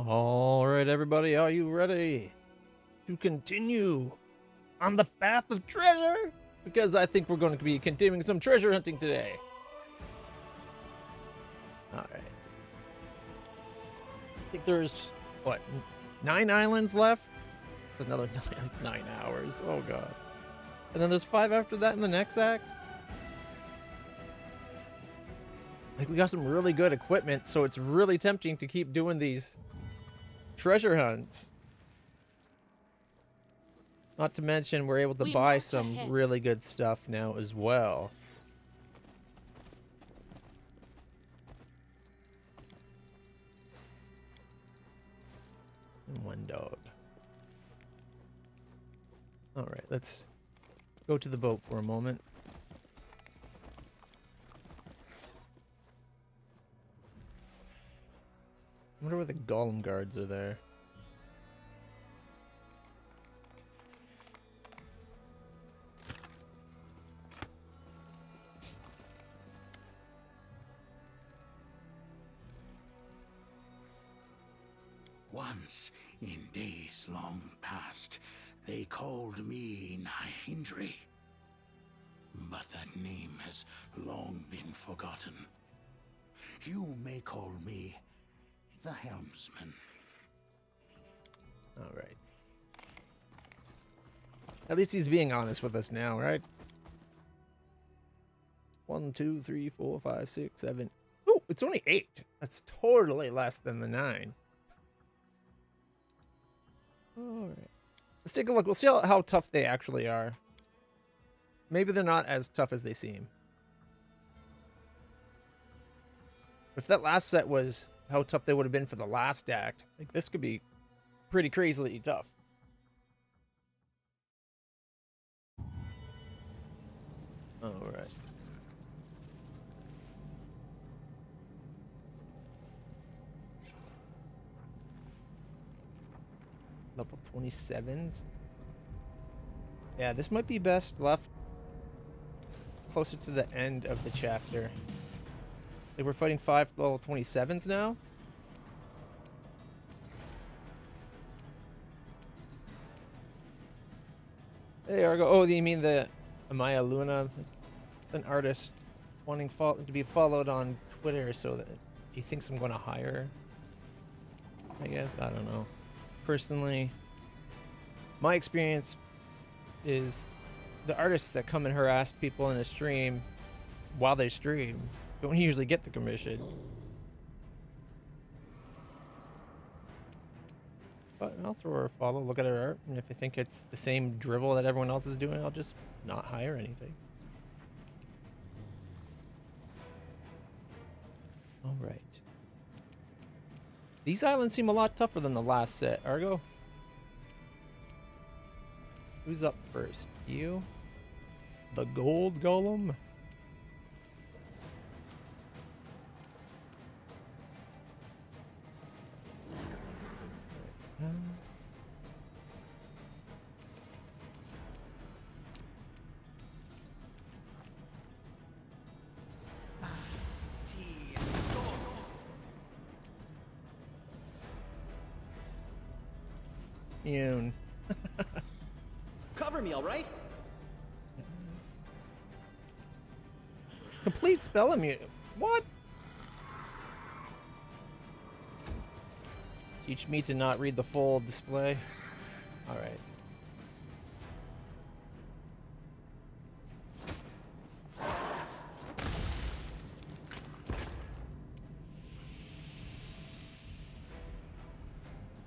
All right, everybody, are you ready to continue on the path of treasure? Because I think we're going to be continuing some treasure hunting today. All right. I think there's, what, 9 islands left? That's another 9 hours. Oh, God. And then there's 5 after that in the next act? Like, we got some really good equipment, so it's really tempting to keep doing these treasure hunts. Not to mention, we're able to buy some really good stuff now as well. And 1 dog. Alright, let's go to the boat for a moment. I wonder where the golem guards are there. Once, in days long past, they called me Nahindri. But that name has long been forgotten. You may call me the Helmsman. All right. At least he's being honest with us now, right? 1, 2, 3, 4, 5, 6, 7. Ooh, it's only 8. That's totally less than the 9. All right. Let's take a look. We'll see how tough they actually are. Maybe they're not as tough as they seem. If that last set was how tough they would have been for the last act, like this could be pretty crazily tough. All right. Level 27s. Yeah, this might be best left closer to the end of the chapter. Like we're fighting 5 level 27s now. Hey, Argo. Oh, you mean the Amaya Luna? It's an artist wanting to be followed on Twitter so that he thinks I'm going to hire. I guess. I don't know. Personally, my experience is the artists that come and harass people in a stream while they stream don't usually get the commission. But I'll throw her a follow, look at her art, and if I think it's the same drivel that everyone else is doing, I'll just not hire anything. All right. These islands seem a lot tougher than the last set. Argo? Who's up first? You? The gold golem? Yoon. Cover me, all right? Complete spell immune. What? Teach me to not read the full display. All right.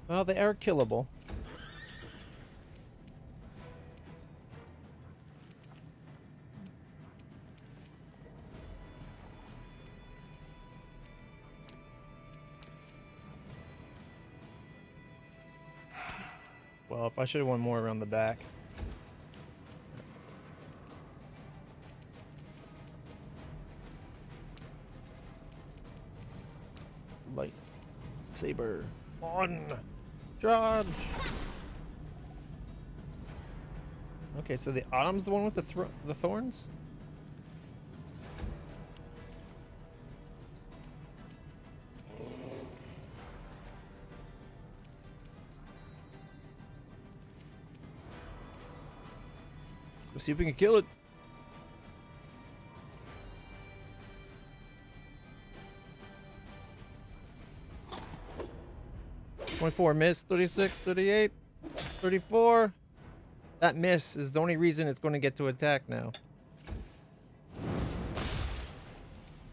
Well, they are killable. Well, if I should have won more around the back. Light saber on charge. Okay, so the Autumn's the one with the thorns. Let's see if we can kill it. $24 miss, 36, 38, 34. That miss is the only reason it's going to get to attack now.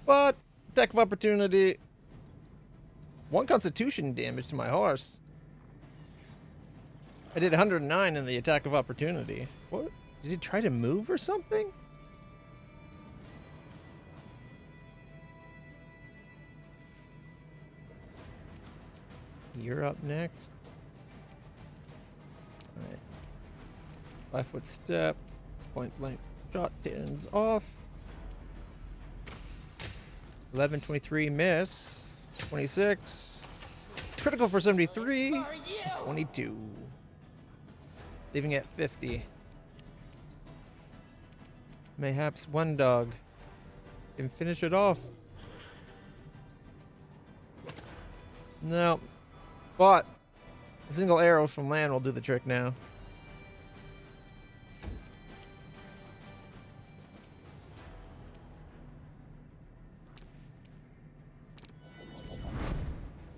But attack of opportunity. 1 constitution damage to my horse. I did 109 in the attack of opportunity. What? Did he try to move or something? You're up next. Alright. 5-foot step. Point blank shot turns off. 11, 23, miss. 26. Critical for 73. 22. Leaving at 50. Mayhaps one dog can finish it off. No. But a single arrow from land will do the trick now.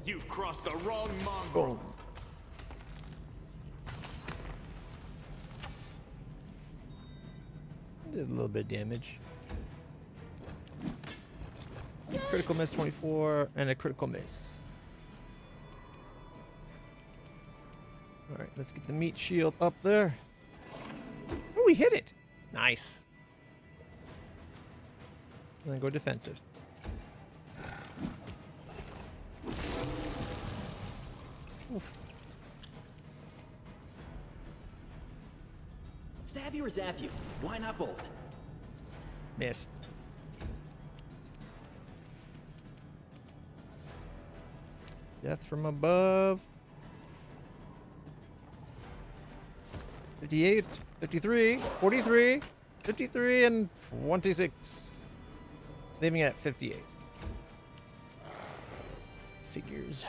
You've crossed the wrong mongrel. Boom. Did a little bit of damage. Critical miss 24 and a critical miss. Alright, let's get the meat shield up there. Oh, we hit it! Nice. And then go defensive. Oof. Stab you or zap you? Why not both? Missed. Death from above. 58, 53, 43, 53, and 26. Leaving at 58. Figures.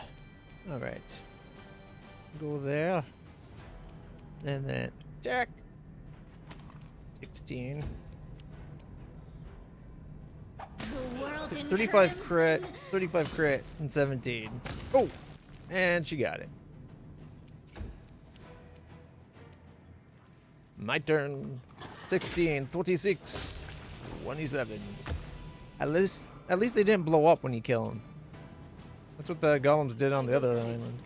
Alright. Go there. And then attack. 16. The world in 35 crit, 35 crit, and 17. Oh! And she got it. My turn. 16, 26, 27. At least they didn't blow up when you kill them. That's what the golems did on the other island.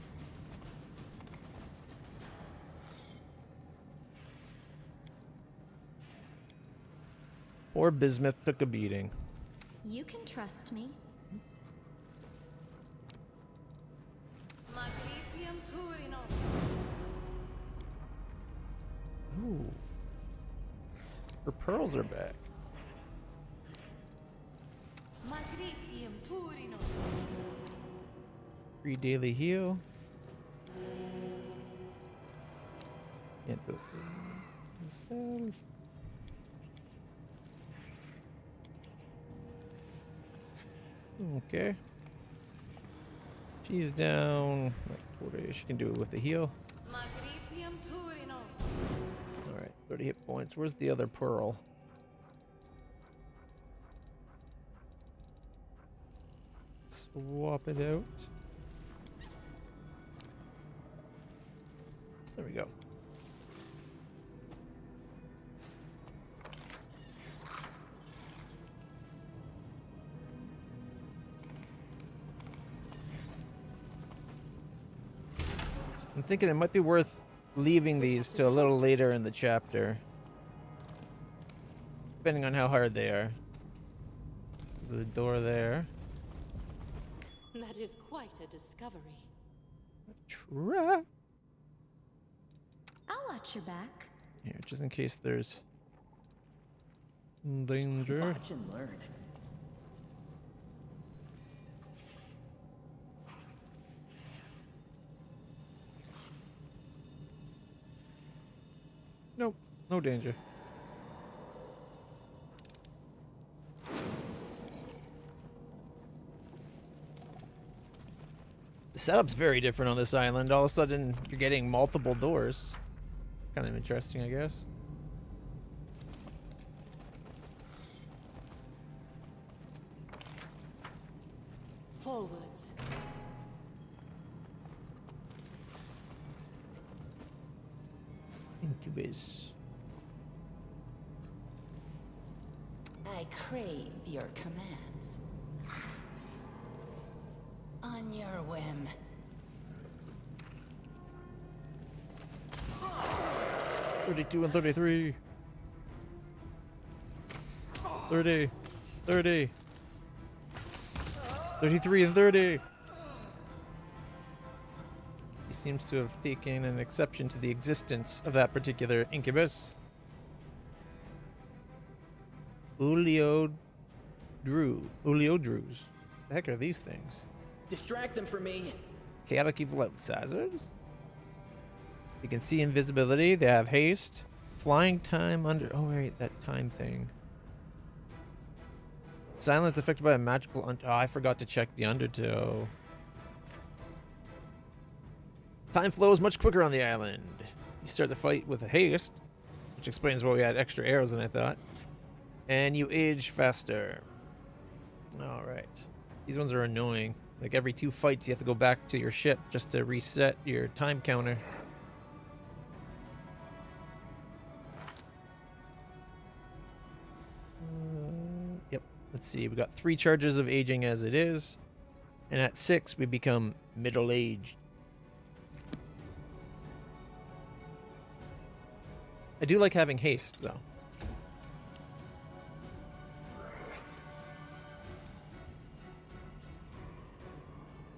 Poor Bismuth took a beating. You can trust me. Ooh. Her pearls are back. Free daily heal. Can't do it for myself. Okay. She's down. She can do it with the heal. Alright, 30 hit points. Where's the other pearl? Swap it out. There we go. I'm thinking it might be worth leaving these to a little later in the chapter. Depending on how hard they are. The door there. That is quite a discovery. Trap. I'll watch your back. Here, just in case there's danger. Watch and learn. Nope, no danger. The setup's very different on this island. All of a sudden, you're getting multiple doors. Kind of interesting, I guess. forwards. Incubus. I crave your commands. On your whim. 32 and 33. 30. 30. 33 and 30. He seems to have taken an exception to the existence of that particular incubus. Uliodrews. The heck are these things? Distract them for me. Chaotic evil outsiders? You can see invisibility. They have haste. Flying time under... Oh, wait, that time thing. Silence affected by a magical... Oh, I forgot to check the undertow. Time flows much quicker on the island. You start the fight with a haste, which explains why we had extra arrows than I thought. And you age faster. Alright. These ones are annoying. Like every 2 fights you have to go back to your ship just to reset your time counter. Yep. Let's see. We got 3 charges of aging as it is. And at 6 we become middle-aged. I do like having haste, though.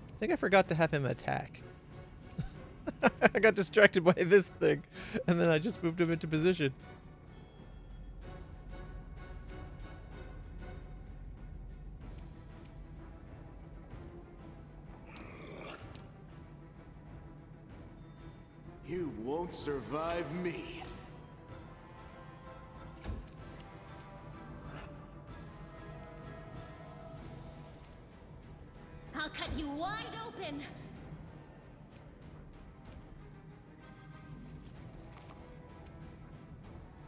I think I forgot to have him attack. I got distracted by this thing, and then I just moved him into position. You won't survive me. I'll cut you wide open.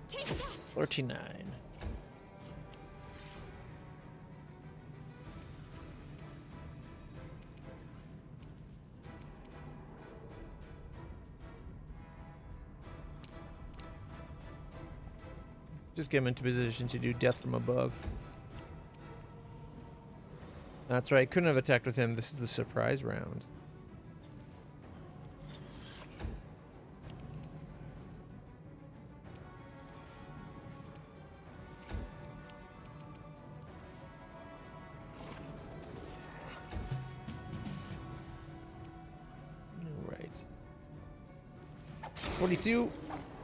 Take that. 39. Just get him into position to do death from above. That's right, couldn't have attacked with him. This is the surprise round. All right. 42,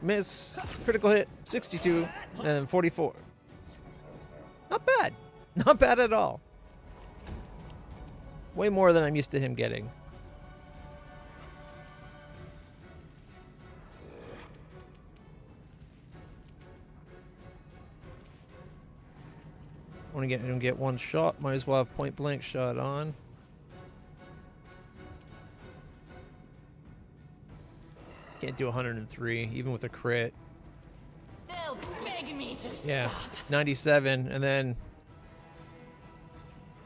miss, critical hit, 62, and 44. Not bad. Not bad at all. Way more than I'm used to him getting. Want to get him get 1 shot. Might as well have point blank shot on. Can't do 103 even with a crit. They'll beg me to Yeah, stop. 97 and then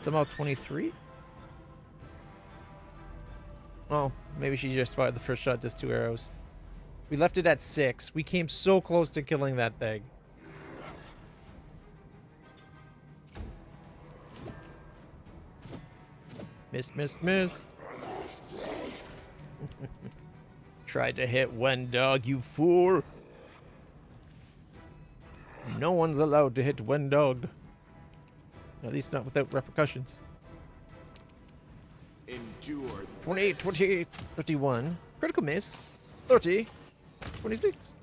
somehow 23. Oh, maybe she just fired the first shot, just 2 arrows. We left it at 6. We came so close to killing that thing. Missed, missed, missed. Tried to hit Wendog, you fool. No one's allowed to hit Wendog. At least not without repercussions. Endure. 28, 28, 31. Critical miss. 30, 26.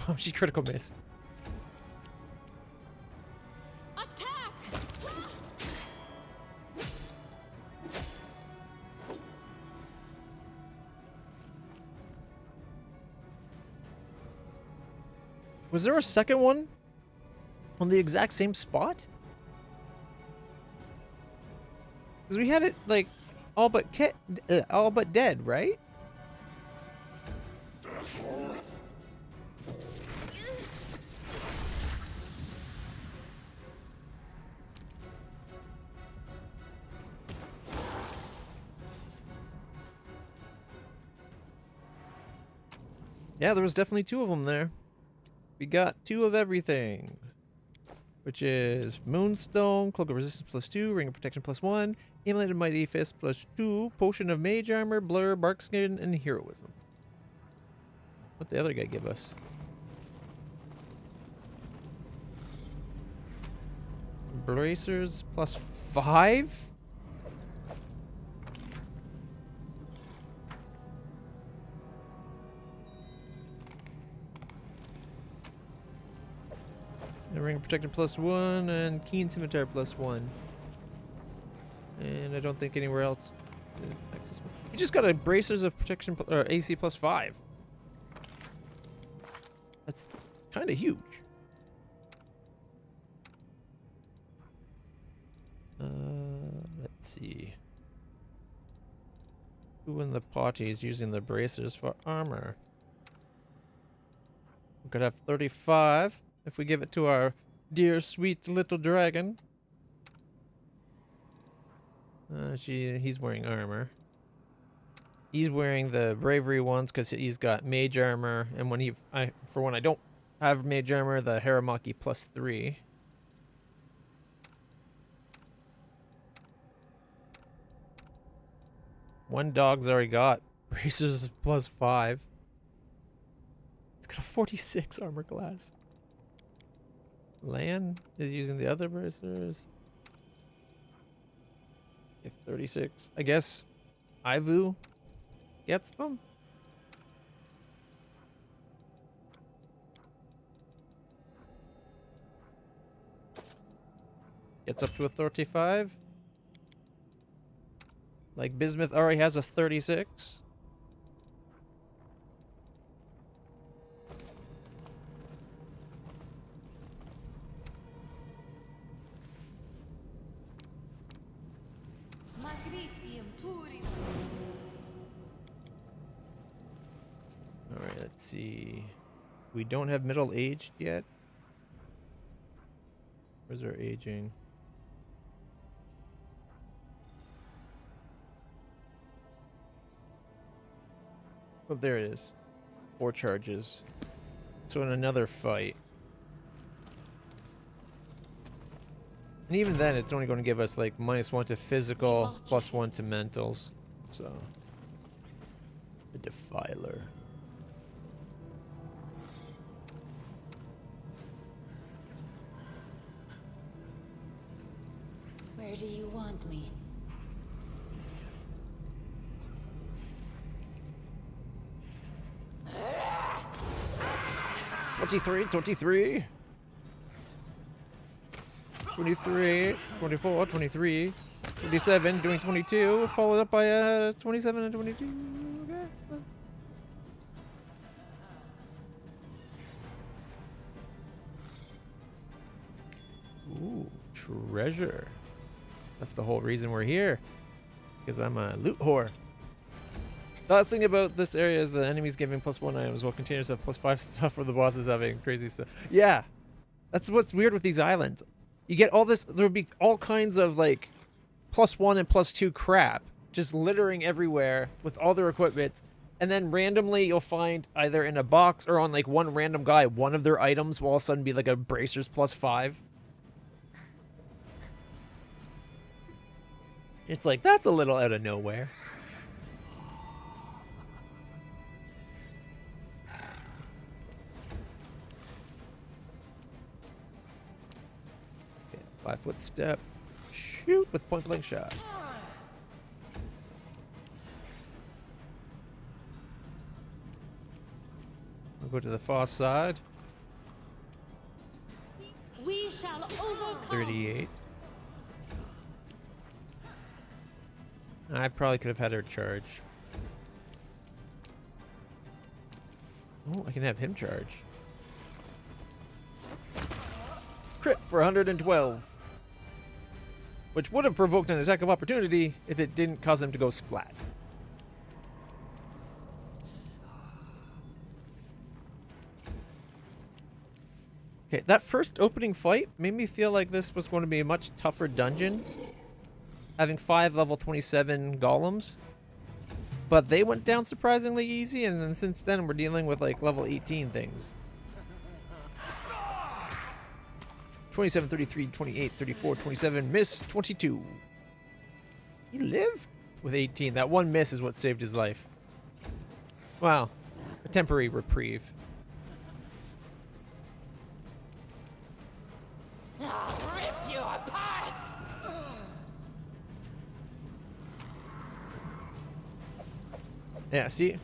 Oh, she critical missed. Attack! Was there a second one on the exact same spot? Because we had it like all but dead, right? Yeah, there was definitely 2 of them there. We got 2 of everything. Which is Moonstone, Cloak of Resistance +2, Ring of Protection +1, Emulated Mighty Fist +2, Potion of Mage Armor, Blur, Barkskin, and Heroism. What'd the other guy give us? Bracers +5? The Ring of Protection +1 and Keen Scimitar +1. And I don't think anywhere else is accessible. We just got a Bracers of Protection or AC +5. That's kind of huge. Let's see. Who in the party is using the Bracers for armor? We could have 35 if we give it to our dear sweet little dragon. He's wearing armor. He's wearing the bravery ones because he's got mage armor, and when for when I don't have mage armor, the Haramaki +3. One dog's already got bracers +5. It's got a 46 armor class. Lan is using the other bracers. If 36, I guess Ivu gets them. Gets up to a 35. Like Bismuth already has a 36. Alright, let's see. We don't have middle aged yet. Where's our aging? Oh, there it is. 4 charges. So in another fight. And even then, it's only going to give us like -1 to physical, +1 to mentals. So. The Defiler. Where do you want me? 23, 23. 23, 24, 23, 27, doing 22, followed up by 27 and 22. Okay. Ooh, treasure. That's the whole reason we're here. Because I'm a loot whore. The last thing about this area is the enemies giving +1 items while containers have +5 stuff for the bosses having crazy stuff. Yeah. That's what's weird with these islands. You get all this, there'll be all kinds of like +1 and +2 crap just littering everywhere with all their equipment. And then randomly you'll find either in a box or on like one random guy, one of their items will all of a sudden be like a bracers +5. It's like, that's a little out of nowhere. Okay, 5-foot step. Shoot with point blank shot. I'll go to the far side. We shall overcome. 38. I probably could have had her charge. Oh, I can have him charge. Crit for 112. Which would have provoked an attack of opportunity if it didn't cause him to go splat. Okay, that first opening fight made me feel like this was going to be a much tougher dungeon. Having 5 level 27 golems. But they went down surprisingly easy, and then since then we're dealing with like level 18 things. 27, 33, 28, 34, 27, miss, 22. He lived with 18. That one miss is what saved his life. Wow. A temporary reprieve. I'll rip you apart! Yeah, see?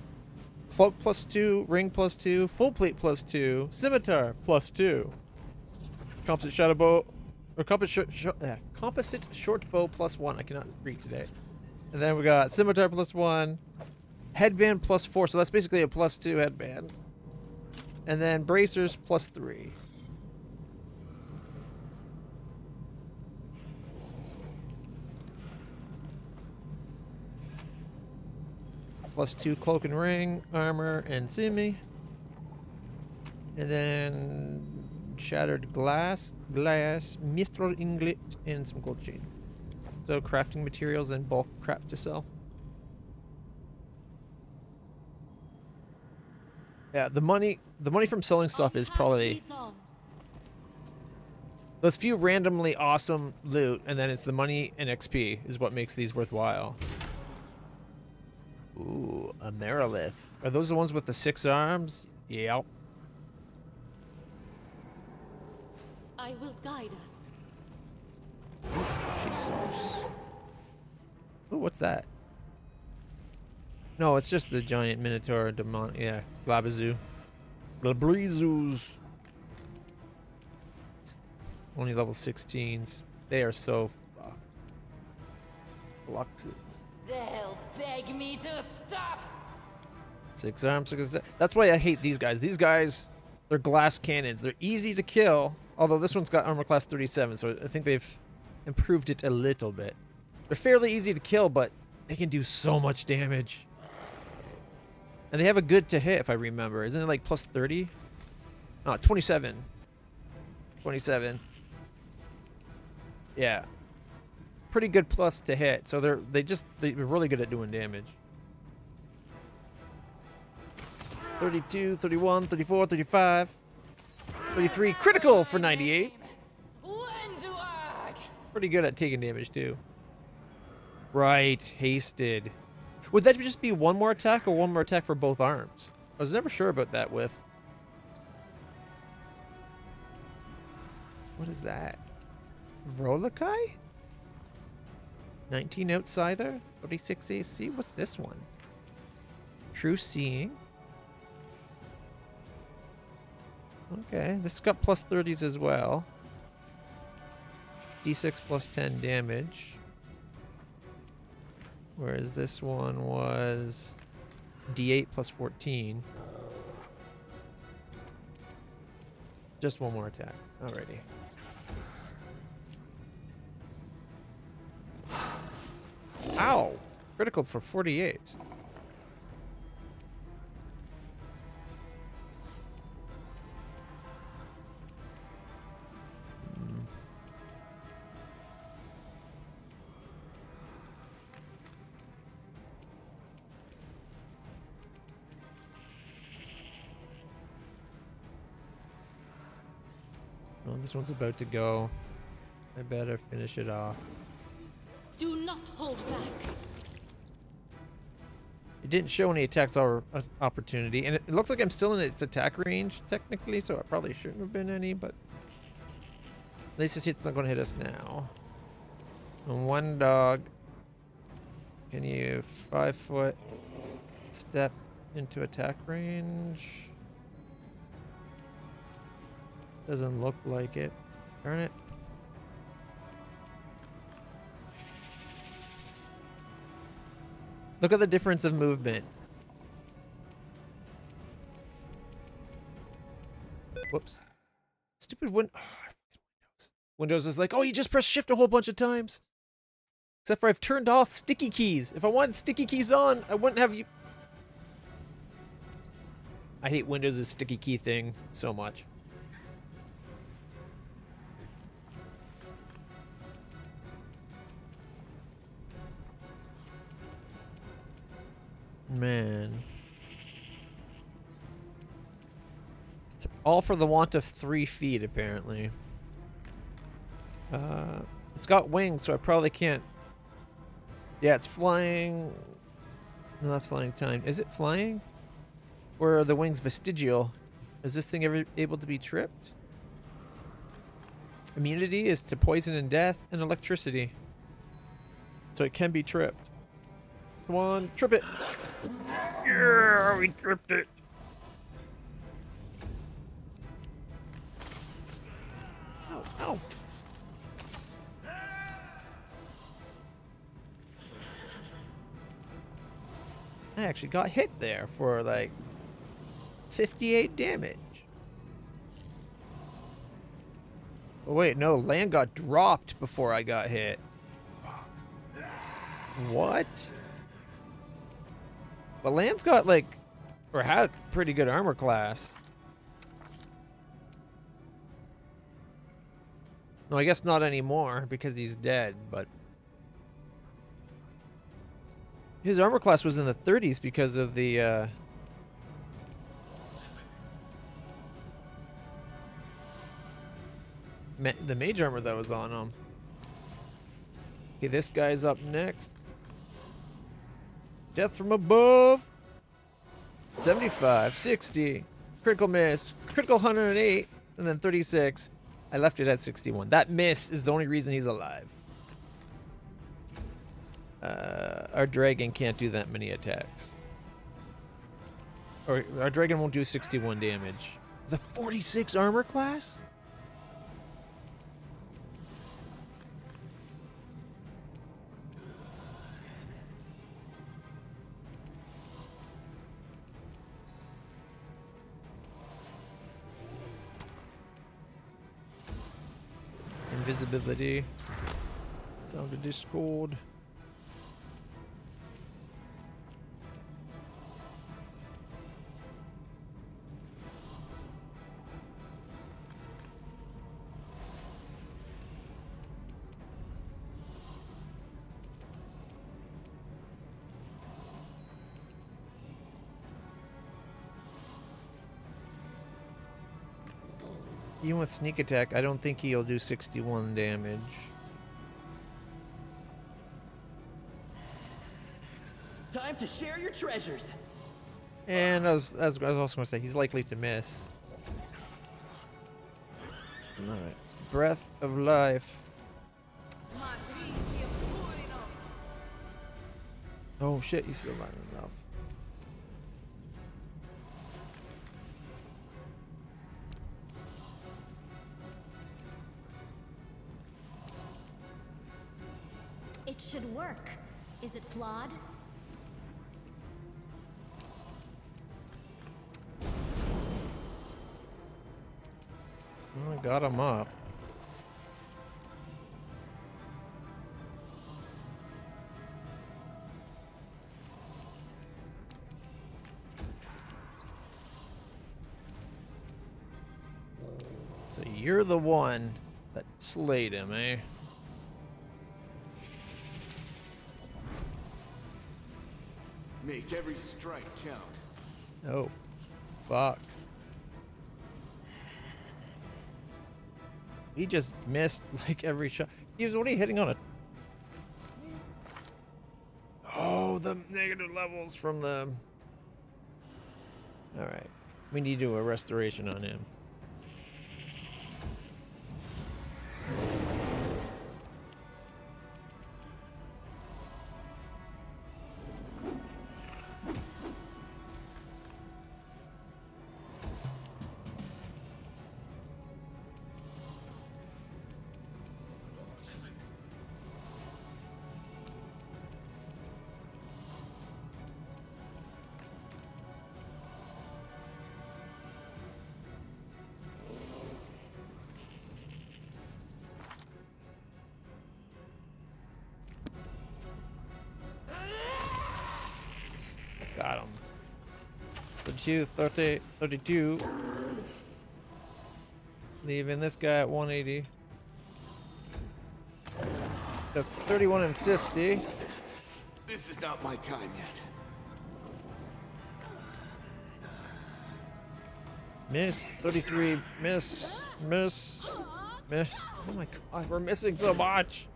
Cloak +2, ring +2, full plate +2, scimitar +2. Composite shadow bow, or composite short bow +1. I cannot read today. And then we got scimitar +1, headband +4, so that's basically a +2 headband. And then bracers +3. +2 cloak and ring, armor, and simi. And then shattered glass, mithril inglet, and some gold chain. So crafting materials and bulk crap to sell. Yeah, the money from selling stuff is probably those few randomly awesome loot, and then it's the money and XP is what makes these worthwhile. Ooh, a Merilith. Are those the ones with the 6 arms? Yep. I will guide us. Jesus. Ooh, what's that? No, it's just the giant minotaur demon. Yeah, Glabazoo. Glabreezoos. Only level 16s. They are so fucked. Fluxes. They'll beg me to stop! 6 arms. That's why I hate these guys. These guys, they're glass cannons. They're easy to kill. Although this one's got armor class 37, so I think they've improved it a little bit. They're fairly easy to kill, but they can do so much damage. And they have a good to hit, if I remember. Isn't it like plus 30? Oh, 27. 27. Yeah. Pretty good plus to hit. So they're really good at doing damage. 32, 31, 34, 35, 33. Critical for 98. Pretty good at taking damage too. Right, hasted. Would that just be one more attack or one more attack for both arms? I was never sure about that with. What is that? Vrolakai? 19 outsider? 46 AC? What's this one? True seeing. Okay, this has got plus 30s as well. D6 plus 10 damage. Whereas this one was D8 plus 14. Just one more attack. Alrighty. Ow! Critical for 48. Well, this one's about to go. I better finish it off. Do not hold back. It didn't show any attacks or opportunity, and it looks like I'm still in its attack range, technically, so it probably shouldn't have been any, but at least this hit's not going to hit us now. And one dog. Can you 5-foot step into attack range? Doesn't look like it. Darn it. Look at the difference of movement. Whoops. Stupid Windows is like, oh, you just press shift a whole bunch of times. Except for I've turned off sticky keys. If I wanted sticky keys on, I wouldn't have you. I hate Windows' sticky key thing so much. man. All for the want of 3 feet, apparently. It's got wings, so I probably can't. Yeah, it's flying. No, that's flying time. Is it flying? Or are the wings vestigial? Is this thing ever able to be tripped? Immunity is to poison and death and electricity. So it can be tripped. Come on, trip it. Yeah, we tripped it. Ow, ow. I actually got hit there for like 58 damage. Oh wait, no, land got dropped before I got hit. What? But land's got like, or had pretty good armor class. No, I guess not anymore because he's dead, but his armor class was in the 30s because of the mage armor that was on him. Okay, this guy's up next. Death from above. 75, 60, critical miss, critical 108, and then 36. I left it at 61. That miss is the only reason he's alive. Our dragon can't do that many attacks. Or our dragon won't do 61 damage. The 46 armor class? Invisibility. Sound of discord. Even with sneak attack, I don't think he'll do 61 damage. Time to share your treasures. And I was also going to say, he's likely to miss. Alright. Breath of life. Oh shit, he's still not enough. It should work. Is it flawed? Well, I got him up. So you're the one that slayed him, eh? Make every strike count. Oh, fuck. He just missed like every shot. He was only hitting on a... Oh, the negative levels from the... Alright. We need to do a restoration on him. Got him. 32, 30, 32. Leaving this guy at 180. The 31 and 50. This is not my time yet. Miss. 33. Miss. Miss. Miss. Oh my god, we're missing so much.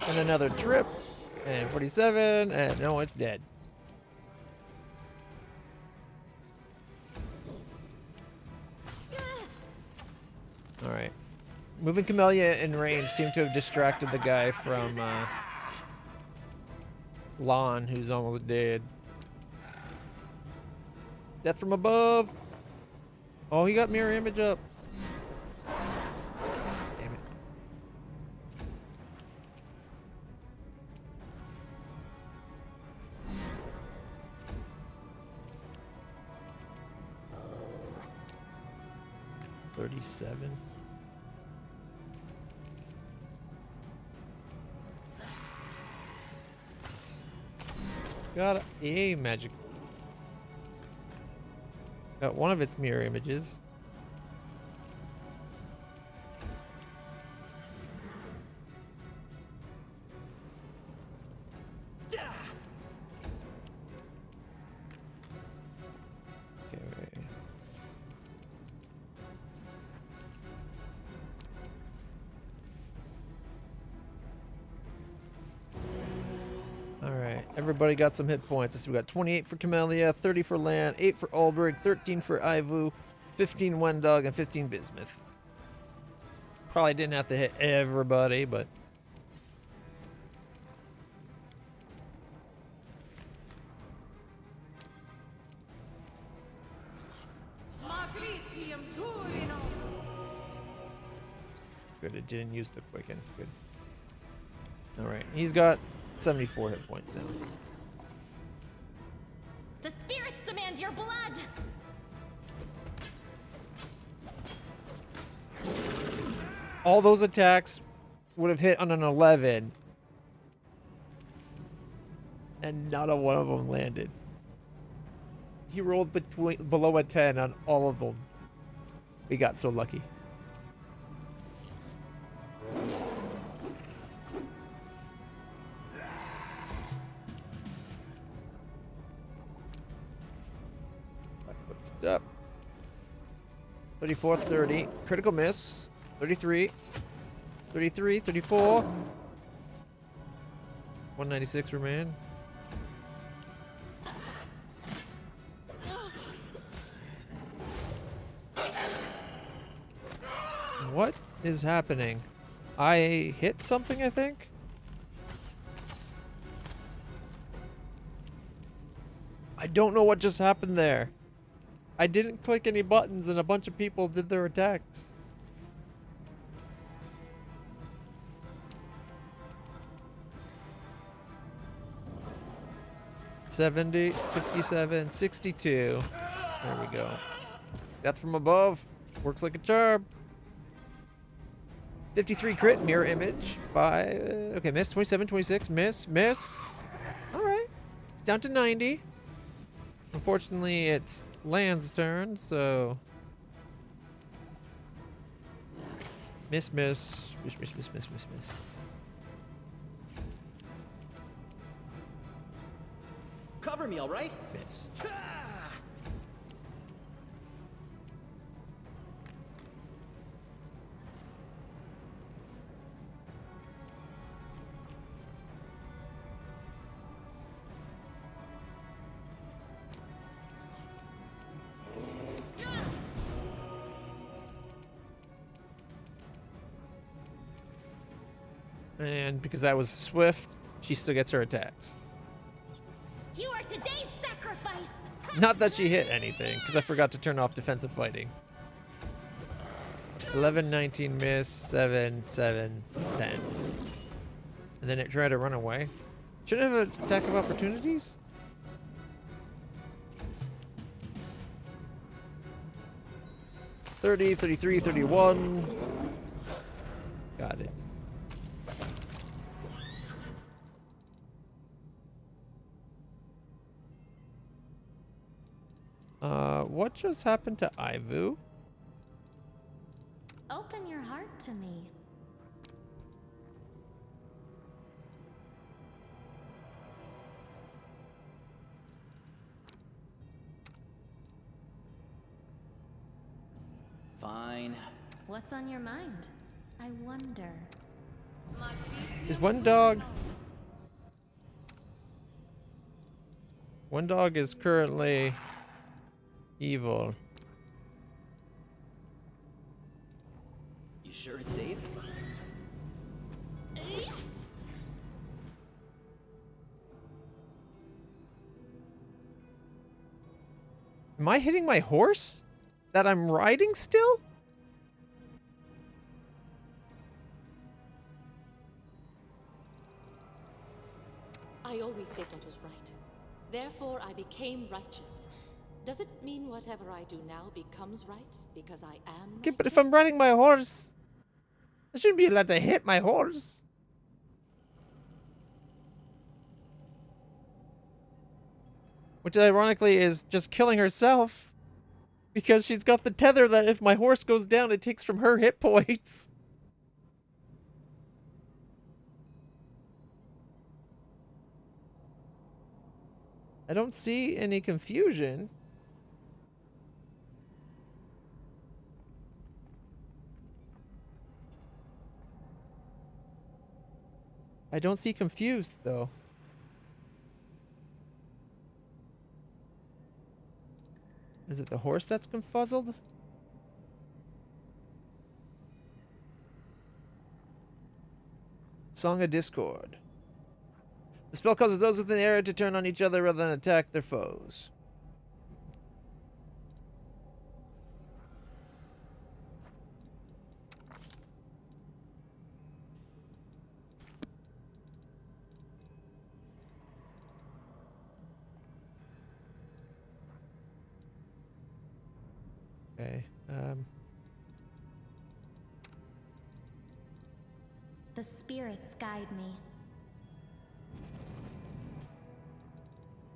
And another trip. And 47. And no, it's dead. Alright. Moving Camellia in range seemed to have distracted the guy from Lon, who's almost dead. Death from above. Oh, he got mirror image up. Damn it. $37. Got a magic. Got one of its mirror images. Okay. Alright, everybody got some hit points. Let's see, we got 28 for Camellia, 30 for Lan, 8 for Ulbrich, 13 for Ivu, 15 Wendog, and 15 Bismuth. Probably didn't have to hit everybody, but... Good, it didn't use the Quicken. Good. Alright, he's got 74 hit points now. The spirits demand your blood! All those attacks would have hit on an 11. And not a one of them landed. He rolled below a 10 on all of them. We got so lucky. Up. 34, 30. Critical miss. 33. 33, 34. 196 remain. What is happening? I hit something, I think? I don't know what just happened there. I didn't click any buttons and a bunch of people did their attacks. $70, $57, $62. There we go. Death from above. Works like a charm. 53 crit, mirror image by... okay, miss. 27, 26, miss, miss. Alright. It's down to 90. Unfortunately, it's Lan's turn, so... Miss, miss. Miss, miss, miss, miss, miss, miss. Cover me, all right? Miss. And because I was swift, she still gets her attacks. You are today's sacrifice! Not that she hit anything, because I forgot to turn off defensive fighting. 11, 19, miss, 7, 7, 10. And then it tried to run away. Shouldn't it have an attack of opportunities? $30, $33, $31. Got it. What just happened to Ivu? Open your heart to me. fine. What's on your mind? I wonder. Is one dog... One dog is currently evil. You sure it's safe? Am I hitting my horse? That I'm riding still? I always did what was right. Therefore, I became righteous. Does it mean whatever I do now becomes right because I am Okay, but if righteous? I'm riding my horse, I shouldn't be allowed to hit my horse. Which ironically is just killing herself. Because she's got the tether that if my horse goes down, it takes from her hit points. I don't see any confusion. I don't see confused, though. Is it the horse that's confuzzled? Song of Discord. The spell causes those within the area to turn on each other rather than attack their foes. Okay. The spirits guide me.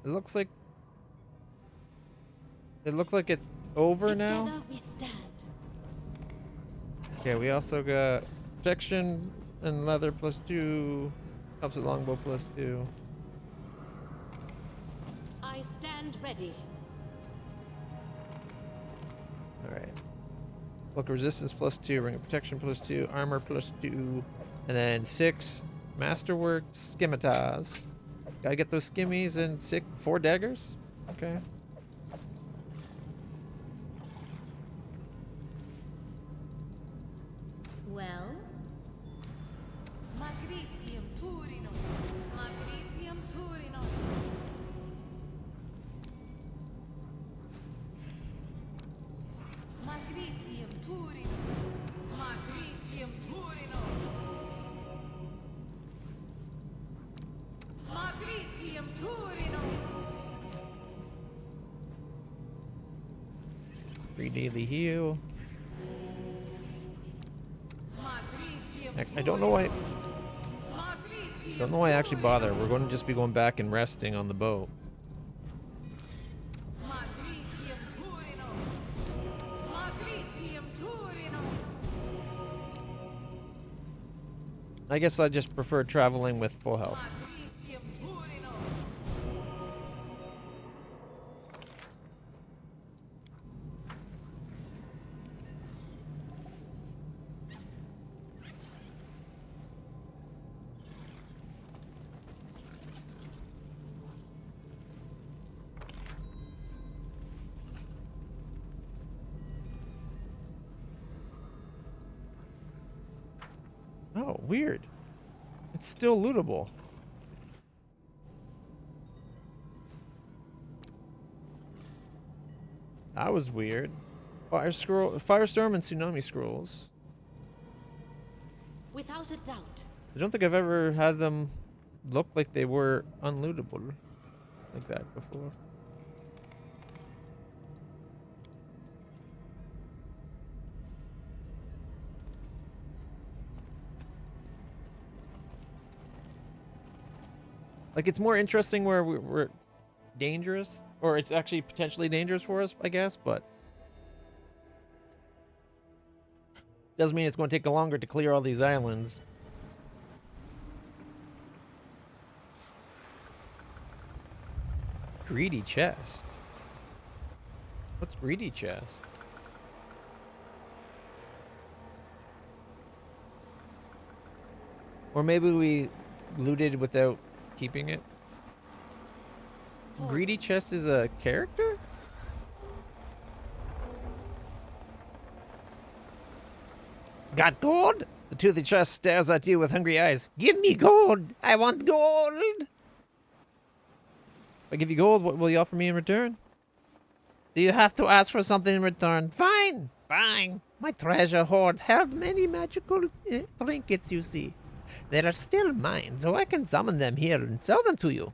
It looks like it's over now. Together we stand. Okay, we also got protection and leather +2. Helps with longbow +2. I stand ready. Alright. Look, resistance +2, ring of protection +2, armor +2, and then 6 masterwork scimitas. Gotta get those skimmies and 4 daggers? Okay. Well, Magritium Turinos. Magritium Turinos. Magritium Turinos. Magritium Turinos. Magritium Turinos. 3 daily heal. Magritium I don't know why. Magritium Don't know why I actually bother. We're going to just be going back and resting on the boat. Magritium Turinos. Magritium Turinos. I guess I just prefer traveling with full health. Magritium Turinos. Oh, weird. It's still lootable. That was weird. Firestorm and tsunami scrolls. Without a doubt. I don't think I've ever had them look like they were unlootable like that before. Like, it's more interesting where we're dangerous, or it's actually potentially dangerous for us, I guess, but doesn't mean it's going to take longer to clear all these islands. Greedy chest. What's greedy chest? Or maybe we looted without keeping it. Greedy Chest is a character? Got gold? The toothy chest stares at you with hungry eyes. Give me gold! I want gold! If I give you gold, what will you offer me in return? Do you have to ask for something in return? Fine! Fine! My treasure hoard held many magical trinkets, you see. They are still mine, so I can summon them here and sell them to you.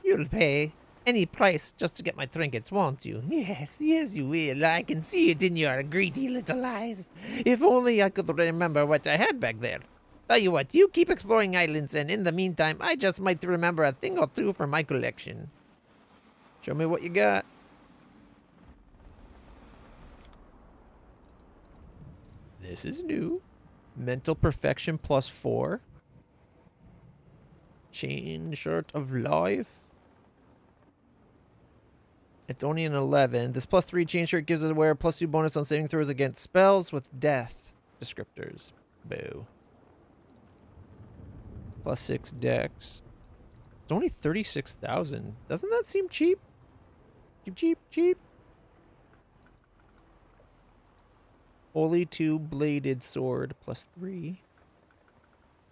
You'll pay any price just to get my trinkets, won't you? Yes, yes you will. I can see it in your greedy little eyes. If only I could remember what I had back there. Tell you what, you keep exploring islands, and in the meantime, I just might remember a thing or two from my collection. Show me what you got. This is new. Mental perfection +4. Chain shirt of life. It's only an 11. This +3 chain shirt gives us a wearer +2 bonus on saving throws against spells with death descriptors. Boo. +6 dex. It's only 36,000. Doesn't that seem cheap? Cheap, cheap, cheap. Holy two-bladed sword +3.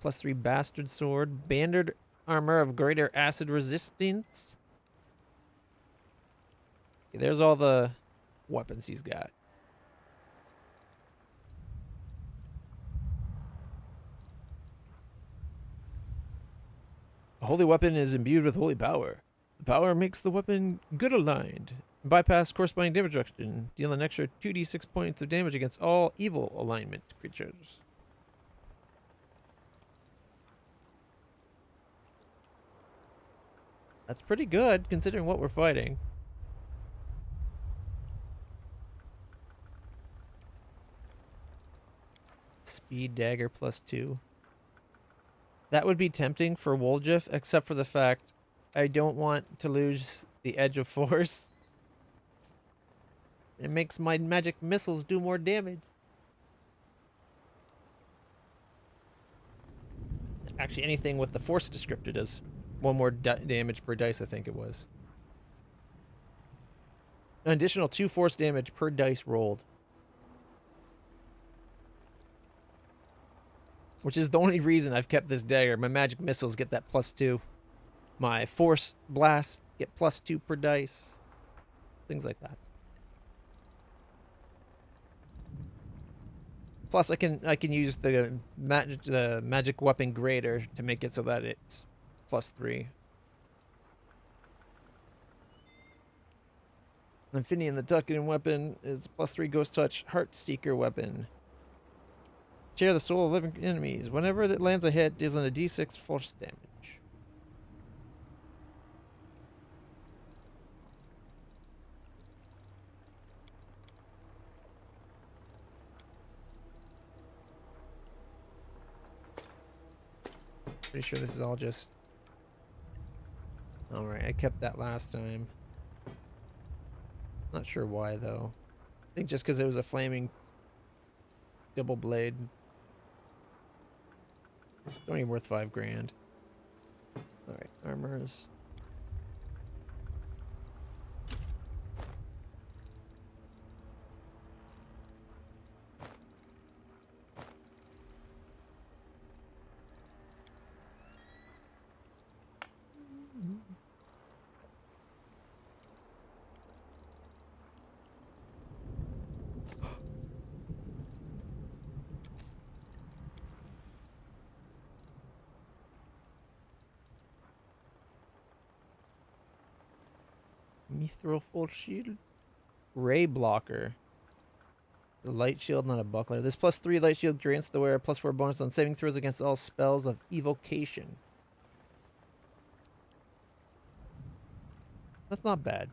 +3 bastard sword. Banded armor of greater acid resistance. Okay, there's all the weapons he's got. A holy weapon is imbued with holy power. The power makes the weapon good aligned. Bypass corresponding damage reduction. Deal an extra 2d6 points of damage against all evil alignment creatures. That's pretty good considering what we're fighting. Speed dagger +2. That would be tempting for Woljif, except for the fact I don't want to lose the edge of force. It makes my magic missiles do more damage. Actually, anything with the force descriptor does one more damage per dice, I think it was. An additional 2 force damage per dice rolled. Which is the only reason I've kept this dagger. My magic missiles get that +2. My force blasts get +2 per dice. Things like that. Plus, I can use the magic weapon grader to make it so that it's +3. Amphibian the Tucking weapon is +3 Ghost Touch Heart Seeker weapon. Tear the soul of living enemies. Whenever it lands a hit, deals a d6 force damage. Pretty sure this is all just... Alright, I kept that last time. Not sure why, though. I think just because it was a flaming double blade. It's only worth 5 grand. Alright, armors. Mithril full shield. Ray blocker. The light shield, not a buckler. This +3 light shield grants the wearer +4 bonus on saving throws against all spells of evocation. That's not bad.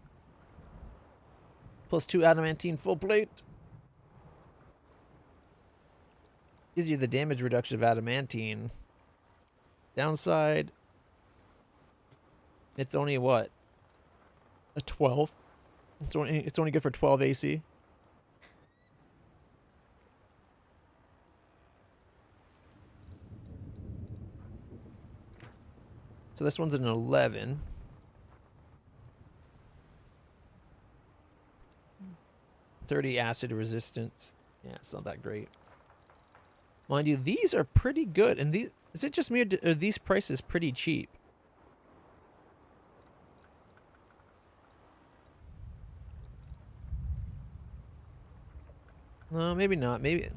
+2 adamantine full plate. Gives you the damage reduction of adamantine. Downside. It's only what? A 12? It's only good for 12 AC. So this one's an 11. .30 acid resistance. Yeah, it's not that great. Mind you, these are pretty good. And these, is it just me or are these prices pretty cheap? No, maybe not. Maybe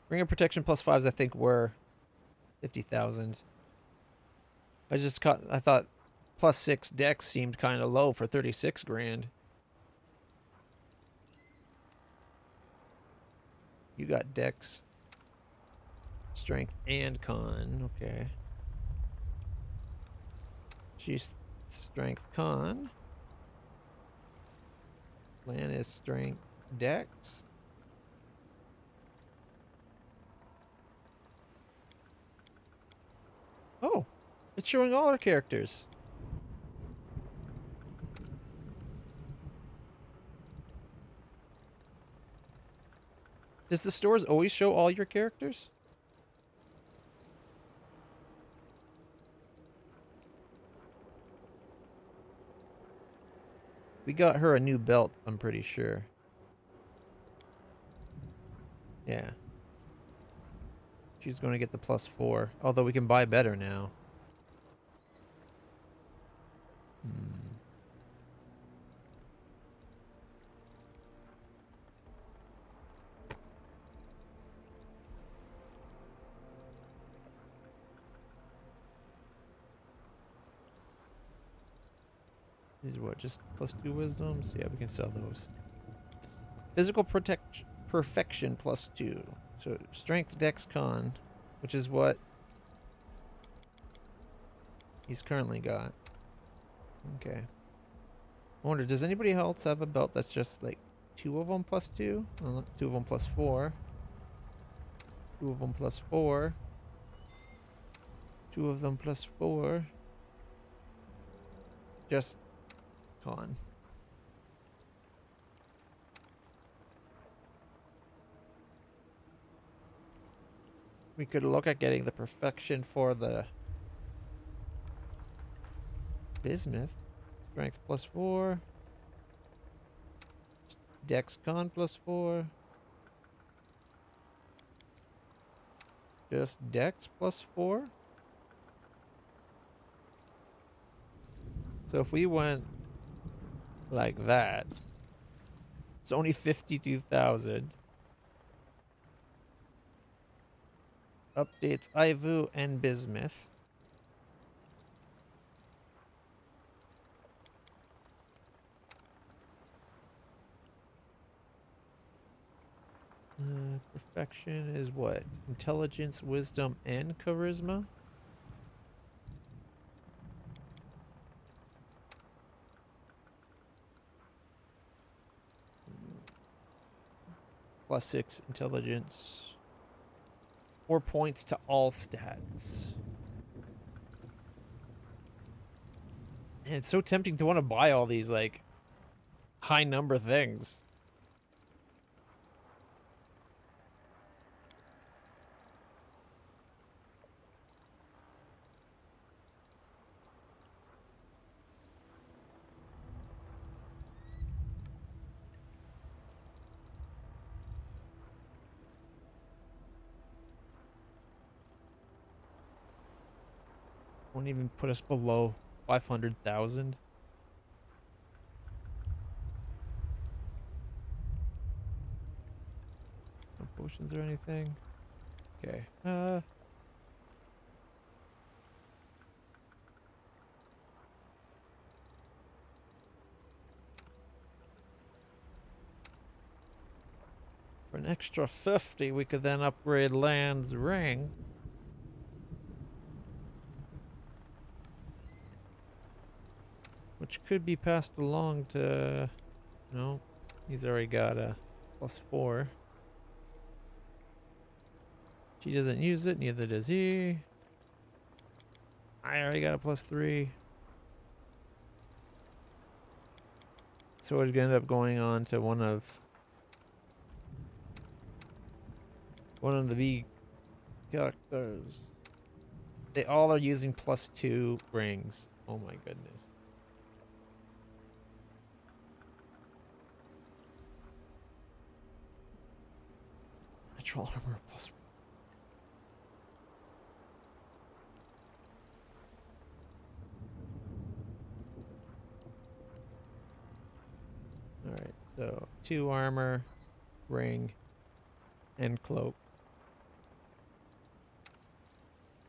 Ring of Protection +5s I think were 50,000. I thought +6 Dex seemed kind of low for 36 grand. You got Dex, Strength, and Con. Okay. She's Strength, Con. Lan is Strength, Dex. Oh, it's showing all our characters. Does the stores always show all your characters? We got her a new belt, I'm pretty sure. Yeah. She's going to get the +4. Although we can buy better now. These are what, just +2 wisdoms? Yeah, we can sell those. Physical perfection +2. So strength, dex, con, which is what he's currently got. Okay. I wonder, does anybody else have a belt that's just like 2 of them +2? Well, 2 of them +4. 2 of them +4. 2 of them +4. Just con. We could look at getting the perfection for the bismuth. Strength +4. Dex con +4. Just dex +4. So if we went like that, it's only 52,000. Updates Ivu and bismuth. Perfection is what? Intelligence, wisdom, and charisma? +6 intelligence. 4 points to all stats. And it's so tempting to want to buy all these, like, high number things. Won't even put us below 500,000. No potions or anything. Okay. For an extra 50, we could then upgrade Land's ring. Which could be passed along to... No, he's already got a +4. She doesn't use it, neither does he. I already got a +3. So we're gonna end up going on to one of the B characters. They all are using +2 rings. Oh my goodness. Natural armor plus. Alright, so 2 armor, ring, and cloak.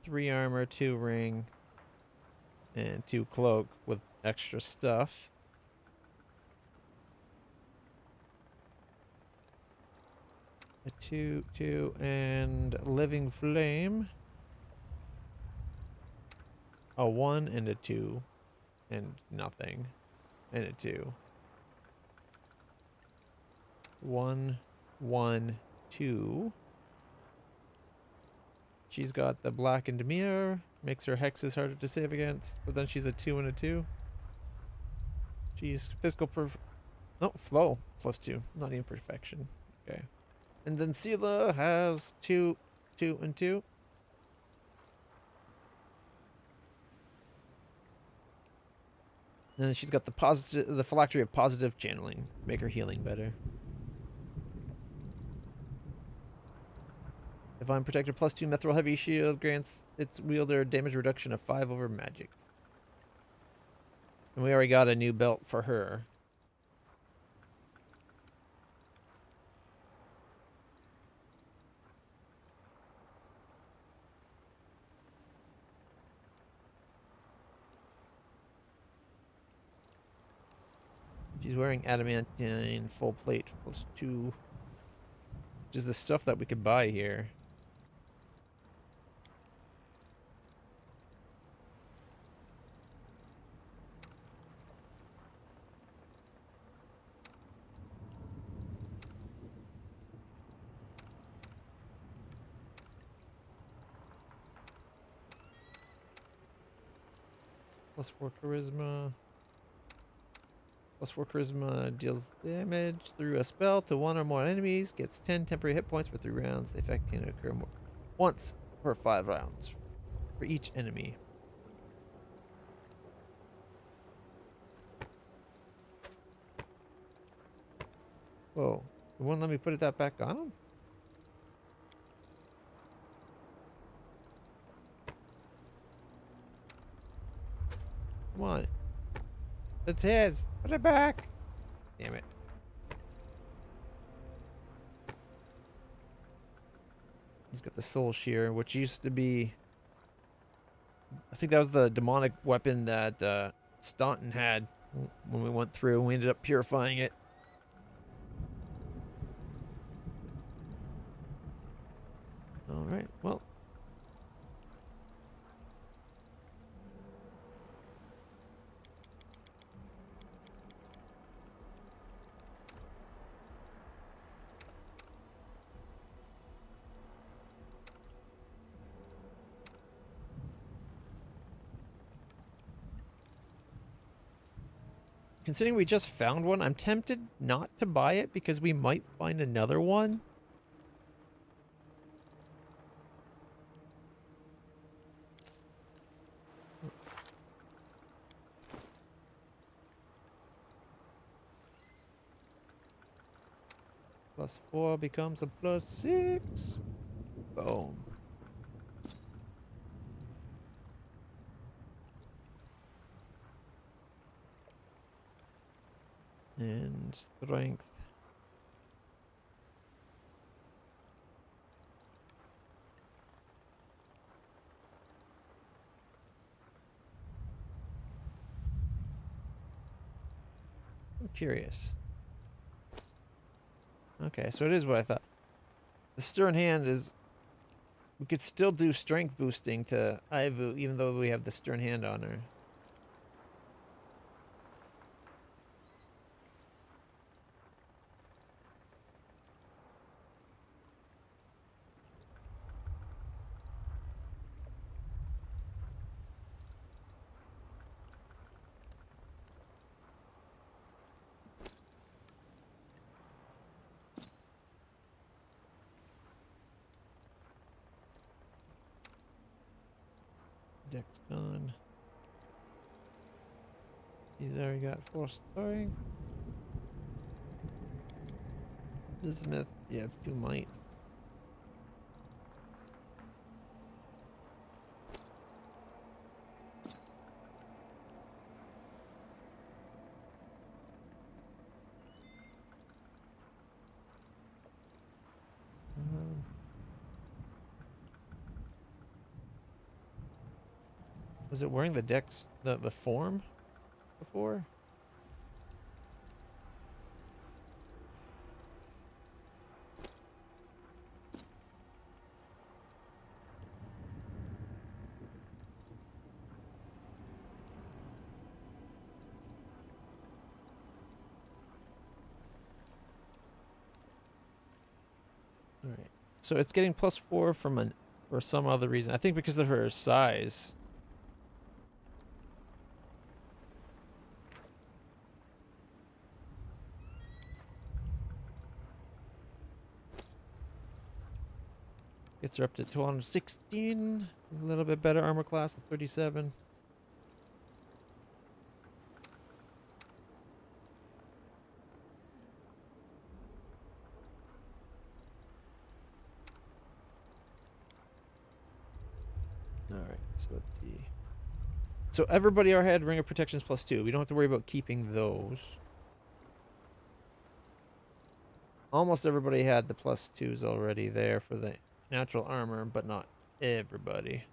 3 armor, 2 ring, and 2 cloak with extra stuff. A 2, and living flame. A 1 and a 2, and nothing, and a 2. 1, 1, 2. She's got the blackened mirror, makes her hexes harder to save against, but then she's a 2 and a 2. She's physical flow +2, not even perfection. Okay. And then Sela has 2, 2, and 2. And then she's got the phylactery of positive channeling, make her healing better. Divine Protector +2 Mithril Heavy Shield grants its wielder damage reduction of 5 over magic. And we already got a new belt for her. She's wearing adamantine full plate +2. Which is the stuff that we could buy here. +4 charisma. +4 charisma deals damage through a spell to 1 or more enemies. Gets 10 temporary hit points for 3 rounds. The effect can occur once per 5 rounds for each enemy. Whoa. It won't let me put that back on him? Come on. It's his. Put it back. Damn it. He's got the soul shear, which used to be... I think that was the demonic weapon that Staunton had when we went through. We ended up purifying it. Alright, well. Considering we just found one, I'm tempted not to buy it because we might find another one. +4 becomes a +6. Boom. And strength. I'm curious. Okay, so it is what I thought. The Stern Hand is... We could still do strength boosting to Aivu, even though we have the Stern Hand on her. Deck's gone. He's already got 4 story. Bismuth, you have 2 might. Was it wearing the deck's the form before? All right. So it's getting +4 from for some other reason. I think because of her size. Gets her up to 216. A little bit better armor class of 37. All right, so let's see. So everybody already had Ring of Protections +2. We don't have to worry about keeping those. Almost everybody had the +2s already there for the natural armor, but not everybody.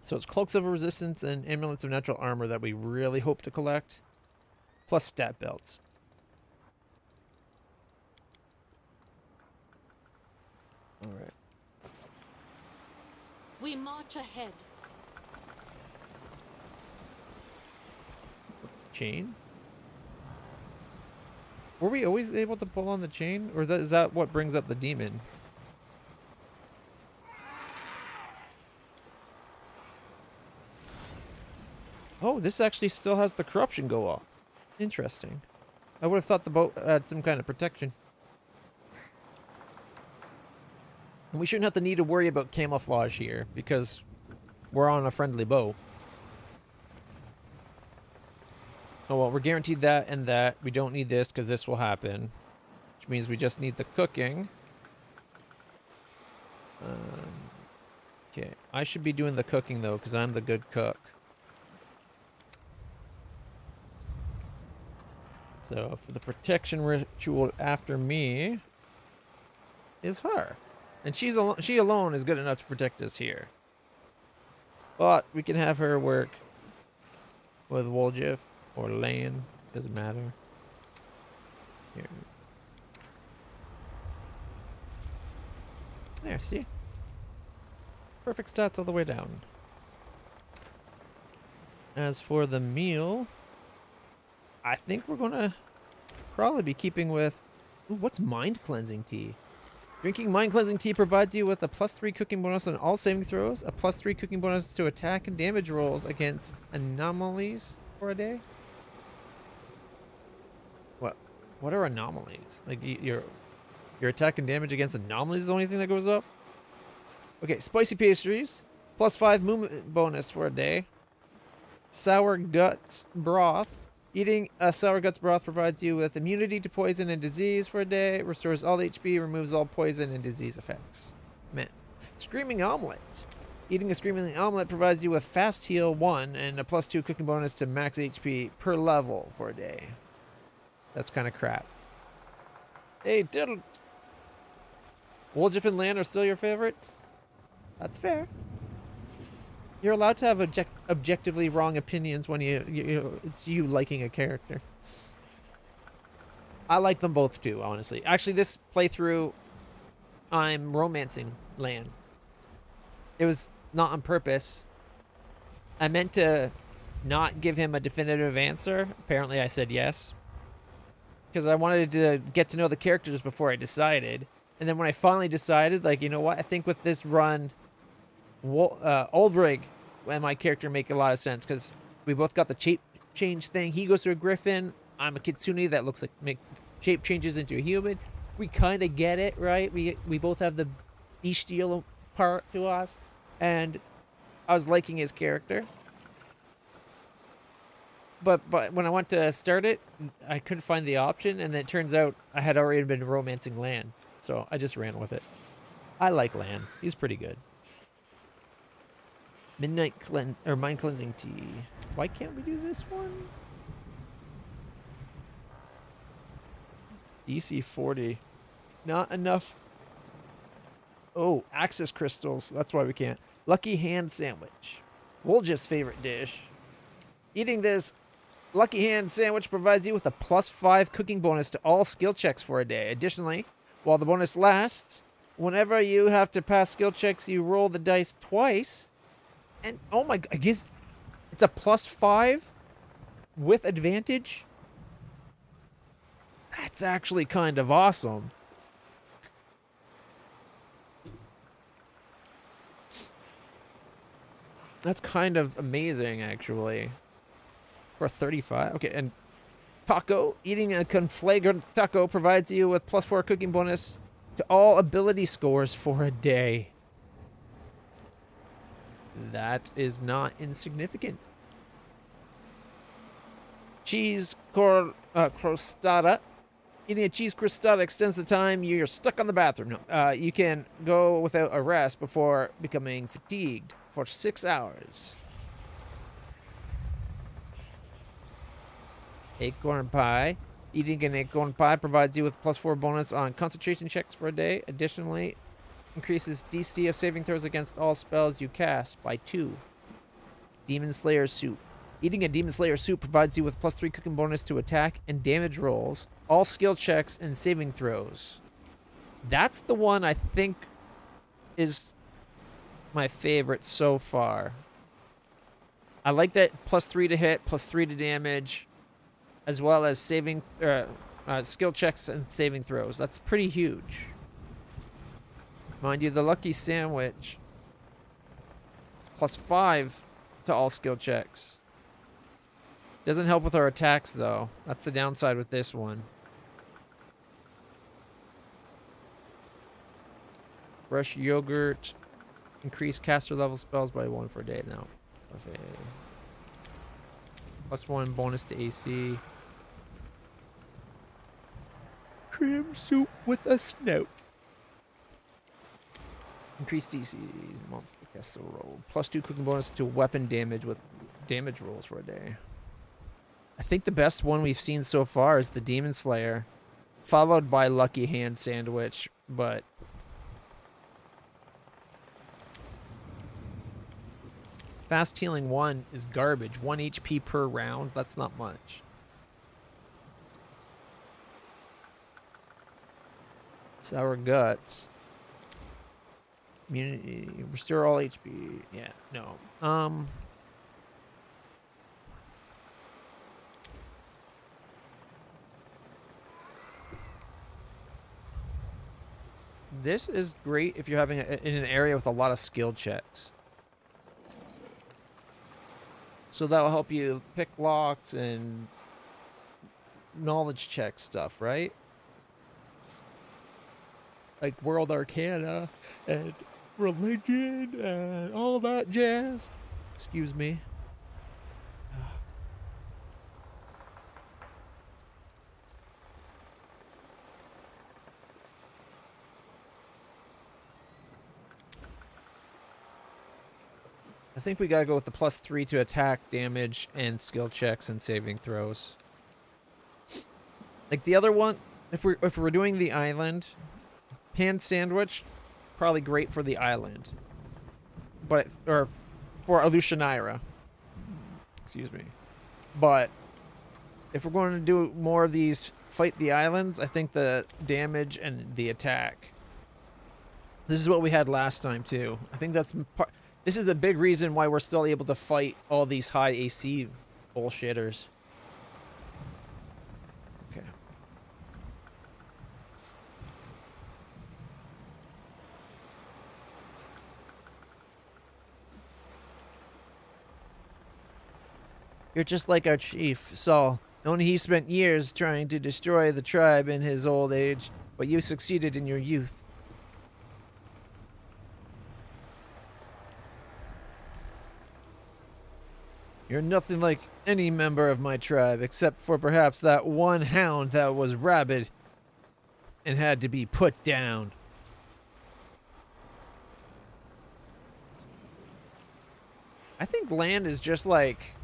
So it's Cloaks of Resistance and Amulets of Natural Armor that we really hope to collect, plus stat belts. All right. We march ahead. Chain? Were we always able to pull on the chain? Or is that what brings up the demon? Oh, this actually still has the corruption go off. Interesting. I would have thought the boat had some kind of protection. And we shouldn't have to need to worry about camouflage here because we're on a friendly boat. Oh well, we're guaranteed that and that. We don't need this because this will happen. Which means we just need the cooking. Okay, I should be doing the cooking though because I'm the good cook. So for the protection ritual after me is her. And she alone is good enough to protect us here. But we can have her work with Woljif or Lan. Doesn't matter. Here. There, see? Perfect stats all the way down. As for the meal, I think we're gonna probably be keeping with... Ooh, what's Mind Cleansing Tea? Drinking Mind Cleansing Tea provides you with a +3 cooking bonus on all saving throws, a +3 cooking bonus to attack and damage rolls against anomalies for a day. What are anomalies? Like your attack and damage against anomalies is the only thing that goes up? Okay, spicy pastries, +5 movement bonus for a day. Sour guts broth. Eating a sour guts broth provides you with immunity to poison and disease for a day. Restores all HP, removes all poison and disease effects. Man. Screaming omelet. Eating a screaming omelet provides you with fast heal 1 and a +2 cooking bonus to max HP per level for a day. That's kind of crap. Hey, Diddle. Woljif and Lan are still your favorites? That's fair. You're allowed to have objectively wrong opinions when it's you liking a character. I like them both too, honestly. Actually, this playthrough, I'm romancing Lan. It was not on purpose. I meant to not give him a definitive answer. Apparently, I said yes. Because I wanted to get to know the characters before I decided. And then when I finally decided, like, you know what? I think with this run, Ulbrig and my character make a lot of sense. Because we both got the change thing. He goes to a griffin. I'm a kitsune that looks like shape changes into a human. We kind of get it, right? We both have the bestial part to us, and I was liking his character. But when I went to start it, I couldn't find the option, and then it turns out I had already been romancing Lan, so I just ran with it. I like Lan. He's pretty good. Mind cleansing tea. Why can't we do this one? DC 40. Not enough. Oh, access crystals. That's why we can't. Lucky hand sandwich. Wolja's favorite dish. Eating this Lucky Hand sandwich provides you with a +5 cooking bonus to all skill checks for a day. Additionally, while the bonus lasts, whenever you have to pass skill checks, you roll the dice twice. And, oh my god, it's a +5 with advantage? That's actually kind of awesome. That's kind of amazing, actually. For 35. Okay, and taco. Eating a conflagrant taco provides you with +4 cooking bonus to all ability scores for a day. That is not insignificant. Cheese crostata. Eating a cheese crostata extends the time you're stuck on the bathroom. No, you can go without a rest before becoming fatigued for 6 hours. Acorn pie. Eating an acorn pie provides you with +4 bonus on concentration checks for a day. Additionally, increases DC of saving throws against all spells you cast by 2. Demon Slayer soup. Eating a Demon Slayer soup provides you with +3 cooking bonus to attack and damage rolls, all skill checks, and saving throws. That's the one I think is my favorite so far. I like that +3 to hit, +3 to damage, as well as saving skill checks and saving throws. That's pretty huge. Mind you, the Lucky Sandwich, +5 to all skill checks. Doesn't help with our attacks, though. That's the downside with this one. Fresh yogurt. Increase caster level spells by 1 for a day now. Okay. +1 bonus to AC. Cream soup with a snout. Increase DC. Monster castle roll. +2 cooking bonus to weapon damage with damage rolls for a day. I think the best one we've seen so far is the Demon Slayer, followed by Lucky Hand Sandwich, but Fast Healing 1 is garbage. 1 HP per round. That's not much. Sour Guts. Immunity. Restore all HP. Yeah, no. This is great if you're having in an area with a lot of skill checks. So that will help you pick locks and knowledge check stuff, right? Like World Arcana and religion and all that jazz. Excuse me. I think we gotta go with the +3 to attack, damage, and skill checks and saving throws. Like the other one, if we're doing the island, hand sandwich, probably great for the island, or for Alushanira. Excuse me. But if we're going to do more of these fight the islands, I think the damage and the attack. This is what we had last time too. I think that's part. This is the big reason why we're still able to fight all these high AC bullshitters. Okay. You're just like our chief, so Only he spent years trying to destroy the tribe in his old age, but you succeeded in your youth. You're nothing like any member of my tribe, except for perhaps that one hound that was rabid and had to be put down. I think Land is just like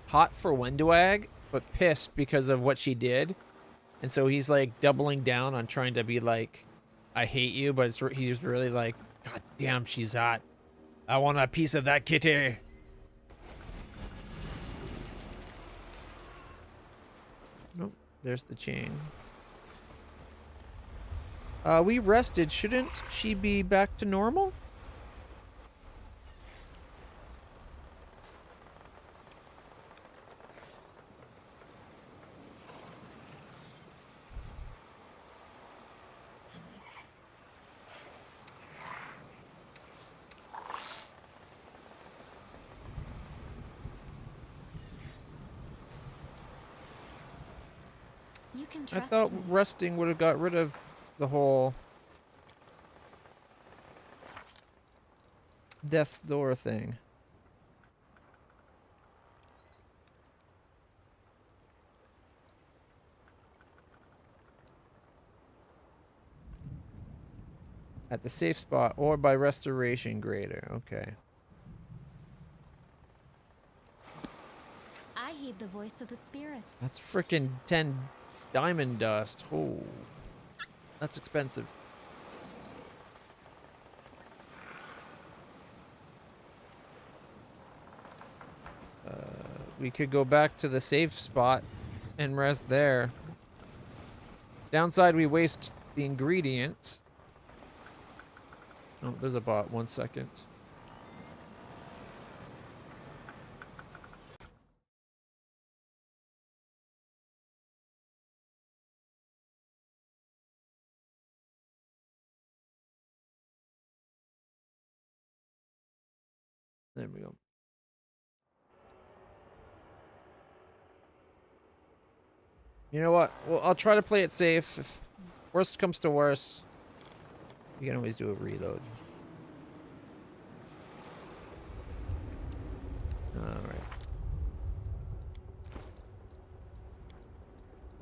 hot for Wendwag, but pissed because of what she did. And so he's like doubling down on trying to be like, I hate you, but he's really like, God damn, she's hot. I want a piece of that kitty. Nope, there's the chain. We rested. Shouldn't she be back to normal? You can I trust thought me. resting would have got rid of the whole death's door thing. At the safe spot or by restoration grader. Okay. I heed the voice of the spirits. That's freaking 10 diamond dust. Oh, that's expensive. We could go back to the safe spot and rest there. Downside, we waste the ingredients. Oh, there's a bot. 1 second. There we go. You know what? Well, I'll try to play it safe. If worst comes to worst, you can always do a reload. Alright.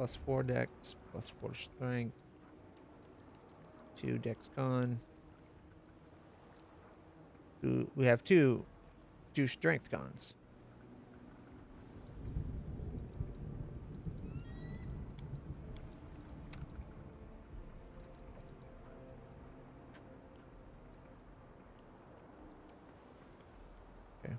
+4 dex, +4 strength. 2 dex gone. We have two strength cons. Okay.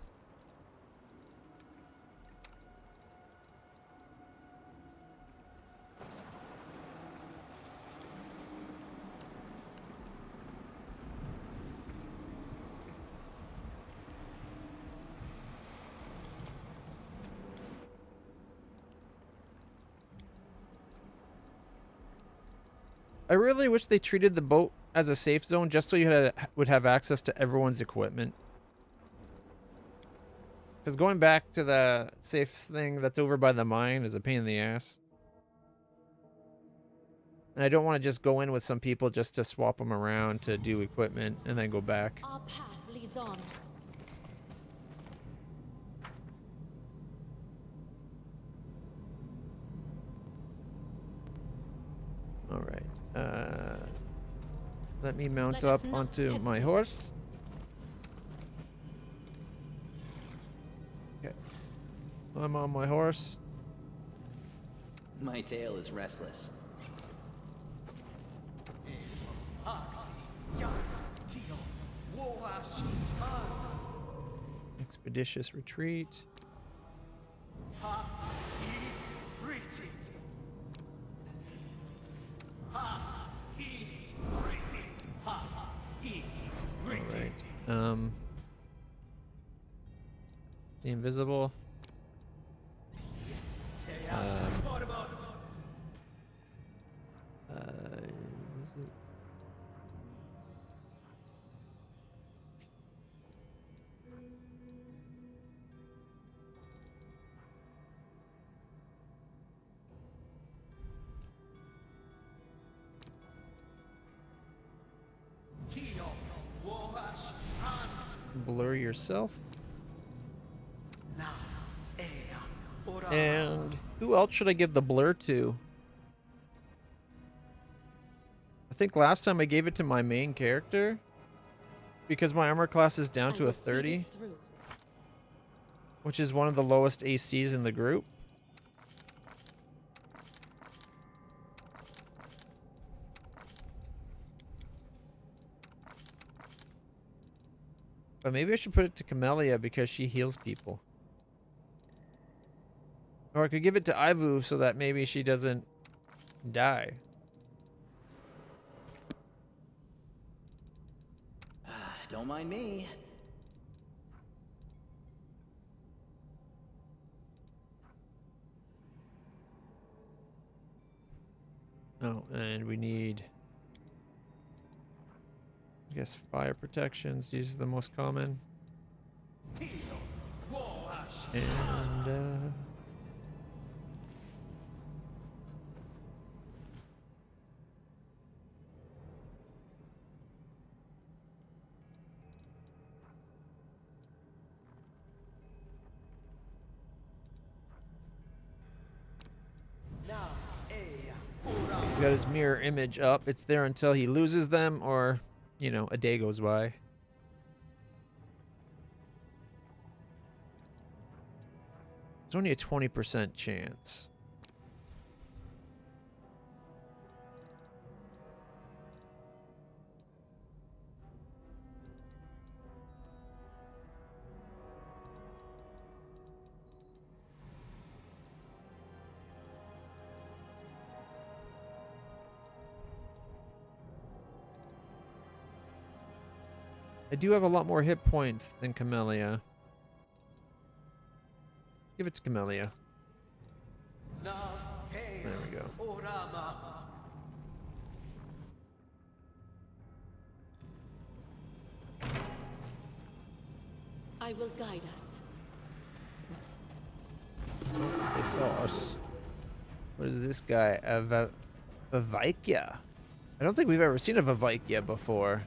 I really wish they treated the boat as a safe zone just so you would have access to everyone's equipment. Because going back to the safe thing that's over by the mine is a pain in the ass. And I don't want to just go in with some people just to swap them around to do equipment and then go back. Our path leads on. Alright. Let me mount Let us up not onto my hesitate. horse. Okay. I'm on my horse. My tail is restless. Expeditious retreat. Alright. The invisible. Is it? blur yourself. And who else should I give the blur to? I think last time I gave it to my main character because my armor class is down to a 30, which is one of the lowest ACs in the group. But maybe I should put it to Camellia because she heals people. Or I could give it to Ivu so that maybe she doesn't die. Don't mind me. Oh, and we need, I guess, fire protections. These are the most common. And, he's got his mirror image up. It's there until he loses them or, you know, a day goes by. It's only a 20% chance. I do have a lot more hit points than Camellia. Give it to Camellia. There we go. I will guide us. They saw us. What is this guy? A Vavikia. I don't think we've ever seen a Vavikia before.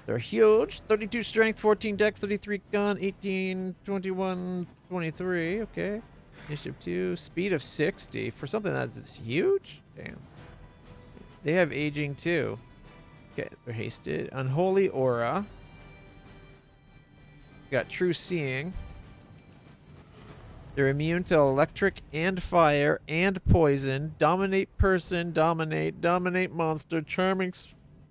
They're huge. 32 strength, 14 dex, 33 gun, 18, 21, 23. Okay. Initiative 2. Speed of 60. For something that's huge? Damn. They have aging too. Okay, they're hasted. Unholy aura. Got true seeing. They're immune to electric and fire and poison. Dominate person, dominate monster, charming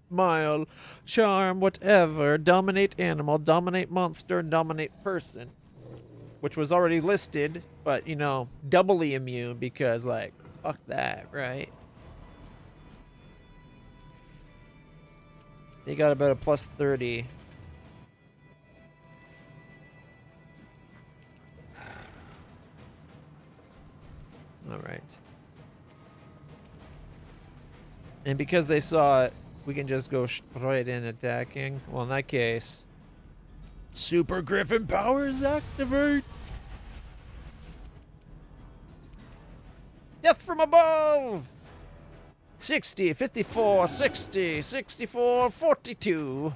smile, charm, whatever, dominate animal, dominate monster, dominate person. Which was already listed, but, you know, doubly immune because, like, fuck that, right? They got about a plus 30. All right. And because they saw it, we can just go straight in attacking. Well, in that case, Super Griffin powers activate. Death from above. 60, 54, 60, 64, 42.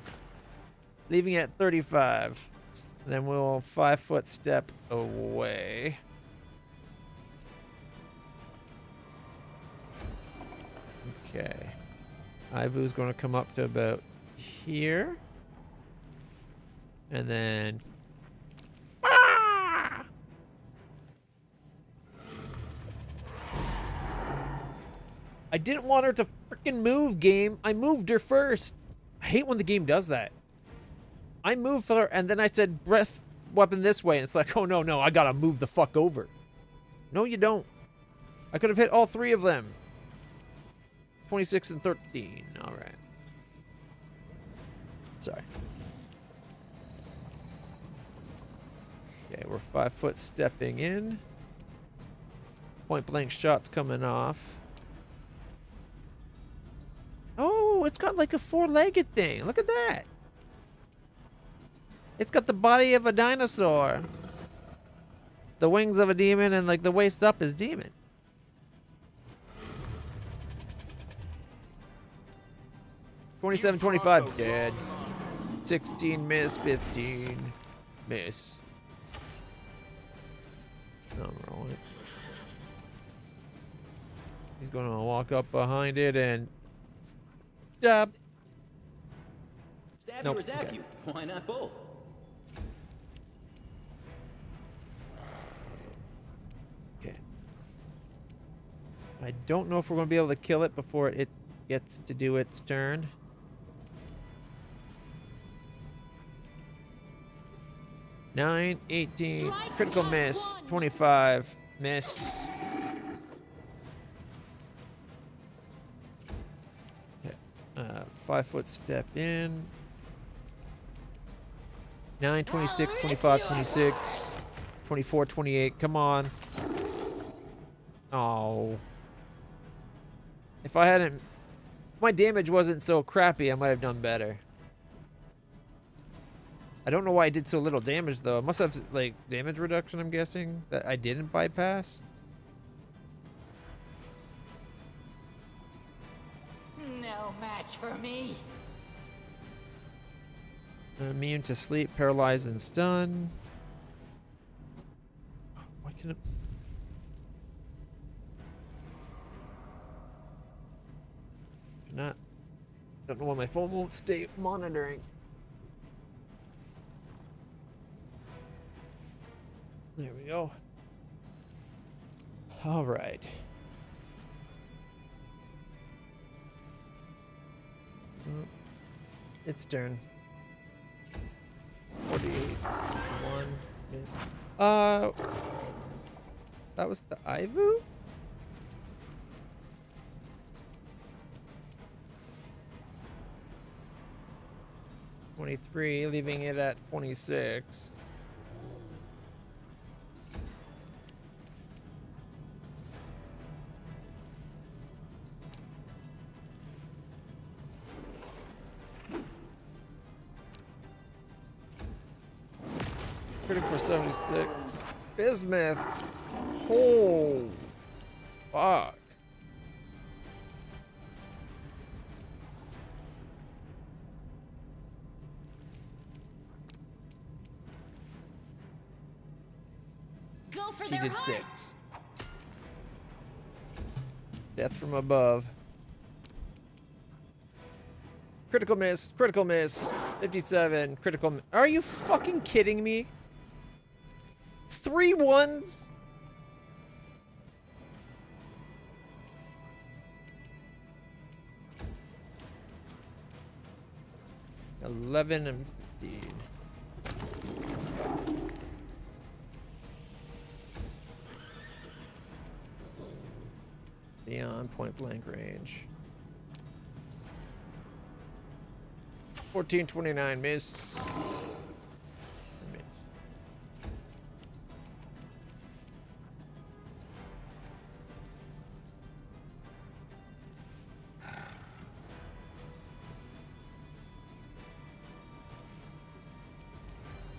Leaving it at 35. Then we'll 5-foot step away. Okay. Ivu's going to come up to about here. And then... Ah! I didn't want her to freaking move, game. I moved her first. I hate when the game does that. I moved her, and then I said, breath weapon this way. And it's like, oh, no, I got to move the fuck over. No, you don't. I could have hit all three of them. 26 and 13. All right. Sorry. Okay, we're 5-foot stepping in. Point blank shots coming off. Oh, it's got like a 4-legged thing. Look at that. It's got the body of a dinosaur. The wings of a demon and like the waist up is demon. $27.25 dead. 16 miss, 15 miss. I'm rolling. He's gonna walk up behind it and stab. Stab Nope, you or zap okay. you? Why not both? Okay. I don't know if we're gonna be able to kill it before it gets to do its turn. Nine, 18, Strike critical plus miss, 1. 25, miss. Okay, 5-foot step in. 9, 26, 25, 26, 24, 28, come on. Oh. If I hadn't, my damage wasn't so crappy, I might have done better. I don't know why I did so little damage though. It must have like damage reduction, I'm guessing, that I didn't bypass. No match for me. Immune to sleep, paralyzed, and stun. Why can it? Not. Don't know why my phone won't stay monitoring. There we go. All right. Its turn. 48. 1. Miss. That was the Ivu? $23, leaving it at 26. Critical for 76. Bismuth. Oh, fuck. Go for She their did hearts. 6. Death from above. Critical miss, 57, critical. Are you fucking kidding me? 3 1s? $11 and 15. Beyond point blank range. 1429 miss. Miss.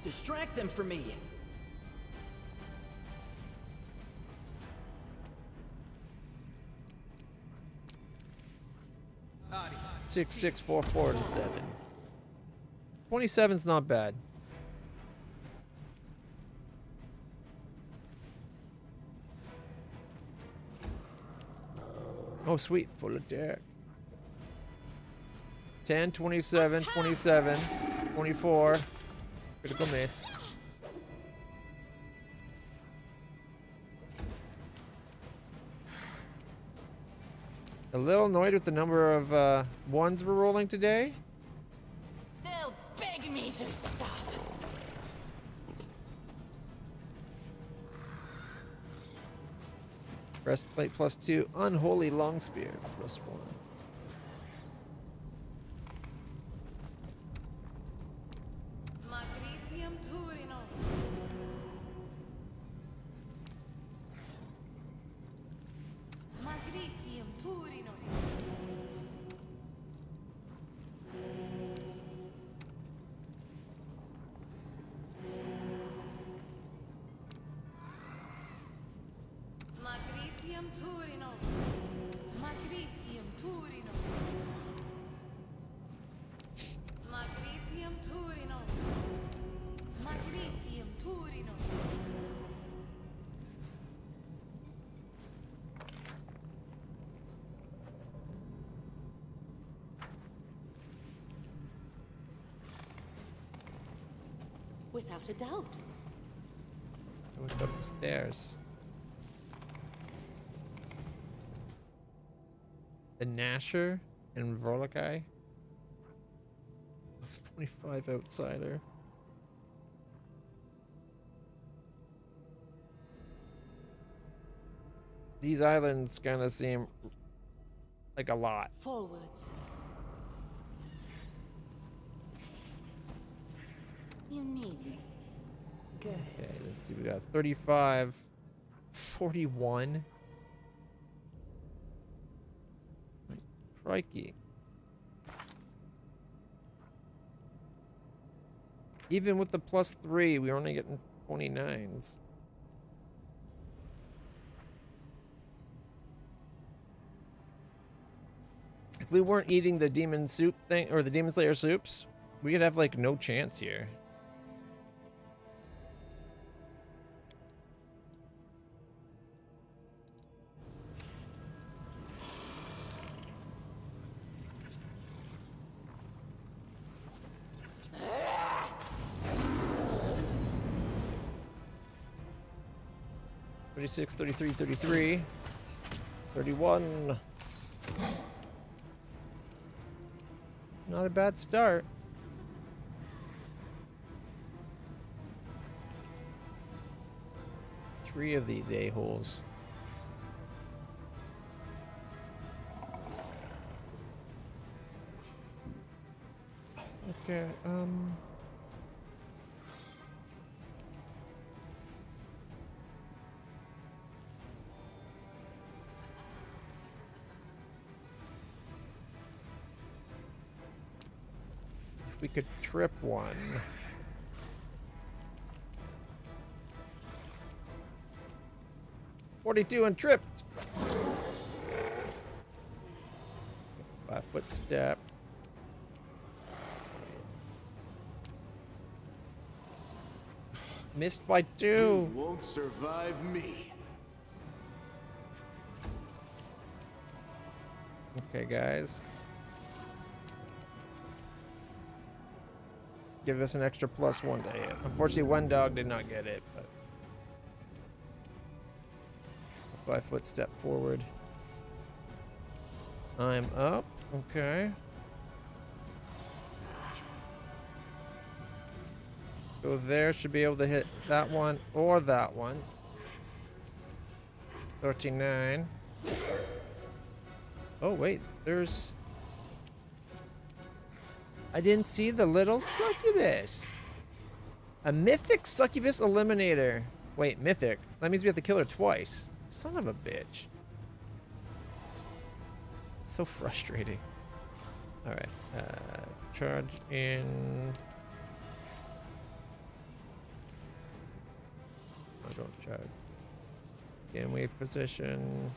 Distract them for me. Six, 6, 4, 4, and 7. 27's not bad. Oh, sweet. Full attack. 10, 27, 27, 24. Critical miss. A little annoyed with the number of ones we're rolling today. They'll beg me to stop. Breastplate +2. Unholy long spear +1. Magritium Turinos. Magritium Turinos. Magritium Turinos. Magritium Turinos. Magritium Turinos. without a doubt. I went up the stairs. The Gnasher and Vorlakai. 25 outsider. These islands kind of seem like a lot. Forwards. You need me. Good. Okay, let's see. We got 35, 41. Crikey. Even with the +3, we were only getting 29s. If we weren't eating the demon soup thing, or the demon slayer soups, we could have like no chance here. "36, 33, 33, 31. Not a bad start. Three of these a-holes. Okay, if we could trip one. "42 and tripped." 5-foot step. Missed by 2. You won't survive me. Okay, guys. Give us an extra +1 to hit. Unfortunately, one dog did not get it, but a 5-foot step forward. I'm up. Okay. Go there. Should be able to hit that one or that one. 39. Oh, wait. There's... I didn't see the little succubus. A mythic succubus eliminator. Wait, mythic. That means we have to kill her twice. Son of a bitch. So frustrating. Alright. Charge in... Oh, don't charge. Can we position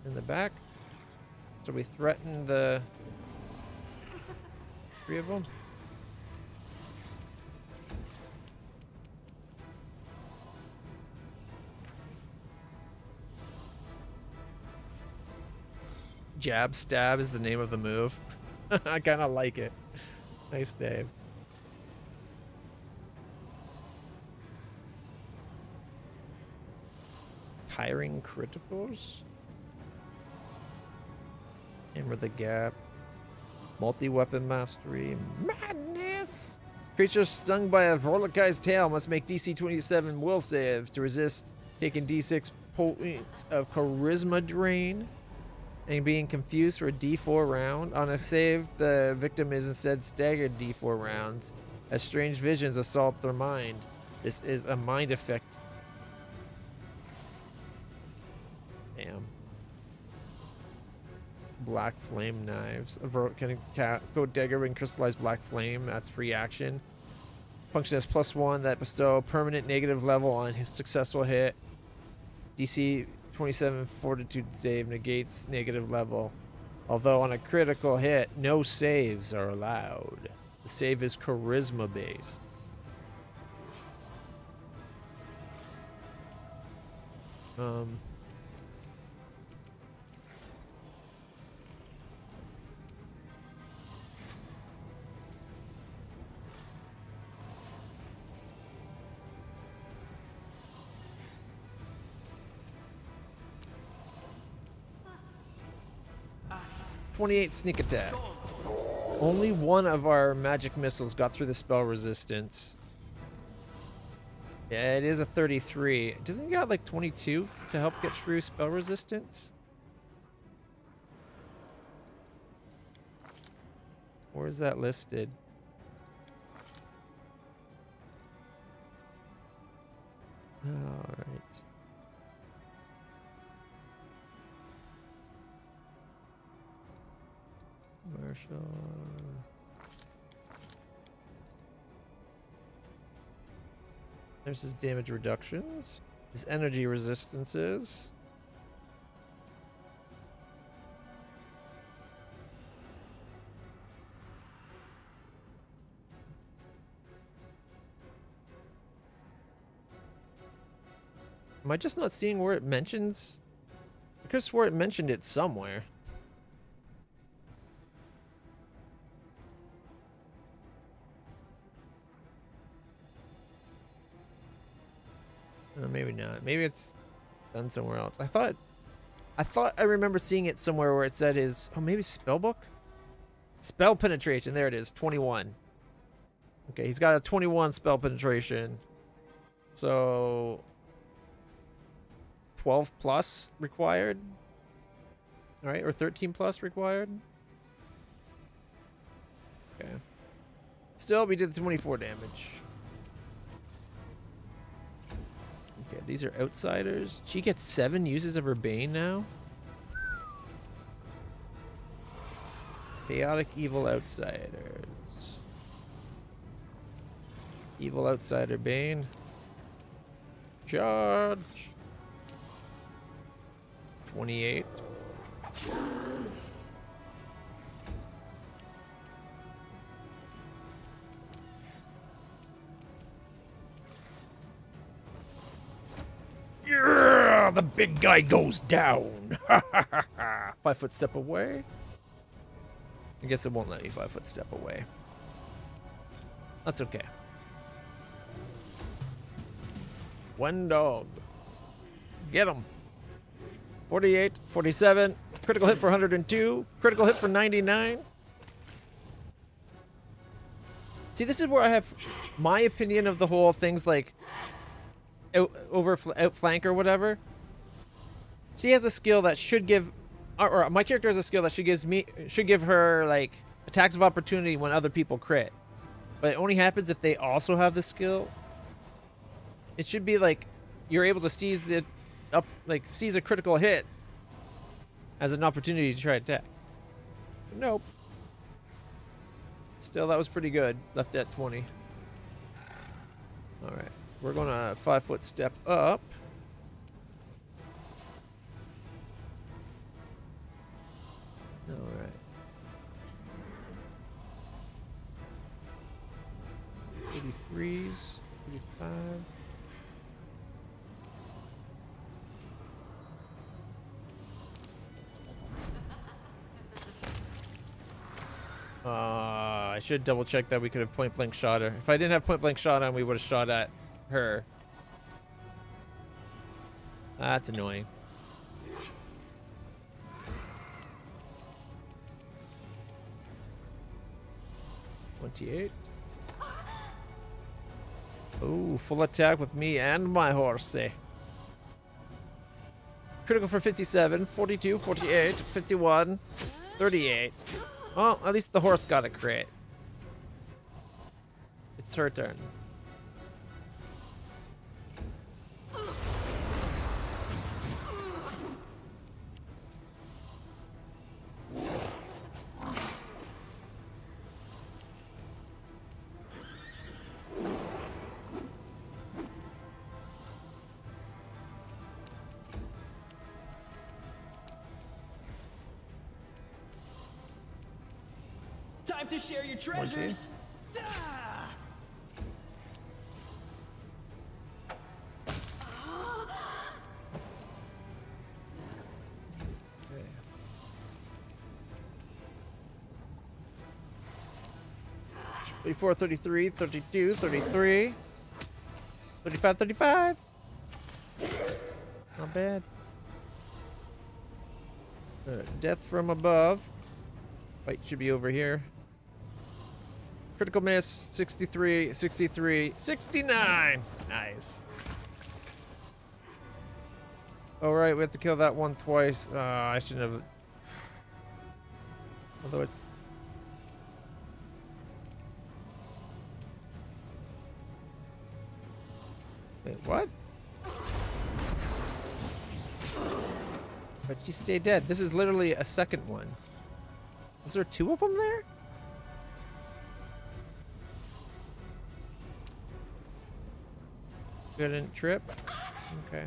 in the back? So we threaten the 3 of them. Jab stab is the name of the move. I kind of like it. Nice name. Tiring criticals. Hammer the gap. Multi-weapon mastery. Madness! Creatures stung by a Vorlakai's tail must make DC 27 will save to resist taking D6 points of charisma drain and being confused for a D4 round. On a save, the victim is instead staggered D4 rounds as strange visions assault their mind. This is a mind effect. Damn. Black flame knives. Can go dagger and crystallize black flame. That's free action. Function as +1 that bestow permanent negative level on his successful hit. DC 27 fortitude save negates negative level. Although on a critical hit, no saves are allowed. The save is charisma based. 28 sneak attack. Only one of our magic missiles got through the spell resistance. Yeah, it is a 33. Doesn't he got like 22 to help get through spell resistance? Where is that listed? All right. Commercial. There's his damage reductions, his energy resistances. Am I just not seeing where it mentions? I could have swore it mentioned it somewhere. Maybe not. Maybe it's done somewhere else. I thought I remember seeing it somewhere where it said his, oh, maybe spellbook? Spell penetration. There it is. 21. Okay, he's got a 21 spell penetration. So 12 plus required. All right, or 13 plus required. Okay. Still, we did 24 damage. Okay, these are outsiders. She gets 7 uses of her Bane now. Chaotic Evil Outsiders. Evil Outsider Bane. Charge. 28. Yeah, the big guy goes down. 5 foot step away. I guess it won't let me 5 foot step away. That's okay. One dog. Get him. 48, 47. Critical hit for 102. Critical hit for 99. See, this is where I have my opinion of the whole things like outflank or whatever. She has a skill that should give, or my character has a skill that should give her like attacks of opportunity when other people crit, but it only happens if they also have the skill. It should be like you're able to seize seize a critical hit as an opportunity to try attack. Nope. Still, that was pretty good. Left at 20. All right. We're gonna 5 foot step up. All right. 83s, 85. I should double check that we could have point blank shot her. If I didn't have point blank shot on, we would have shot at her. That's annoying. $28. Oh, full attack with me and my horse. Critical for 57, 42, 48, 51, 38. Well, at least the horse got a crit. It's her turn. Time to share your treasures. Ah! Okay. $34, $33, $32, $33, $35, $35. Not bad. Death from above. Fight should be over here. Critical miss, 63, 63, 69. Nice. All right, we have to kill that one twice. I shouldn't have. Although it. Wait, what? But you stay dead. This is literally a second one. Was there 2 of them there? Couldn't trip. Okay.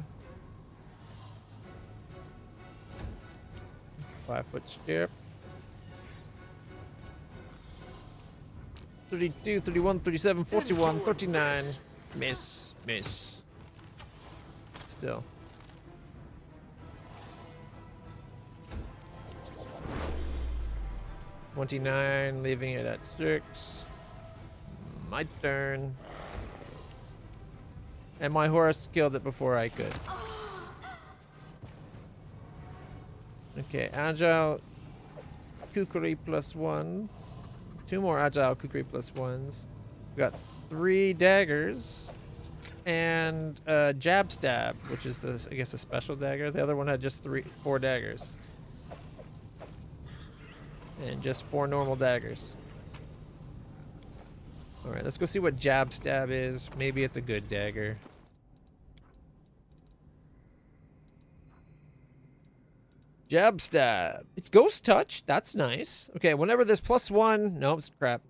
5-foot step. 32, 31, 37, 41, 39. Miss, miss. Still. $29, leaving it at 6. My turn. And my horse killed it before I could. Okay, agile kukri +1. 2 more agile kukri +1s. We got 3 daggers and jab stab, which is the, I guess, a special dagger. The other one had just 4 daggers. And just 4 normal daggers. Alright, let's go see what jab stab is. Maybe it's a good dagger. Jab stab. It's ghost touch. That's nice. Okay, whenever this +1... No, it's crap.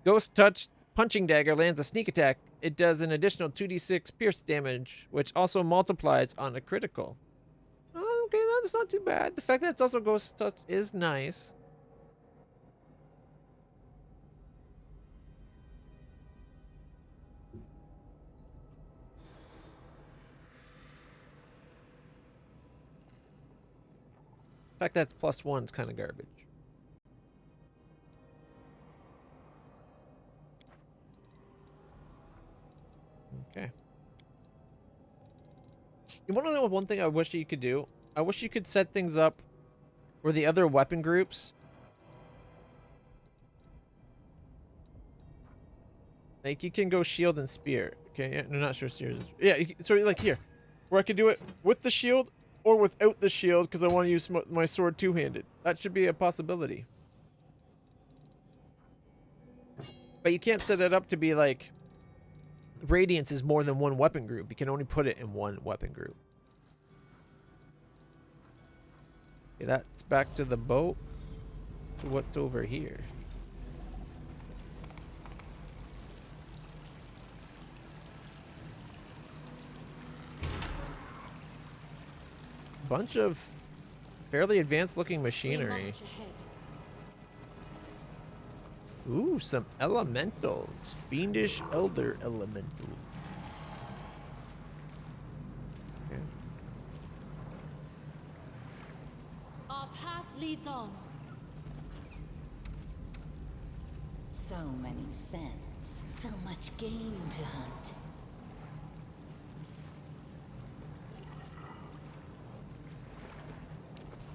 Ghost touch punching dagger lands a sneak attack, it does an additional 2d6 pierce damage, which also multiplies on a critical. Oh, okay, that's not too bad. The fact that it's also ghost touch is nice. The fact that it's +1 is kind of garbage. Okay. You want to know one thing I wish you could do? I wish you could set things up where the other weapon groups, like, you can go shield and spear. Okay, yeah, I'm not sure serious. Yeah, so like here, where I could do it with the shield or without the shield because I want to use my sword two-handed. That should be a possibility. But you can't set it up to be like Radiance is more than one weapon group. You can only put it in one weapon group. Okay, that's back to the boat. So what's over here? Bunch of fairly advanced looking machinery. Ooh, some elementals. Fiendish elder elemental. Okay. Our path leads on. So many scents, so much game to hunt.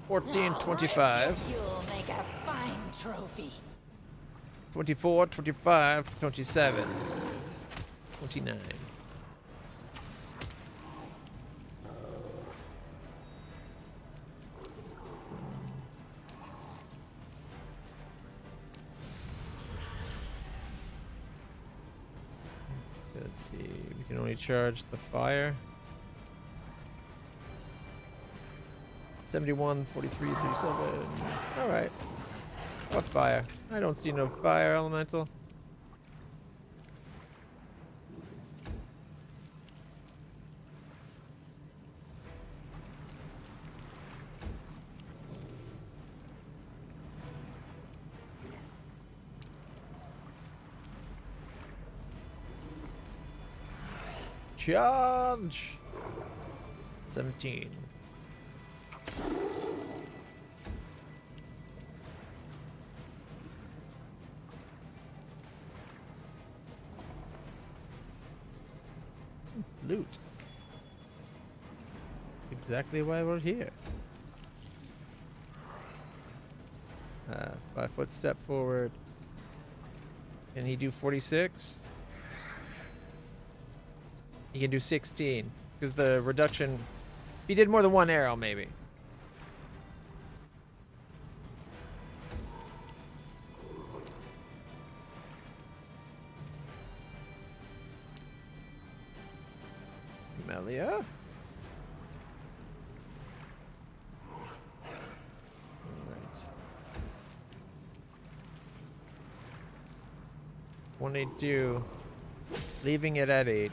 $14.25. You'll make a fine trophy. 24, 25, 27, 29. Let's see, we can only charge the fire. 71, 43, 37. All right. What fire? I don't see no fire elemental. Charge! 17. Loot. Exactly why we're here. 5-foot step forward. Can he do 46? He can do 16. Because the reduction... If he did more than one arrow, maybe. Melia. Alright. 182. Leaving it at 8.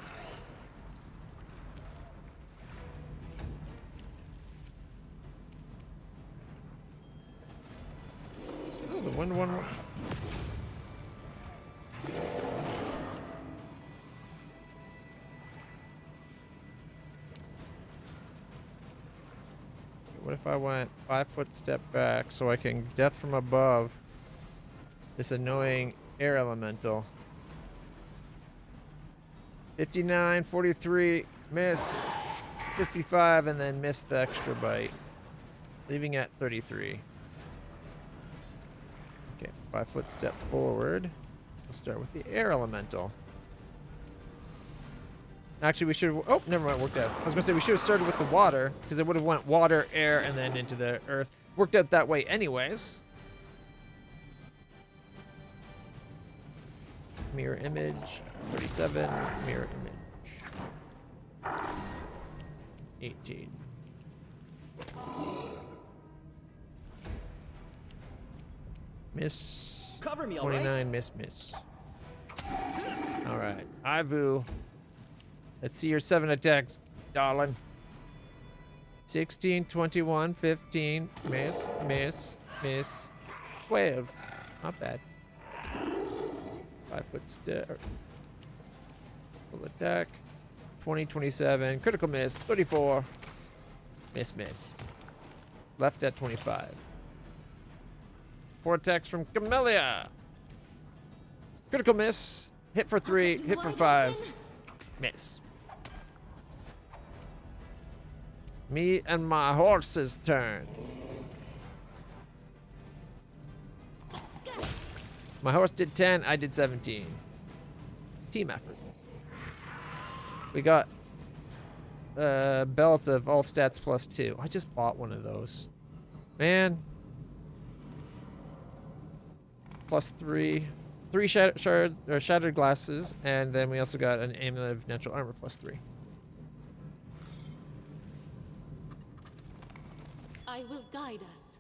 Oh, the wind one. What if I went 5-foot step back so I can death from above this annoying air elemental? 59, 43, miss. 55, and then miss the extra bite. Leaving at 33. Okay, 5-foot step forward. We'll start with the air elemental. Actually, we should have... Oh, never mind, worked out. I was going to say we should have started with the water, because it would have went water, air, and then into the earth. Worked out that way anyways. Mirror image, 37. Mirror image. 18. Miss. Cover me, 29, alright? miss. Alright, Ivu. Let's see your 7 attacks, darling. 16, 21, 15, miss. 12. Not bad. 5-foot step. Full attack. 20, 27. Critical miss. 34. Miss. Left at 25. 4 attacks from Camellia. Critical miss. Hit for 3. Hit for 5. Miss. Me and my horse's turn. My horse did 10, I did 17. Team effort. We got a belt of all stats plus 2. I just bought one of those. Man. Plus 3. 3 shattered glasses, and then we also got an amulet of natural armor plus 3. I will guide us.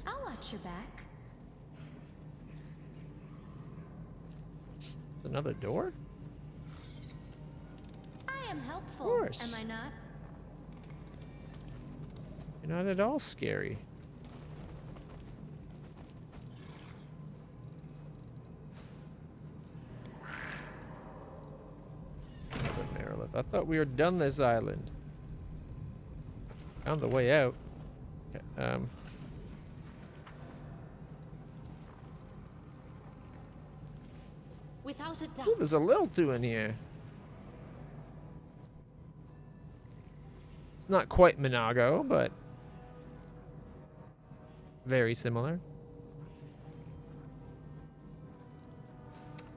I'll watch your back. Another door? I am helpful. Of course. Am I not? You're not at all scary. Another Marilith. I thought we were done this island. Found the way out. Okay, Without a doubt. ooh, there's a Liltu in here. It's not quite Minago, but very similar.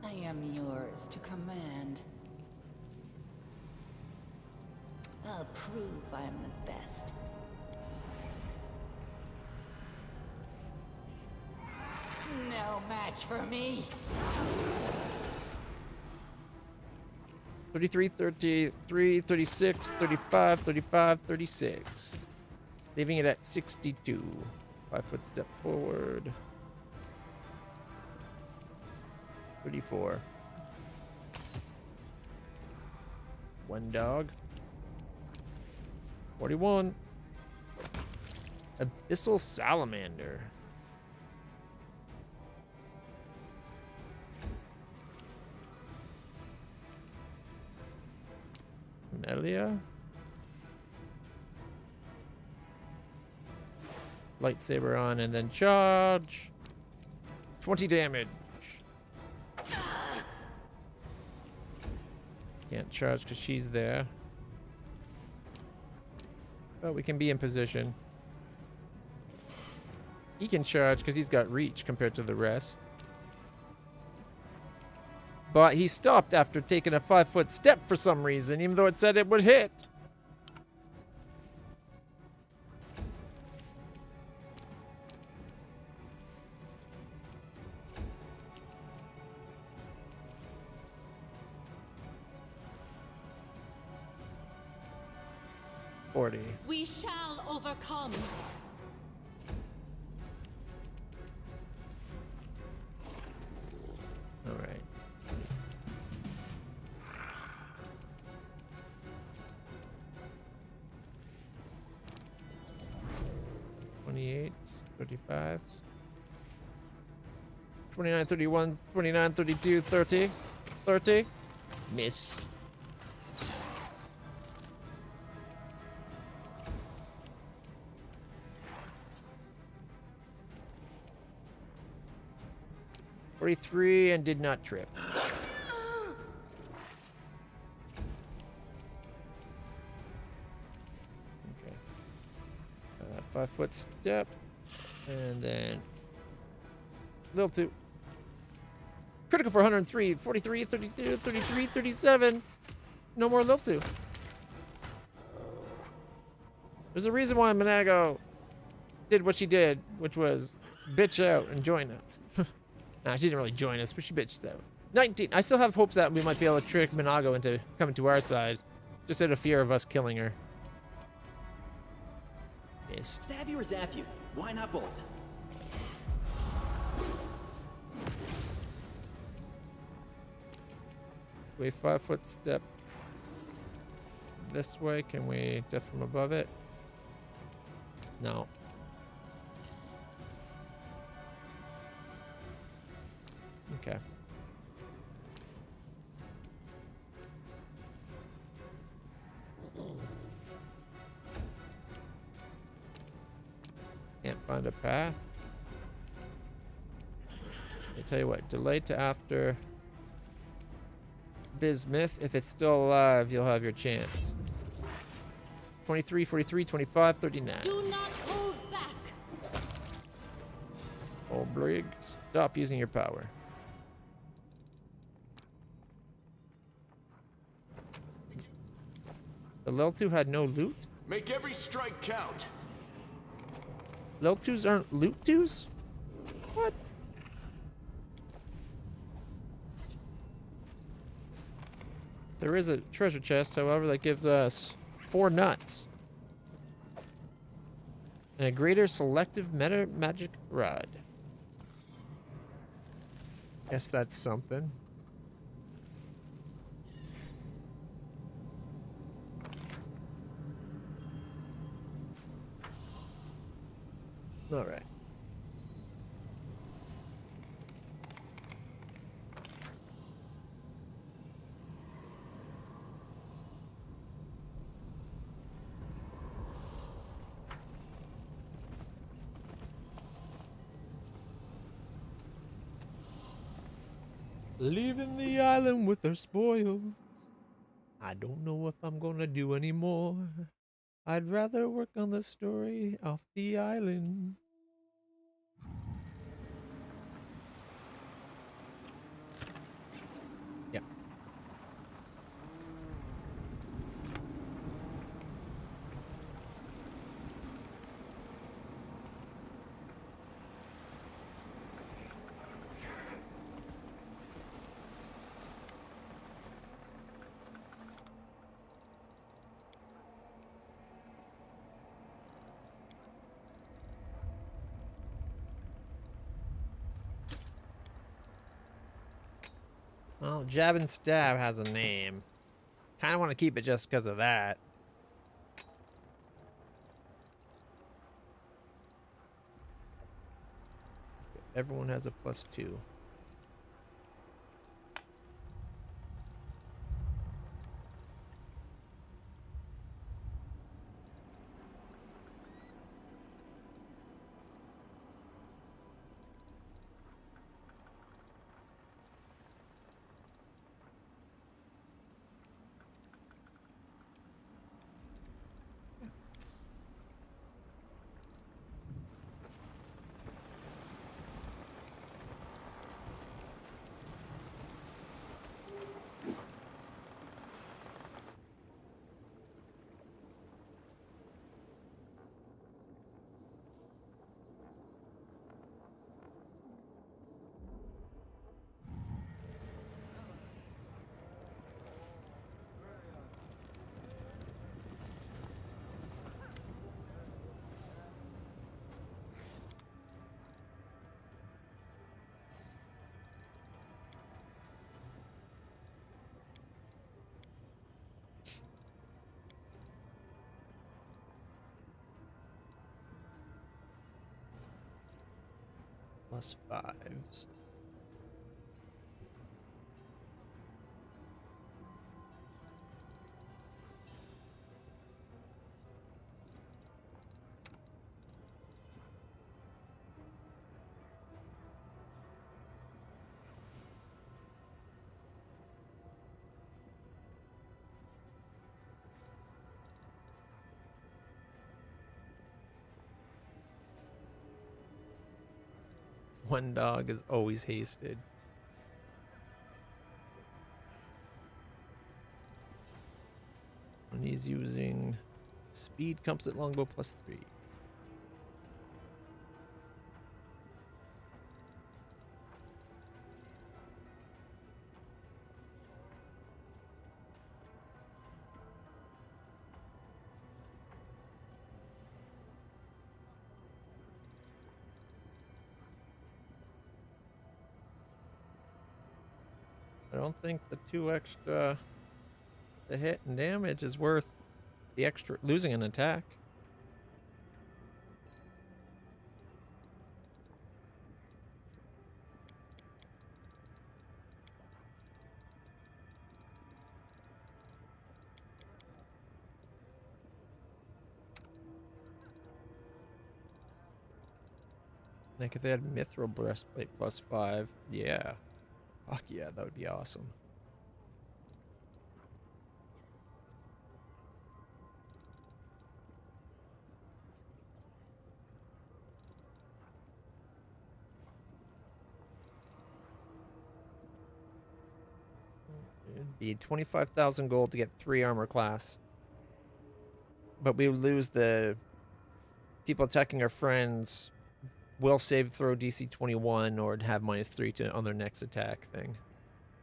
I am yours to command. I'll prove I am the best. No match for me. 33, 33, 36, 35, 35, 36. Leaving it at 62. 5-foot step forward. 34. One dog. 41. Abyssal salamander. Melia. Lightsaber on and then charge. 20 damage. Can't charge because she's there. But we can be in position. He can charge because he's got reach compared to the rest. But he stopped after taking a 5-foot step for some reason, even though it said it would hit. We shall overcome. All right. 28, 35, 29, 31, 29, 32, 30, 30. Miss. .43 and did not trip. Okay. 5-foot step. And then little two. Critical for 103, 43, 32, 33, 37. No more little two. There's a reason why Monago did what she did, which was bitch out and join us. Nah, she didn't really join us, but she bitched out. 19. I still have hopes that we might be able to trick Monago into coming to our side. Just out of fear of us killing her. Yes. Stab you or zap you? Why not both? We 5-foot step this way. Can we death from above it? No. Okay. Can't find a path. Let me tell you what, delay to after Bismuth. If it's still alive, you'll have your chance. 23, 43, 25, 39. Do not hold back. Old Brig, stop using your power. The Lil2 had no loot? Make every strike count. Lil2s aren't loot 2s? What? There is a treasure chest, however, that gives us 4 nuts. And a greater selective meta magic rod. Guess that's something. All right. Leaving the island with her spoil. I don't know if I'm gonna do any more. I'd rather work on the story off the island. Yeah. Well, Jab and Stab has a name. Kind of want to keep it just because of that. Everyone has a +2. +5s. One dog is always hasted. When he's using speed, composite longbow +3. I don't think the 2 extra the hit and damage is worth the extra losing an attack. Like if they had mithril breastplate +5, yeah. Fuck yeah, that would be awesome. It'd be 25,000 gold to get 3 armor class. But we lose the people attacking our friends will save throw DC 21 or have -3 to on their next attack thing.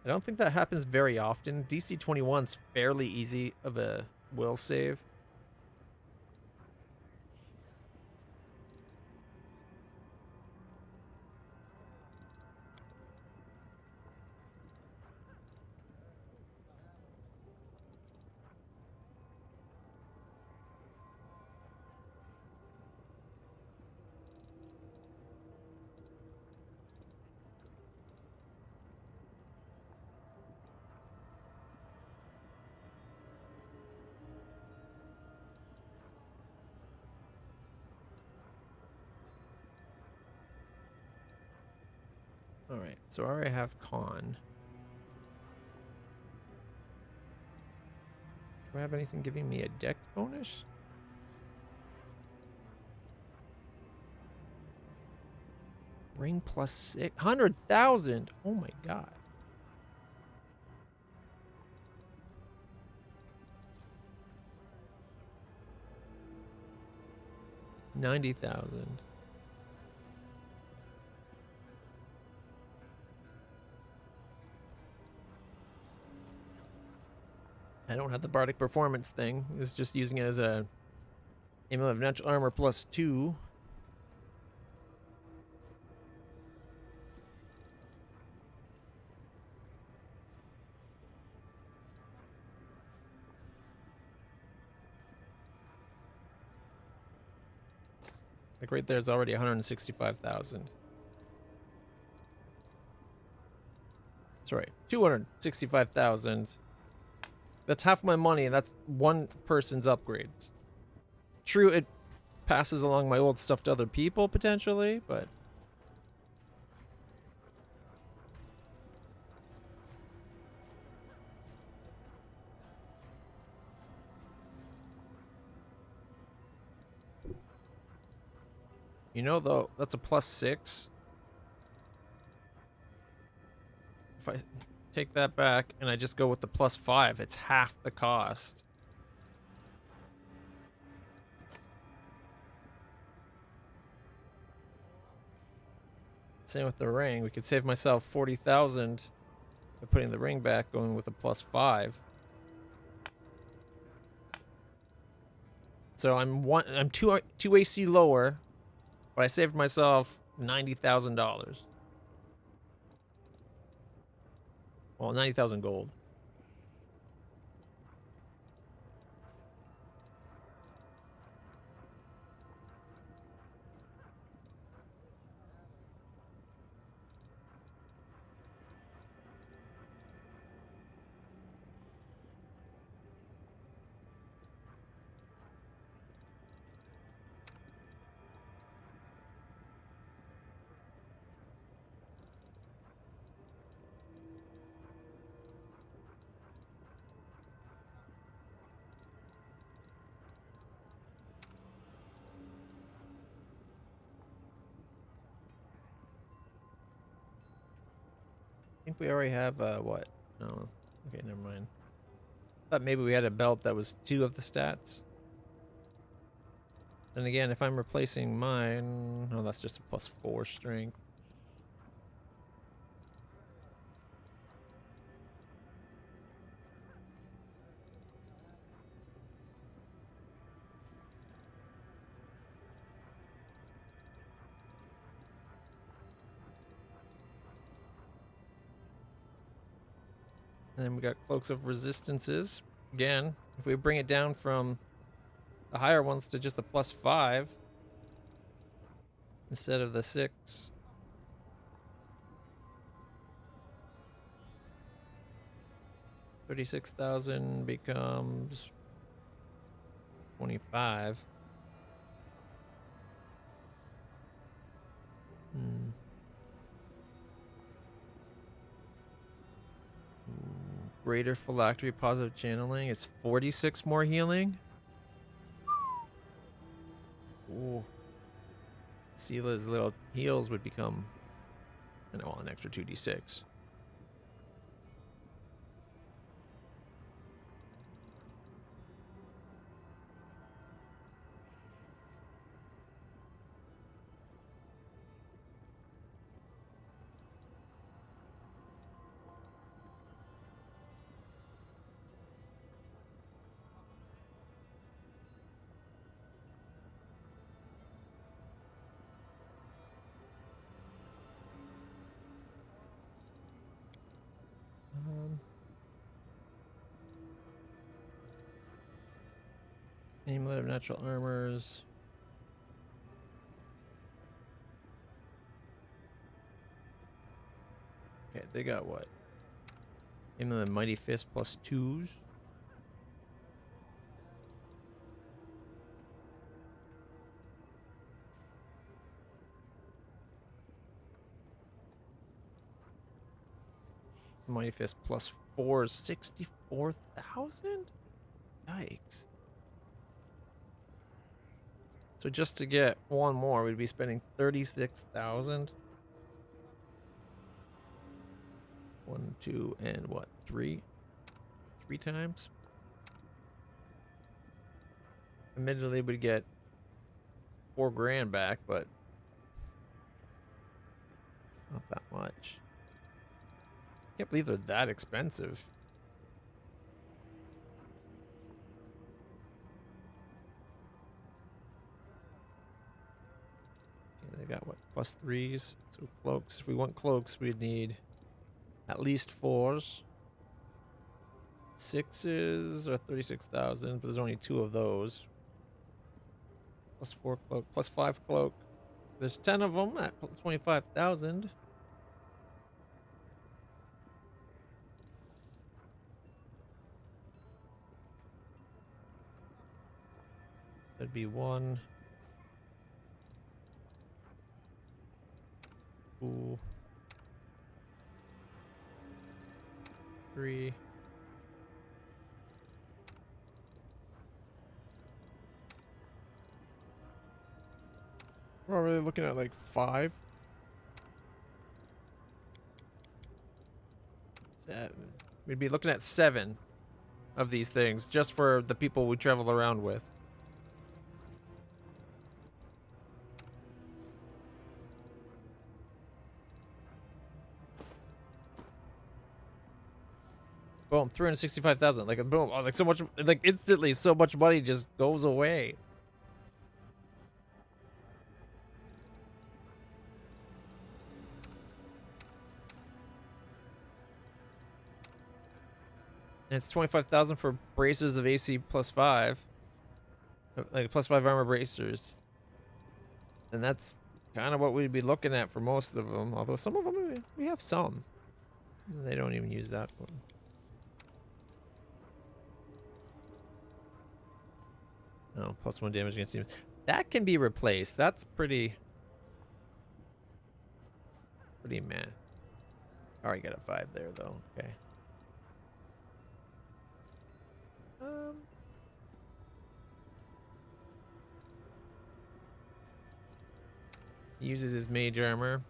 I don't think that happens very often. DC 21's fairly easy of a will save. Alright, so I already have con. Do I have anything giving me a deck bonus? Ring +6. 100,000! Oh my god. $90,000. I don't have the bardic performance thing. It's just using it as a amulet of natural armor +2. Like right there's already 165,000. Sorry, 265,000. That's half my money, and that's one person's upgrades. True, it passes along my old stuff to other people, potentially, but... You know, though, that's a +6. If I take that back and I just go with the +5, it's half the cost. Same with the ring. We could save myself 40,000 by putting the ring back, going with a +5. So I'm two AC lower, but I saved myself $90,000. Well, 90,000 gold. think we already have, what? No. Okay, never mind. Thought maybe we had a belt that was 2 of the stats. Then again, if I'm replacing mine... Oh, that's just a +4 strength. And then we got Cloaks of Resistances. Again, if we bring it down from the higher ones to just a +5 instead of the 6. $36,000 becomes 25. Greater phylactery, positive channeling. It's 46 more healing. Ooh. Sela's little heals would become, you know, an extra 2d6. Amulet of natural armors. Okay, they got what? Amulet of Mighty Fist +2s. Mighty Fist +4 is 64,000? Yikes. So just to get one more, we'd be spending 36,000. 1, 2, and what? 3? 3 times? Admittedly, we'd get 4 grand back, but not that much. Can't believe they're that expensive. Okay, they got what? +3s. So cloaks. If we want cloaks, we'd need at least 4s. 6s are 36,000, but there's only 2 of those. +4 cloak, +5 cloak. There's 10 of them at 25,000. That'd be 1, 2, 3. We're already looking at like 5. 7. We'd be looking at 7 of these things just for the people we travel around with. Boom, 365,000. Like, boom, oh, like so much, like instantly so much money just goes away. And it's 25,000 for bracers of AC +5. Like +5 armor bracers. And that's kind of what we'd be looking at for most of them. Although some of them, we have some. They don't even use that one. Oh, +1 damage against demons. That can be replaced. That's pretty meh. Alright, got a 5 there though. Okay. He uses his mage armor.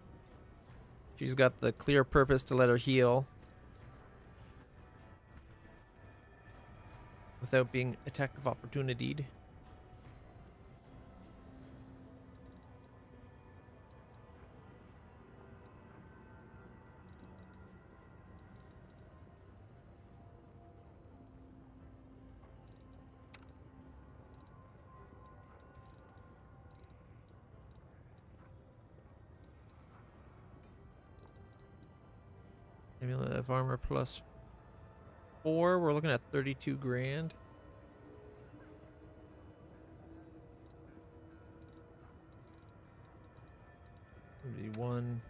She's got the clear purpose to let her heal without being attack of opportunity. Amulet of armor plus 4. We're looking at 32 grand. Maybe 1.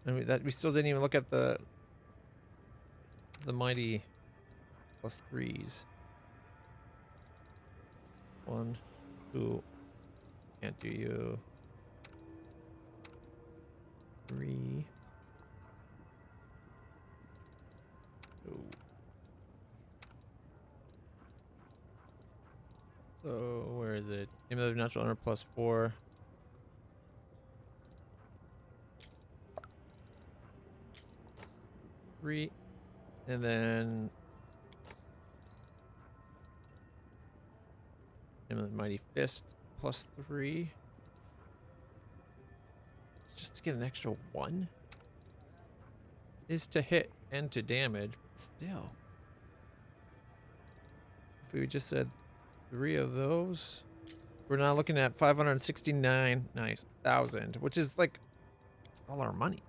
And we still didn't even look at the mighty plus 3s. 1, 2. Can't do you. 3. Oh. So where is it? Amulet of natural armor plus 4. Three, and then Amulet of Mighty Fist plus 3. It's just to get an extra 1. Is to hit and to damage, but still. If we just said 3 of those, we're now looking at 569,000, which is like all our money.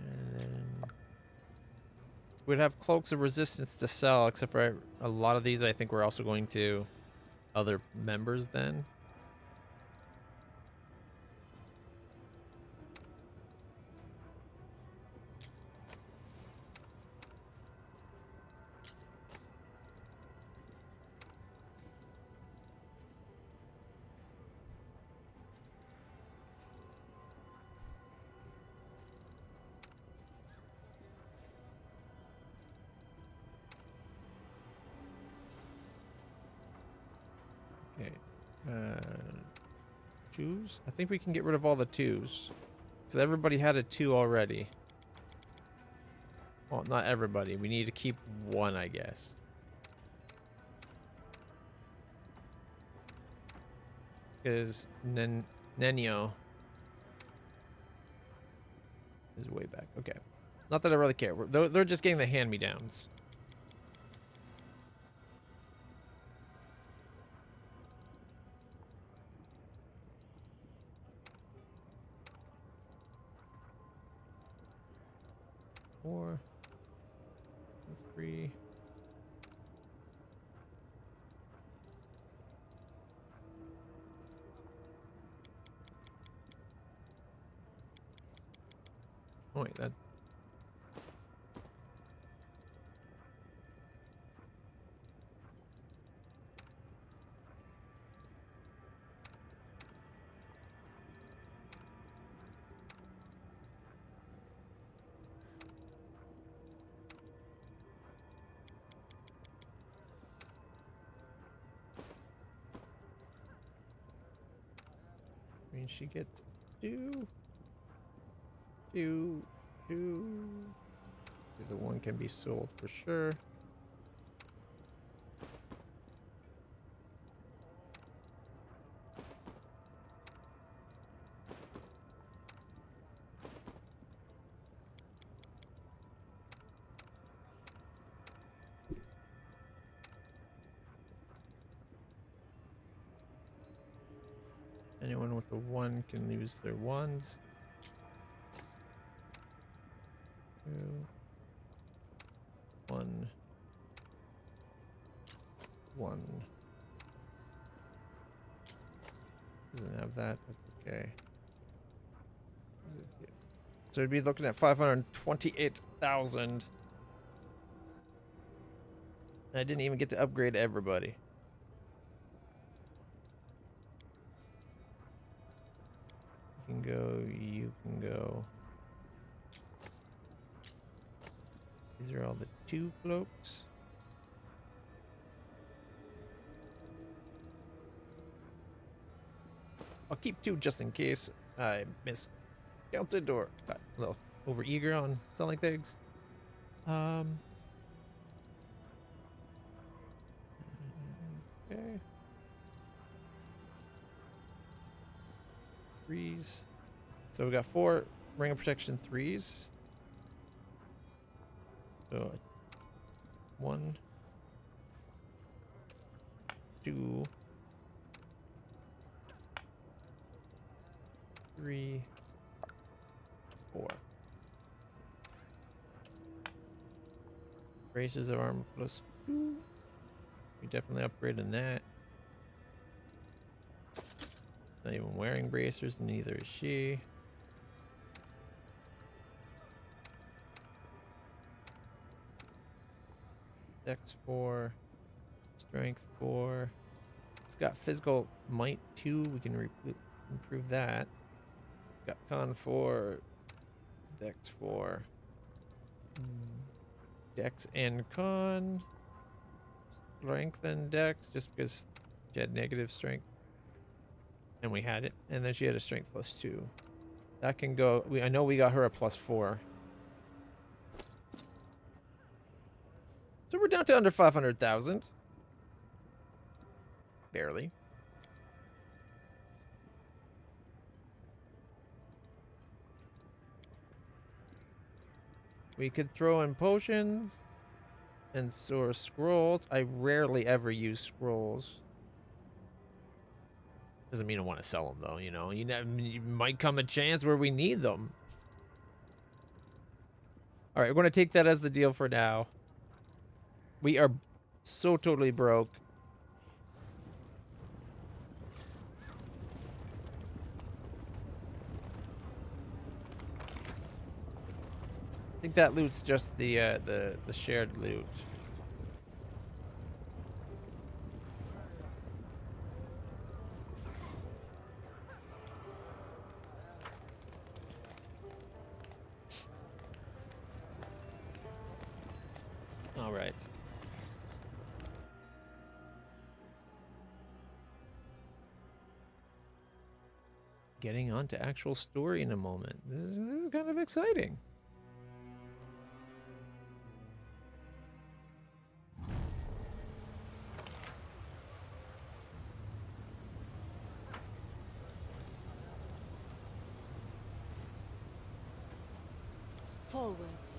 And then we'd have cloaks of resistance to sell, except for a lot of these I think we're also going to other members then. Okay. Twos? I think we can get rid of all the 2s. Because everybody had a 2 already. Well, not everybody. We need to keep 1, I guess. Because Nenio is way back. Okay. Not that I really care. They're just getting the hand-me-downs. Four, 3. Oh wait, that. I mean, she gets 2. The 1 can be sold for sure. Anyone with a 1 can use their 1s. 2, 1, 1. Doesn't have that. That's okay. So we'd be looking at 528,000. I didn't even get to upgrade everybody. You can go, you can go. These are all the 2 cloaks. I'll keep 2 just in case I miscounted or got a little over eager on selling things. Okay. 3s. So we got 4 ring of protection 3s. So 1, 2, 3, 4. Braces of armor plus 2. We definitely upgraded that. Not even wearing bracers, neither is she. Dex 4, strength 4. It's got physical might 2. We can improve that. It's got con 4, dex 4. Dex and con. Strength and dex, just because she had negative strength. And we had it. And then she had a strength plus 2. That can go. I know we got her a plus 4. So we're down to under 500,000. Barely. We could throw in potions and source scrolls. I rarely ever use scrolls. Doesn't mean I want to sell them though, you know. You might come a chance where we need them. All right, we're going to take that as the deal for now. We are so totally broke. I think that loot's just the shared loot. All right. Getting on to actual story in a moment. This is kind of exciting. Forwards.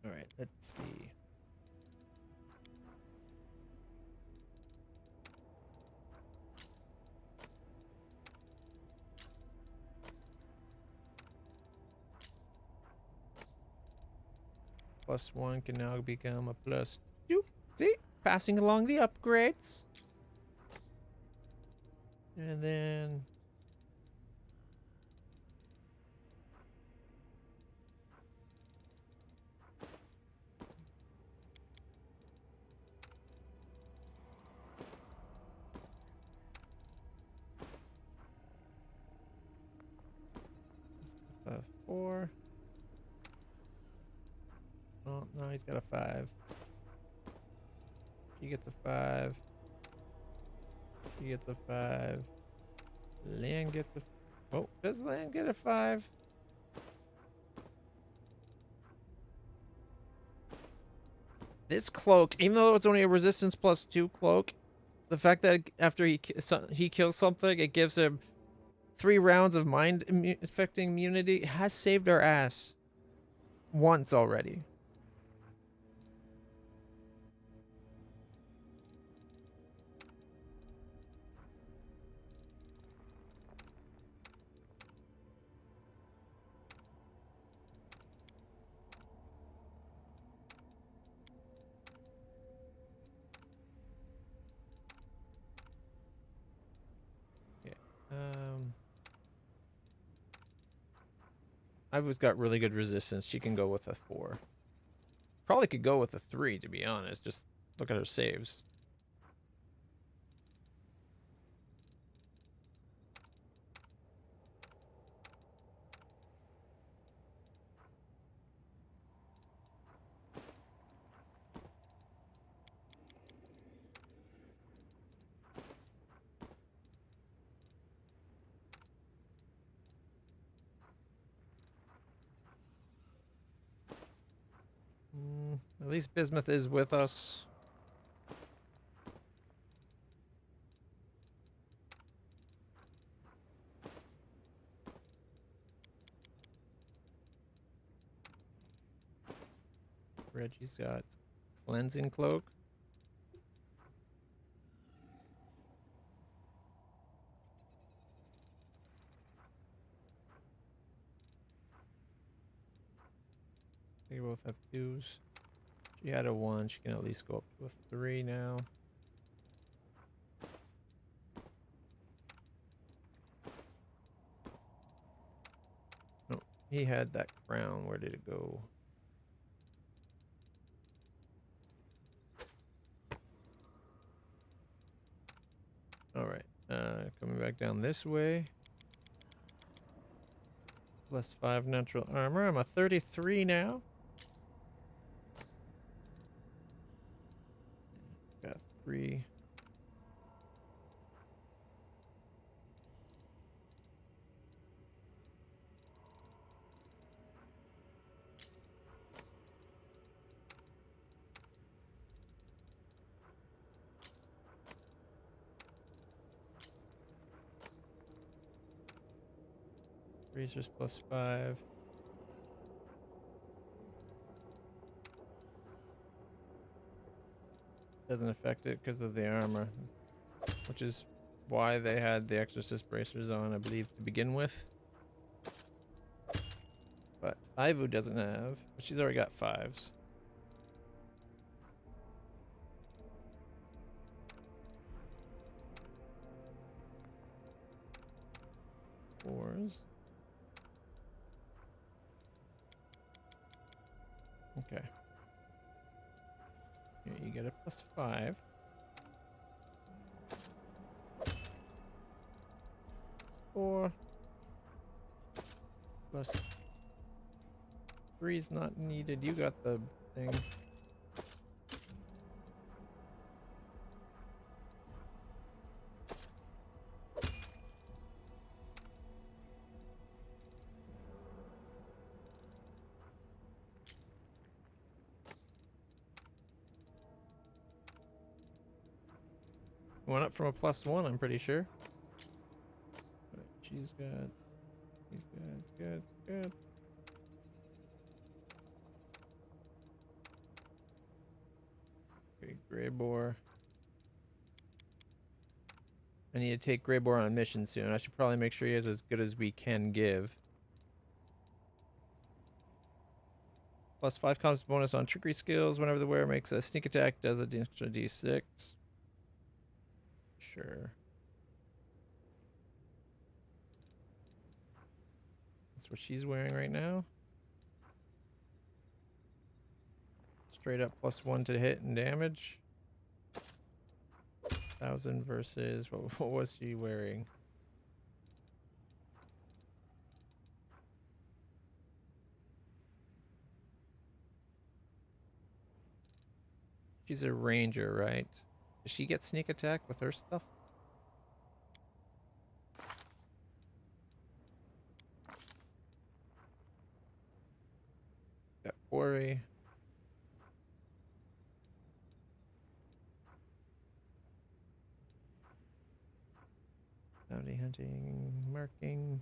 All right, let's see. +1 can now become a +2. See? Passing along the upgrades. And then... +4. Oh, no, he's got a 5. He gets a 5. He gets a 5. Land gets a... Oh, does Land get a 5? This cloak, even though it's only a resistance +2 cloak, the fact that after he kills something, it gives him 3 rounds of mind affecting immunity has saved our ass once already. Ivo's got really good resistance. She can go with a 4. Probably could go with a 3, to be honest. Just look at her saves. At least Bismuth is with us. Reggie's got cleansing cloak. They both have 2s. She had a 1. She can at least go up to a 3 now. Oh, he had that crown. Where did it go? Alright, coming back down this way. +5 natural armor. I'm a 33 now. Got 3. Razors +5. Doesn't affect it because of the armor, which is why they had the Exorcist bracers on, I believe, to begin with. But Ivu doesn't have, but she's already got 5s. Fours. Okay. Here you get a +5. 4. +3's not needed. You got the thing. Went up from a +1, I'm pretty sure. But she's got. He's got. Good. Okay, Grey Boar. I need to take Grey Boar on a mission soon. I should probably make sure he is as good as we can give. +5 comms bonus on trickery skills. Whenever the wearer makes a sneak attack, does an extra d6. Sure. That's what she's wearing right now. Straight up +1 to hit and damage. 1,000 versus what was she wearing? She's a ranger, right? Does she get sneak attack with her stuff? Got quarry. Bounty hunting, marking.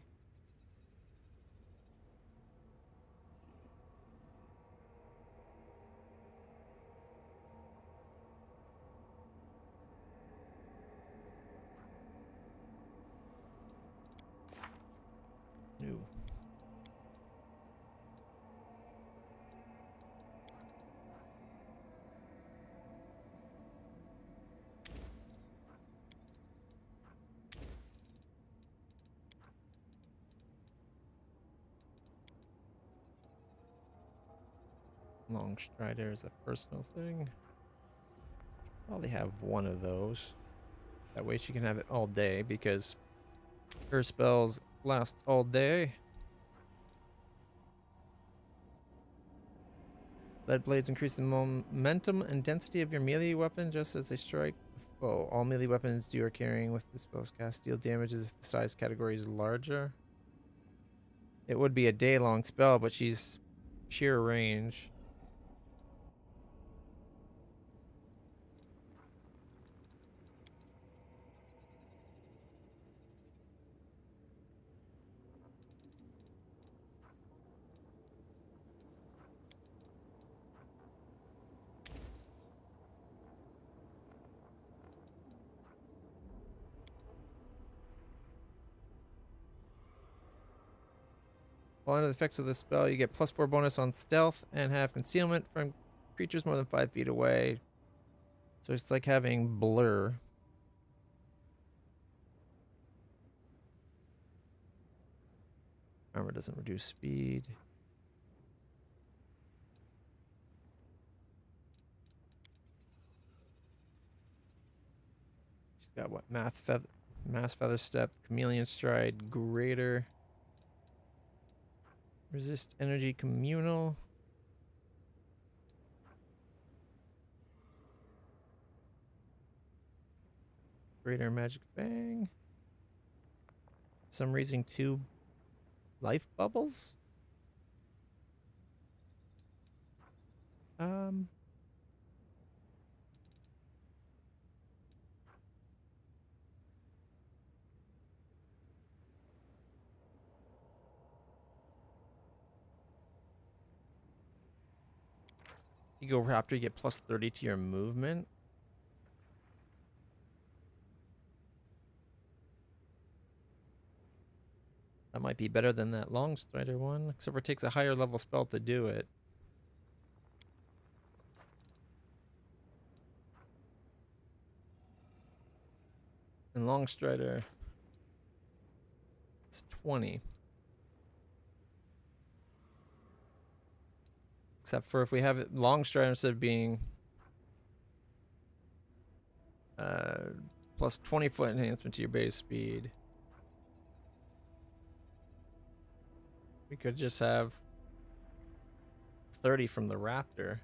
Ooh. Long Strider is a personal thing. Probably have one of those. That way she can have it all day because her spells last all day. Lead blades increase the momentum and density of your melee weapon just as they strike a foe. All melee weapons you are carrying with the spell's cast deal damages if the size category is larger. It would be a day-long spell, but she's sheer range. While under the effects of the spell, you get +4 bonus on stealth and have concealment from creatures more than 5 feet away. So it's like having blur. Armor doesn't reduce speed. She's got what? Mass feather step, chameleon stride, greater. Resist energy communal. Greater magic fang. For some reason 2 life bubbles. You go Raptor, you get +30 to your movement. That might be better than that Long Strider one, except for it takes a higher level spell to do it. And Long Strider, it's 20. Except for if we have it Long Strider instead of being plus 20-foot enhancement to your base speed. We could just have 30 from the Raptor.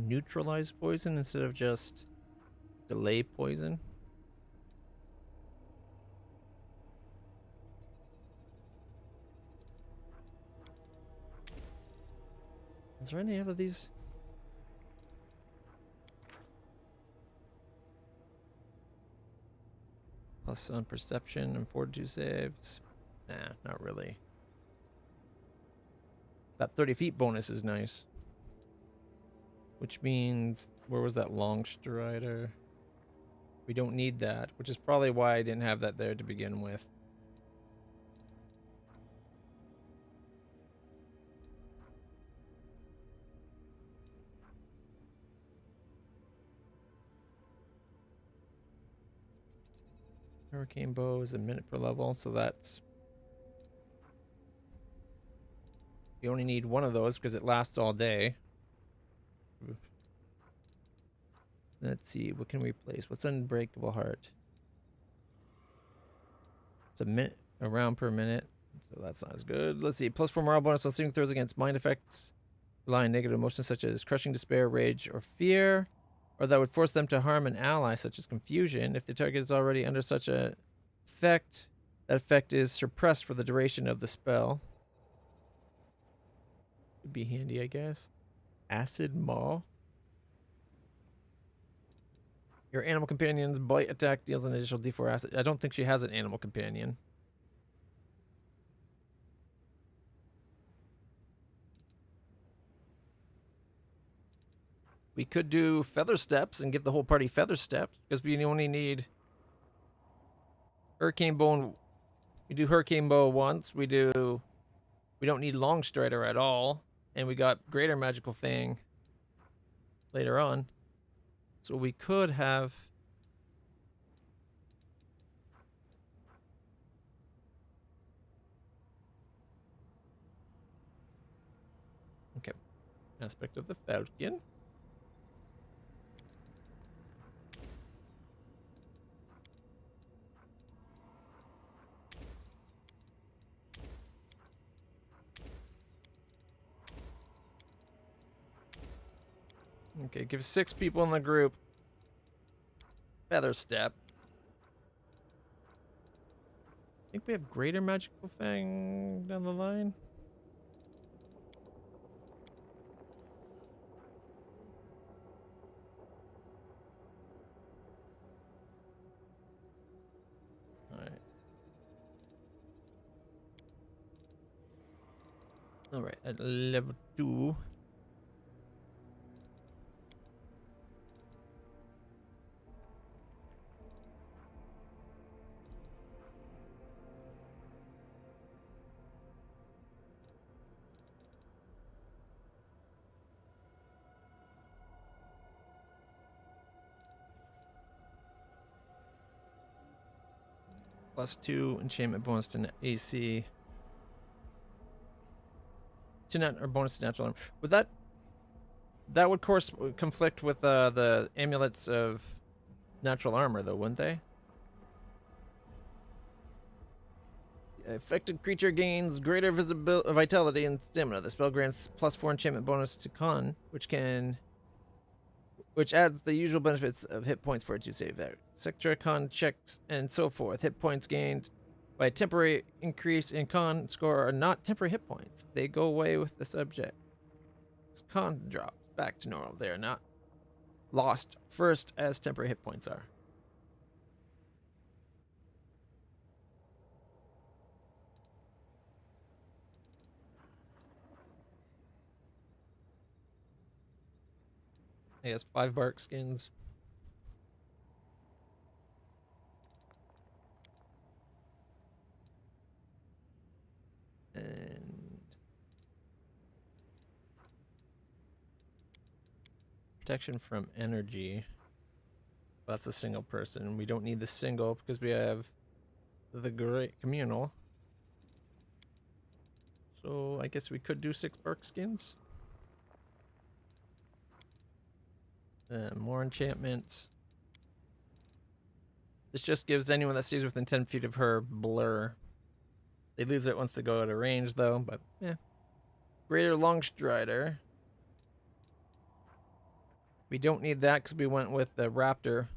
Neutralize poison instead of just delay poison. Is there any other of these? Plus on perception and fortitude saves. Nah, not really. That 30 feet bonus is nice. Which means, where was that Long Strider? We don't need that, which is probably why I didn't have that there to begin with. Hurricane bow is a minute per level, so that's... You only need one of those because it lasts all day. Let's see, what can we replace? What's Unbreakable Heart? It's a round per minute, so that's not as good. Let's see, +4 morale bonus on saving throws against mind effects, relying negative emotions such as crushing despair, rage, or fear, or that would force them to harm an ally, such as confusion. If the target is already under such a effect, that effect is suppressed for the duration of the spell. Would be handy, I guess. Acid Maw. Your animal companion's bite attack deals an additional D4 acid. I don't think she has an animal companion. We could do feather steps and give the whole party feather steps because we only need hurricane bow. We do hurricane bow once. We don't need long strider at all, and we got greater magical fang later on. So we could have. Okay, aspect of the falcon. Okay, give 6 people in the group feather step. I think we have greater magical fang down the line. Alright. Alright, at level 2. +2 enchantment bonus to AC. Or bonus to natural armor. Would that would of course conflict with the amulets of natural armor though, wouldn't they? Affected creature gains greater vitality and stamina. The spell grants +4 enchantment bonus to con, which adds the usual benefits of hit points for it to save that. Sector con checks and so forth. Hit points gained by a temporary increase in con score are not temporary hit points. They go away with the subject. Con drops back to normal. They are not lost first as temporary hit points are. He has 5 bark skins. And protection from energy. That's a single person. We don't need the single because we have the great communal. So I guess we could do 6 bark skins. More enchantments. This just gives anyone that stays within 10 feet of her blur. They lose it once they go out of range, though, but yeah. Greater long strider. We don't need that because we went with the raptor.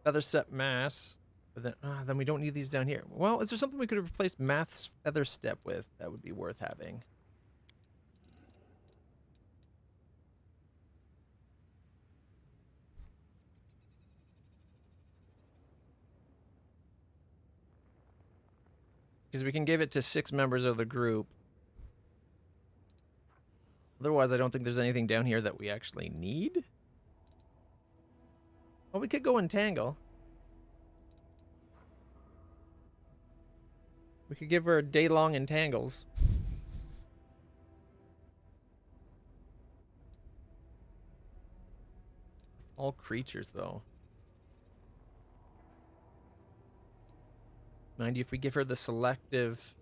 Feather step mass. But then we don't need these down here. Well, is there something we could have replaced math's feather step with that would be worth having? Because we can give it to 6 members of the group. Otherwise, I don't think there's anything down here that we actually need. Well, we could go entangle. We could give her day-long entangles. All creatures, though. Mind you, if we give her the selective...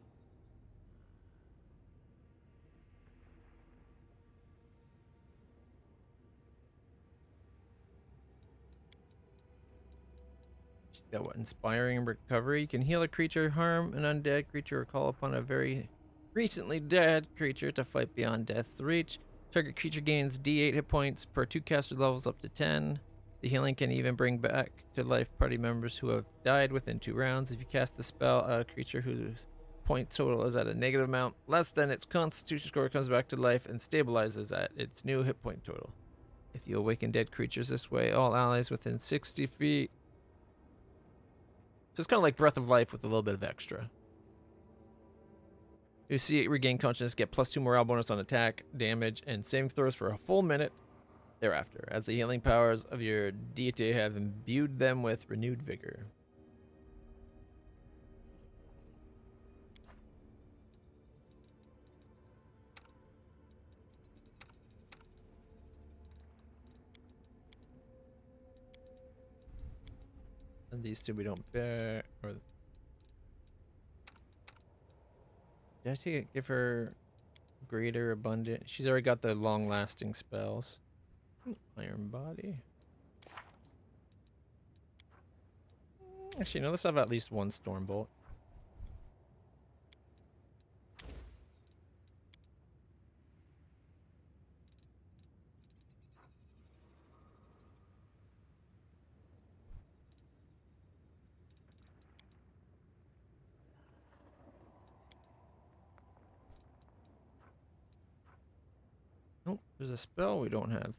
She's got what? Inspiring recovery. You can heal a creature, harm an undead creature, or call upon a very recently dead creature to fight beyond death's reach. Target creature gains D8 hit points per 2 caster levels up to 10. The healing can even bring back to life party members who have died within 2 rounds. If you cast the spell, a creature whose point total is at a negative amount less than its constitution score comes back to life and stabilizes at its new hit point total. If you awaken dead creatures this way, all allies within 60 feet. So it's kind of like Breath of Life with a little bit of extra. You see it regain consciousness, get +2 morale bonus on attack, damage, and saving throws for a full minute thereafter, as the healing powers of your deity have imbued them with renewed vigor. And these two we don't bear, or did I take it? Give her greater abundant. She's already got the long-lasting spells. Iron body. Actually, no. Let's have at least one storm bolt. Nope, there's a spell we don't have.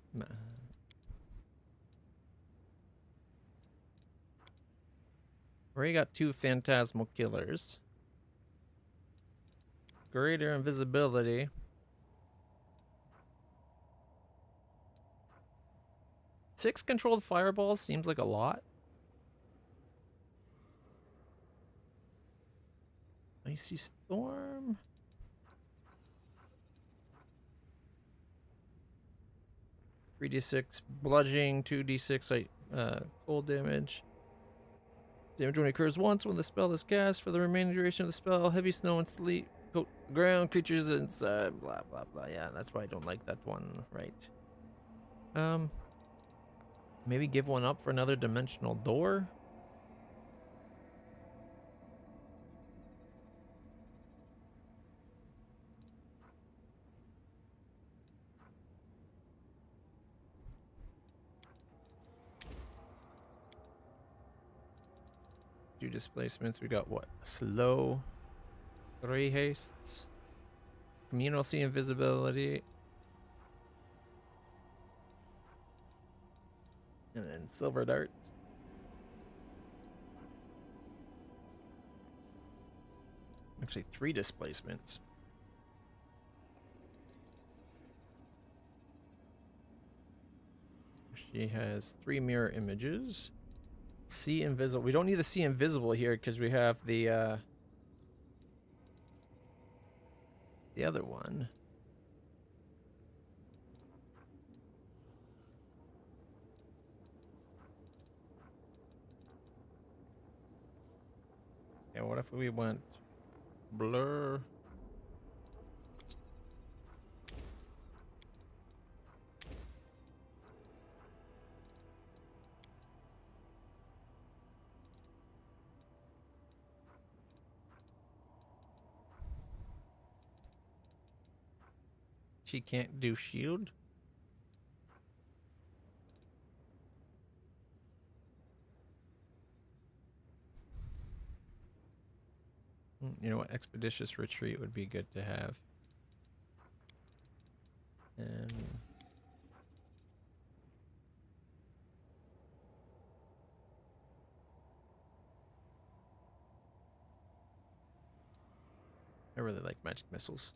Already got 2 phantasmal killers. Greater invisibility. Six controlled fireballs seems like a lot. Icy storm. (3d6) bludgeoning, 2d6 cold damage. Damage when it occurs once when the spell is cast. For the remaining duration of the spell, heavy snow and sleet coat the ground, creatures inside, blah blah blah. Yeah, that's why I don't like that one, right? Maybe give one up for another dimensional door. Two displacements. We got what? Slow. 3 hastes. Communal sea invisibility. And then silver darts. Actually, 3 displacements. She has 3 mirror images. See invisible. We don't need the see invisible here because we have the other one. Yeah, what if we went blur? She can't do shield? You know what? Expeditious retreat would be good to have. And I really like magic missiles.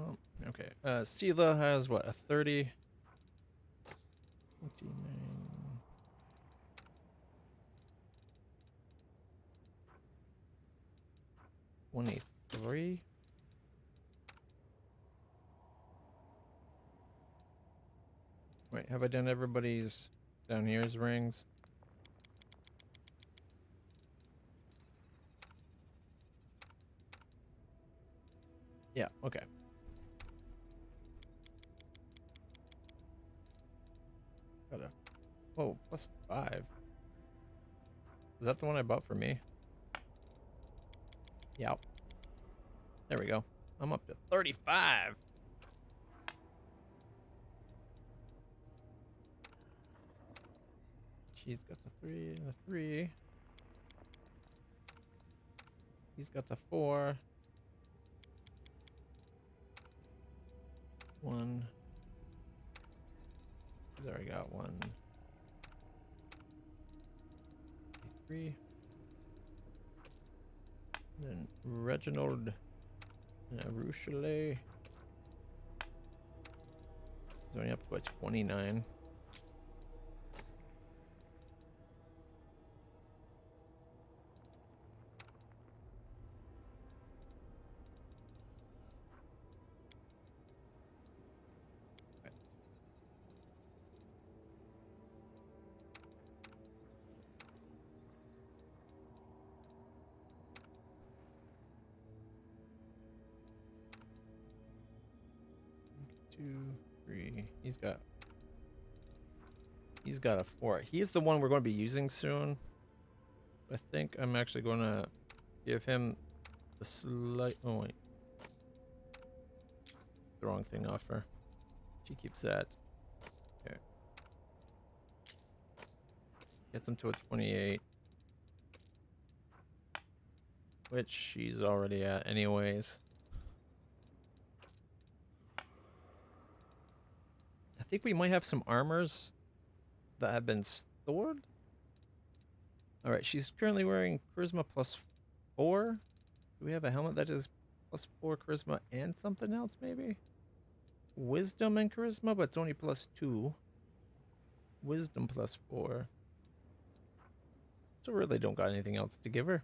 Oh, okay. Sela has what, a 30? 29. 23. Wait, have I done everybody's down here's rings? Yeah, okay. Got a, whoa, +5. Is that the one I bought for me? Yep. There we go. I'm up to 35. She's got the 3 and a 3. He's got the 4. 1. He's already got 1. 3. Then Reginald Rochelet. He's only up to what, 29. Two, 3. He's got a 4. He's the one we're going to be using soon. I think I'm actually going to give him the slight. Oh wait, the wrong thing off her. She keeps that. Here. Gets him to a 28, which she's already at anyways. I think we might have some armors that have been stored. All right, she's currently wearing charisma +4. Do we have a helmet that is +4 charisma and something else maybe? Wisdom and charisma, but it's only +2. Wisdom +4. So really don't got anything else to give her.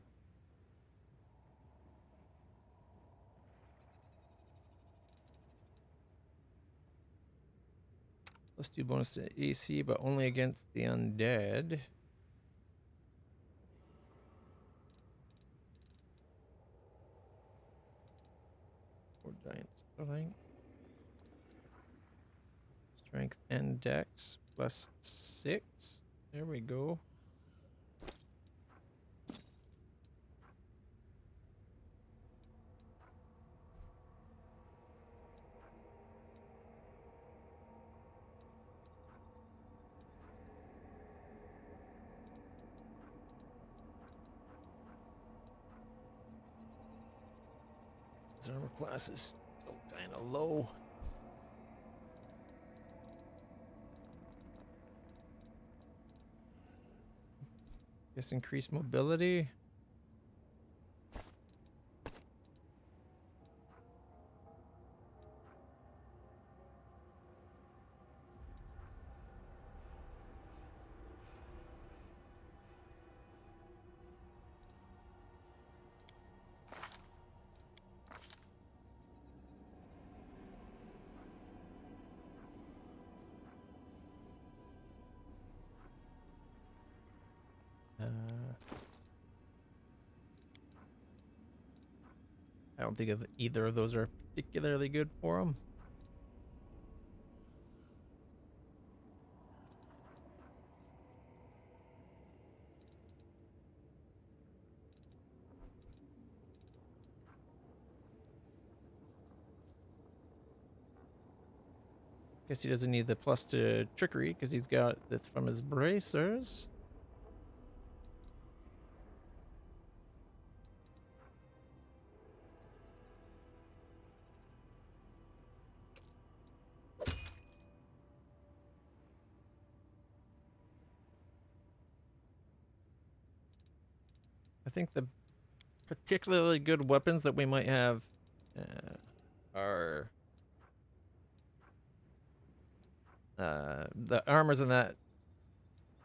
+2 bonus to AC, but only against the undead. Or giant strength. Strength and dex +6. There we go. His armor class is still kind of low. Guess increased mobility. I don't think either of those are particularly good for him. Guess he doesn't need the plus to trickery because he's got this from his bracers. I think the particularly good weapons that we might have are the armors and that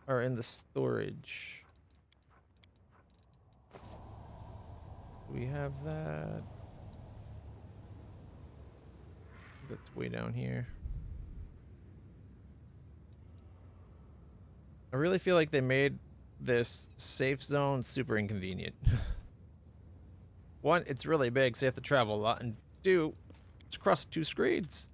are in the storage. Do we have that? That's way down here. I really feel like they made this safe zone super inconvenient. One, it's really big, so you have to travel a lot, and two, it's across 2 screens.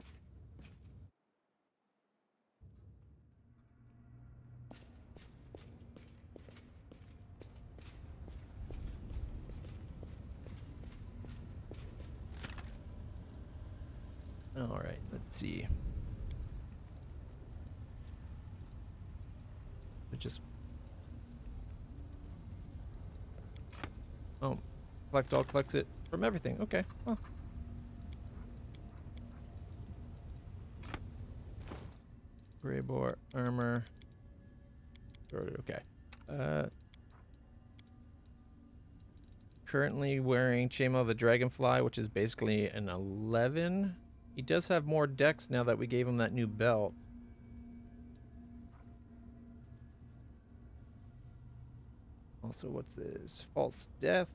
All right, let's see. It just collect all collects it from everything. Okay. Well. Gray boar armor. Okay. Currently wearing Chamo the Dragonfly, which is basically an 11. He does have more dex now that we gave him that new belt. Also, what's this? False Death.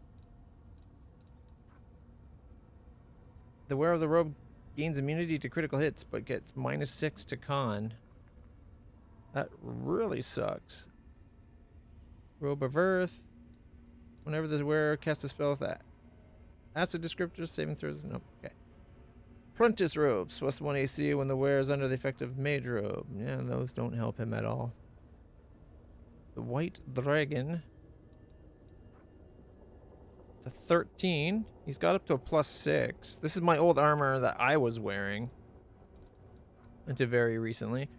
The wearer of the robe gains immunity to critical hits, but gets -6 to con. That really sucks. Robe of Earth. Whenever the wearer casts a spell with that. Acid descriptor, saving throws. No, okay. Apprentice robes. +1 AC when the wearer is under the effect of mage robe. Yeah, those don't help him at all. The white dragon. It's a 13. He's got up to a +6. This is my old armor that I was wearing until very recently.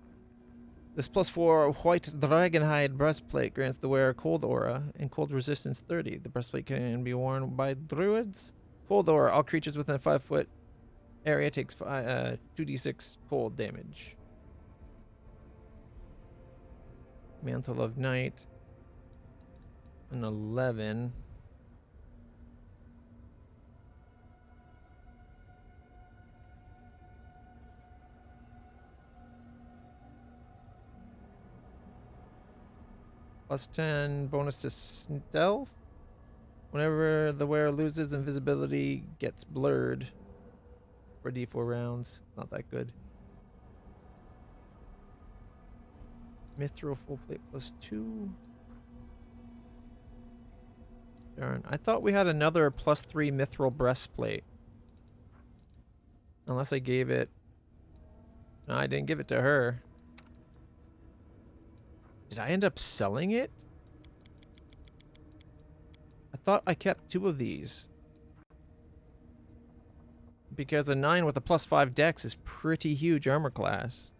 This +4 white dragonhide breastplate grants the wearer cold aura and cold resistance 30. The breastplate can be worn by druids. Cold aura. All creatures within a 5-foot area takes 2d6 cold damage. Mantle of Night. An 11. +10 bonus to stealth. Whenever the wearer loses invisibility, gets blurred for D4 rounds. Not that good. Mithril full plate +2. Darn. I thought we had another +3 mithril breastplate. Unless I gave it. No, I didn't give it to her. Did I end up selling it? I thought I kept 2 of these. Because a 9 with a +5 dex is pretty huge armor class.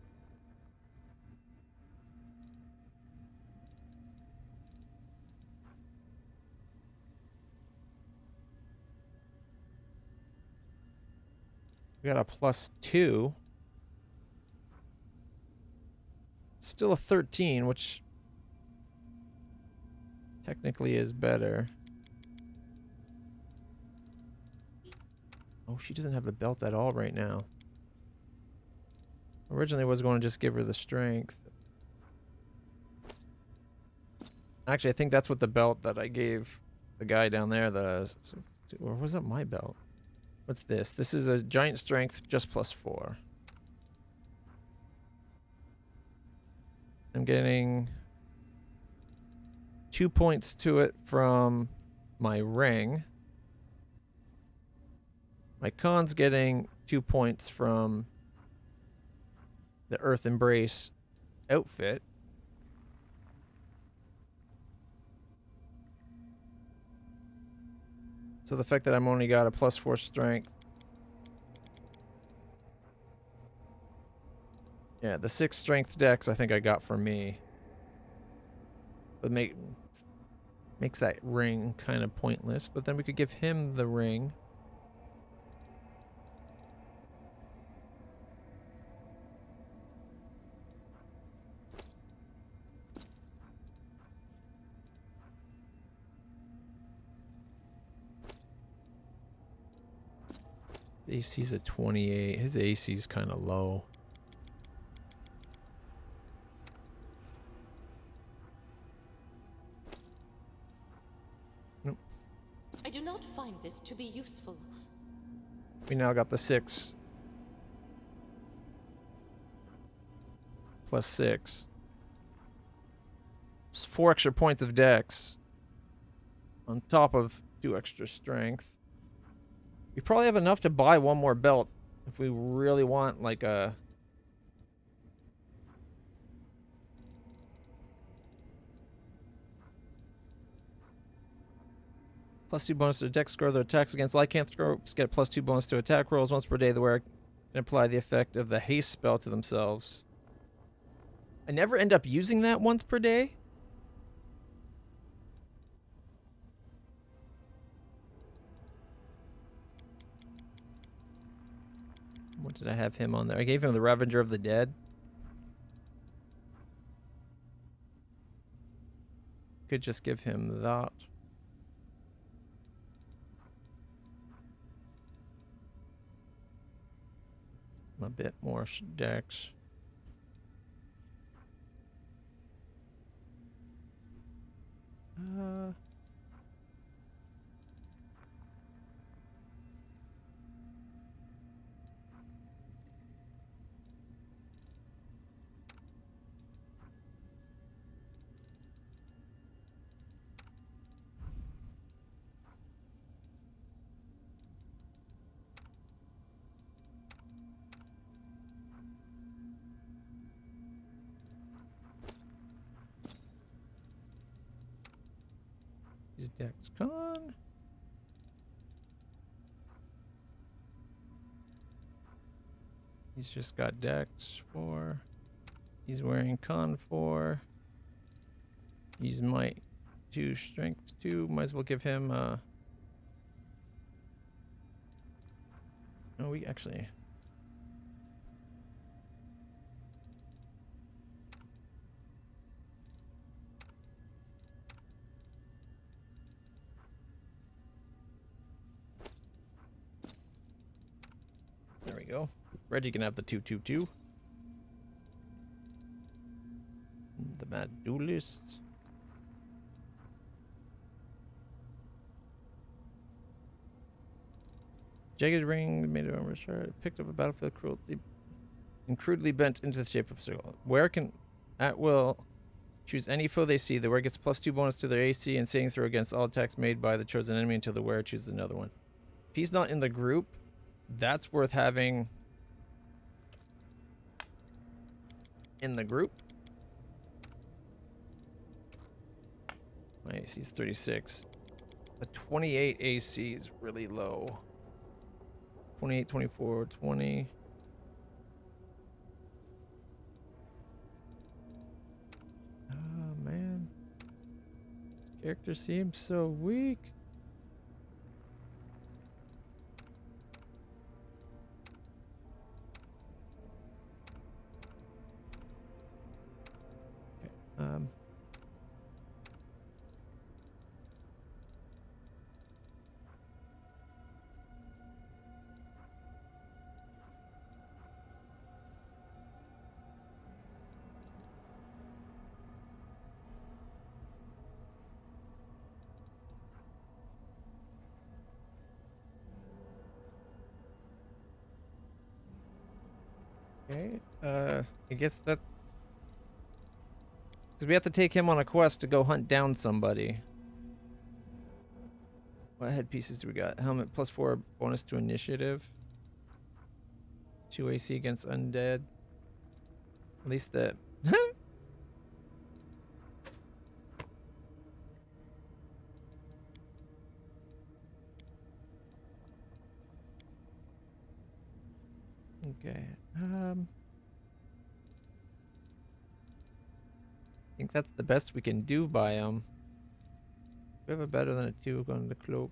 We got a +2. Still a 13, which technically is better. Oh, she doesn't have a belt at all right now. Originally I was going to just give her the strength. Actually, I think that's what the belt that I gave the guy down there, or was that my belt? What's this? This is a giant strength, just +4. I'm getting 2 points to it from my ring. My con's getting 2 points from the Earth Embrace outfit. So the fact that I'm only got a +4 strength. Yeah, the 6 strength dex I think I got from me. But makes that ring kind of pointless. But then we could give him the ring. AC's at 28. His AC's kind of low. Nope. I do not find this to be useful. We now got the 6. +6. It's 4 extra points of dex. On top of 2 extra strength. We probably have enough to buy 1 more belt if we really want like a +2 bonus to dex score. Their attacks against lycanthropes get +2 bonus to attack rolls once per day. The wearer and apply the effect of the haste spell to themselves. I never end up using that once per day. What did I have him on there? I gave him the Revenger of the Dead. Could just give him that. A bit more dex. He's Dex Con. He's just got Dex 4. He's wearing Con 4. He's Might 2, Strength 2. Might as well give him oh, we actually... There we go. Reggie can have the 2/2/2. The Mad Duelists. Jagged ring made of armor shard, picked up a battlefield cruelty and crudely bent into the shape of a circle. Where can at will choose any foe they see. The wearer gets +2 bonus to their AC and saving throw against all attacks made by the chosen enemy until the wearer chooses another one. If he's not in the group, that's worth having in the group. My AC is 36. The 28 AC is really low. 28, 24, 20. Oh, man. This character seems so weak. Okay, I guess that... Because we have to take him on a quest to go hunt down somebody. What headpieces do we got? Helmet +4 bonus to initiative. 2 AC against undead. At least the... Okay. I think that's the best we can do by him. We have a better than a 2 going to the cloak.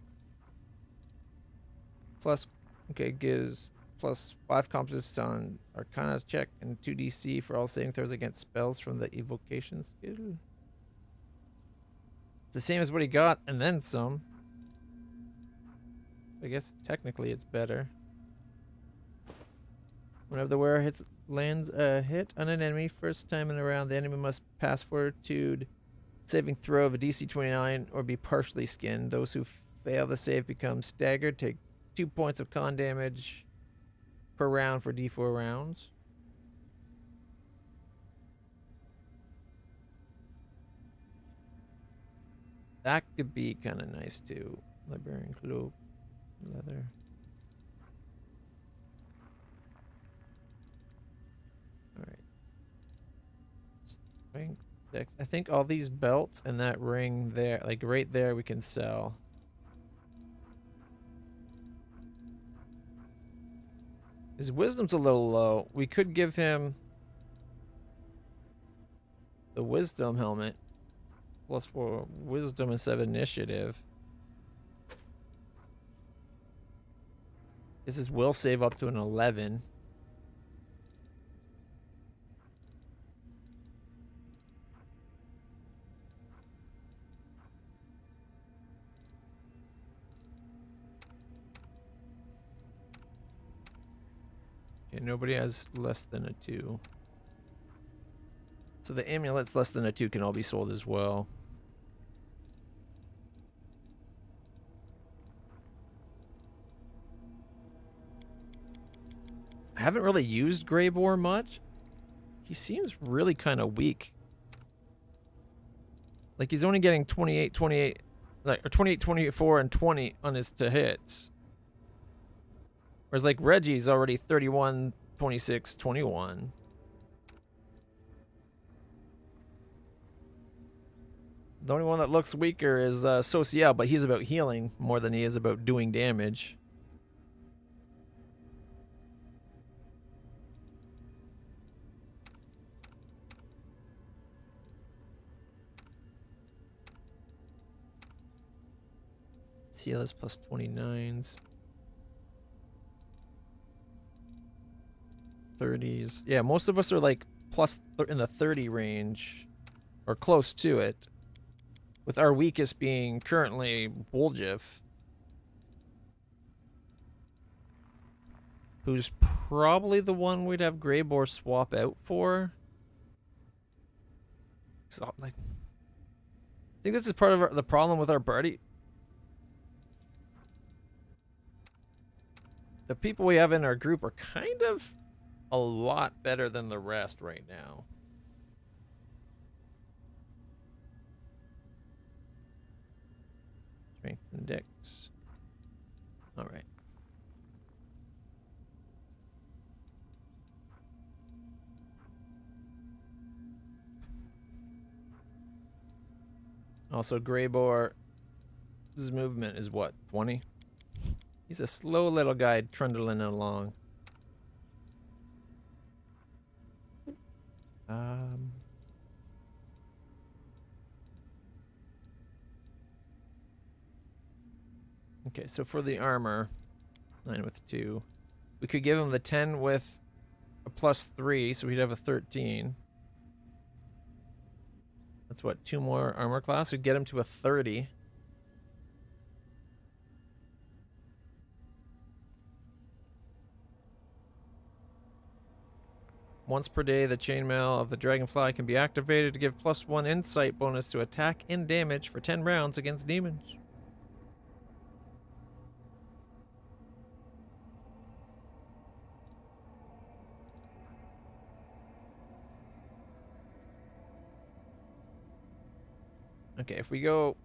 Plus, okay, gives +5 competence on Arcana check and 2 DC for all saving throws against spells from the evocation skill. It's the same as what he got and then some. I guess technically it's better. Whenever the wearer lands a hit on an enemy, first time in a round, the enemy must pass fortitude saving throw of a DC 29 or be partially skinned. Those who fail the save become staggered, take 2 points of con damage per round for D4 rounds. That could be kind of nice too. Librarian cloak, leather. Strength, dex. I think all these belts and that ring there, like right there, we can sell. His wisdom's a little low. We could give him the wisdom helmet. +4 wisdom instead of initiative. This is will save up to an 11. Okay, nobody has less than a 2. So the amulets less than a 2 can all be sold as well. I haven't really used Greybor much. He seems really kind of weak. Like he's only getting 28, 28, like or 28, 24, and 20 on his to hits. Whereas like Reggie's already 31, 26, 21. The only one that looks weaker is Social, but he's about healing more than he is about doing damage. CLS plus 29s. 30s. Yeah, most of us are like plus in the 30 range or close to it. With our weakest being currently Boljif, who's probably the one we'd have Greybor swap out for. So, like, I think this is part of the problem with our party. The people we have in our group are kind of a lot better than the rest right now. Strength and dex. All right. Also, Greybor's movement is what, 20? He's a slow little guy trundling along. Okay, so for the armor, 9 with 2. We could give him the 10 with a +3, so he'd have a 13. That's what, 2 more armor class? We'd get him to a 30. Once per day, the chainmail of the dragonfly can be activated to give +1 insight bonus to attack and damage for 10 rounds against demons. Okay, if we go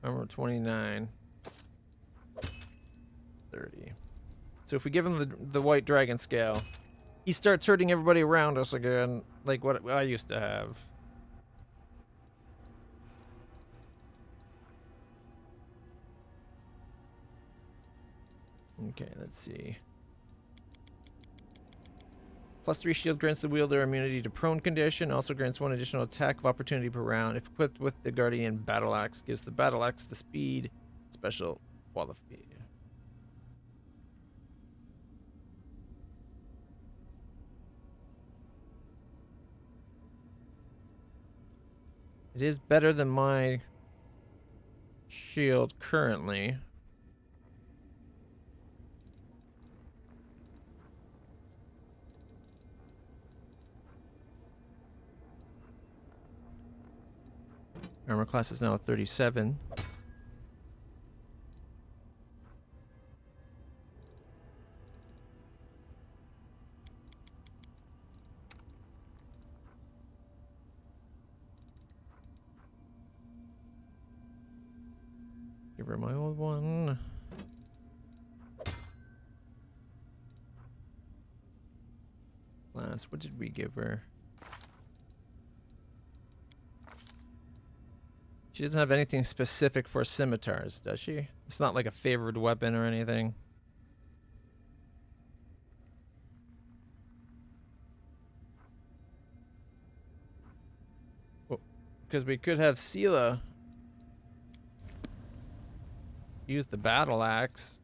armor 29, 30. So if we give him the white dragon scale, he starts hurting everybody around us again, like what I used to have. Okay, let's see. +3 shield grants the wielder immunity to prone condition. Also grants 1 additional attack of opportunity per round. If equipped with the guardian battle axe, gives the battle axe the speed special qualifier. It is better than my shield currently. Armor class is now 37. Give her my old one. Last, what did we give her? She doesn't have anything specific for scimitars, does she? It's not like a favored weapon or anything. because we could have Sela use the battle axe.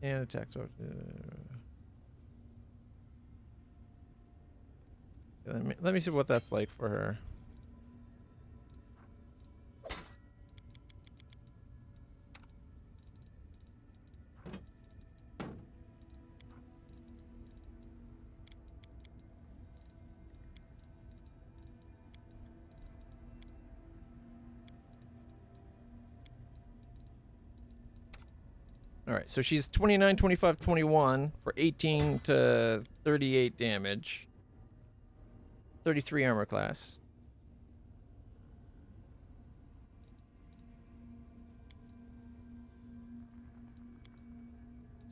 And attack. Let me see what that's like for her. All right, so she's 29, 25, 21 for 18 to 38 damage. 33 armor class.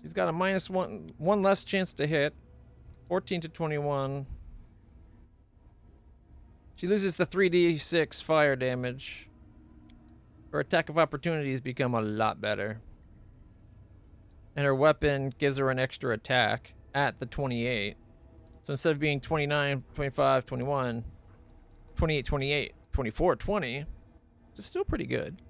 She's got a one less chance to hit. 14 to 21. She loses the 3d6 fire damage. Her attack of opportunities become a lot better. And her weapon gives her an extra attack at the 28. So instead of being 29, 25, 21, 28, 28, 24, 20, it's still pretty good.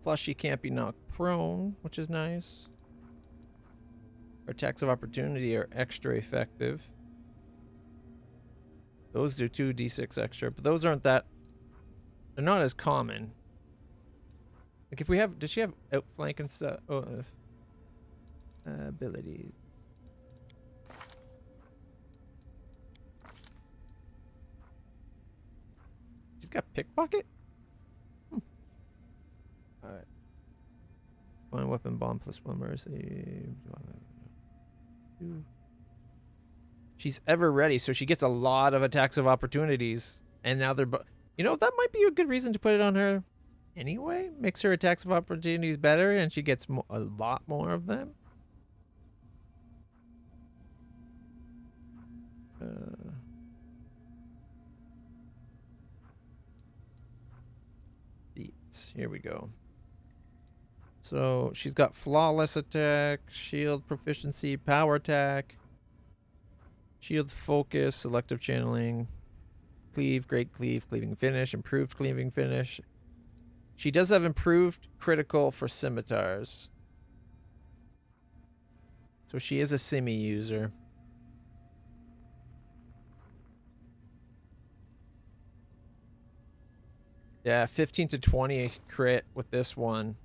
Plus, she can't be knocked prone, which is nice. Her attacks of opportunity are extra effective. Those do 2d6 extra, but those aren't that... They're not as common. Like if we have... Does she have outflank and stuff? Oh, abilities. She's got pickpocket? Alright. One weapon bomb plus one mercy. She's ever ready, so she gets a lot of attacks of opportunities. And now they're... You know, that might be a good reason to put it on her anyway. Makes her attacks of opportunities better, and she gets a lot more of them. Beats. Here we go. So she's got flawless attack, shield proficiency, power attack, shield focus, selective channeling, cleave, great cleave, cleaving finish, improved cleaving finish. She does have improved critical for scimitars. So she is a simi user. Yeah, 15 to 20 crit with this one.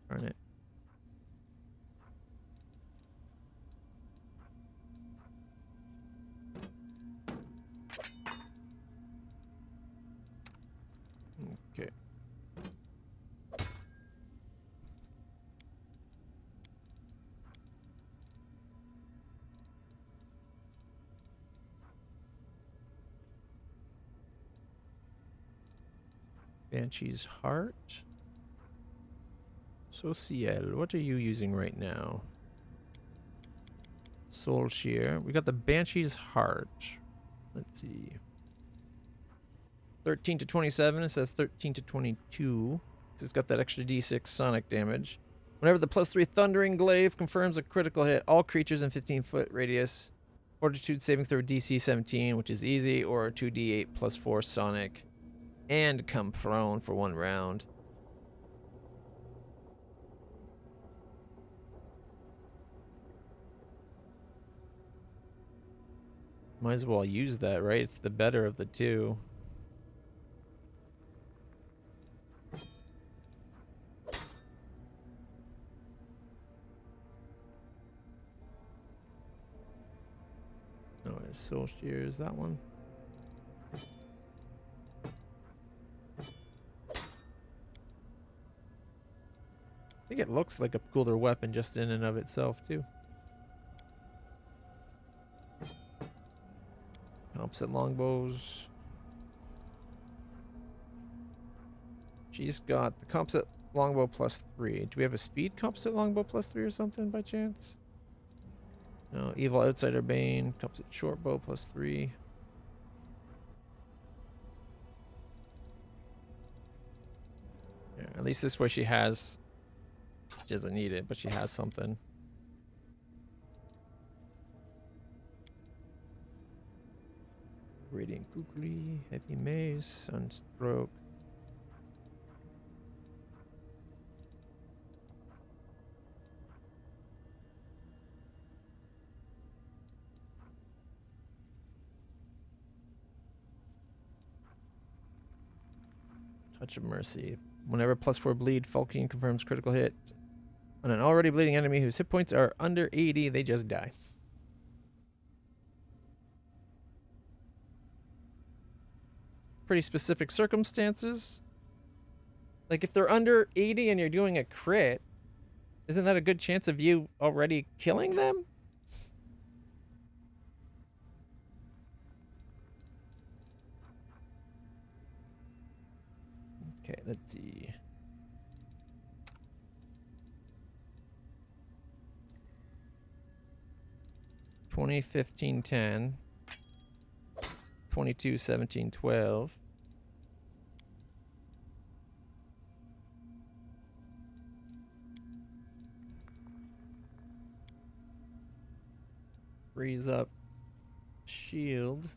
Darn it. Okay. Banshee's Heart. Social, what are you using right now? Soul Shear. We got the Banshee's Heart. Let's see. 13 to 27. It says 13 to 22. It's got that extra d6 sonic damage. Whenever the +3 Thundering Glaive confirms a critical hit, all creatures in 15-foot radius, Fortitude saving throw DC 17, which is easy, or 2d8 +4 sonic, and come prone for 1 round. Might as well use that, right? It's the better of the two. Oh, it's Soul Shear, is that one? I think it looks like a cooler weapon just in and of itself, too. Composite longbows. She's got the composite longbow +3. Do we have a speed composite longbow +3 or something by chance? No. Evil Outsider Bane. Composite short bow +3. Yeah, at least this way she has. She doesn't need it, but she has something. Radiant Kukri, Heavy Mace, Sunstroke. Touch of Mercy. Whenever +4 bleed, Falcon confirms critical hit on an already bleeding enemy whose hit points are under 80, they just die. Pretty specific circumstances. Like if they're under 80 and you're doing a crit, isn't that a good chance of you already killing them? Okay, let's see. $20, $15, $10. $22, $17, $12. Freeze up shield.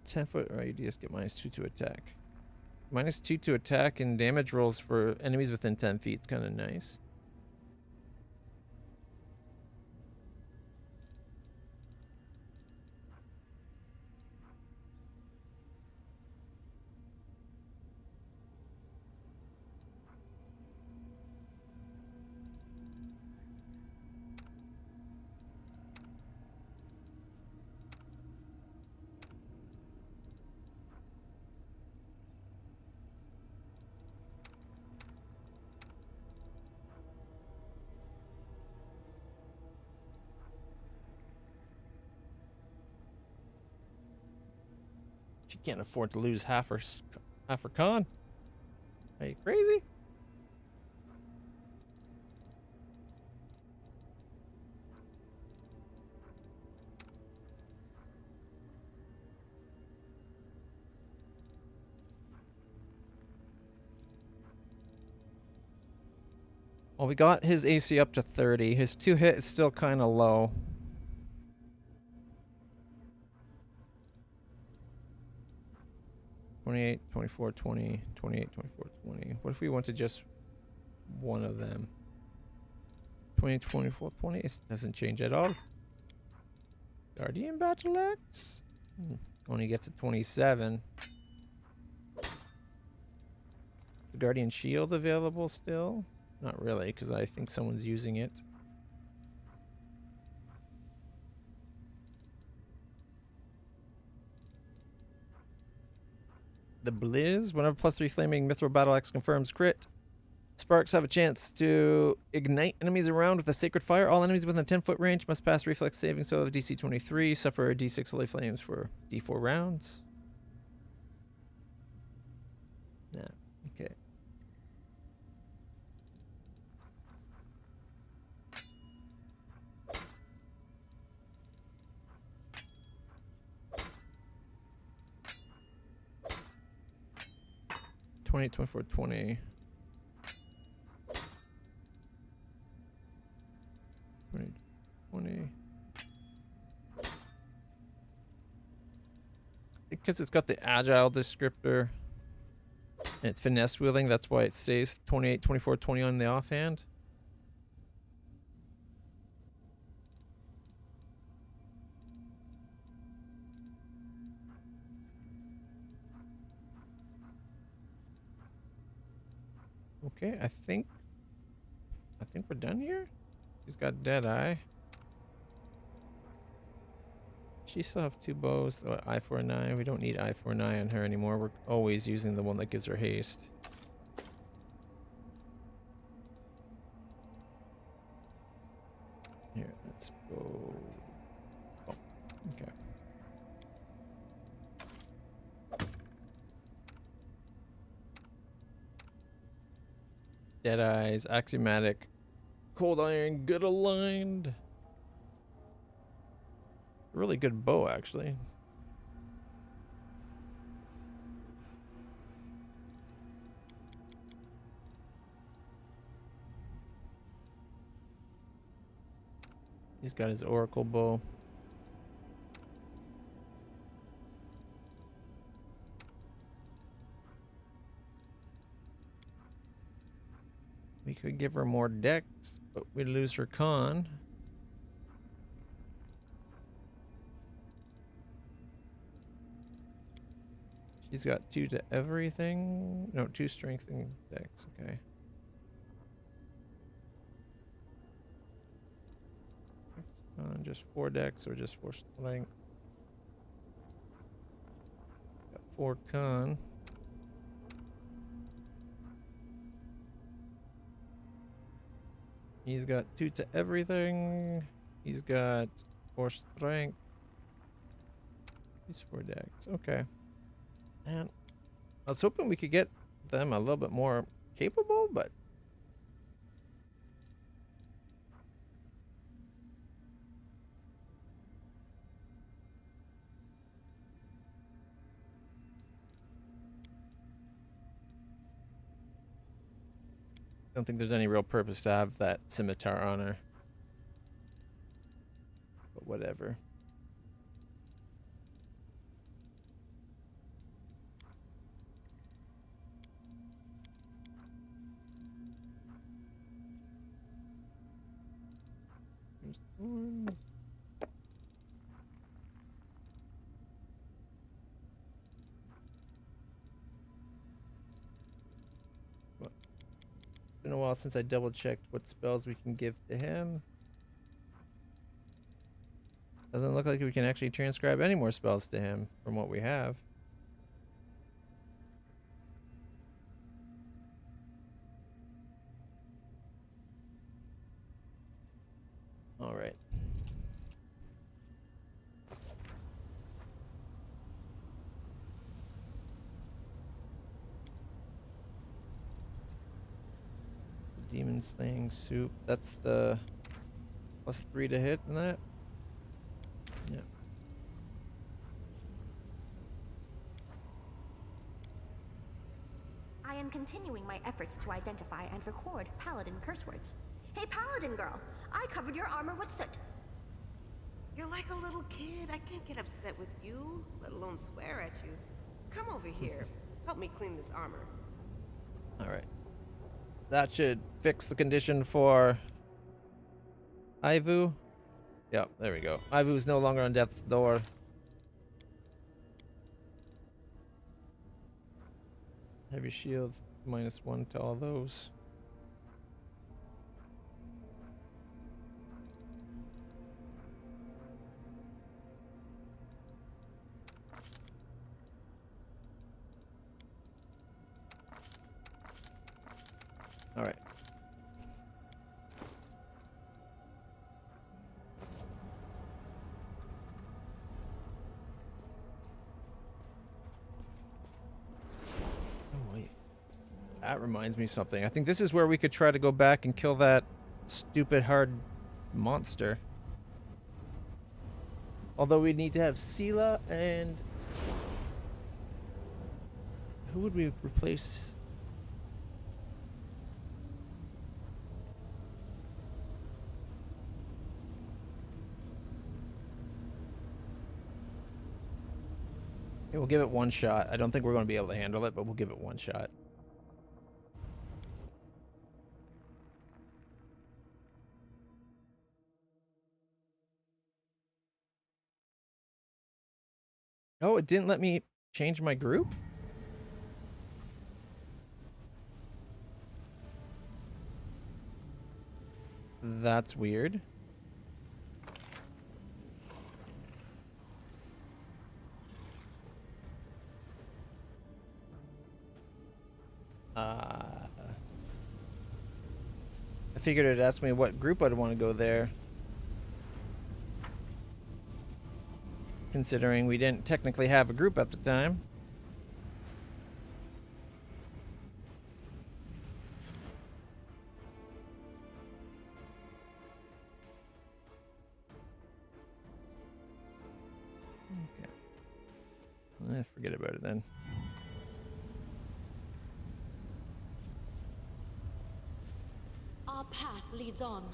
-10-foot radius, get -2 to attack. -2 to attack and damage rolls for enemies within 10 feet. It's kind of nice. She can't afford to lose half her con. Are you crazy? Well, we got his AC up to 30. His 2 hit is still kind of low. $28, $24, $20, $28, $24, $20. What if we went to just one of them? $20, $24, $20. It doesn't change at all. Guardian Battle Axe? Only gets a 27. The Guardian Shield available still? Not really, because I think someone's using it. The Blizz, whenever +3 flaming Mithril Battle Axe confirms crit. Sparks have a chance to ignite enemies around with a sacred fire. All enemies within a 10-foot range must pass reflex saving throw of DC 23, suffer a D6 holy flames for D4 rounds. Nah, okay. $20, $24, $20. 20. Because it's got the agile descriptor and it's finesse wielding, that's why it stays 28, 24, 20 on the offhand. Okay, I think we're done here. He's got Deadeye. she still have 2 bows. Oh, I-49. We don't need I-49 on her anymore. We're always using the one that gives her haste. Here, let's go. Oh, okay. Dead Eyes, Axiomatic, Cold Iron, good aligned. Really good bow, actually. He's got his Oracle bow. We could give her more dex, but we'd lose her con. She's got 2 to everything. No, 2 strength and dex. Okay. Just 4 dex or just 4 strength. Got 4 con. He's got 2 to everything. He's got 4 strength. He's 4 dex. Okay. And I was hoping we could get them a little bit more capable, but I don't think there's any real purpose to have that scimitar on her. But whatever. There's one. Been a while since I double checked what spells we can give to him. Doesn't look like we can actually transcribe any more spells to him from what we have. All right. Demon Slaying Soup. That's the +3 to hit in that. Yeah. I am continuing my efforts to identify and record paladin curse words. Hey, paladin girl, I covered your armor with soot. You're like a little kid. I can't get upset with you, let alone swear at you. Come over here. Help me clean this armor. All right. That should fix the condition for Ivu. Yep, there we go. Ivu's no longer on death's door. Heavy shields, -1 to all those. All right. Oh, wait. That reminds me of something. I think this is where we could try to go back and kill that stupid hard monster. Although we need to have Sela and... Who would we replace? Okay, we'll give it 1 shot. I don't think we're going to be able to handle it, but we'll give it 1 shot. Oh, it didn't let me change my group? That's weird. figured it'd ask me what group I'd want to go there. Considering we didn't technically have a group at the time. Okay. Forget about it then. Our path leads on.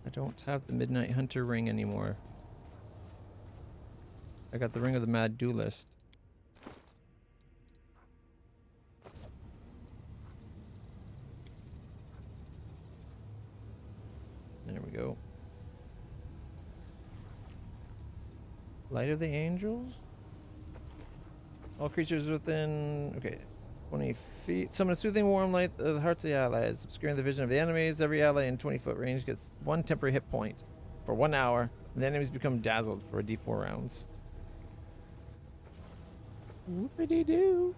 I don't have the Midnight Hunter ring anymore. I got the Ring of the Mad Duelist. There we go. Light of the Angels? All creatures within... Okay. 20 feet. Summon a soothing warm light of the hearts of the allies, obscuring the vision of the enemies. Every ally in 20-foot range gets 1 temporary hit point for 1 hour. And the enemies become dazzled for a d4 rounds. Whoopity-doo.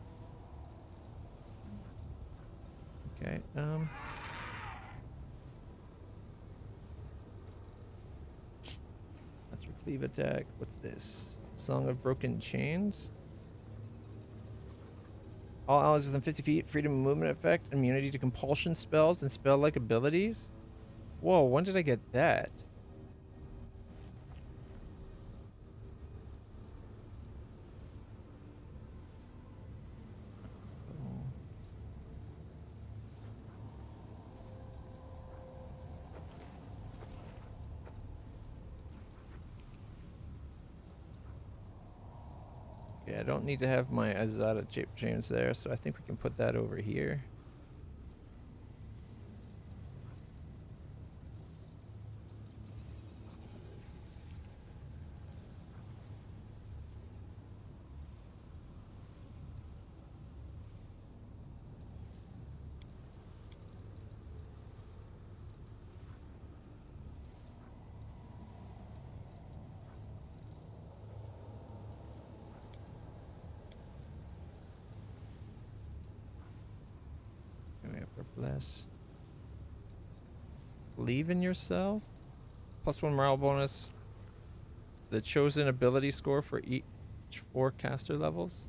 Okay, that's Recleave attack. What's this? Song of Broken Chains? All allies within 50 feet, freedom of movement effect, immunity to compulsion spells, and spell-like abilities? Whoa, when did I get that? Yeah, I don't need to have my Azada James there, so I think we can put that over here. Bless. Believe in yourself. +1 morale bonus. The chosen ability score for each 4 caster levels.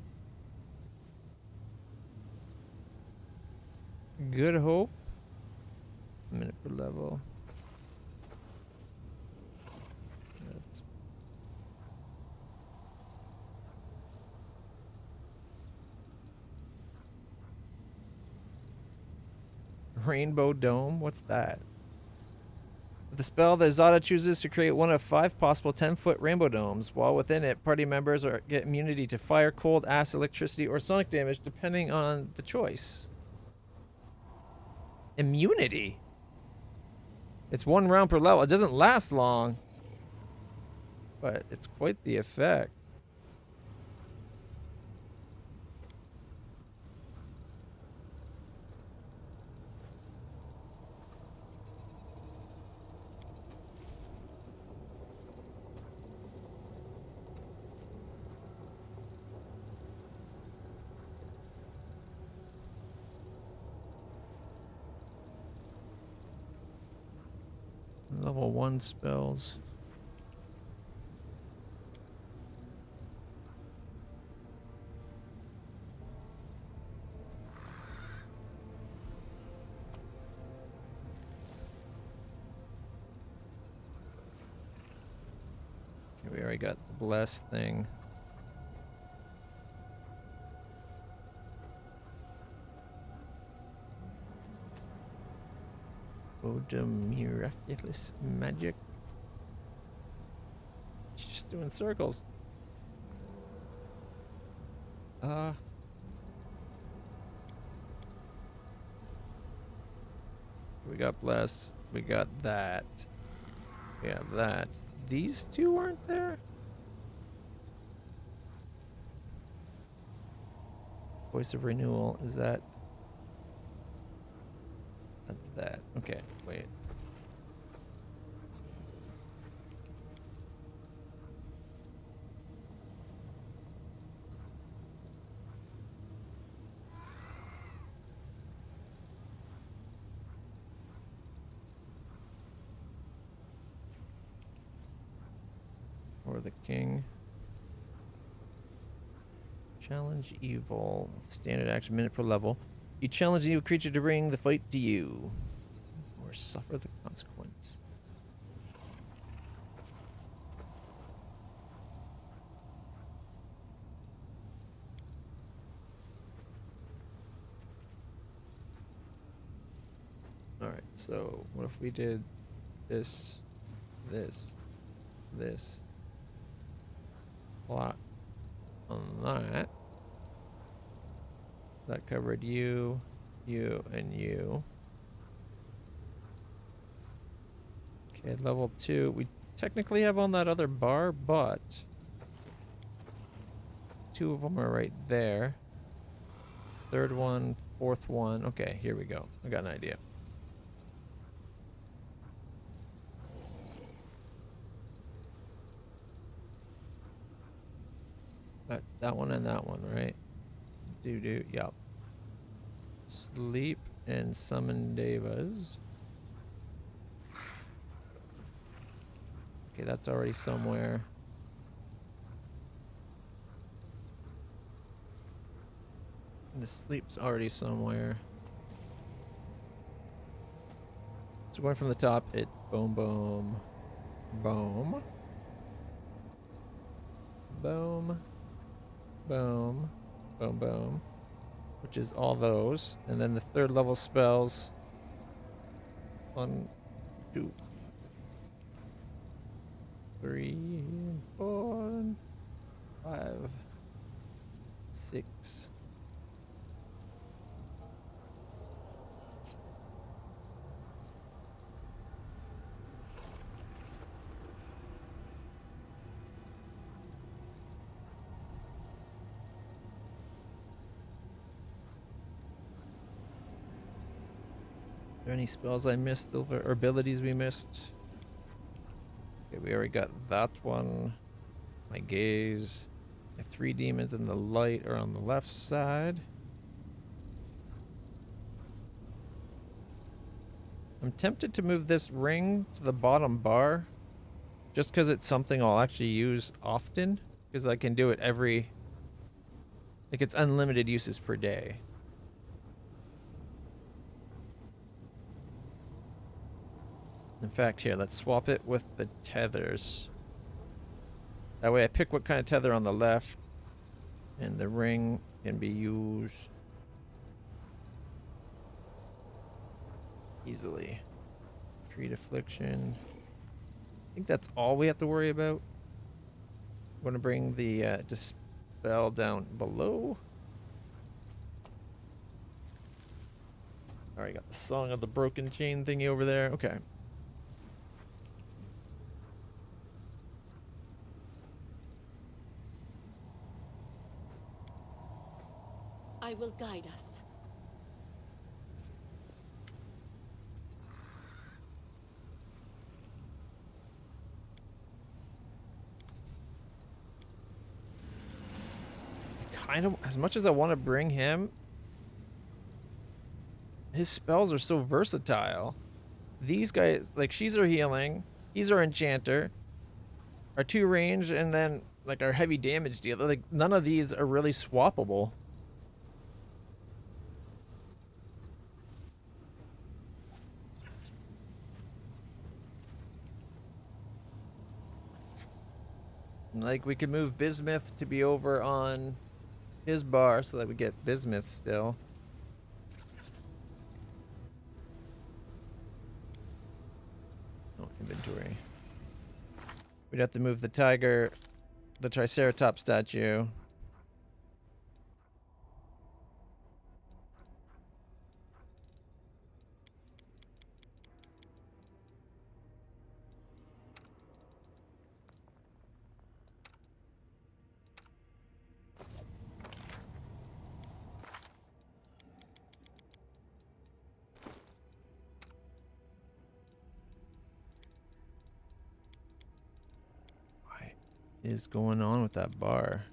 Good Hope. A minute per level. That's Rainbow Dome? What's that? The spell, the Azada chooses to create one of 5 possible 10-foot rainbow domes. While within it, party members get immunity to fire, cold, acid, electricity, or sonic damage, depending on the choice. Immunity? It's 1 round per level. It doesn't last long, but it's quite the effect. Level 1 spells. Okay, we already got the bless thing. The miraculous magic. She's just doing circles. We got bless. We got that. We have that. These 2 aren't there? Voice of Renewal. Is that That's that. Okay, wait. Or the king. Challenge evil. Standard action minute per level. You challenge the evil creature to bring the fight to you. Or suffer the consequence. Alright, so what if we did this, this, this, lot on that. That covered you, you, and you. Okay, level 2. We technically have on that other bar, but 2 of them are right there. Third one, fourth one. Okay, here we go. I got an idea. That's that one and that one, right? Do, yep. Sleep and summon devas. Okay, that's already somewhere. And the sleep's already somewhere. So going from the top, it boom, boom, boom, boom, boom, boom, boom, which is all those. And then the third level spells. 1, 2, 3, 4, 5, 6. Are there any spells I missed over, or abilities we missed? Okay, we already got that one. My gaze. My 3 demons in the light are on the left side. I'm tempted to move this ring to the bottom bar. Just because it's something I'll actually use often. Because I can do it every... Like, it's unlimited uses per day. In fact, here, let's swap it with the tethers. That way I pick what kind of tether on the left, and the ring can be used easily. Treat affliction. I think that's all we have to worry about. I'm going to bring the dispel down below. Alright, got the Song of the Broken Chain thingy over there. Okay. I will guide us. Kind of, as much as I want to bring him, his spells are so versatile. These guys, like, she's our healing, he's our enchanter, our 2 range, and then like our heavy damage dealer. Like, none of these are really swappable. Like, we could move Bismuth to be over on his bar so that we get Bismuth still. Oh, inventory. We'd have to move the tiger, the Triceratops statue. is going on with that bar?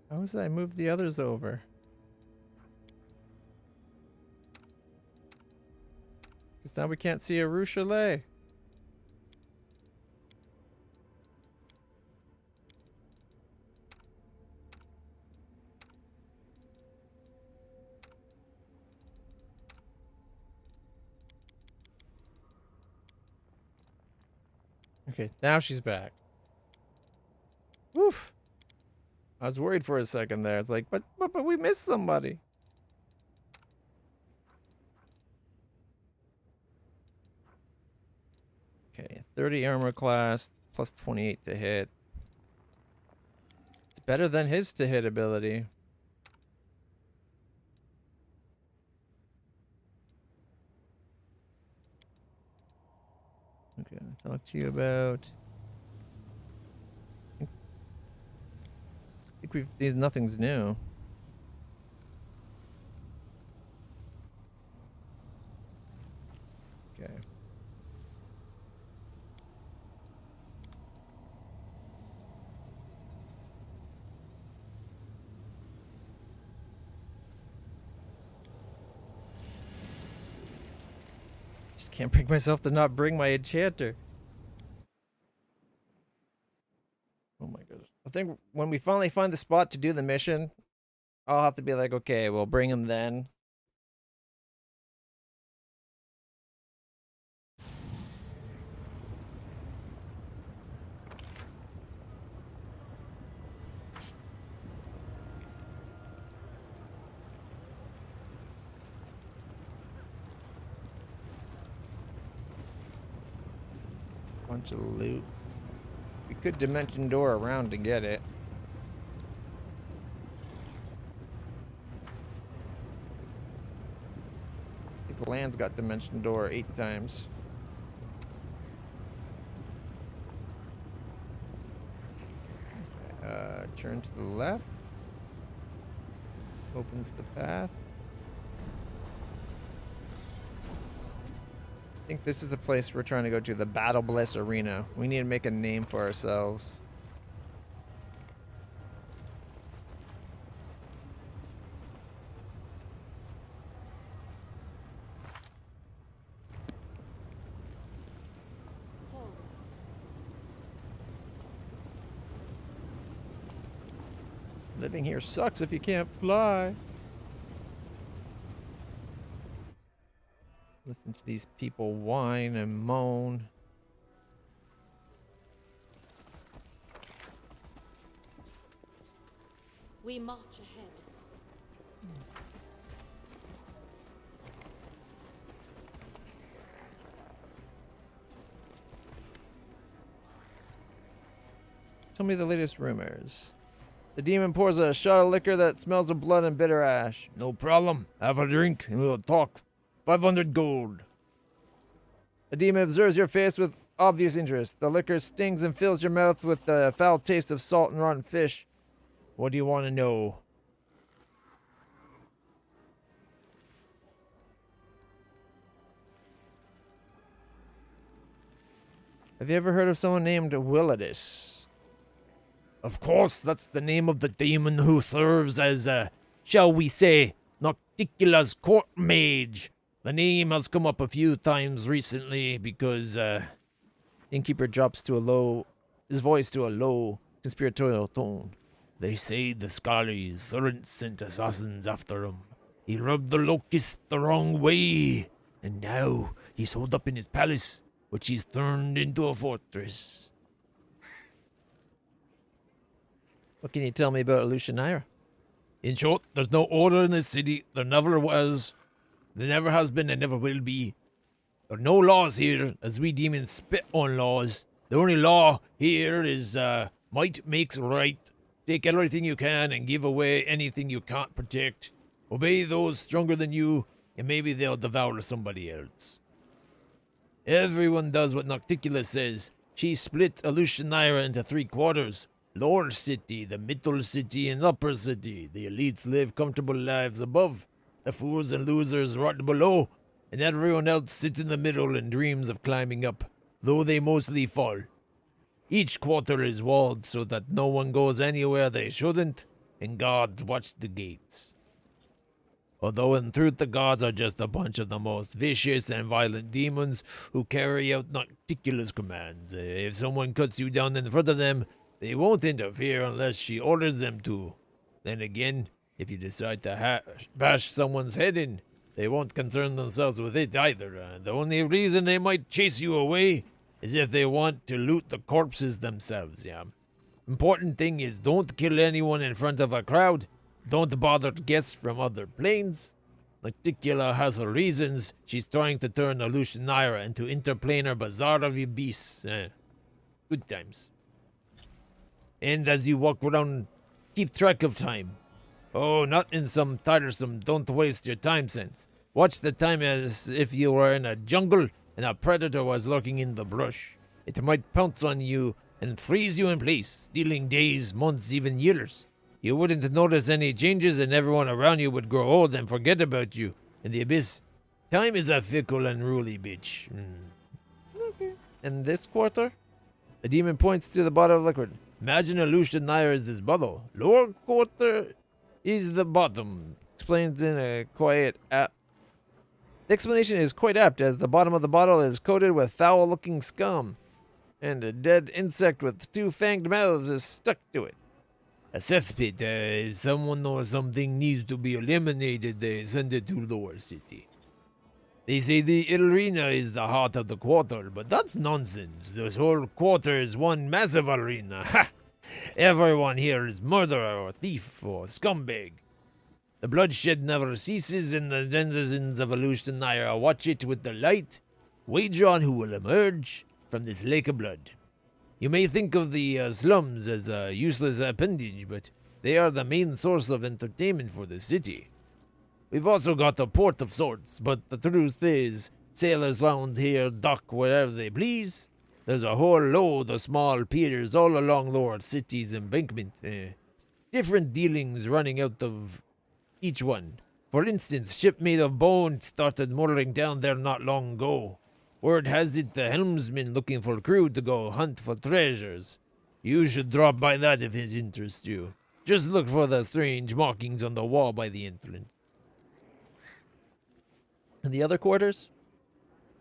How was I move the others over? Because now we can't see a Rue Chalet. Okay, now she's back. Woof. I was worried for a second there. It's like, but we missed somebody. Okay, 30 armor class, plus 28 to hit. It's better than his to hit ability. Okay, I'll talk to you about. I think nothing's new. Okay. Just can't bring myself to not bring my enchanter. Oh my goodness. I think when we finally find the spot to do the mission, I'll have to be like, okay, we'll bring him then. Bunch of loot. We could dimension door around to get it. I think the land's got dimension door 8 times. Turn to the left. Opens the path. I think this is the place we're trying to go to, the Battle Bliss Arena. We need to make a name for ourselves. Living here sucks if you can't fly. Listen to these people whine and moan. We march ahead. Tell me the latest rumors. The demon pours a shot of liquor that smells of blood and bitter ash. No problem. Have a drink and we'll talk. 500 gold. The demon observes your face with obvious interest. The liquor stings and fills your mouth with the foul taste of salt and rotten fish. What do you want to know? Have you ever heard of someone named Willidus? Of course, that's the name of the demon who serves as shall we say, Nocticula's court mage. The name has come up a few times recently because innkeeper drops his voice to a low conspiratorial tone. They say the Scully's servants sent assassins after him. He rubbed the locust the wrong way, and now he's holed up in his palace, which he's turned into a fortress. What can you tell me about Lucianira? In short, there's no order in this city. There never was. There never has been and never will be. There are no laws here, as we demons spit on laws. The only law here is might makes right. Take everything you can and give away anything you can't protect. Obey those stronger than you, and maybe they'll devour somebody else. Everyone does what Nocticula says. She split Alushanira into 3 quarters. Lower City, the Middle City, and Upper City. The elites live comfortable lives above. The fools and losers rot below. And everyone else sits in the middle and dreams of climbing up, though they mostly fall. Each quarter is walled so that no one goes anywhere they shouldn't, and guards watch the gates. Although in truth the guards are just a bunch of the most vicious and violent demons who carry out Nocticula's commands. If someone cuts you down in front of them, they won't interfere unless she orders them to. Then again, if you decide to bash someone's head in, they won't concern themselves with it either. The only reason they might chase you away is if they want to loot the corpses themselves, yeah. Important thing is don't kill anyone in front of a crowd. Don't bother guests from other planes. Nocticula has her reasons. She's trying to turn Alushanira into interplanar bazaar of Ibis. Good times. And as you walk around, keep track of time. Oh, not in some tiresome don't waste your time sense. Watch the time as if you were in a jungle and a predator was lurking in the brush. It might pounce on you and freeze you in place, stealing days, months, even years. You wouldn't notice any changes and everyone around you would grow old and forget about you. In the abyss, time is a fickle and unruly bitch. Okay. And this quarter? The demon points to the bottle of liquid. Imagine Alushanira is this bottle. Lower quarter is the bottom. Explains in a quiet apt. The explanation is quite apt, as the bottom of the bottle is coated with foul-looking scum, and a dead insect with 2 fanged mouths is stuck to it. A cesspit. If someone or something needs to be eliminated, they send it to Lower City. They say the arena is the heart of the quarter, but that's nonsense. This whole quarter is one massive arena. Ha! Everyone here is murderer or thief or scumbag. The bloodshed never ceases, and the denizens of Alushanira watch it with delight. Wager on who will emerge from this lake of blood. You may think of the slums as a useless appendage, but they are the main source of entertainment for the city. We've also got a port of sorts, but the truth is, sailors round here dock wherever they please. There's a whole load of small piers all along Lower City's embankment. Different dealings running out of each one. For instance, ship made of bone started motoring down there not long ago. Word has it the helmsman looking for crew to go hunt for treasures. You should drop by that if it interests you. Just look for the strange markings on the wall by the entrance. And the other quarters?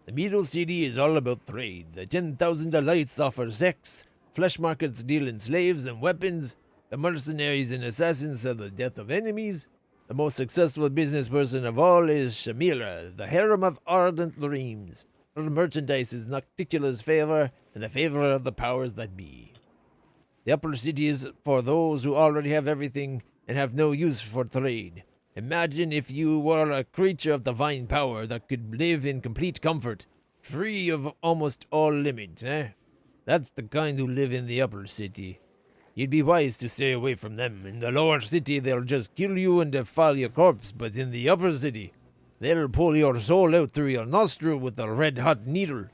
The Middle City is all about trade. The 10,000 elites offer sex. Flesh markets deal in slaves and weapons. The mercenaries and assassins sell the death of enemies. The most successful business person of all is Shamira, the harem of ardent dreams. Her merchandise is Nocticula's favor and the favor of the powers that be. The upper city is for those who already have everything and have no use for trade. Imagine if you were a creature of divine power that could live in complete comfort, free of almost all limits, eh? That's the kind who live in the upper city. You'd be wise to stay away from them. In the lower city, they'll just kill you and defile your corpse, but in the upper city, they'll pull your soul out through your nostril with a red-hot needle,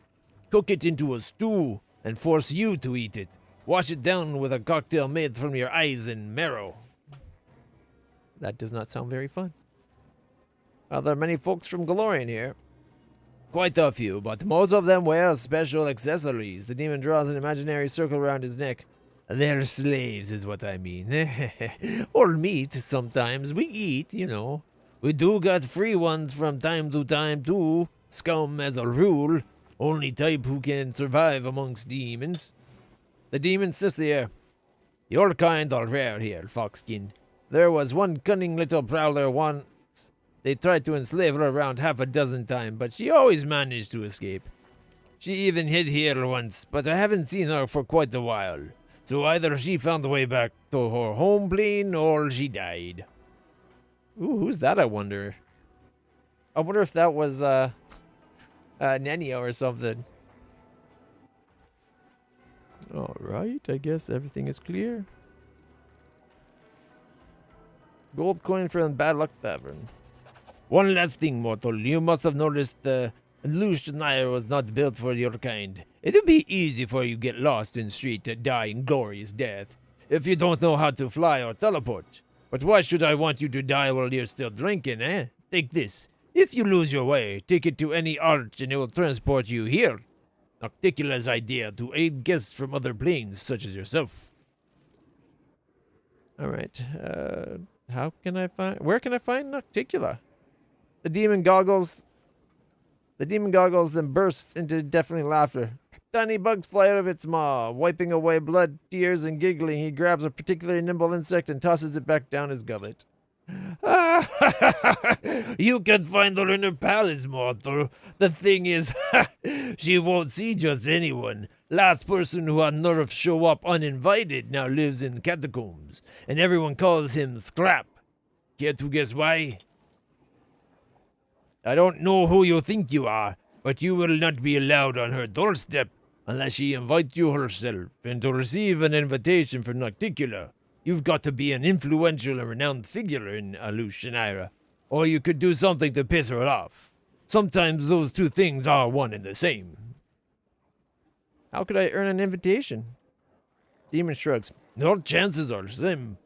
cook it into a stew, and force you to eat it. Wash it down with a cocktail made from your eyes and marrow. That does not sound very fun. Are there many folks from Galorian here? Quite a few, but most of them wear special accessories. The demon draws an imaginary circle around his neck. They're slaves is what I mean. Or meat, sometimes. We eat, you know. We do got free ones from time to time, too. Scum as a rule. Only type who can survive amongst demons. The demons sits here. Your kind are rare here, Foxskin. There was one cunning little prowler once. They tried to enslave her around 6 times, but she always managed to escape. She even hid here once, but I haven't seen her for quite a while. So either she found the way back to her home plane, or she died. Ooh, who's that, I wonder? I wonder if that was, Nenio or something. Alright, I guess everything is clear. Gold coin from Bad Luck Tavern. One last thing, mortal. You must have noticed the Illusionaire was not built for your kind. It'll be easy for you to get lost in street to die in glorious death if you don't know how to fly or teleport. But why should I want you to die while you're still drinking, eh? Take this. If you lose your way, take it to any arch and it will transport you here. Nocticula's idea to aid guests from other planes, such as yourself. Alright, how can I find... Where can I find Nocticula? The demon goggles then bursts into deafening laughter. Tiny bugs fly out of its maw. Wiping away blood, tears, and giggling, he grabs a particularly nimble insect and tosses it back down his gullet. You can find her in her palace, mortal. The thing is, she won't see just anyone. Last person who had nerve show up uninvited now lives in catacombs, and everyone calls him Scrap. Care to guess why? I don't know who you think you are, but you will not be allowed on her doorstep unless she invites you herself, and to receive an invitation from Nocticula, you've got to be an influential and renowned figure in Illusionaire, or you could do something to piss her off. Sometimes those two things are one and the same. How could I earn an invitation? Demon shrugs. Your chances are slim,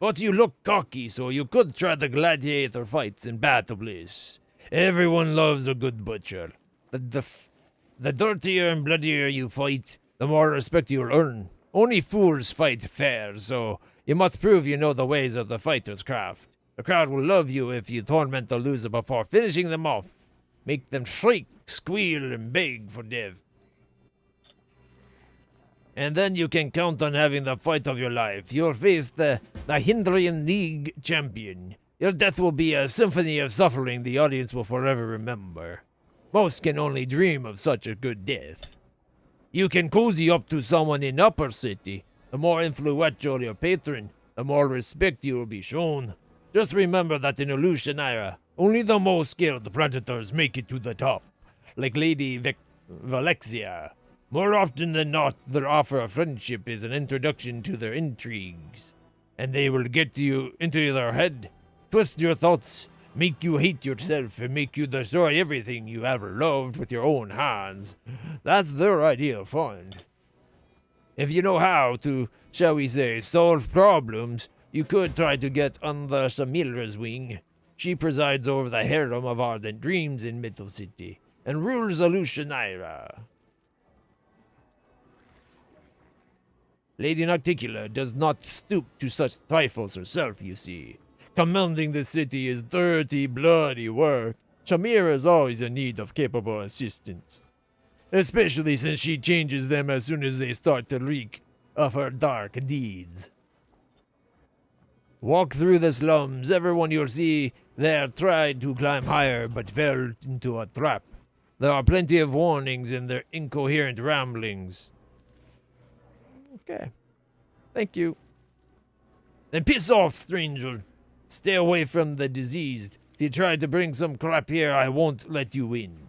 but you look cocky, so you could try the gladiator fights in Battle Bliss. Everyone loves a good butcher. The dirtier and bloodier you fight, the more respect you'll earn. Only fools fight fair, so you must prove you know the ways of the fighter's craft. The crowd will love you if you torment the loser before finishing them off. Make them shriek, squeal, and beg for death. And then you can count on having the fight of your life. You'll face the Hindrian League champion. Your death will be a symphony of suffering the audience will forever remember. Most can only dream of such a good death. You can cozy up to someone in Upper City. The more influential your patron, the more respect you will be shown. Just remember that in Illusionaire, only the most skilled predators make it to the top. Like Lady Valexia. More often than not, their offer of friendship is an introduction to their intrigues. And they will get you into their head, twist your thoughts, make you hate yourself, and make you destroy everything you ever loved with your own hands. That's their ideal fun. If you know how to, shall we say, solve problems, you could try to get under Samira's wing. She presides over the harem of ardent dreams in Middle City, and rules Illusionaire. Lady Nocticula does not stoop to such trifles herself, you see. Commanding the city is dirty, bloody work. Shamira is always in need of capable assistants. Especially since she changes them as soon as they start to reek of her dark deeds. Walk through the slums, everyone you'll see there tried to climb higher but fell into a trap. There are plenty of warnings in their incoherent ramblings. Okay. Thank you. Then piss off, stranger. Stay away from the diseased. If you try to bring some crap here, I won't let you in.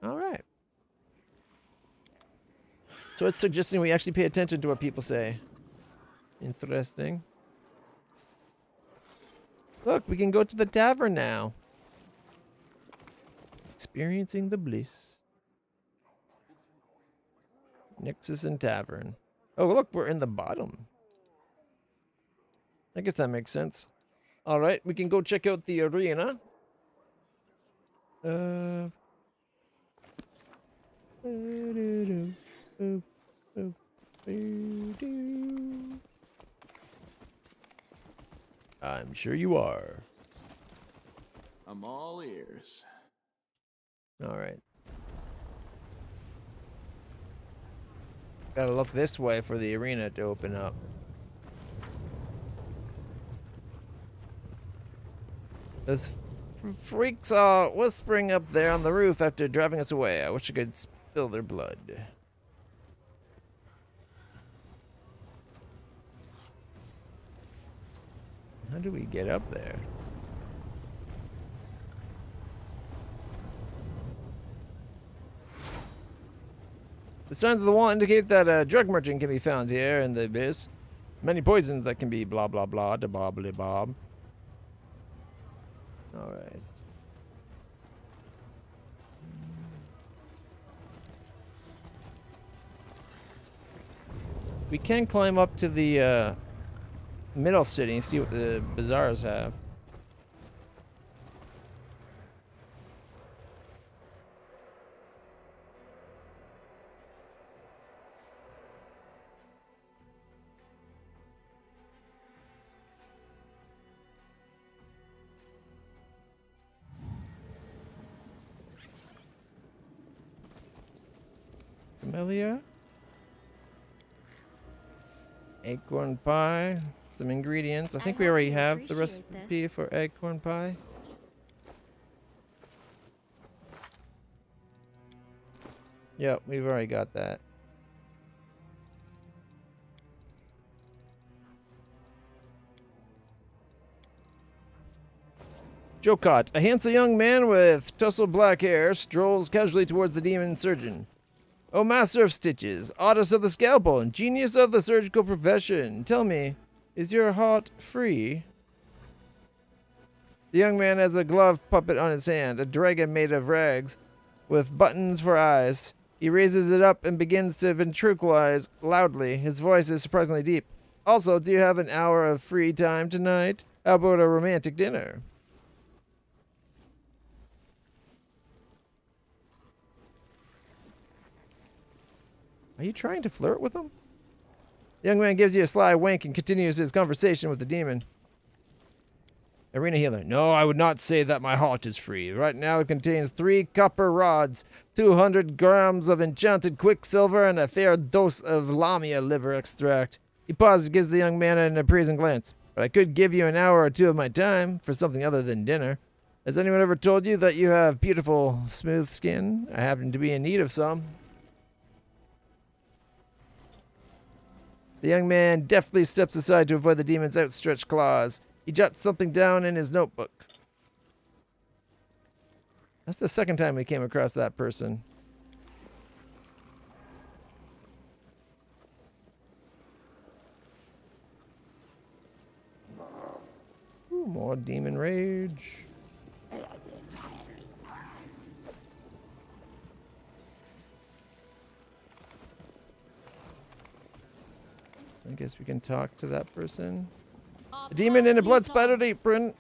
Alright. So it's suggesting we actually pay attention to what people say. Interesting. Look, we can go to the tavern now. Experiencing the bliss. Nexus and Tavern. Oh, look, we're in the bottom. I guess that makes sense. Alright, we can go check out the arena. I'm sure you are. I'm all ears. Alright. Gotta look this way for the arena to open up. Those freaks are whispering up there on the roof after driving us away. I wish I could spill their blood. How do we get up there? The signs of the wall indicate that a drug merchant can be found here in the abyss. Many poisons that can be blah blah blah da bobbly bob. Alright. We can climb up to the middle city and see what the bazaars have. Camellia. Acorn pie. Some ingredients. I think we already have the recipe for acorn pie. Yep, we've already got that. Jokot, a handsome young man with tousled black hair, strolls casually towards the demon surgeon. O master of stitches, artist of the scalpel, and genius of the surgical profession, tell me, is your heart free? The young man has a glove puppet on his hand, a dragon made of rags, with buttons for eyes. He raises it up and begins to ventriloquize loudly. His voice is surprisingly deep. Also, do you have an hour of free time tonight? How about a romantic dinner? Are you trying to flirt with him? The young man gives you a sly wink and continues his conversation with the demon. Arena healer. No, I would not say that my heart is free. Right now it contains 3 copper rods, 200 grams of enchanted quicksilver, and a fair dose of lamia liver extract. He pauses and gives the young man an appraising glance. But I could give you an hour or two of my time for something other than dinner. Has anyone ever told you that you have beautiful, smooth skin? I happen to be in need of some. The young man deftly steps aside to avoid the demon's outstretched claws. He jots something down in his notebook. That's the second time we came across that person. Ooh, more demon rage. I guess we can talk to that person. A demon in a blood-spattered apron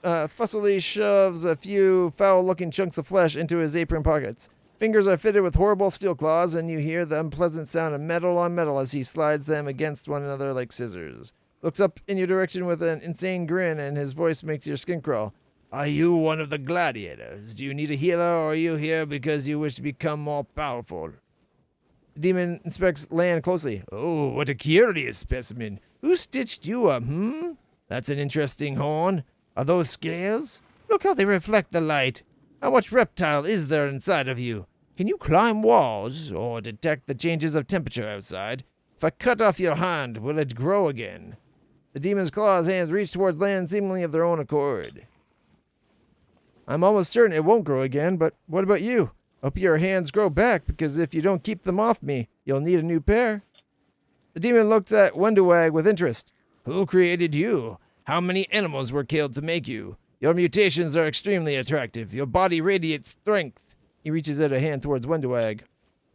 fussily shoves a few foul-looking chunks of flesh into his apron pockets. Fingers are fitted with horrible steel claws, and you hear the unpleasant sound of metal on metal as he slides them against one another like scissors. Looks up in your direction with an insane grin, and his voice makes your skin crawl. Are you one of the gladiators? Do you need a healer, or are you here because you wish to become more powerful? The demon inspects Lan closely. Oh, what a curious specimen. Who stitched you up, That's an interesting horn. Are those scales? Look how they reflect the light. How much reptile is there inside of you? Can you climb walls or detect the changes of temperature outside? If I cut off your hand, will it grow again? The demon's claws hands reach towards Lan seemingly of their own accord. I'm almost certain it won't grow again, but what about you? Hope your hands grow back, because if you don't keep them off me, you'll need a new pair. The demon looks at Wendawag with interest. Who created you? How many animals were killed to make you? Your mutations are extremely attractive. Your body radiates strength. He reaches out a hand towards Wendawag.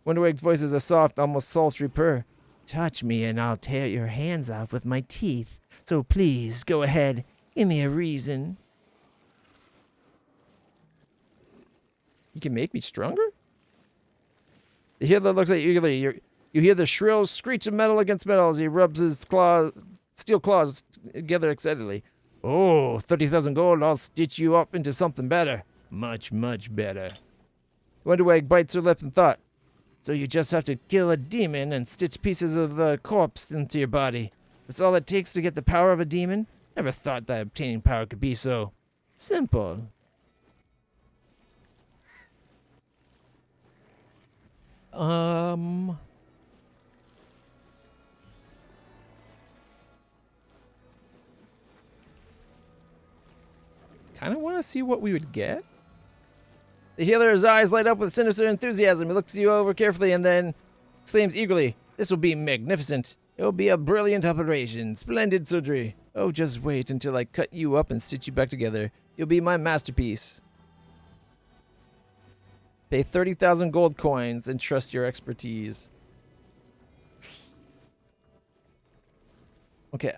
Wendawag's voice is a soft, almost sultry purr. Touch me and I'll tear your hands off with my teeth. So please, go ahead. Give me a reason. You can make me stronger? The healer looks at you eagerly. You hear the shrill screech of metal against metal as he rubs his steel claws together excitedly. Oh, 30,000 gold, I'll stitch you up into something better. Much, much better. Wendawag bites her lip in thought. So you just have to kill a demon and stitch pieces of the corpse into your body. That's all it takes to get the power of a demon? Never thought that obtaining power could be so simple. Kind of want to see what we would get. The healer's eyes light up with sinister enthusiasm. He looks you over carefully and then exclaims eagerly, "This will be magnificent. It will be a brilliant operation. Splendid surgery. Oh, just wait until I cut you up and stitch you back together. You'll be my masterpiece. Pay 30,000 gold coins and trust your expertise." Okay.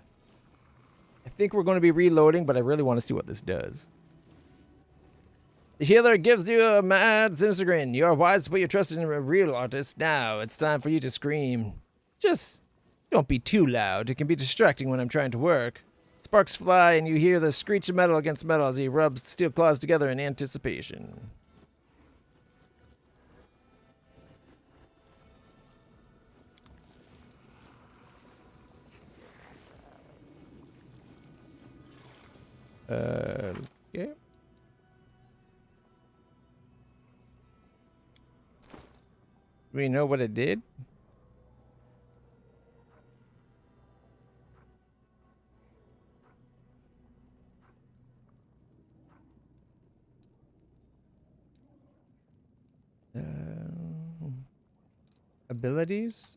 I think we're going to be reloading, but I really want to see what this does. The healer gives you a mad, sinister grin. You are wise to put your trust in a real artist. Now, it's time for you to scream. Just don't be too loud. It can be distracting when I'm trying to work. Sparks fly, and you hear the screech of metal against metal as he rubs steel claws together in anticipation. Yeah. Do we know what it did? Abilities?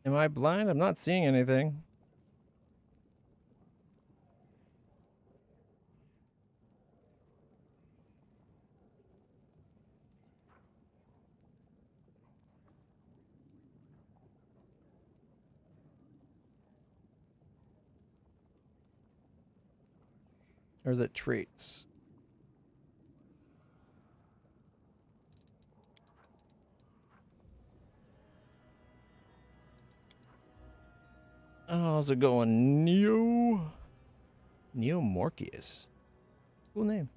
Am I blind? I'm not seeing anything. Or is it traits? Oh, how's it going? Neo Morpheus. Cool name.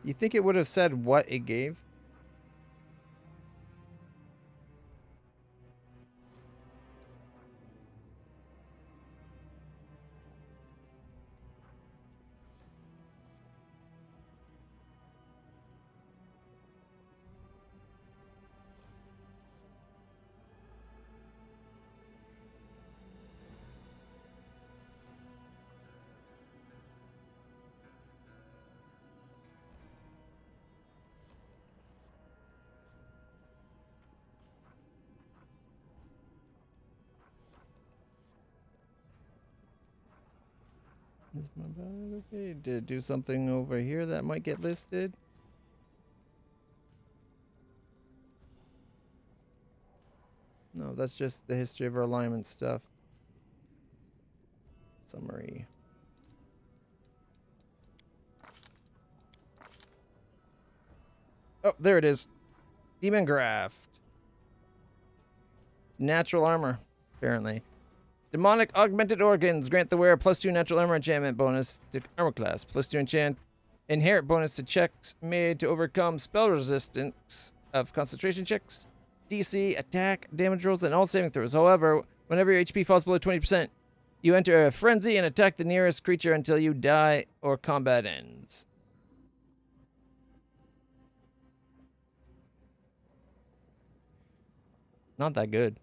You think it would have said what it gave? Is my ballot okay? Did it do something over here that might get listed? No, that's just the history of our alignment stuff. Summary. Oh, there it is. Demon Graft. It's natural armor, apparently. Demonic augmented organs grant the wearer +2 natural armor enchantment bonus to armor class. +2 enchant inherent bonus to checks made to overcome spell resistance of concentration checks, DC, attack, damage rolls, and all saving throws. However, whenever your HP falls below 20%, you enter a frenzy and attack the nearest creature until you die or combat ends. Not that good.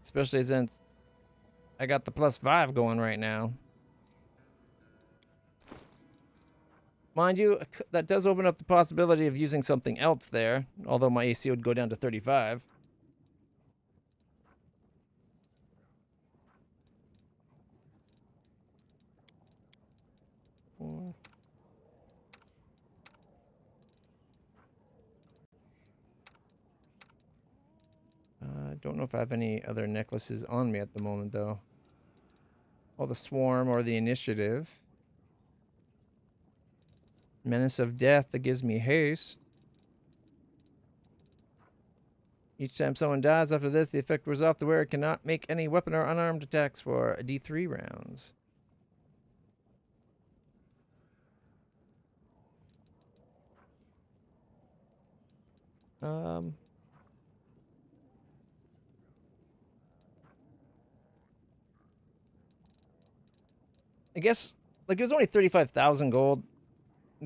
Especially since I got the +5 going right now. Mind you, that does open up the possibility of using something else there, although my AC would go down to 35. I don't know if I have any other necklaces on me at the moment, though. Oh, the Swarm or the Initiative. Menace of Death that gives me haste. Each time someone dies after this, the effect wears off. The wearer cannot make any weapon or unarmed attacks for D3 rounds. I guess, like, it was only 35,000 gold.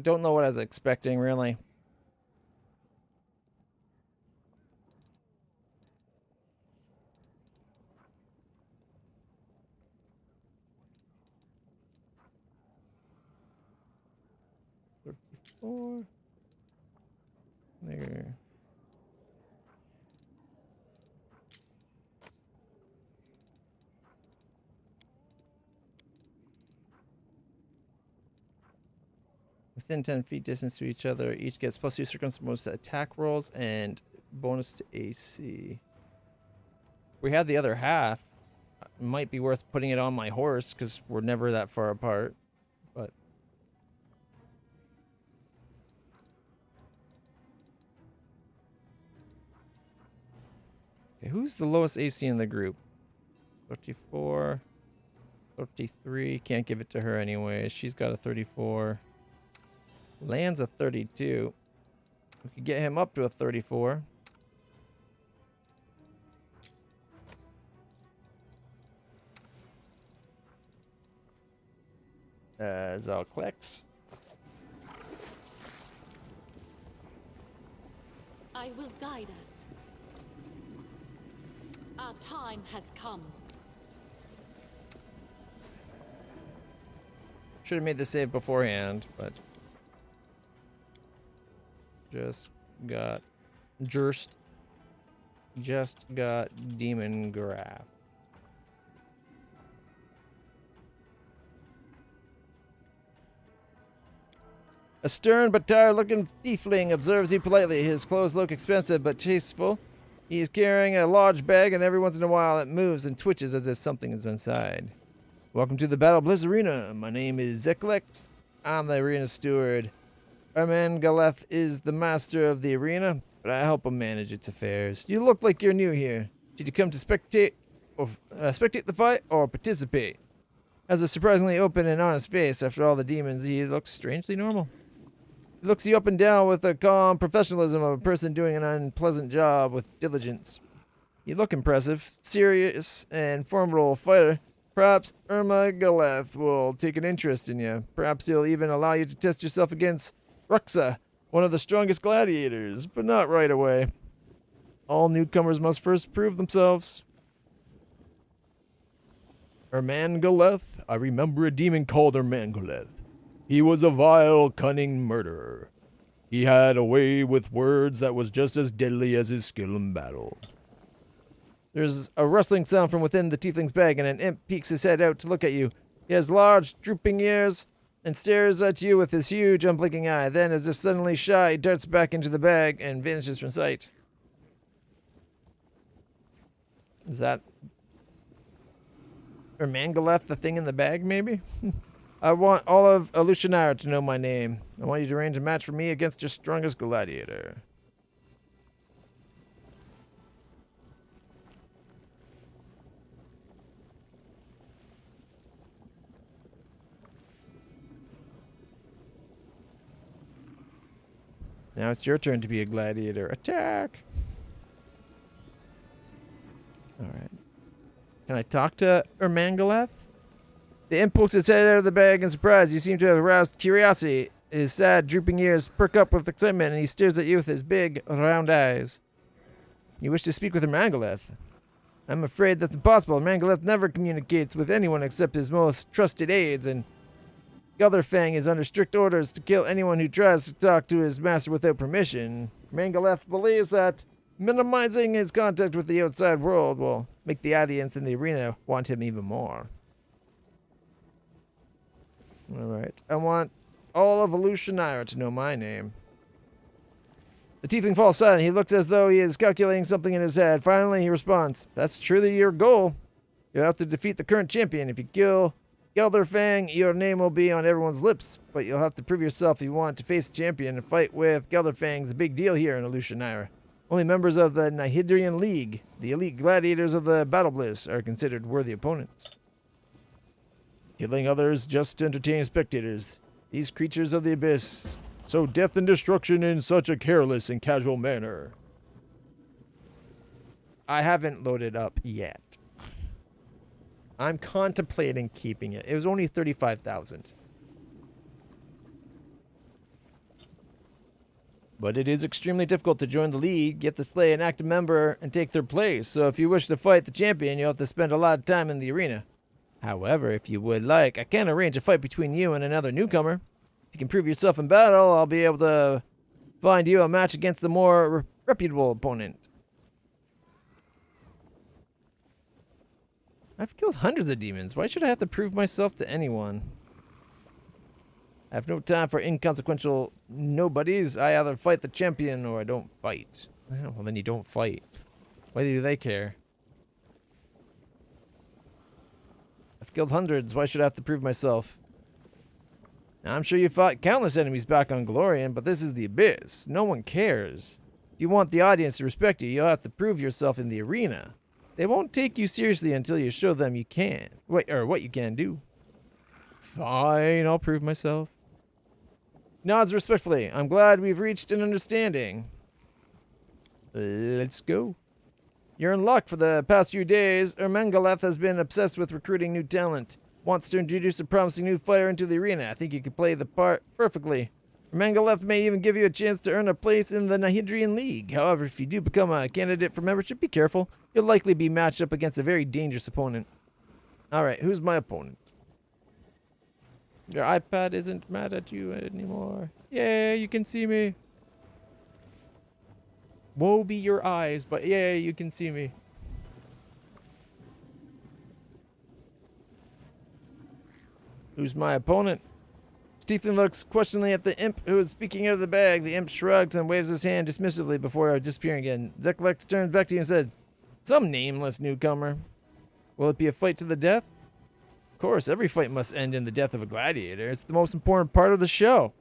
Don't know what I was expecting, really. $34. There. Within 10 feet distance to each other, each gets +2 circumstance bonus to attack rolls and bonus to AC. We have the other half. It might be worth putting it on my horse because we're never that far apart. But okay, who's the lowest AC in the group? 34, 33. Can't give it to her anyway. She's got a 34. Land's a 32. We could get him up to a 34. LitlClutch. I will guide us. Our time has come. Should have made the save beforehand, but just got demon graph. A stern but tired-looking tiefling observes you politely. His clothes look expensive but tasteful. He is carrying a large bag, and every once in a while it moves and twitches as if something is inside. Welcome to the Battle Blizz Arena. My name is LitlClutch. I'm the arena steward. Galeth is the master of the arena, but I help him manage its affairs. You look like you're new here. Did you come to spectate the fight or participate? Has a surprisingly open and honest face. After all the demons, he looks strangely normal. He looks you up and down with the calm professionalism of a person doing an unpleasant job with diligence. You look impressive, serious, and formidable fighter. Perhaps Galeth will take an interest in you. Perhaps he'll even allow you to test yourself against Ruxa, one of the strongest gladiators, but not right away. All newcomers must first prove themselves. Galeth. I remember a demon called Galeth. He was a vile, cunning murderer. He had a way with words that was just as deadly as his skill in battle. There's a rustling sound from within the tiefling's bag, and an imp peeks his head out to look at you. He has large, drooping ears and stares at you with his huge, unblinking eye. Then, as if suddenly shy, he darts back into the bag and vanishes from sight. Is that Galeth, the thing in the bag, maybe? I want all of Elutionire to know my name. I want you to arrange a match for me against your strongest gladiator. Now it's your turn to be a gladiator. Attack! Alright. Can I talk to Galeth? The imp pokes his head out of the bag in surprise. You seem to have aroused curiosity. His sad, drooping ears perk up with excitement, and he stares at you with his big, round eyes. You wish to speak with Galeth? I'm afraid that's impossible. Galeth never communicates with anyone except his most trusted aides, and Gelderfang is under strict orders to kill anyone who tries to talk to his master without permission. Galeth believes that minimizing his contact with the outside world will make the audience in the arena want him even more. Alright, I want all of Elutionire to know my name. The tiefling falls silent. He looks as though he is calculating something in his head. Finally, he responds, "That's truly your goal. You'll have to defeat the current champion. If you kill Gelderfang, your name will be on everyone's lips, but you'll have to prove yourself if you want to face the champion and fight with Gelderfang's a big deal here in Elutionire. Only members of the Nihidrian League, the elite gladiators of the Battle Bliss, are considered worthy opponents. Killing others just to entertain spectators. These creatures of the abyss sow death and destruction in such a careless and casual manner. I haven't loaded up yet. I'm contemplating keeping it. It was only 35,000. But it is extremely difficult to join the league, get to slay an active member, and take their place. So if you wish to fight the champion, you'll have to spend a lot of time in the arena. However, if you would like, I can arrange a fight between you and another newcomer. If you can prove yourself in battle, I'll be able to find you a match against the more reputable opponent. I've killed hundreds of demons. Why should I have to prove myself to anyone? I have no time for inconsequential nobodies. I either fight the champion or I don't fight. Well, then you don't fight. Why do they care? I've killed hundreds. Why should I have to prove myself? Now, I'm sure you fought countless enemies back on Glorian, but this is the Abyss. No one cares. If you want the audience to respect you, you'll have to prove yourself in the arena. They won't take you seriously until you show them you can. Wait, or what you can do. Fine, I'll prove myself. Nods respectfully. I'm glad we've reached an understanding. Let's go. You're in luck. For the past few days, Ermengaleth has been obsessed with recruiting new talent. Wants to introduce a promising new fighter into the arena. I think you could play the part perfectly. Ermengaleth may even give you a chance to earn a place in the Nihidrian League. However, if you do become a candidate for membership, be careful. You'll likely be matched up against a very dangerous opponent. Alright, who's my opponent? Your iPad isn't mad at you anymore. Yay, you can see me. Woe be your eyes, but yay, you can see me. Who's my opponent? Stephen looks questioningly at the imp who is speaking out of the bag. The imp shrugs and waves his hand dismissively before disappearing again. LitlClutch turns back to you and said, "Some nameless newcomer. Will it be a fight to the death?" Of course, every fight must end in the death of a gladiator. It's the most important part of the show.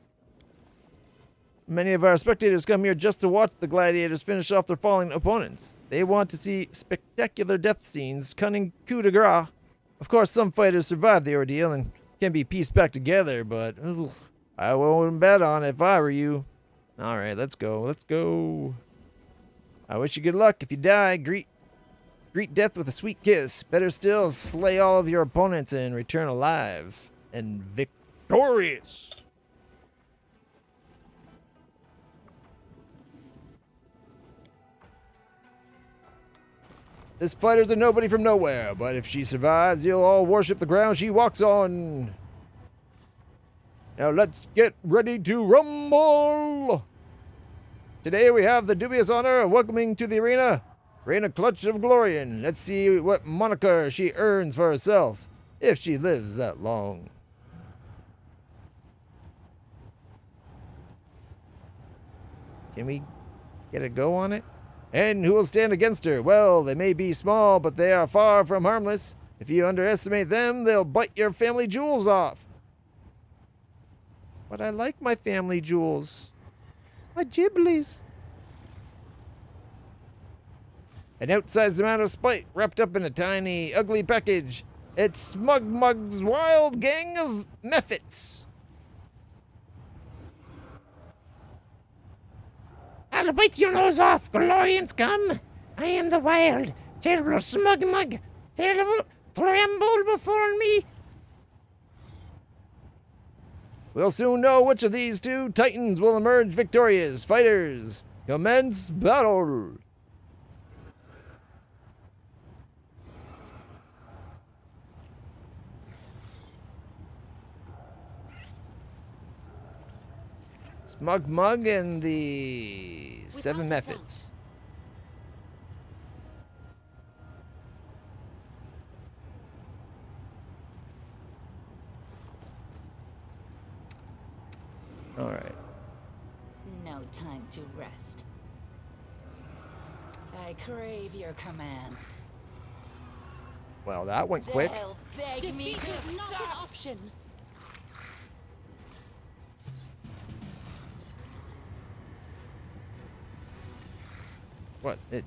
Many of our spectators come here just to watch the gladiators finish off their falling opponents. They want to see spectacular death scenes, cunning coup de grace. Of course, some fighters survive the ordeal and can be pieced back together, but ugh, I wouldn't bet on it if I were you. Alright, let's go. Let's go. I wish you good luck. If you die, greet death with a sweet kiss. Better still, slay all of your opponents and return alive and victorious. This fighter's a nobody from nowhere, but if she survives, you'll all worship the ground she walks on. Now let's get ready to rumble! Today we have the dubious honor of welcoming to the arena LitlClutch of Glorian. Let's see what moniker she earns for herself, if she lives that long. Can we get a go on it? And who will stand against her? Well, they may be small, but they are far from harmless. If you underestimate them, they'll bite your family jewels off. But I like my family jewels. My giblies. An outsized amount of spite wrapped up in a tiny, ugly package. It's Smug Mug's wild gang of mephits. I'll bite your nose off, Glorian scum! I am the wild, terrible Smug Mug. Terrible, tremble before me. We'll soon know which of these two titans will emerge victorious. Fighters, commence battle! Smug Mug and the 7 mephits. All right. No time to rest. I crave your commands. Well, that went quick. They'll beg me Defeat to is not an stop. option. What? It...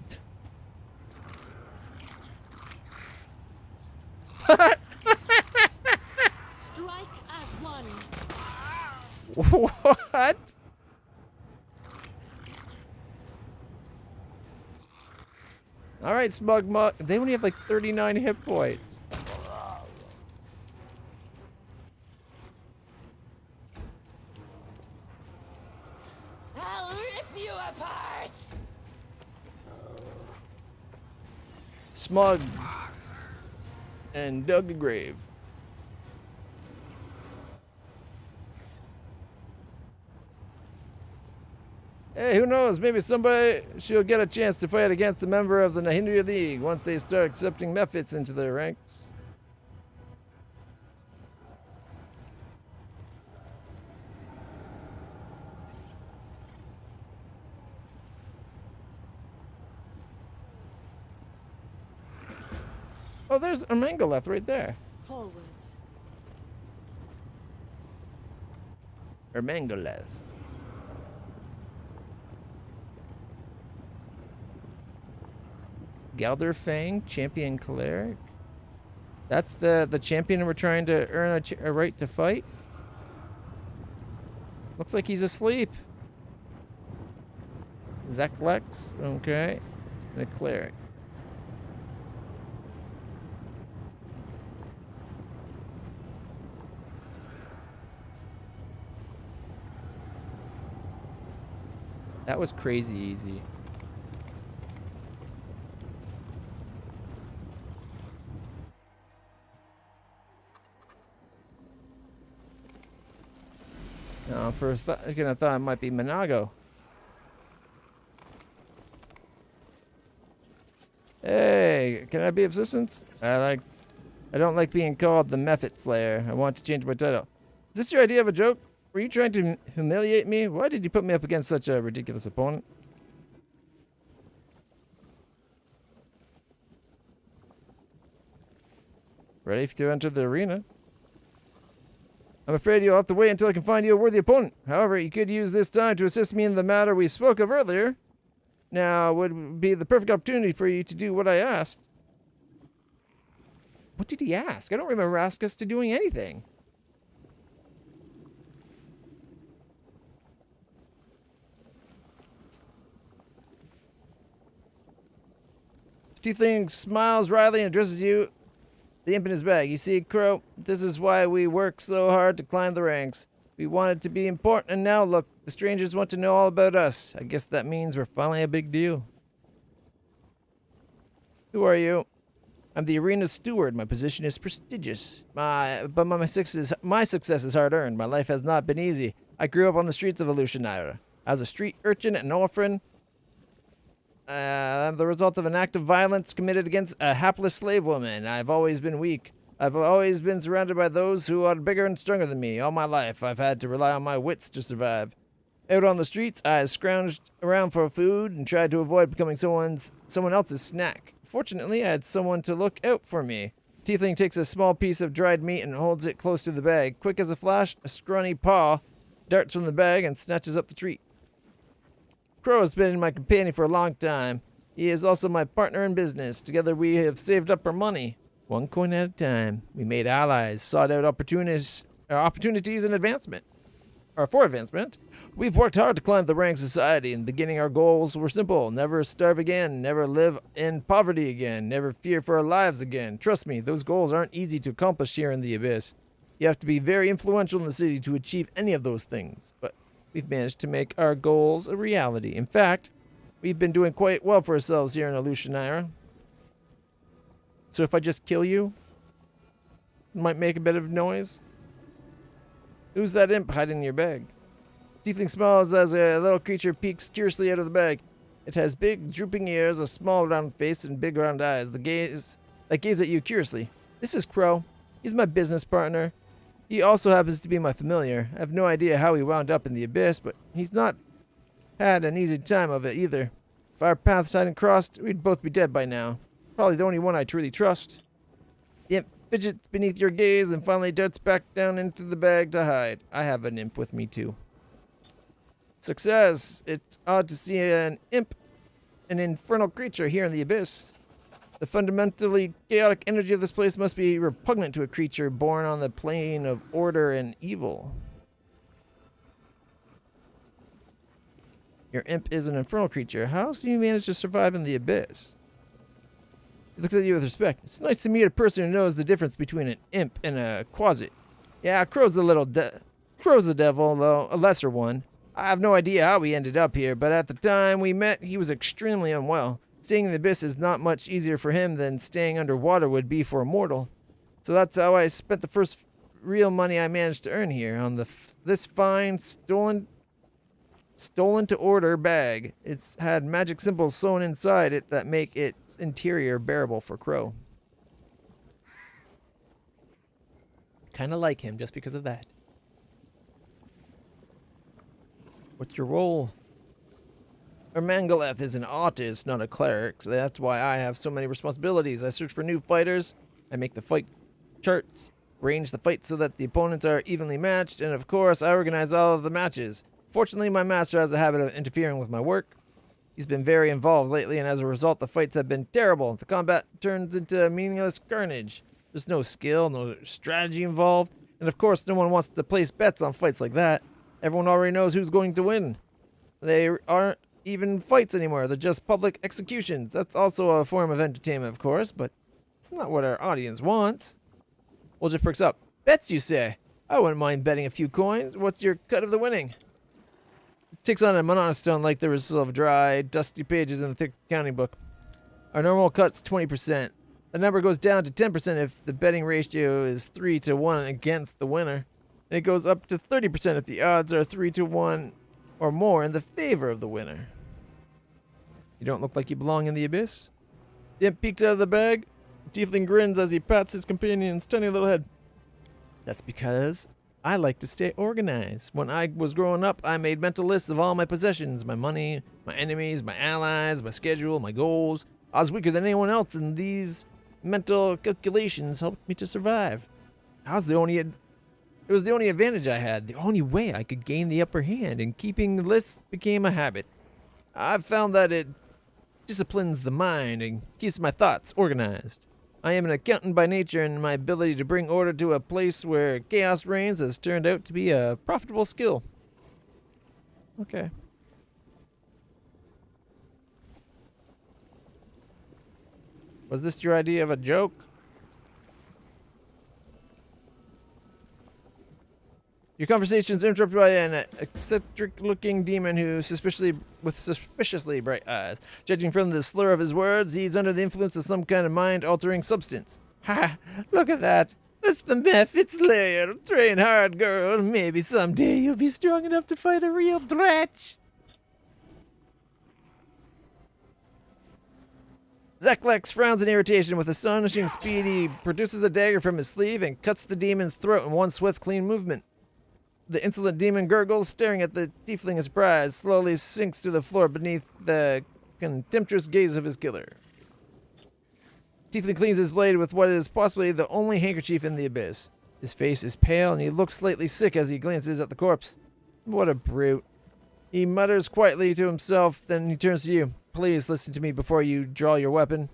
Strike as one. What? Alright, Smug Mug. They only have like 39 hit points. I'll rip you apart! Smug. And dug a grave. Hey, who knows? Maybe she'll get a chance to fight against a member of the Nahindra League once they start accepting mephits into their ranks. Oh, there's a Mangoleth right there. Forwards. Or Mangoleth. Galderfang, champion cleric. That's the champion we're trying to earn a right to fight. Looks like he's asleep. Zeklex, okay. And a cleric. That was crazy easy. No, first I thought it might be Monago. Hey, can I be of assistance? I don't like being called the Method Slayer. I want to change my title. Is this your idea of a joke? Were you trying to humiliate me? Why did you put me up against such a ridiculous opponent? Ready to enter the arena? I'm afraid you'll have to wait until I can find you a worthy opponent. However, you could use this time to assist me in the matter we spoke of earlier. Now would be the perfect opportunity for you to do what I asked. What did he ask? I don't remember asking us to doing anything. Tiefling smiles wryly and addresses you. The imp in his bag. You see, Crow, this is why we work so hard to climb the ranks. We wanted to be important, and now look, the strangers want to know all about us. I guess that means we're finally a big deal. Who are you? I'm the arena steward. My position is prestigious. But my success is hard-earned. My life has not been easy. I grew up on the streets of Aleutianaira. I was a street urchin and orphan. I'm the result of an act of violence committed against a hapless slave woman. I've always been weak. I've always been surrounded by those who are bigger and stronger than me. All my life, I've had to rely on my wits to survive. Out on the streets, I scrounged around for food and tried to avoid becoming someone else's snack. Fortunately, I had someone to look out for me. Tiefling takes a small piece of dried meat and holds it close to the bag. Quick as a flash, a scrawny paw darts from the bag and snatches up the treat. Crow has been my companion for a long time. He is also my partner in business. Together we have saved up our money. One coin at a time. We made allies, sought out opportunities and advancement. Or for advancement. We've worked hard to climb the rank of society. In the beginning our goals were simple. Never starve again. Never live in poverty again. Never fear for our lives again. Trust me, those goals aren't easy to accomplish here in the Abyss. You have to be very influential in the city to achieve any of those things. But we've managed to make our goals a reality. In fact, we've been doing quite well for ourselves here in Aleutianaira. So if I just kill you, it might make a bit of noise. Who's that imp hiding in your bag? Tiefling smiles as a little creature peeks curiously out of the bag. It has big, drooping ears, a small round face, and big round eyes. That gaze at you curiously. This is Crow. He's my business partner. He also happens to be my familiar. I have no idea how he wound up in the Abyss, but he's not had an easy time of it either. If our paths hadn't crossed, we'd both be dead by now. Probably the only one I truly trust. The imp fidgets beneath your gaze and finally darts back down into the bag to hide. I have an imp with me too. Success! It's odd to see an imp an infernal creature here in the abyss. The fundamentally chaotic energy of this place must be repugnant to a creature born on the plane of order and evil. Your imp is an infernal creature. How do you manage to survive in the abyss? He looks at you with respect. It's nice to meet a person who knows the difference between an imp and a quasit. Yeah, Crow's the devil, though a lesser one. I have no idea how we ended up here, but at the time we met, he was extremely unwell. Staying in the abyss is not much easier for him than staying underwater would be for a mortal. So that's how I spent the first real money I managed to earn here on this fine stolen to order bag. It's had magic symbols sewn inside it that make its interior bearable for Crow. Kind of like him just because of that. What's your role? Ermangaleth is an artist, not a cleric, so that's why I have so many responsibilities. I search for new fighters, I make the fight charts, arrange the fights so that the opponents are evenly matched, and of course I organize all of the matches. Fortunately, my master has a habit of interfering with my work. He's been very involved lately, and as a result, the fights have been terrible. The combat turns into meaningless carnage. There's no skill, no strategy involved, and of course no one wants to place bets on fights like that. Everyone already knows who's going to win. They aren't even fights anymore. They're just public executions. That's also a form of entertainment, of course, but it's not what our audience wants. Well, just perks up. Bets, you say? I wouldn't mind betting a few coins. What's your cut of the winning? It takes on a monotone like the result of dry, dusty pages in a thick accounting book. Our normal cut's 20%. The number goes down to 10% if the betting ratio is 3 to 1 against the winner. And it goes up to 30% if the odds are 3 to 1 or more in the favor of the winner. You don't look like you belong in the abyss? The imp peeks out of the bag. Tiefling grins as he pats his companion's tiny little head. That's because I like to stay organized. When I was growing up, I made mental lists of all my possessions, my money, my enemies, my allies, my schedule, my goals. I was weaker than anyone else, and these mental calculations helped me to survive. It was the only advantage I had, the only way I could gain the upper hand, and keeping lists became a habit. I've found that it disciplines the mind and keeps my thoughts organized. I am an accountant by nature, and my ability to bring order to a place where chaos reigns has turned out to be a profitable skill. Okay. Was this your idea of a joke? Your conversation is interrupted by an eccentric-looking demon who with suspiciously bright eyes. Judging from the slur of his words, he's under the influence of some kind of mind-altering substance. Ha! Look at that! That's the Mephit Slayer! Train hard, girl. Maybe someday you'll be strong enough to fight a real dratch. Zeklex frowns in irritation. With astonishing speed, he produces a dagger from his sleeve and cuts the demon's throat in one swift, clean movement. The insolent demon gurgles, staring at the tiefling in surprise, slowly sinks to the floor beneath the contemptuous gaze of his killer. Tiefling cleans his blade with what is possibly the only handkerchief in the abyss. His face is pale, and he looks slightly sick as he glances at the corpse. What a brute. He mutters quietly to himself, then he turns to you. Please listen to me before you draw your weapon.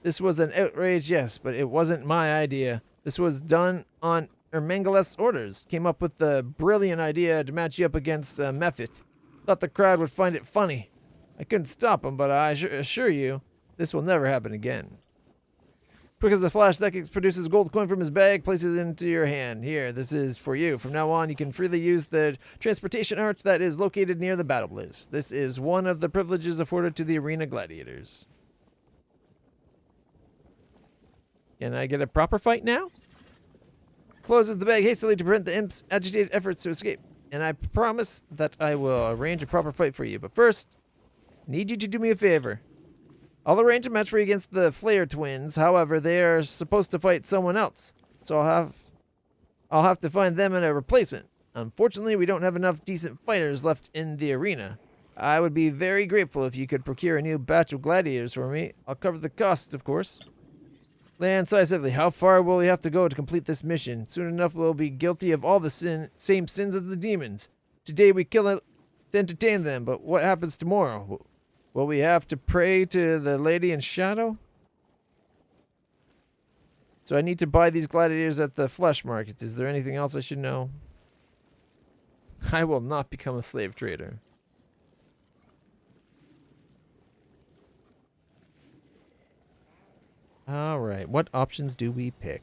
This was an outrage, yes, but it wasn't my idea. This was done on Ermangaleth's orders. Came up with the brilliant idea to match you up against Mephit. Thought the crowd would find it funny. I couldn't stop him, but I assure you, this will never happen again. Quick as a flash, Zeklex produces a gold coin from his bag, places it into your hand. Here, this is for you. From now on, you can freely use the transportation arch that is located near the battle bliss. This is one of the privileges afforded to the arena gladiators. Can I get a proper fight now? Closes the bag hastily to prevent the imp's agitated efforts to escape. And I promise that I will arrange a proper fight for you. But first, I need you to do me a favor. I'll arrange a match for you against the Flair twins. However, they are supposed to fight someone else. So I'll have to find them a replacement. Unfortunately, we don't have enough decent fighters left in the arena. I would be very grateful if you could procure a new batch of gladiators for me. I'll cover the cost, of course. Land incisively. How far will we have to go to complete this mission? Soon enough we'll be guilty of all the same sins as the demons. Today we kill it to entertain them, but what happens tomorrow? Will we have to pray to the lady in shadow? So I need to buy these gladiators at the flesh market. Is there anything else I should know? I will not become a slave trader. Alright, what options do we pick?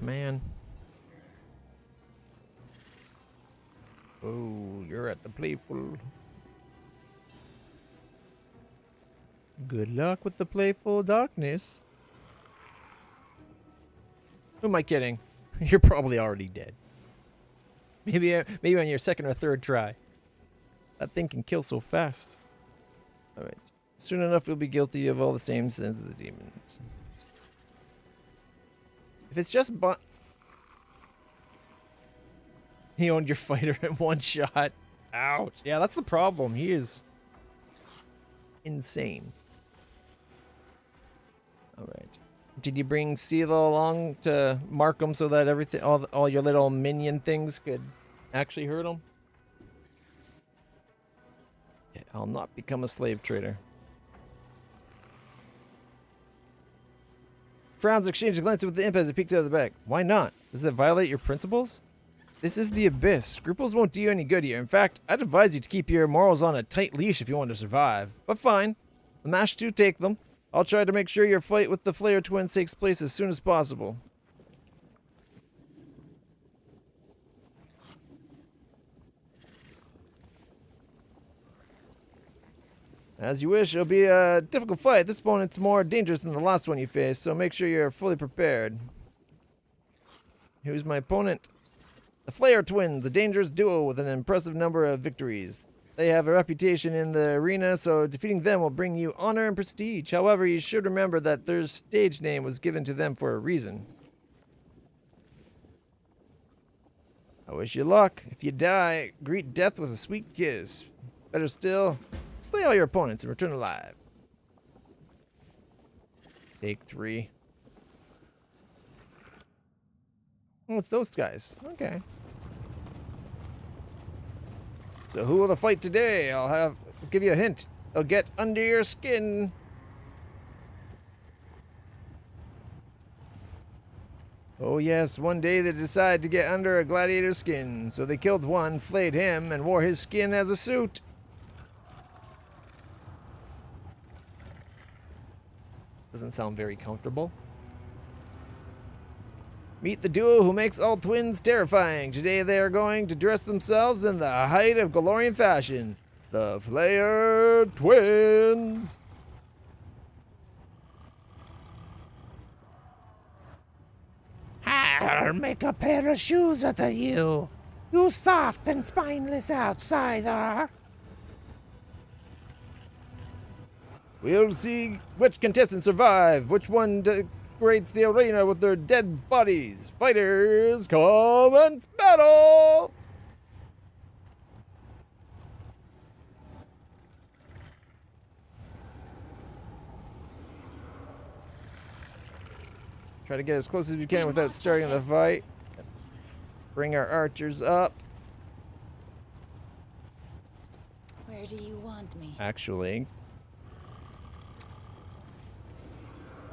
Man. Oh, you're at the playful. Good luck with the playful darkness. Who am I kidding? You're probably already dead. Maybe on your second or third try. That thing can kill so fast. Alright. Soon enough we'll be guilty of all the same sins of the demons. If it's just he owned your fighter in one shot. Ouch. Yeah, that's the problem. He is insane. Alright. Did you bring Silo along to mark him so that everything, all your little minion things could actually hurt him? Yeah, I'll not become a slave trader. Frowns exchange a glance with the imp as it peeks out of the back. Why not? Does it violate your principles? This is the Abyss. Scruples won't do you any good here. In fact, I'd advise you to keep your morals on a tight leash if you want to survive. But fine. The mash to take them. I'll try to make sure your fight with the Flayer twins takes place as soon as possible. As you wish, it'll be a difficult fight. This opponent's more dangerous than the last one you faced, so make sure you're fully prepared. Who's my opponent? The Flayer twins, a dangerous duo with an impressive number of victories. They have a reputation in the arena, so defeating them will bring you honor and prestige. However, you should remember that their stage name was given to them for a reason. I wish you luck. If you die, greet death with a sweet kiss. Better still, slay all your opponents and return alive. Take 3. Oh, it's those guys. Okay. So who will the fight today? I'll give you a hint. They'll get under your skin. Oh yes, one day they decided to get under a gladiator's skin. So they killed one, flayed him, and wore his skin as a suit. Doesn't sound very comfortable. Meet the duo who makes all twins terrifying. Today they are going to dress themselves in the height of Galorian fashion. The Flayer twins. I'll make a pair of shoes out of you. You soft and spineless outsider. We'll see which contestants survive, which one decorates the arena with their dead bodies. Fighters, commence battle! Try to get as close as we can without starting the fight. Bring our archers up. Where do you want me? Actually,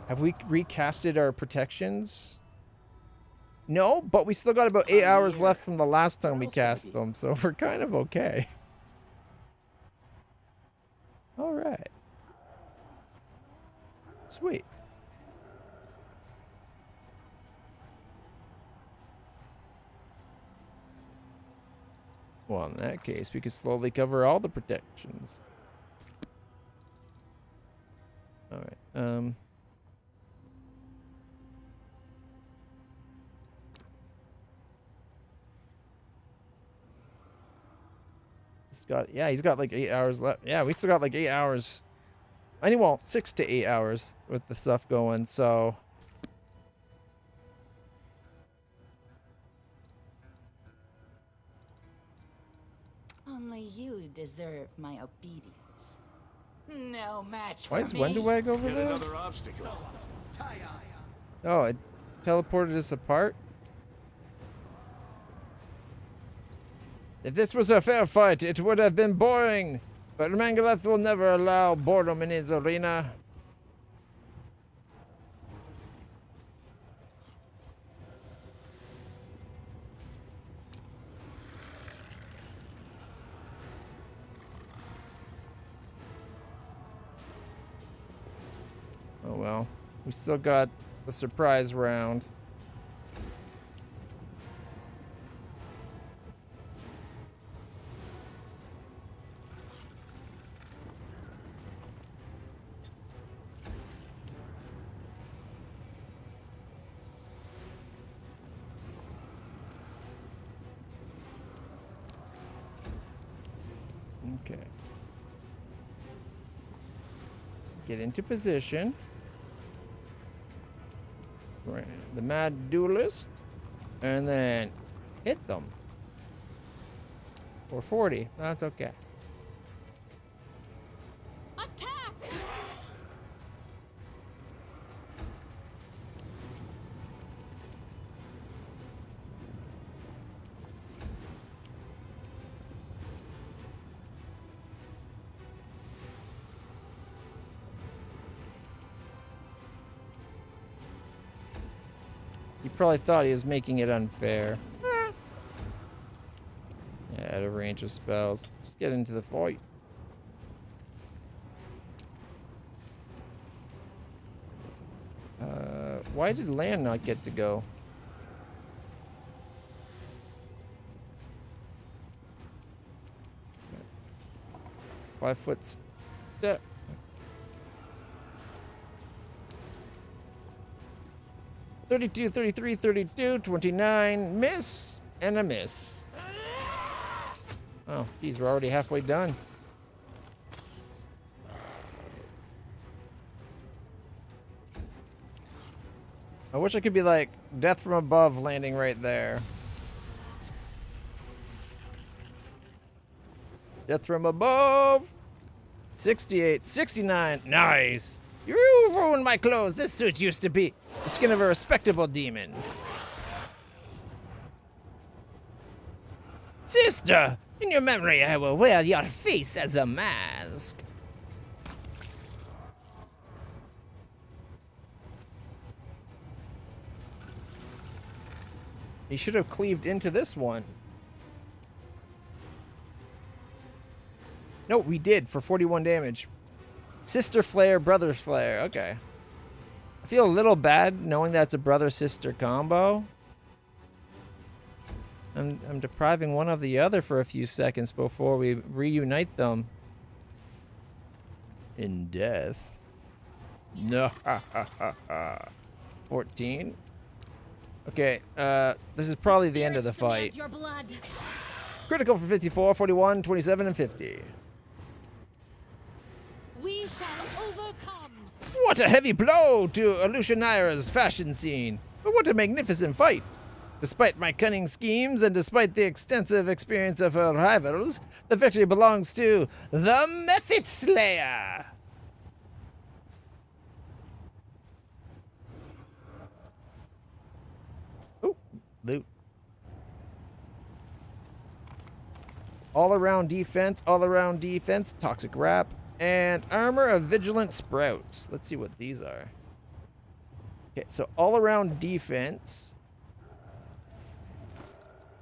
have we recasted our protections? No, but we still got about 8 hours left from the last time we cast them, so we're kind of okay. All right. Sweet. Well, in that case, we could slowly cover all the protections. All right. He's got like 8 hours left. Yeah, we still got like 8 hours. I mean, well, 6 to 8 hours with the stuff going, so. Only you deserve my obedience. No match for Why is me. Wendeweg over Get there? another obstacle. Oh, it teleported us apart? If this was a fair fight, it would have been boring. But Mangaleth will never allow boredom in his arena. Oh well, we still got the surprise round. Okay. Get into position. Right, the mad duelist, and then hit them. For 40. That's okay. Attack! He probably thought he was making it unfair. Yeah, out of range of spells. Let's get into the fight. Why did Land not get to go? Okay. 5 foot step. $32, $33, $32, $29, miss, and a miss. Oh, geez, we're already halfway done. I wish I could be like death from above landing right there. Death from above. 68, 69, nice. You've ruined my clothes. This suit used to be the skin of a respectable demon. Sister, in your memory, I will wear your face as a mask. He should have cleaved into this one. No, we did for 41 damage. Sister flare, brother flare. Okay. I feel a little bad knowing that's a brother-sister combo. I'm depriving one of the other for a few seconds before we reunite them in death. No. 14. Okay, this is probably the end of the fight. Your blood. Critical for 54, 41, 27, and 50. We shall overcome. What a heavy blow to Alucianaira's fashion scene. But what a magnificent fight. Despite my cunning schemes and despite the extensive experience of her rivals, the victory belongs to the Method Slayer. Oh, loot. All around defense, toxic wrap, and armor of vigilant sprouts. Let's see what these are. Okay, so all around defense.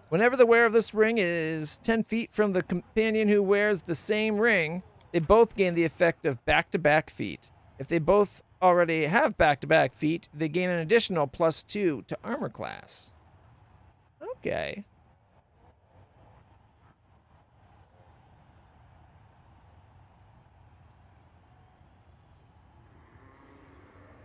Whenever the wearer of this ring is 10 feet from the companion who wears the same ring, they both gain the effect of back-to-back feet. If they both already have back-to-back feet, they gain an additional +2 to armor class. Okay.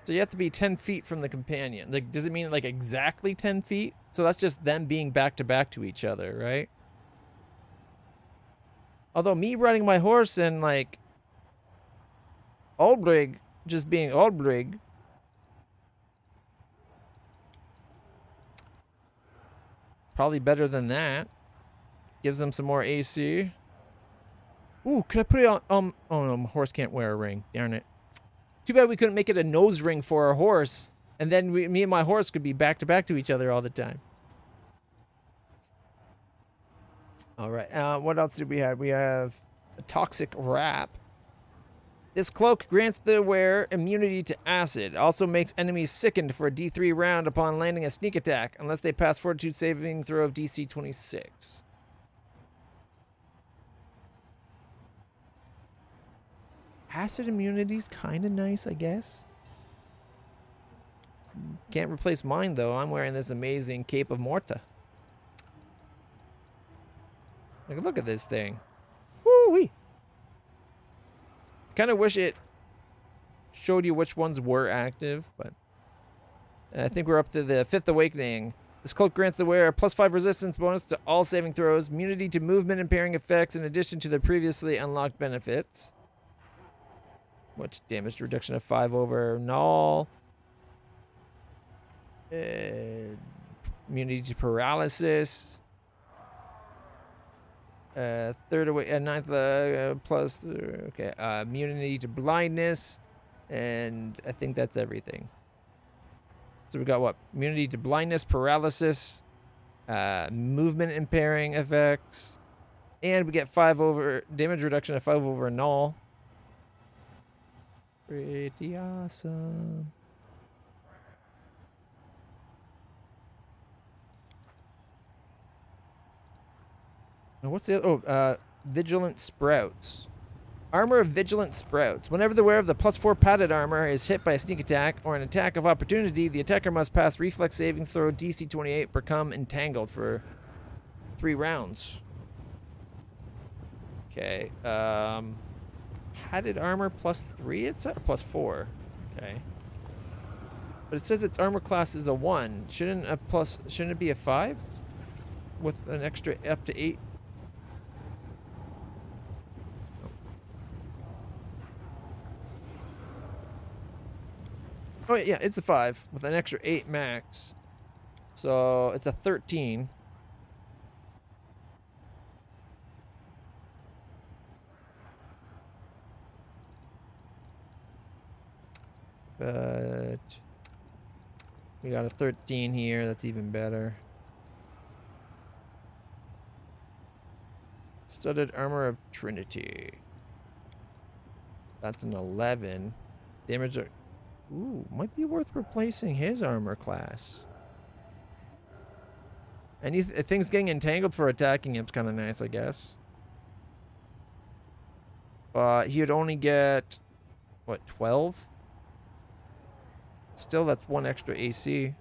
So you have to be 10 feet from the companion. Like, does it mean like exactly 10 feet? So that's just them being back to back to each other, right? Although me riding my horse and like Aldrig just being Aldrig. Probably better than that. Gives them some more AC. Ooh, can I put it on? Oh no, my horse can't wear a ring. Darn it. Too bad we couldn't make it a nose ring for our horse, and then me and my horse could be back to back to each other all the time. All right. What else did we have? We have a toxic wrap. This cloak grants the wearer immunity to acid. Also makes enemies sickened for a D3 round upon landing a sneak attack, unless they pass Fortitude saving throw of DC 26. Acid immunity's kind of nice, I guess. Can't replace mine, though. I'm wearing this amazing Cape of Morta. Like, look at this thing. Woo-wee. Kind of wish it showed you which ones were active, but I think we're up to the 5th Awakening. This cloak grants the wearer a +5 resistance bonus to all saving throws, immunity to movement impairing effects in addition to the previously unlocked benefits. Which damage reduction of 5 over null. Immunity to paralysis. Third away, ninth plus. Okay, immunity to blindness, and I think that's everything. So we got what? Immunity to blindness, paralysis, movement impairing effects, and we get 5 over damage reduction of 5 over null. Pretty awesome. Now what's the other? Vigilant Sprouts. Armor of Vigilant Sprouts. Whenever the wearer of the +4 padded armor is hit by a sneak attack or an attack of opportunity, the attacker must pass reflex savings throw DC 28, become entangled for 3 rounds. Okay. Padded armor +3? It's at +4. Okay. But it says its armor class is a 1. Shouldn't it be a 5? With an extra up to 8? Oh yeah, it's a 5 with an extra 8 max. So it's a 13. But we got a 13 here. That's even better. Studded Armor of Trinity. That's an 11. Damage. Ooh, might be worth replacing his armor class. And things getting entangled for attacking him's kind of nice, I guess. He would only get, what, 12? Still, that's 1 extra AC.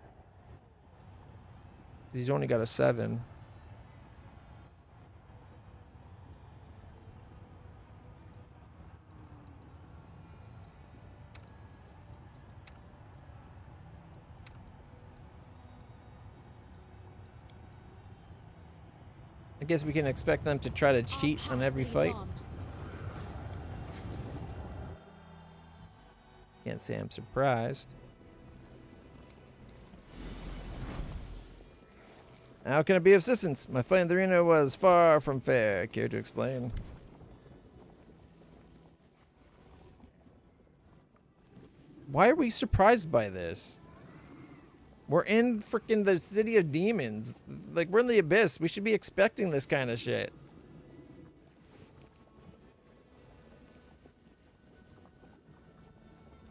He's only got a 7. I guess we can expect them to try to cheat on every fight. Can't say I'm surprised. How can I be of assistance? My fight in the arena was far from fair. Care to explain? Why are we surprised by this? We're in freaking the city of demons. Like, we're in the abyss. We should be expecting this kind of shit.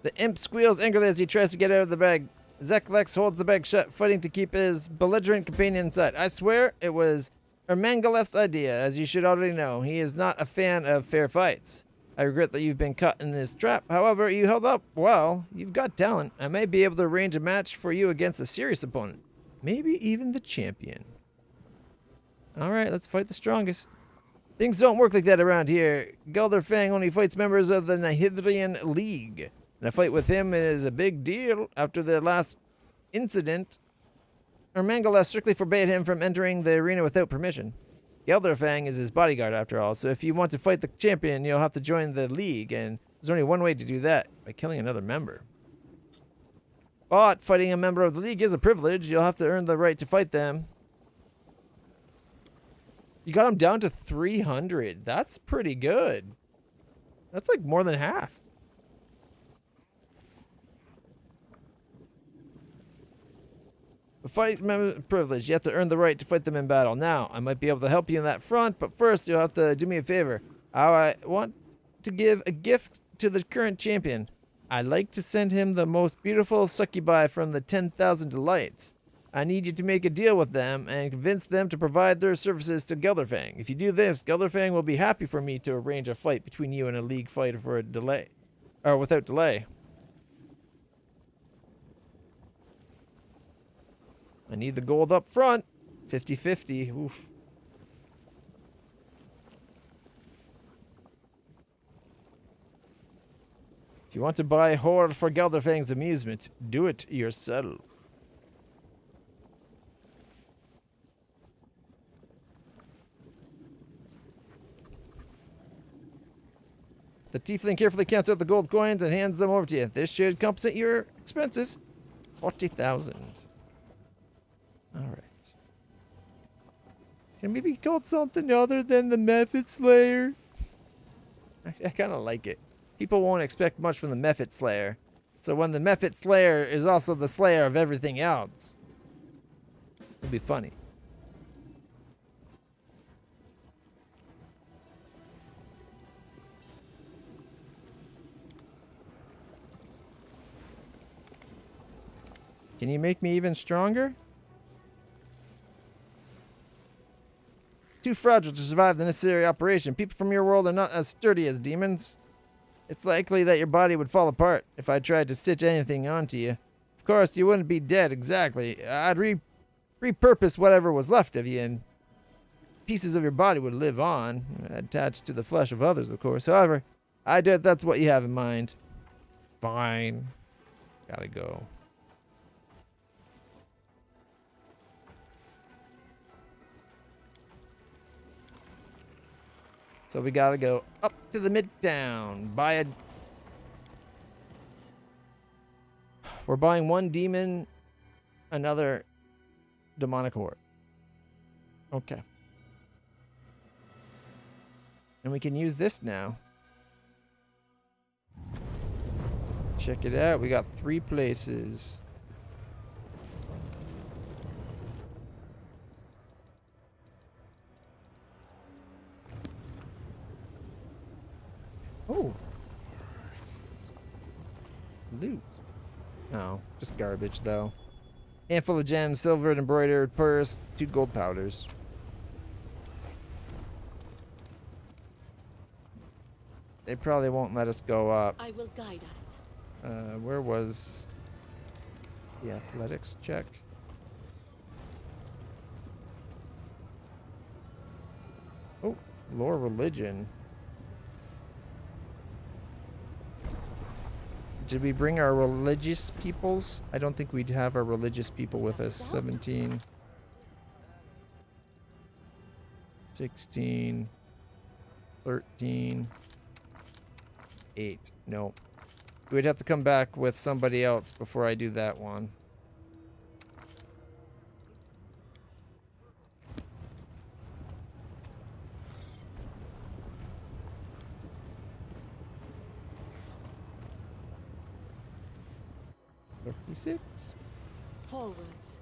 The imp squeals angrily as he tries to get out of the bag. Zeklex holds the bag shut, fighting to keep his belligerent companion inside. I swear it was Ermangaleth's idea, as you should already know. He is not a fan of fair fights. I regret that you've been caught in this trap. However, you held up well. You've got talent. I may be able to arrange a match for you against a serious opponent. Maybe even the champion. Alright, let's fight the strongest. Things don't work like that around here. Gelderfang only fights members of the Nihidrian League. And a fight with him is a big deal. After the last incident, Ermangaleth strictly forbade him from entering the arena without permission. Gelderfang is his bodyguard after all, so if you want to fight the champion, you'll have to join the league, and there's only one way to do that, by killing another member. But fighting a member of the league is a privilege. You'll have to earn the right to fight them. You got him down to 300. That's pretty good. That's like more than half. A fight privilege. You have to earn the right to fight them in battle. Now, I might be able to help you in that front, but first you'll have to do me a favor. I want to give a gift to the current champion. I'd like to send him the most beautiful succubi from the 10,000 Delights. I need you to make a deal with them and convince them to provide their services to Gelderfang. If you do this, Gelderfang will be happy for me to arrange a fight between you and a league fighter for a delay, or without delay. I need the gold up front. 50-50. Oof. If you want to buy Horde for Gelderfang's amusement, do it yourself. The tiefling carefully counts out the gold coins and hands them over to you. This should compensate your expenses. 40,000. Alright. Can we be called something other than the Mephit Slayer? I kind of like it. People won't expect much from the Mephit Slayer. So when the Mephit Slayer is also the slayer of everything else, it'll be funny. Can you make me even stronger? Too fragile to survive the necessary operation. People from your world are not as sturdy as demons. It's likely that your body would fall apart if I tried to stitch anything onto you. Of course, you wouldn't be dead exactly. I'd repurpose whatever was left of you, and pieces of your body would live on, attached to the flesh of others, of course. However, I doubt that's what you have in mind. Fine. Gotta go. So we gotta go up to the midtown. We're buying one demon, another demonic horde. Okay. And we can use this now. Check it out. We got 3 places. Oh. Loot. No, just garbage though. Handful of gems, silver, and embroidered purse, 2 gold powders. They probably won't let us go up. I will guide us. Where was the athletics check? Oh, lore religion. Did we bring our religious peoples? I don't think we'd have our religious people with us. 17. 16. 13. 8. No. We'd have to come back with somebody else before I do that one. Six. Forwards.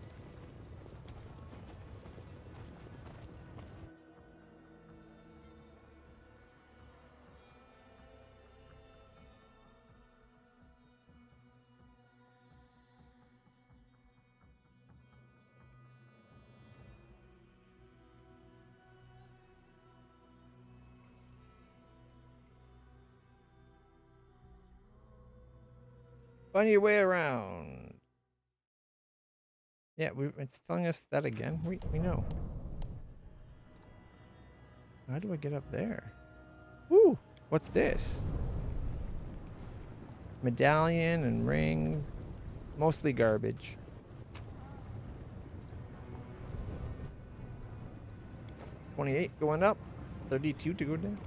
Find your way around. Yeah, it's telling us that again. We know. How do I get up there? Woo! What's this? Medallion and ring. Mostly garbage. $28 going up. $32 to go down.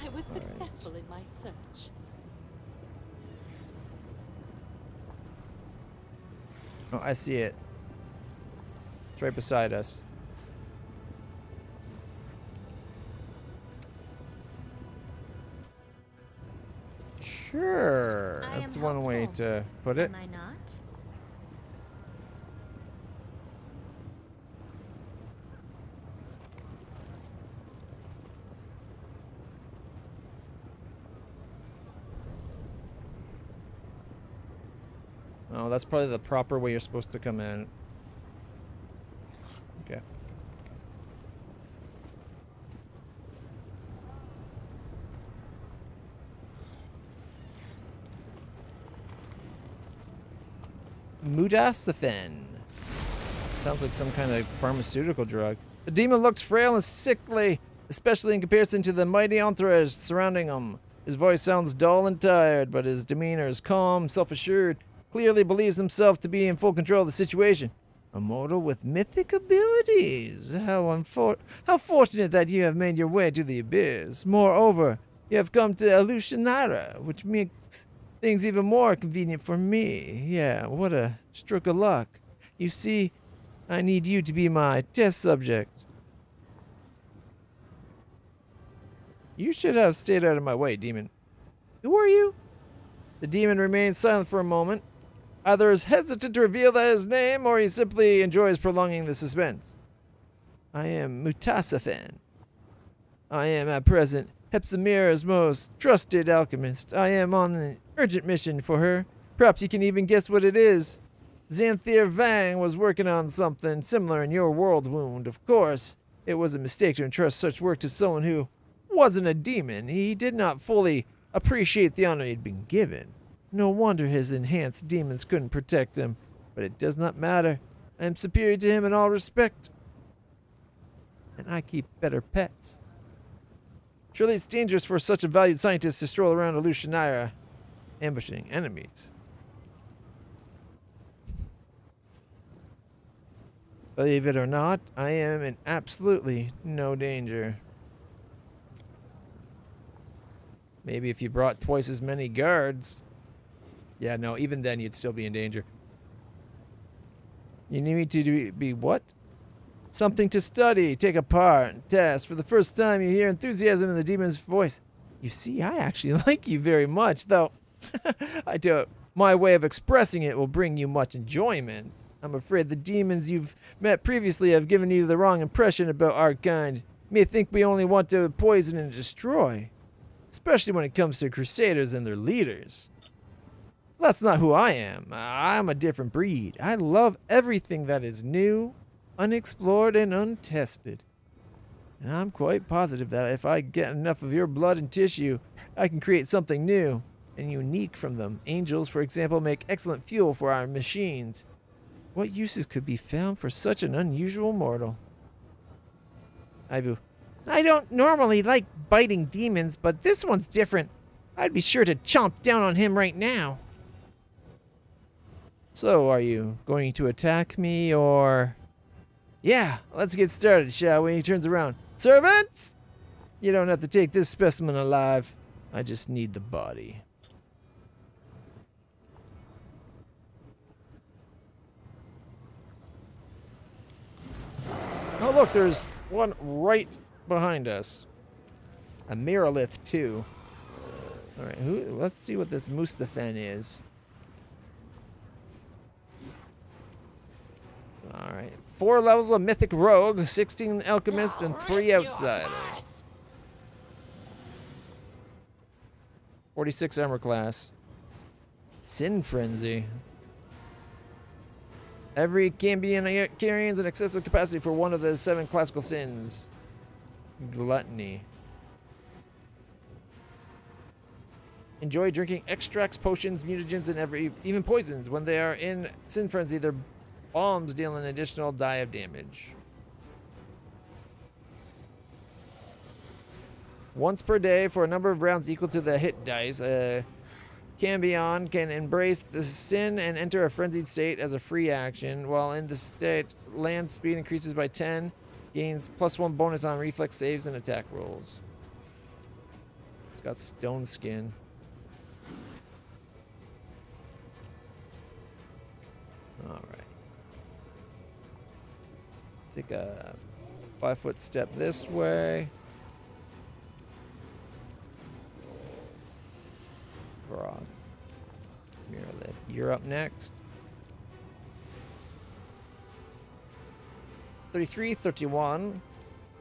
I was successful in my search. Oh, I see it. It's right beside us. Sure. I That's am one way helpful, to put it. Am I not? Oh, that's probably the proper way you're supposed to come in. Okay. Mudastafen. Sounds like some kind of pharmaceutical drug. The demon looks frail and sickly, especially in comparison to the mighty entourage surrounding him. His voice sounds dull and tired, but his demeanor is calm, self-assured, clearly believes himself to be in full control of the situation. A mortal with mythic abilities. How fortunate that you have made your way to the abyss. Moreover, you have come to Alushanara, which makes things even more convenient for me. Yeah, what a stroke of luck. You see, I need you to be my test subject. You should have stayed out of my way, demon. Who are you? The demon remains silent for a moment, either is hesitant to reveal that his name, or he simply enjoys prolonging the suspense. I am Mutasafen. I am at present Hepzimira's most trusted alchemist. I am on an urgent mission for her. Perhaps you can even guess what it is. Xanthir Vang was working on something similar in your world wound. Of course, it was a mistake to entrust such work to someone who wasn't a demon. He did not fully appreciate the honor he'd been given. No wonder his enhanced demons couldn't protect him. But it does not matter. I am superior to him in all respect. And I keep better pets. Surely it's dangerous for such a valued scientist to stroll around Alushanara, ambushing enemies. Believe it or not, I am in absolutely no danger. Maybe if you brought twice as many guards. Yeah, no, even then you'd still be in danger. You need me to be what? Something to study, take apart, test. For the first time you hear enthusiasm in the demon's voice. You see, I actually like you very much, though I do it. My way of expressing it will bring you much enjoyment. I'm afraid the demons you've met previously have given you the wrong impression about our kind. You may think we only want to poison and destroy. Especially when it comes to crusaders and their leaders. That's not who I am. I'm a different breed. I love everything that is new, unexplored, and untested. And I'm quite positive that if I get enough of your blood and tissue, I can create something new and unique from them. Angels, for example, make excellent fuel for our machines. What uses could be found for such an unusual mortal? Ivu. I don't normally like biting demons, but this one's different. I'd be sure to chomp down on him right now. So, are you going to attack me, or... Yeah, let's get started, shall we? He turns around. Servants! You don't have to take this specimen alive. I just need the body. Oh, look, there's one right behind us. A Miralith, too. Alright, let's see what this Mustafen is. Alright, 4 levels of Mythic Rogue, 16 Alchemist, and 3 Outsiders. 46 armor class. Sin Frenzy. Every Cambion carries an excessive capacity for one of the 7 classical sins. Gluttony. Enjoy drinking extracts, potions, mutagens, and even poisons. When they are in Sin Frenzy, their bombs deal an additional die of damage. Once per day for a number of rounds equal to the hit dice, Cambion can embrace the sin and enter a frenzied state as a free action. While in the state, land speed increases by 10, gains +1 bonus on reflex saves and attack rolls. It's got stone skin. Alright. Take a 5-foot step this way. Frog. Mirror lit. You're up next. 33, 31,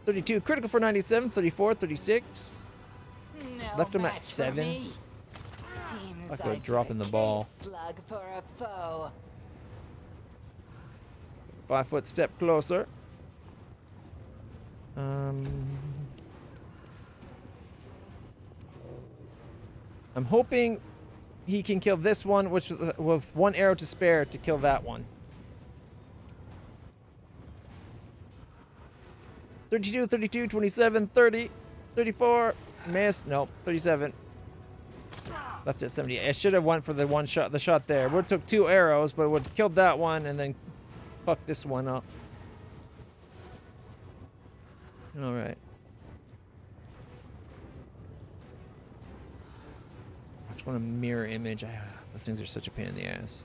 32. Critical for 97, 34, 36. No Left him at match for 7. me. Seems Like I we're dropping the ball. Slug for a foe. 5-foot step closer. I'm hoping he can kill this one, which with 1 arrow to spare to kill that one. 32, 32, 27, 30, 34. Miss. Nope. 37. Left at 70. I should have went for the one shot. The shot there. Would have took 2 arrows, but would have killed that one and then fucked this one up. All right. I just want a mirror image. Those things are such a pain in the ass.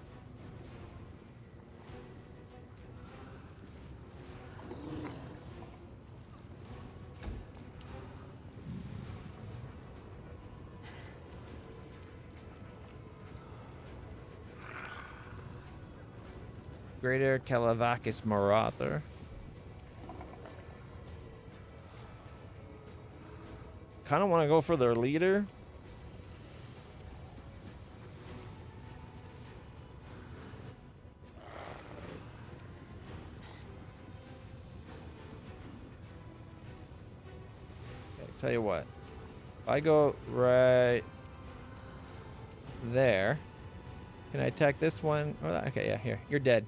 Greater Calavakis Marauder. Kind of want to go for their leader. Okay, tell you what. If I go right there, can I attack this one? Oh, okay, yeah, here. You're dead.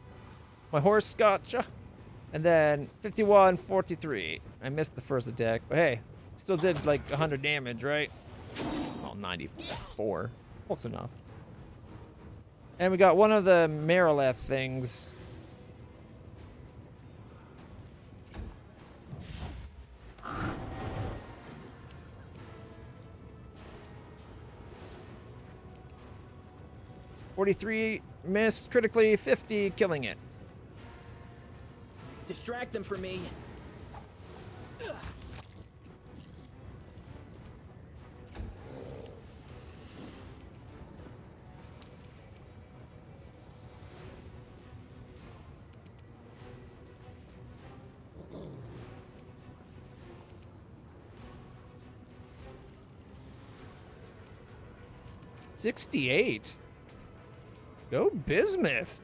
My horse gotcha. And then 51, 43. I missed the first attack, but hey, still did like 100 damage, right? Oh, 94. Close enough. And we got one of the Marileth things. $43 missed critically, 50 killing it. Distract them from me. $68. Go Bismuth.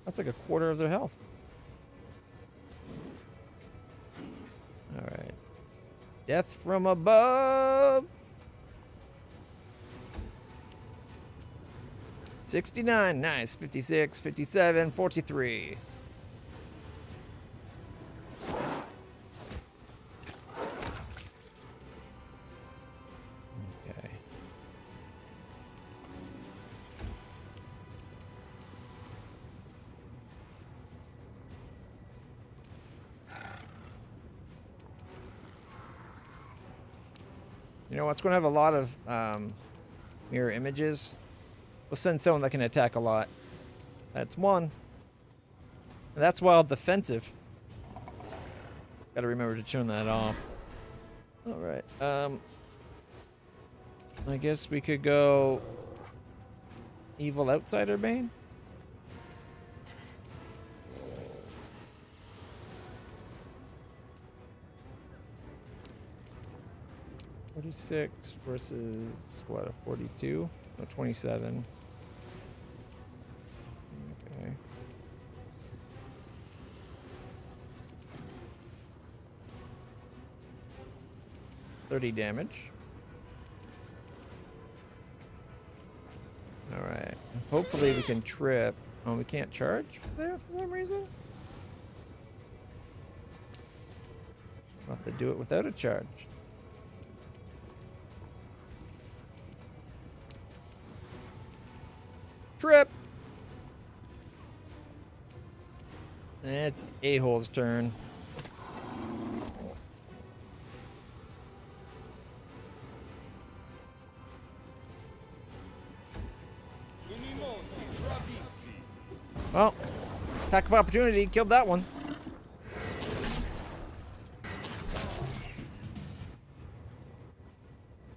That's like a quarter of their health. All right. Death from above. 69. Nice. 56, 57, 43. Okay. You know what's going to have a lot of mirror images? We'll send someone that can attack a lot. That's one. And that's wild defensive. Gotta remember to turn that off. Alright. I guess we could go Evil Outsider Bane? $46 versus what, a 42? No, 27. Okay. $30 damage. All right. Hopefully we can trip. Oh, we can't charge there for some reason. We'll have to do it without a charge. Trip. It's a-hole's turn. Well, Attack of opportunity. Killed that one.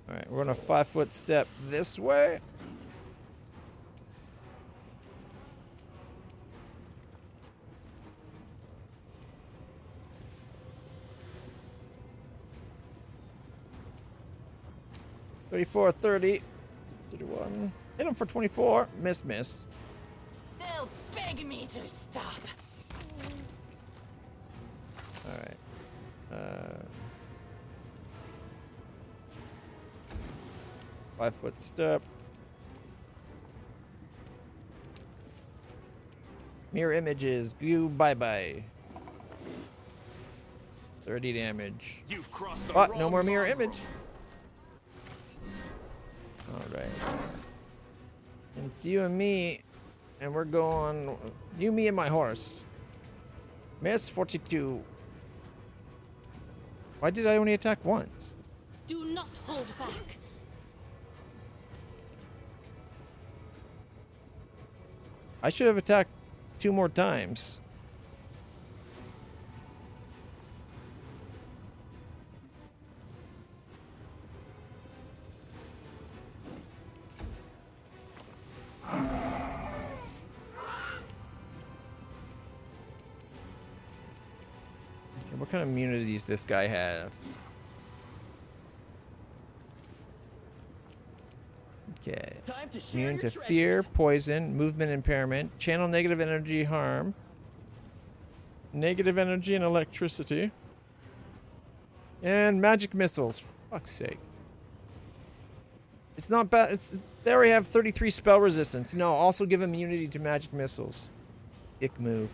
Alright, we're on a 5-foot step this way. $34, $30, $31. Hit him for 24. Miss, miss. They'll beg me to stop. Alright. 5-foot step. Mirror images. Goo bye bye. 30 damage. You've crossed the But wrong no more mirror marker. image. Alright. And it's you and me. And we're going. You, me, and my horse. Miss 42. Why did I only attack once? Do not hold back. I should have attacked 2 more times. Okay, what kind of immunities does this guy have? Okay. Time to share Immune your to fear, treasures. poison, movement impairment, channel negative energy harm, negative energy and electricity, and magic missiles. For fuck's sake. It's not bad. They already have 33 spell resistance. No, also give immunity to magic missiles. Dick move.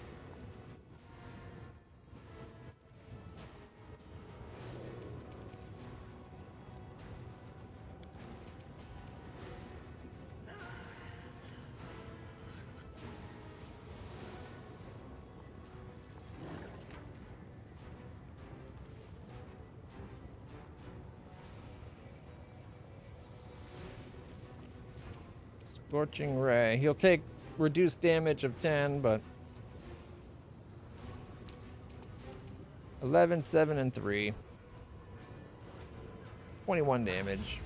Scorching Ray. He'll take reduced damage of 10, but 11, 7, and 3. 21 damage.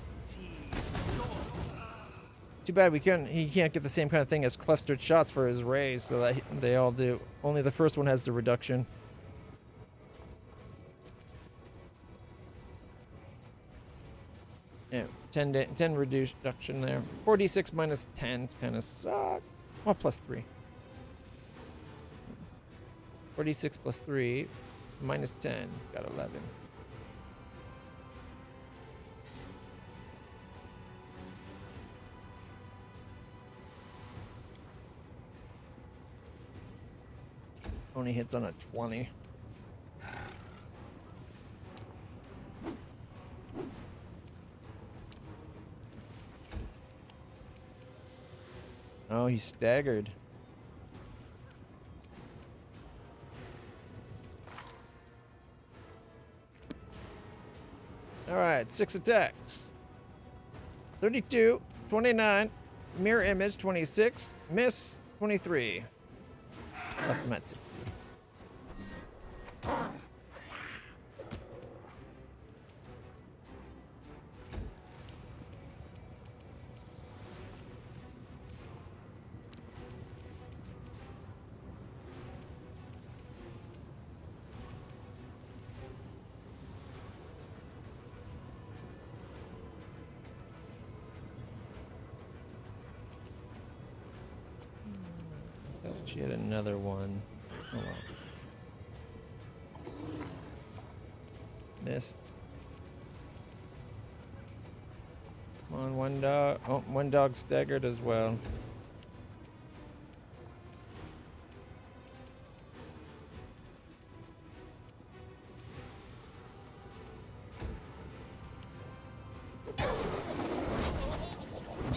Too bad he can't get the same kind of thing as clustered shots for his rays, so that they all do. Only the first one has the reduction. Yeah, 10 reduction there. 4d6 minus 10 kind of suck. Well, plus 3. 4d6 plus 3 minus 10. Got 11. Only hits on a 20. Oh, he's staggered. All right, 6 attacks. 32, 29, mirror image 26, miss 23. Left him at 60. She had another one. Oh well. Missed. Come on, one dog. Oh, one dog staggered as well.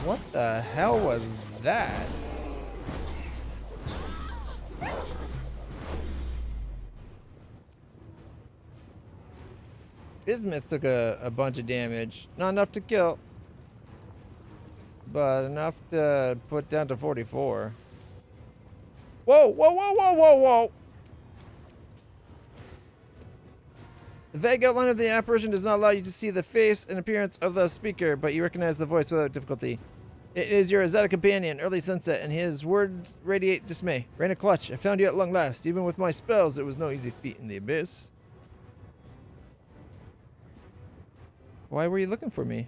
What the hell was that? Bismuth took a bunch of damage. Not enough to kill, but enough to put down to 44. Whoa, whoa, whoa, whoa, whoa, whoa! The vague outline of the apparition does not allow you to see the face and appearance of the speaker, but you recognize the voice without difficulty. It is your Azada companion, Early Sunset, and his words radiate dismay. LitlClutch, I found you at long last. Even with my spells, it was no easy feat in the abyss. Why were you looking for me?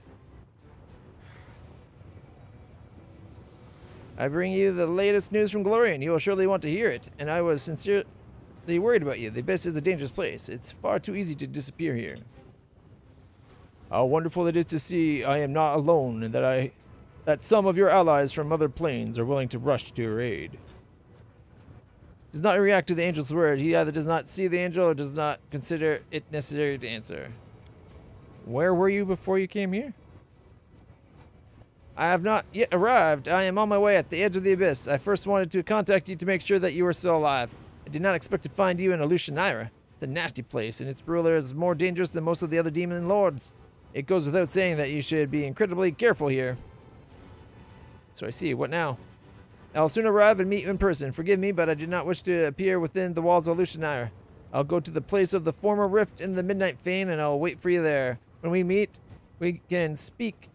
I bring you the latest news from Glorian. You will surely want to hear it, and I was sincerely worried about you. The abyss is a dangerous place. It's far too easy to disappear here. How wonderful it is to see I am not alone, and that some of your allies from other planes are willing to rush to your aid. Does not react to the angel's word. He either does not see the angel or does not consider it necessary to answer. Where were you before you came here? I have not yet arrived. I am on my way at the edge of the abyss. I first wanted to contact you to make sure that you were still alive. I did not expect to find you in Alushanira. It's a nasty place, and its ruler is more dangerous than most of the other demon lords. It goes without saying that you should be incredibly careful here. So I see. What now? I'll soon arrive and meet you in person. Forgive me, but I did not wish to appear within the walls of Alushanira. I'll go to the place of the former rift in the Midnight Fane, and I'll wait for you there. When we meet, we can speak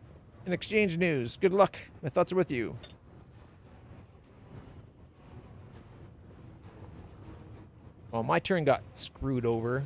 and exchange news. Good luck. My thoughts are with you. Oh, my turn got screwed over.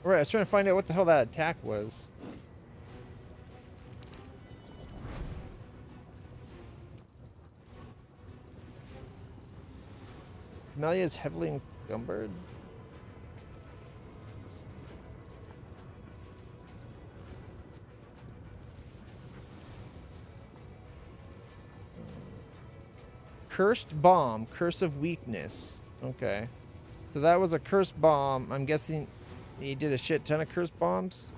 Right, I was trying to find out what the hell that attack was. Melia is heavily encumbered. Cursed bomb, curse of weakness. Okay. So that was a cursed bomb. I'm guessing he did a shit ton of cursed bombs.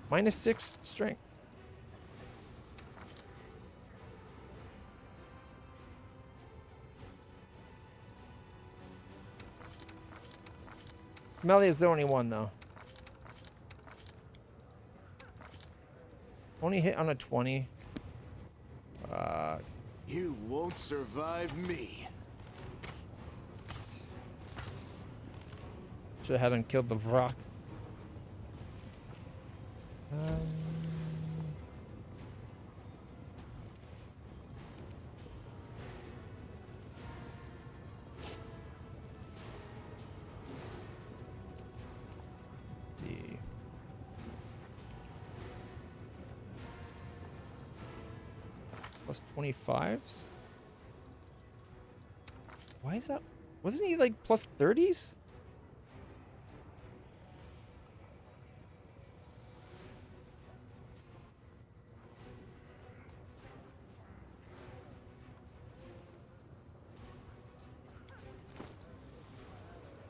-6 strength. Melee is the only one, though. Only hit on a 20. You won't survive me. Should have had him killed the Vrock. Let's see. Plus 25s? Why is that? Wasn't he like plus 30s?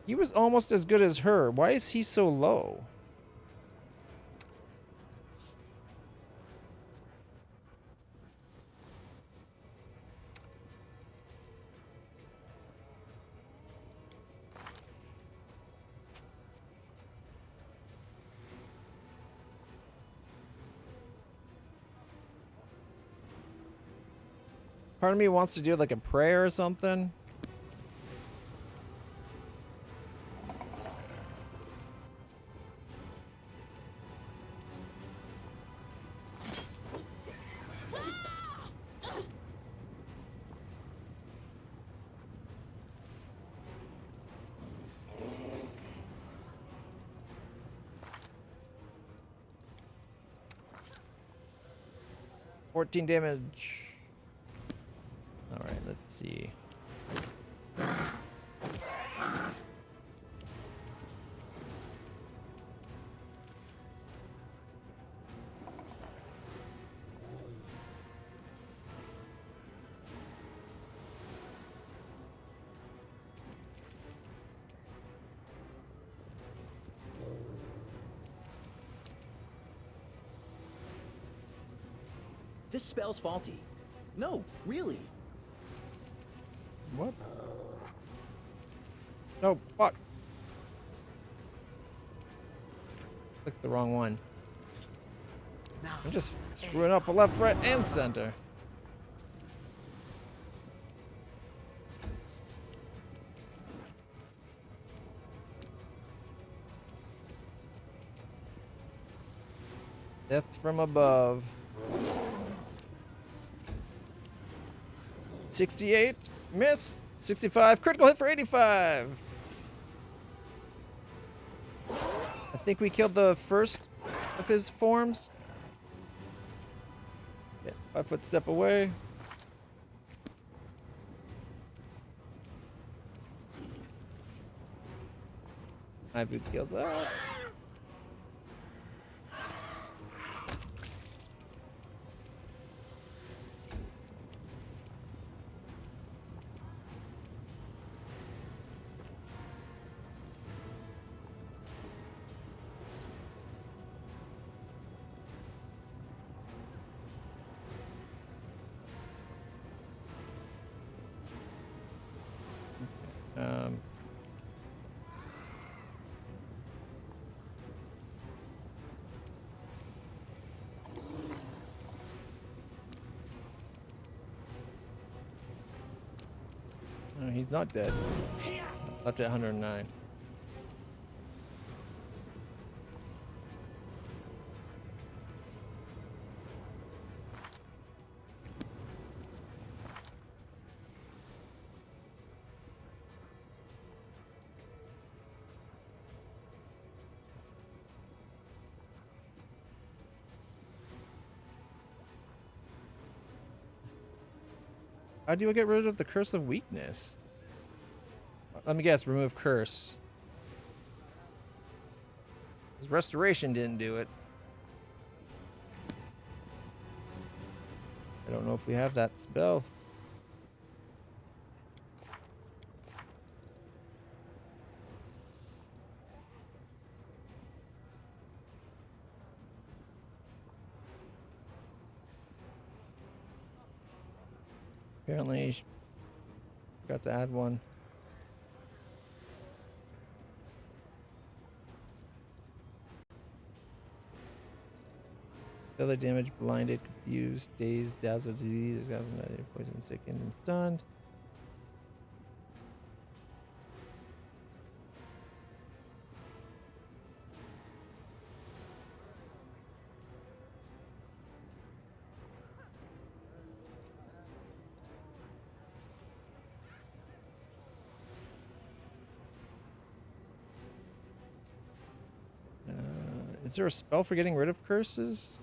He was almost as good as her. Why is he so low? Part of me wants to do like a prayer or something. $14 damage. All right, let's see. This spell's faulty. No, really. What? No, fuck. Clicked the wrong one. I'm just screwing up a left, right, and center. Death from above. 68, miss. 65, critical hit for 85. I think we killed the first of his forms. Yeah, 5 foot step away. I've killed that. No, he's not dead. Left at 109. How do you get rid of the curse of weakness? Let me guess, remove curse. His restoration didn't do it. I don't know if we have that spell. Apparently, forgot to add one. Other damage, blinded, confused, dazed, dazzled, disease, poison, sickened, and stunned. Is there a spell for getting rid of curses?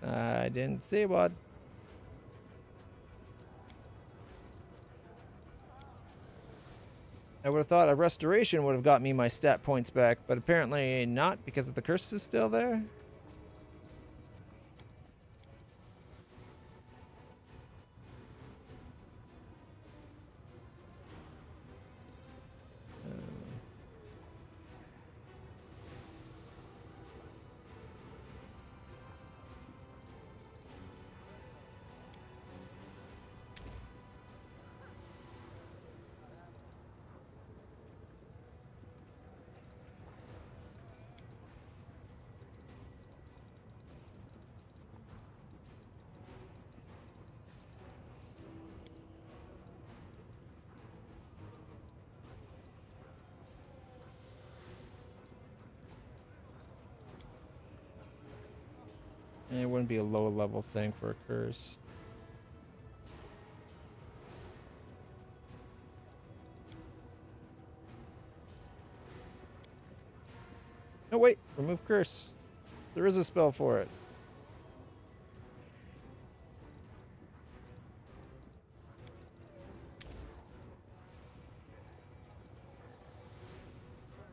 I didn't see one. I would have thought a restoration would have got me my stat points back, but apparently not because the curse is still there. It wouldn't be a low level thing for a curse. No, wait. Remove curse. There is a spell for it.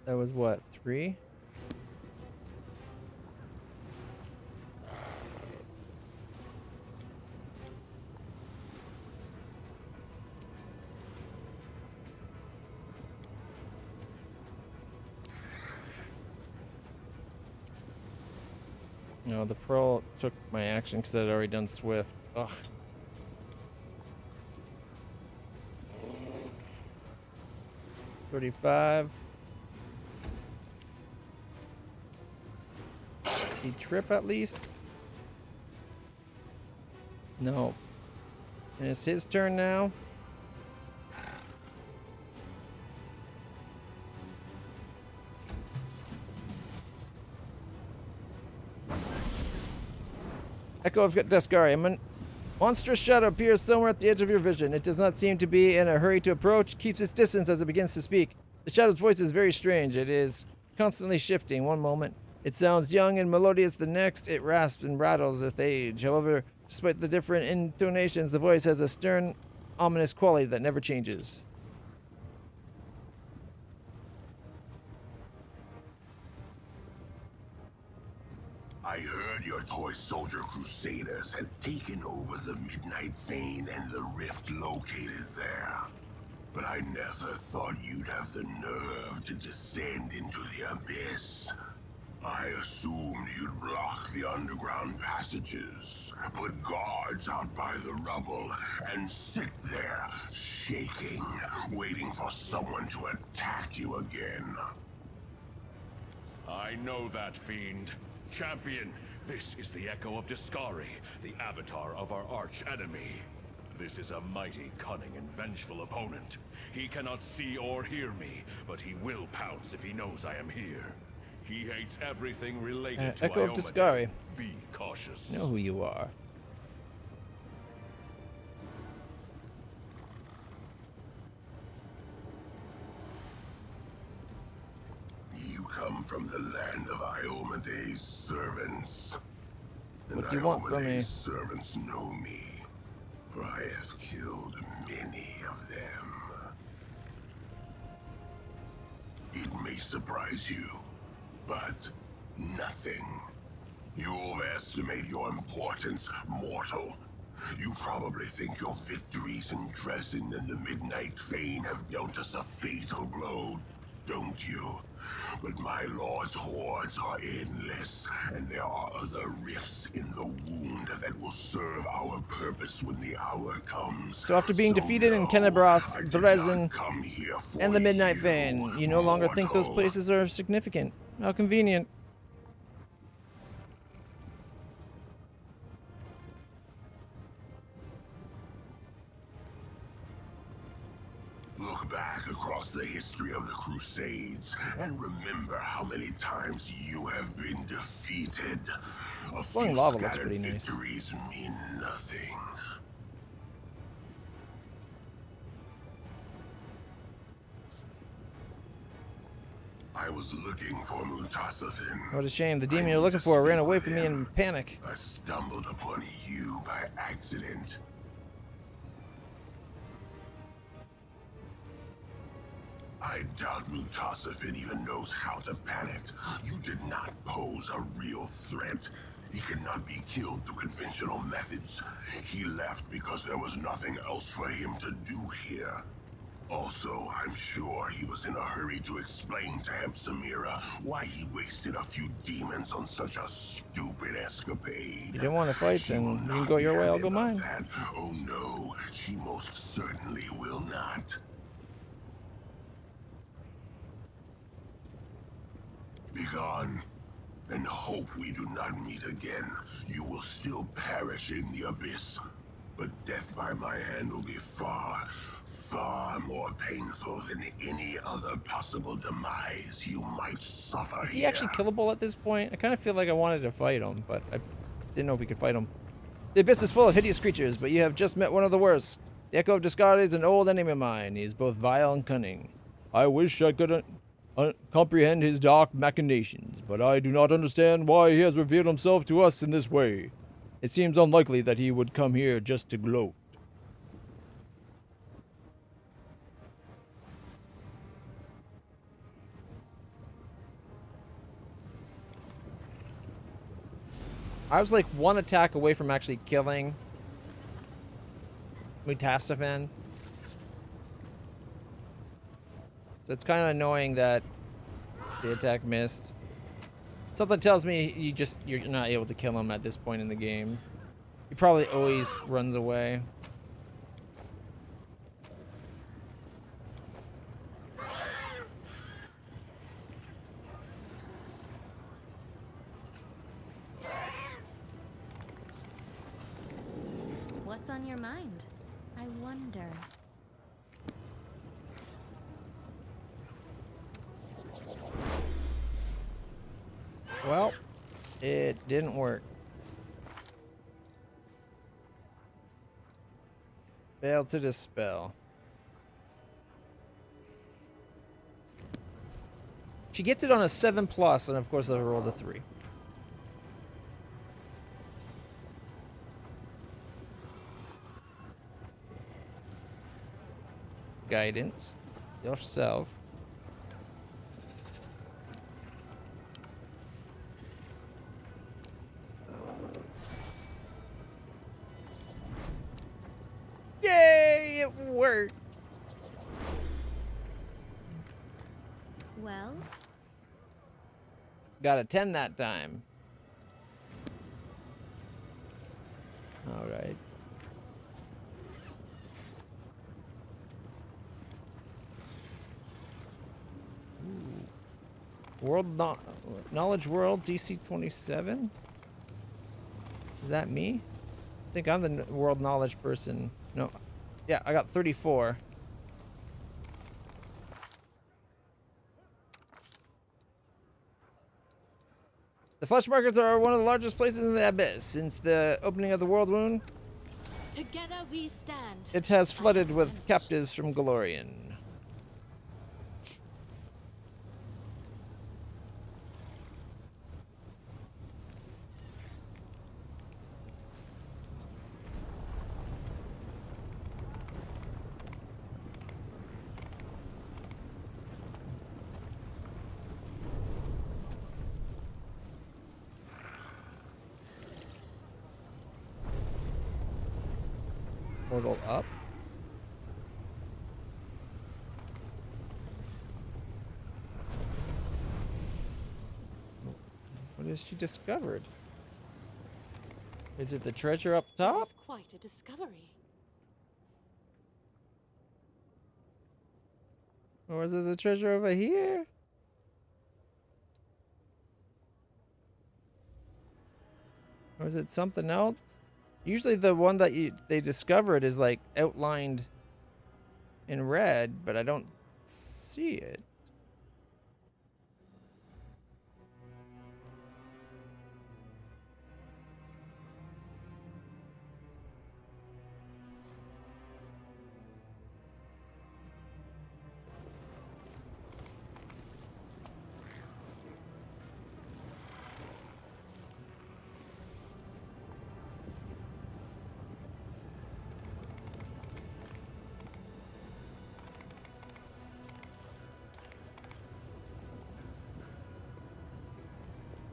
That was what? 3? No, the pearl took my action because I'd already done swift. Ugh. $35. He trip at least? No. And it's his turn now. Echo of Deskari. A monstrous shadow appears somewhere at the edge of your vision. It does not seem to be in a hurry to approach, keeps its distance as it begins to speak. The shadow's voice is very strange. It is constantly shifting. One moment, it sounds young and melodious. The next, it rasps and rattles with age. However, despite the different intonations, the voice has a stern, ominous quality that never changes. I heard your toy soldier crusaders had taken over the Midnight Fane and the rift located there. But I never thought you'd have the nerve to descend into the abyss. I assumed you'd block the underground passages, put guards out by the rubble, and sit there, shaking, waiting for someone to attack you again. I know that, fiend. Champion, this is the Echo of Deskari, the avatar of our arch-enemy. This is a mighty, cunning, and vengeful opponent. He cannot see or hear me, but he will pounce if he knows I am here. He hates everything related to Echo of Iomedae. Deskari. Be cautious. I know who you are. You come from the land of Iomedae's servants. What do you want from me? Servants know me, for I have killed many of them. It may surprise you, but nothing. You overestimate your importance, mortal. You probably think your victories in Dresden and the Midnight Fane have dealt us a fatal blow, don't you? But my lord's hordes are endless, and there are other rifts in the wound that will serve our purpose when the hour comes. So after being defeated in Kennebrass, Dresden, and the Midnight Fane, you no longer think those places are significant. How convenient. Look back across the history of the Crusades and remember how many times you have been defeated. A Flowing few lava looks scattered pretty nice. victories mean nothing. I was looking for Mutasafin. What a shame. The demon you're looking for ran away from me in panic. I stumbled upon you by accident. I doubt Mutasafin even knows how to panic. You did not pose a real threat. He cannot be killed through conventional methods. He left because there was nothing else for him to do here. Also, I'm sure he was in a hurry to explain to Hepsamira why he wasted a few demons on such a stupid escapade. You don't want to fight, then you can go your way, I'll go mine. That. Oh no, she most certainly will not. Begone, and hope we do not meet again. You will still perish in the abyss, but death by my hand will be far, far more painful than any other possible demise you might suffer. Is he actually killable at this point? I kind of feel like I wanted to fight him, but I didn't know if we could fight him. The abyss is full of hideous creatures, but you have just met one of the worst. The Echo of Deskari is an old enemy of mine. He is both vile and cunning. I wish I could comprehend his dark machinations, but I do not understand why he has revealed himself to us in this way. It seems unlikely that he would come here just to gloat. I was like one attack away from actually killing Mutasafin. So it's kind of annoying that the attack missed. Something tells me you're not able to kill him at this point in the game. He probably always runs away. What's on your mind? I wonder. Well, it didn't work. Failed to dispel. She gets it on a 7+, and of course I rolled a 3. Guidance. Yourself. Yay! It worked! Well? Got a 10 that time. Alright. Knowledge World DC 27? Is that me? I think I'm the world knowledge person. No. Yeah, I got 34. The flesh markets are one of the largest places in the abyss. Since the opening of the world wound, Together we stand. it has flooded with captives from Galorian. Portal up. What has she discovered? Is it the treasure up top? It's quite a discovery. Or is it the treasure over here? Or is it something else? Usually the one that they discovered is like outlined in red, but I don't see it.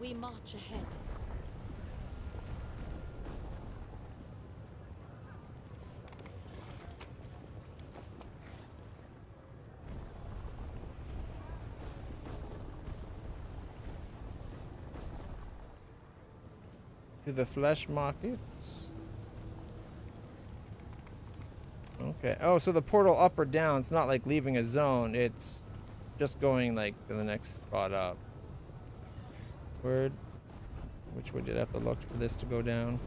We march ahead. To the flesh markets. Okay. Oh, so the portal up or down, it's not like leaving a zone. It's just going like to the next spot up. Word. Which way did I have to look for this to go down?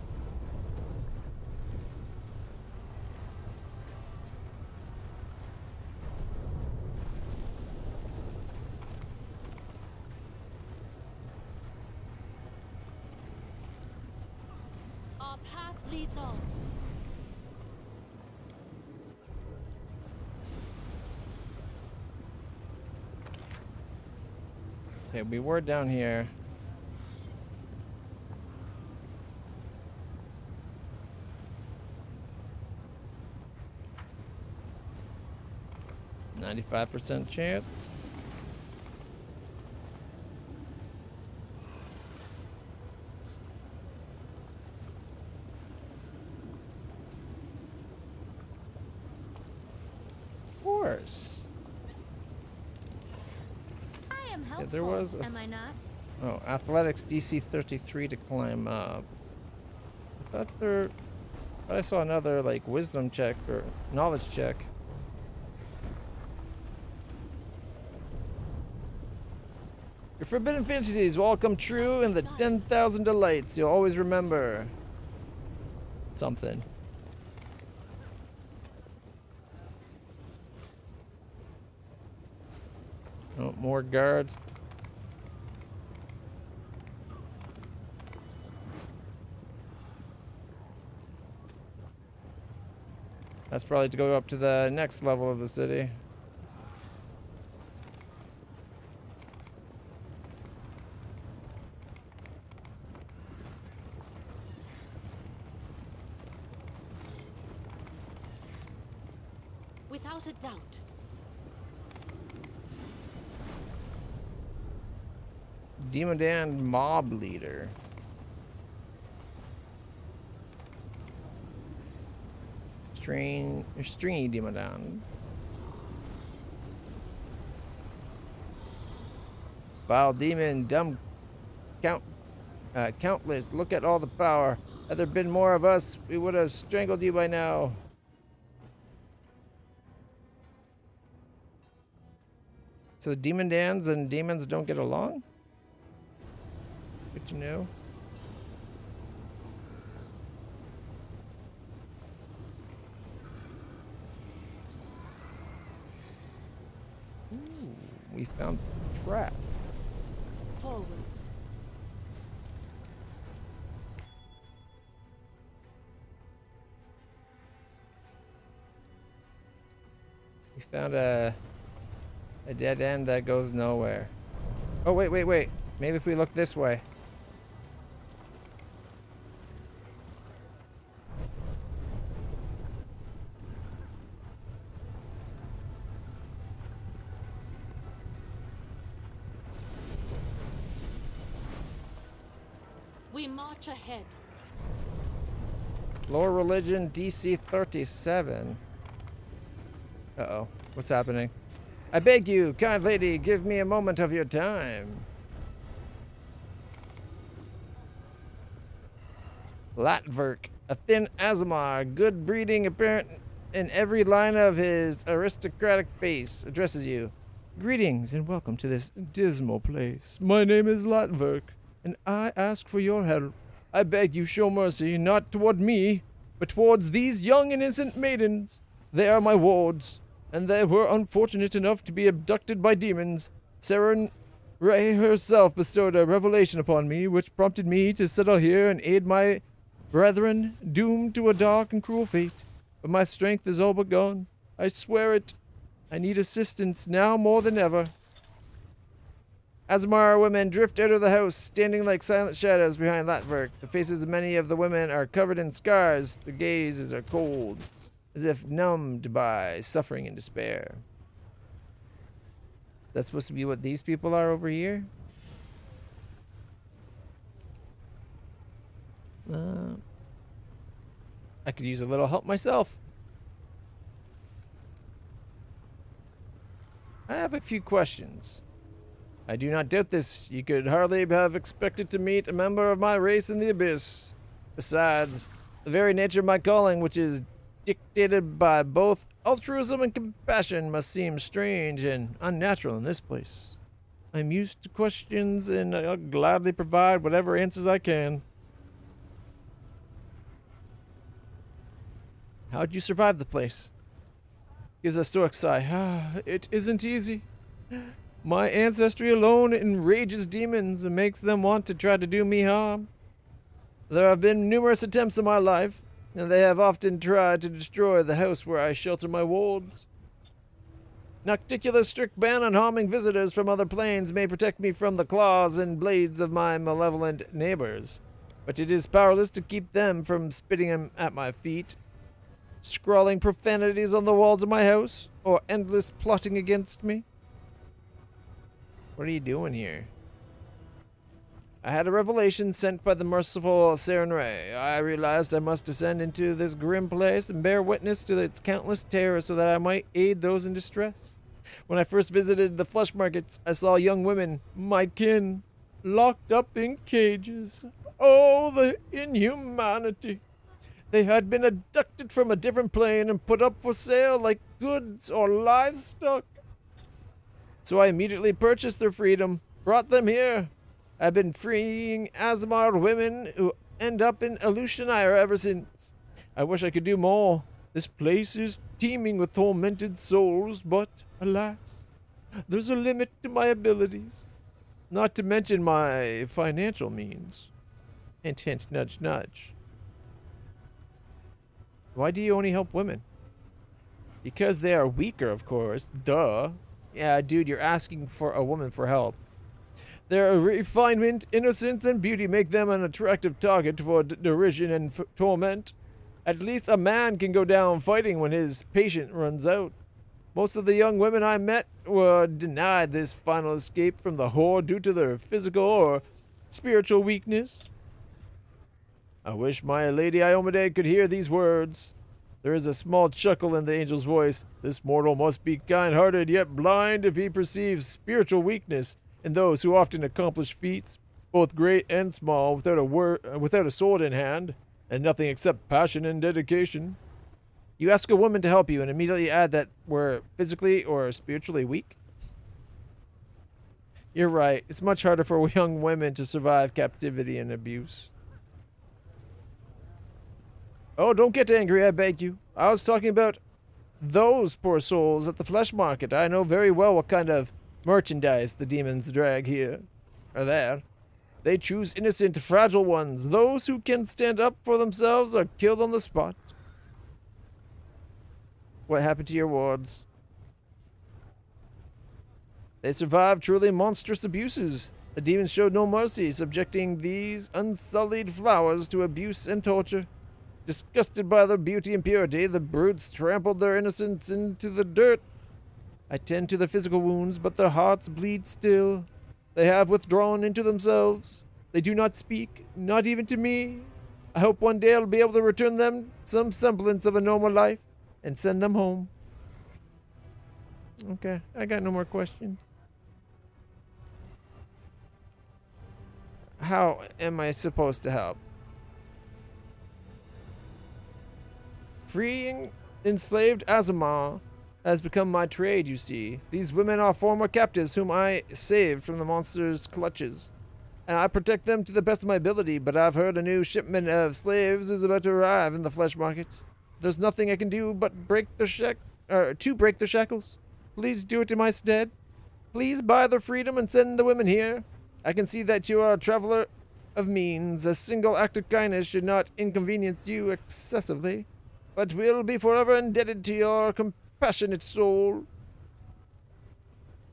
Our path leads on. Okay, we were down here. %95 chance. Of course. I am helpful, there was a am I not? Oh, athletics DC 33 to climb up. I thought I saw another like wisdom check or knowledge check. Your forbidden fantasies will all come true in the 10,000 delights. You'll always remember something. Oh, more guards. That's probably to go up to the next level of the city. Without a doubt. Demondan mob leader. Stringy Demondan. Vile demon, dumb countless. Look at all the power. Had there been more of us, we would have strangled you by now. So Demondans and demons don't get along? Good to know. Ooh, we found a trap. Forwards. We found a dead end that goes nowhere. Oh, wait. Maybe if we look this way. We march ahead. Lower religion DC 37. Uh-oh. What's happening? I beg you, kind lady, give me a moment of your time. Latverk, a thin Azamar, good breeding apparent in every line of his aristocratic face, addresses you. Greetings and welcome to this dismal place. My name is Latverk, and I ask for your help. I beg you show mercy, not toward me, but towards these young innocent maidens. They are my wards, and they were unfortunate enough to be abducted by demons. Seren Ray herself bestowed a revelation upon me, which prompted me to settle here and aid my brethren, doomed to a dark and cruel fate. But my strength is all but gone. I swear it. I need assistance now more than ever. Azamar women drift out of the house, standing like silent shadows behind Latverk. The faces of many of the women are covered in scars. Their gazes are cold, as if numbed by suffering and despair. That's supposed to be what these people are over here? I could use a little help myself. I have a few questions. I do not doubt this. You could hardly have expected to meet a member of my race in the Abyss. Besides, the very nature of my calling, which is dictated by both altruism and compassion, must seem strange and unnatural in this place. I'm used to questions, and I'll gladly provide whatever answers I can. How'd you survive the place? Gives a stoic sigh. It isn't easy. My ancestry alone enrages demons and makes them want to try to do me harm. There have been numerous attempts in my life, and they have often tried to destroy the house where I shelter my wards. Nocticula's strict ban on harming visitors from other planes may protect me from the claws and blades of my malevolent neighbors, but it is powerless to keep them from spitting at my feet, scrawling profanities on the walls of my house, or endless plotting against me. What are you doing here? I had a revelation sent by the merciful Seren Ray. I realized I must descend into this grim place and bear witness to its countless terrors so that I might aid those in distress. When I first visited the flesh markets, I saw young women, my kin, locked up in cages. Oh, the inhumanity. They had been abducted from a different plane and put up for sale like goods or livestock. So I immediately purchased their freedom, brought them here. I've been freeing Azamar women who end up in Aleutianire ever since. I wish I could do more. This place is teeming with tormented souls, but alas, there's a limit to my abilities. Not to mention my financial means. Hint, hint, nudge, nudge. Why do you only help women? Because they are weaker, of course. Duh. Yeah, dude, you're asking for a woman for help. Their refinement, innocence, and beauty make them an attractive target for derision and torment. At least a man can go down fighting when his patience runs out. Most of the young women I met were denied this final escape from the horde due to their physical or spiritual weakness. I wish my Lady Iomade could hear these words. There is a small chuckle in the angel's voice. This mortal must be kind-hearted yet blind if he perceives spiritual weakness in those who often accomplish feats, both great and small, without a sword in hand, and nothing except passion and dedication. You ask a woman to help you and immediately add that we're physically or spiritually weak? You're right. It's much harder for young women to survive captivity and abuse. Oh, don't get angry, I beg you. I was talking about those poor souls at the flesh market. I know very well what kind of merchandise the demons drag here, or there. They choose innocent, fragile ones. Those who can stand up for themselves are killed on the spot. What happened to your wards? They survived truly monstrous abuses. The demons showed no mercy, subjecting these unsullied flowers to abuse and torture. Disgusted by their beauty and purity, the brutes trampled their innocence into the dirt. I tend to the physical wounds, but their hearts bleed still. They have withdrawn into themselves. They do not speak, not even to me. I hope one day I'll be able to return them some semblance of a normal life and send them home. Okay, I got no more questions. How am I supposed to help? Freeing enslaved Azamar has become my trade, you see. These women are former captives whom I saved from the monster's clutches, and I protect them to the best of my ability, but I've heard a new shipment of slaves is about to arrive in the flesh markets. There's nothing I can do but break the shackles. Please do it in my stead. Please buy their freedom and send the women here. I can see that you are a traveler of means. A single act of kindness should not inconvenience you excessively, but will be forever indebted to your compassionate soul.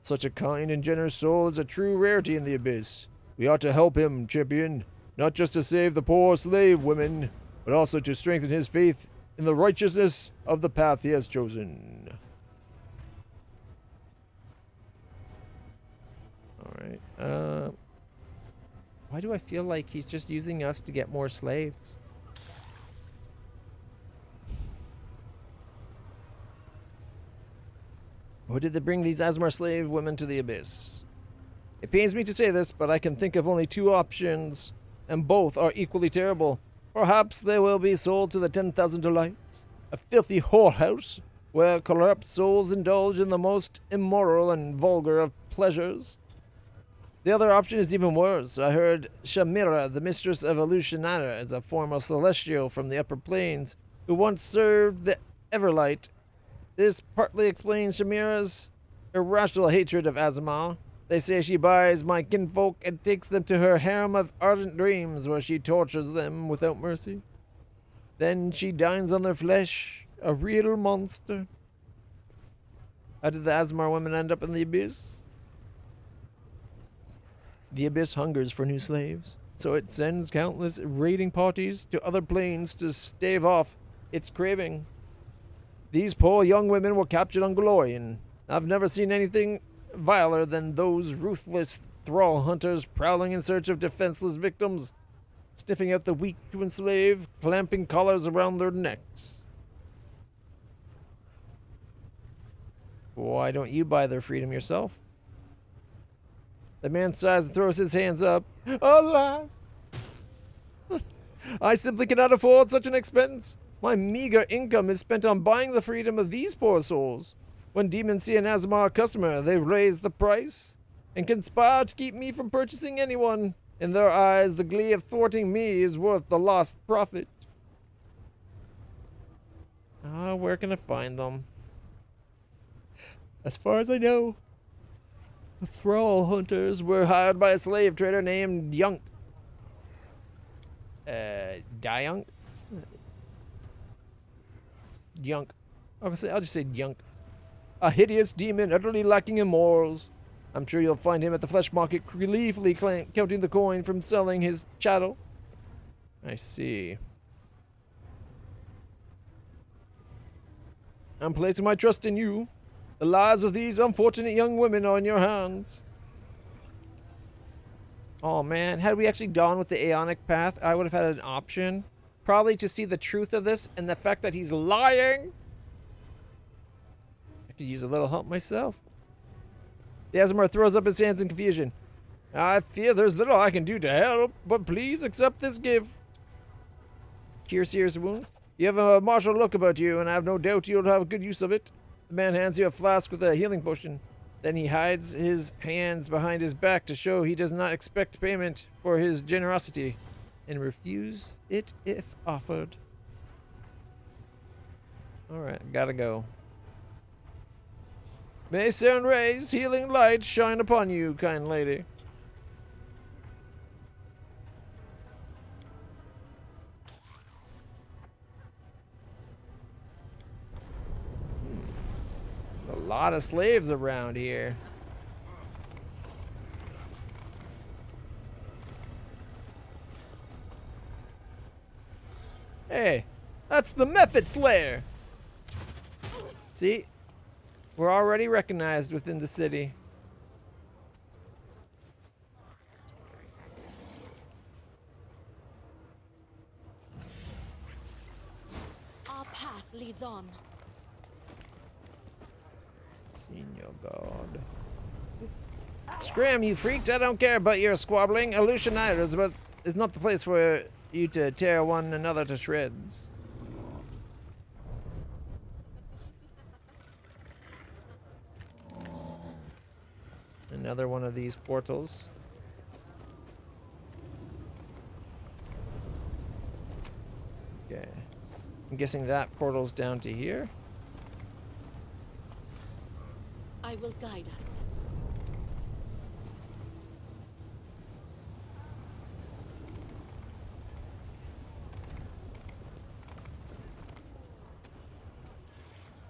Such a kind and generous soul is a true rarity in the Abyss. We ought to help him, champion, not just to save the poor slave women, but also to strengthen his faith in the righteousness of the path he has chosen. Alright, why do I feel like he's just using us to get more slaves? Why did they bring these Azamar slave women to the Abyss? It pains me to say this, but I can think of only two options, and both are equally terrible. Perhaps they will be sold to the 10,000 delights, a filthy whorehouse where corrupt souls indulge in the most immoral and vulgar of pleasures. The other option is even worse. I heard Shamira, the mistress of Aleutianire, is a former celestial from the upper planes who once served the Everlight. This partly explains Shamira's irrational hatred of Azamar. They say she buys my kinfolk and takes them to her harem of ardent dreams where she tortures them without mercy. Then she dines on their flesh, a real monster. How did the Azamar women end up in the Abyss? The Abyss hungers for new slaves, so it sends countless raiding parties to other planes to stave off its craving. These poor young women were captured on Glorian. I've never seen anything viler than those ruthless thrall hunters prowling in search of defenseless victims, sniffing out the weak to enslave, clamping collars around their necks. Why don't you buy their freedom yourself? The man sighs and throws his hands up. Alas! I simply cannot afford such an expense. My meager income is spent on buying the freedom of these poor souls. When demons see an Azamar customer, they raise the price and conspire to keep me from purchasing anyone. In their eyes, the glee of thwarting me is worth the lost profit. Ah, where can I find them? As far as I know, the thrall hunters were hired by a slave trader named Yunk. Diunk? Junk. I'll just say Junk. A hideous demon utterly lacking in morals. I'm sure you'll find him at the flesh market gleefully counting the coin from selling his chattel. I see. I'm placing my trust in you. The lives of these unfortunate young women are in your hands. Oh man, had we actually gone with the Aeonic path, I would have had an option. Probably to see the truth of this and the fact that he's lying. I could use a little help myself. The Azamar throws up his hands in confusion. I fear there's little I can do to help, but please accept this gift. Cure Seer's wounds. You have a martial look about you, and I have no doubt you'll have good use of it. The man hands you a flask with a healing potion. Then he hides his hands behind his back to show he does not expect payment for his generosity, and refuse it if offered. Alright, gotta go. May Saren Ray's healing light shine upon you, kind lady. A lot of slaves around here. Hey, that's the Mephit Slayer. See? We're already recognized within the city. Our path leads on. Senior God. Scram, you freaks! I don't care about your squabbling. Aleutian Isles is not the place for you to tear one another to shreds. Another one of these portals. Okay. I'm guessing that portal's down to here. I will guide us.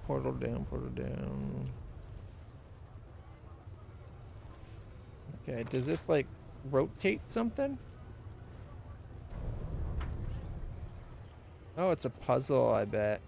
Portal down, portal down. Okay, does this like rotate something? Oh, it's a puzzle, I bet.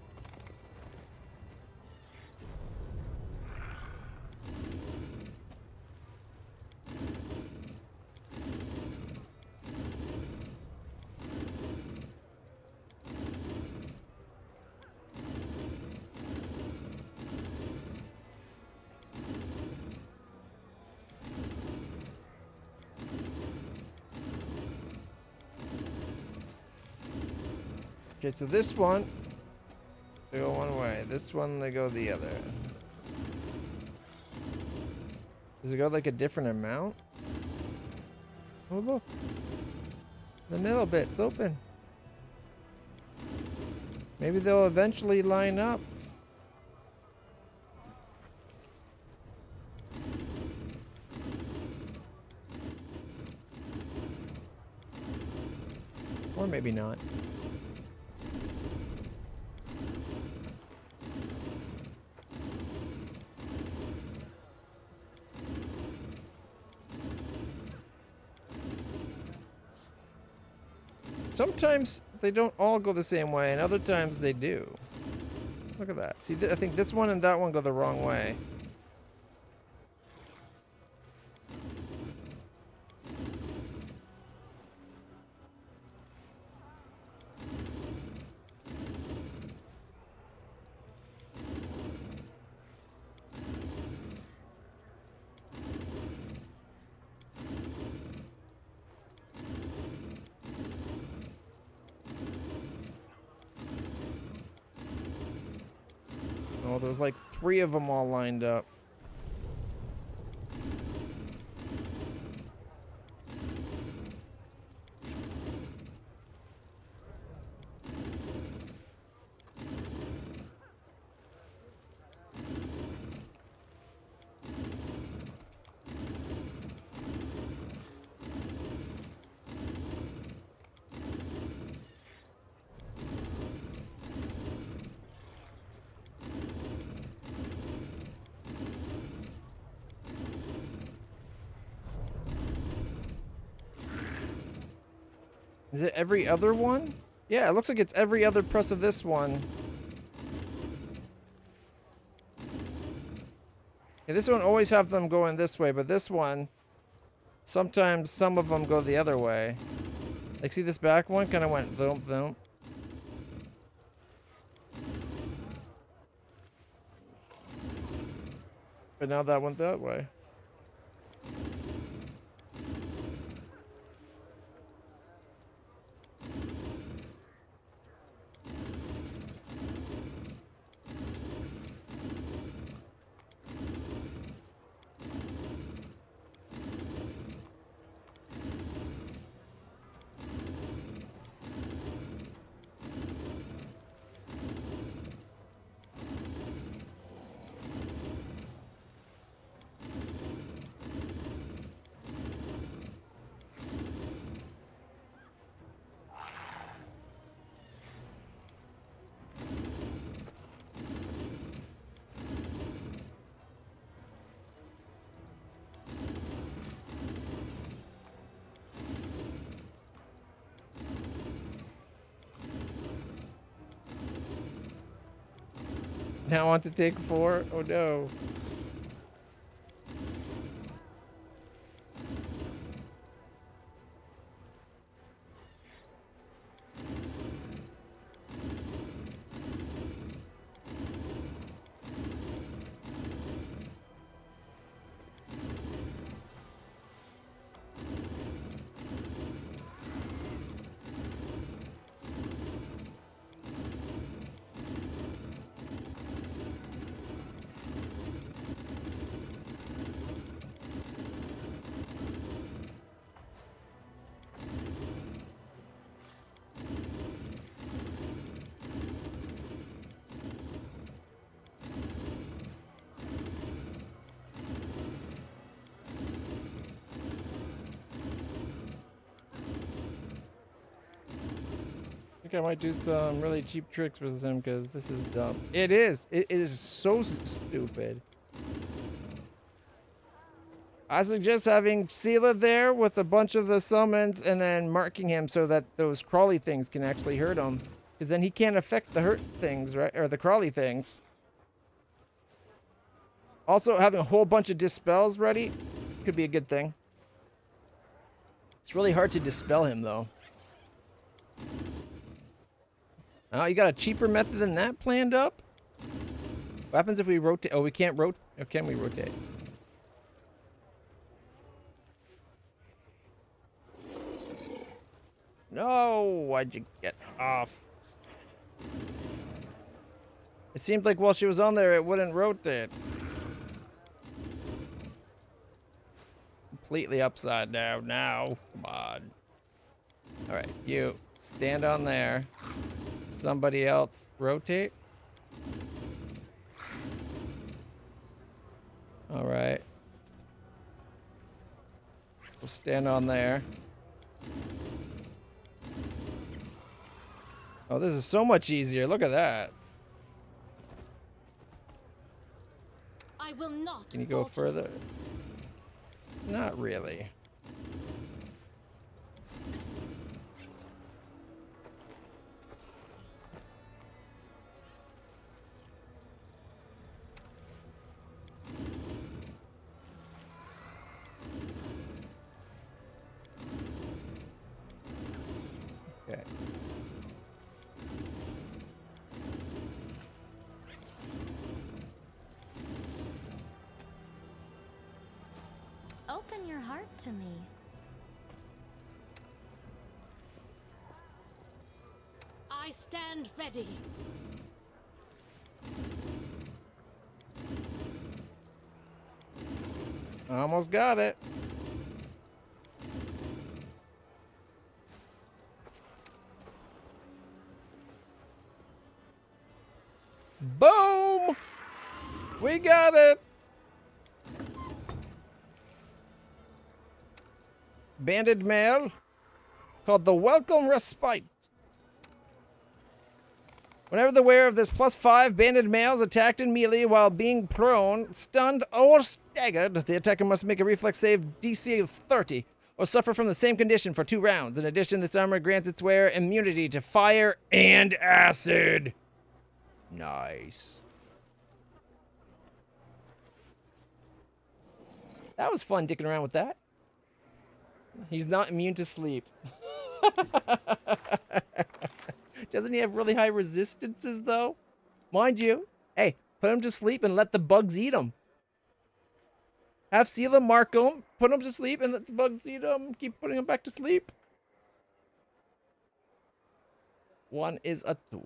Okay, so this one, they go one way. This one, they go the other. Does it go like a different amount? Oh, look. The middle bit's open. Maybe they'll eventually line up. Or maybe not. Sometimes they don't all go the same way, and other times they do. Look at that. See, I think this one and that one go the wrong way. there's like 3 of them all lined up. Is it every other one? Yeah, it looks like it's every other press of this one. Yeah, this one always have them going this way, but this one, sometimes some of them go the other way. Like, see this back one? Kind of went thump, thump. But now that went that way. Now on to take 4? Oh no. I think I might do some really cheap tricks with him because this is dumb. It is. It is so stupid. I suggest having Sela there with a bunch of the summons and then marking him so that those crawly things can actually hurt him. Because then he can't affect the hurt things, right? Or the crawly things. Also, having a whole bunch of dispels ready could be a good thing. It's really hard to dispel him, though. Oh, you got a cheaper method than that planned up? What happens if we rotate? Oh, we can't rotate. Or can we rotate? No, why'd you get off? It seemed like while she was on there, it wouldn't rotate. Completely upside down now. Come on. All right, you stand on there. Somebody else rotate. All right. We'll stand on there. Oh, this is so much easier. Look at that. I will not. Can you go further? Not really. Okay. Open your heart to me. I stand ready. Almost got it. Boom! We got it! Banded male called the Welcome Respite. Whenever the wearer of this +5 banded male is attacked in melee while being prone, stunned, or staggered, the attacker must make a reflex save DC of 30 or suffer from the same condition for 2 rounds. In addition, this armor grants its wearer immunity to fire and acid. Nice. That was fun dicking around with that. He's not immune to sleep. Doesn't he have really high resistances, though? Mind you, hey, put him to sleep and let the bugs eat him. Have Sela mark him, put him to sleep, and let the bugs eat him. Keep putting him back to sleep. 1 is a 2.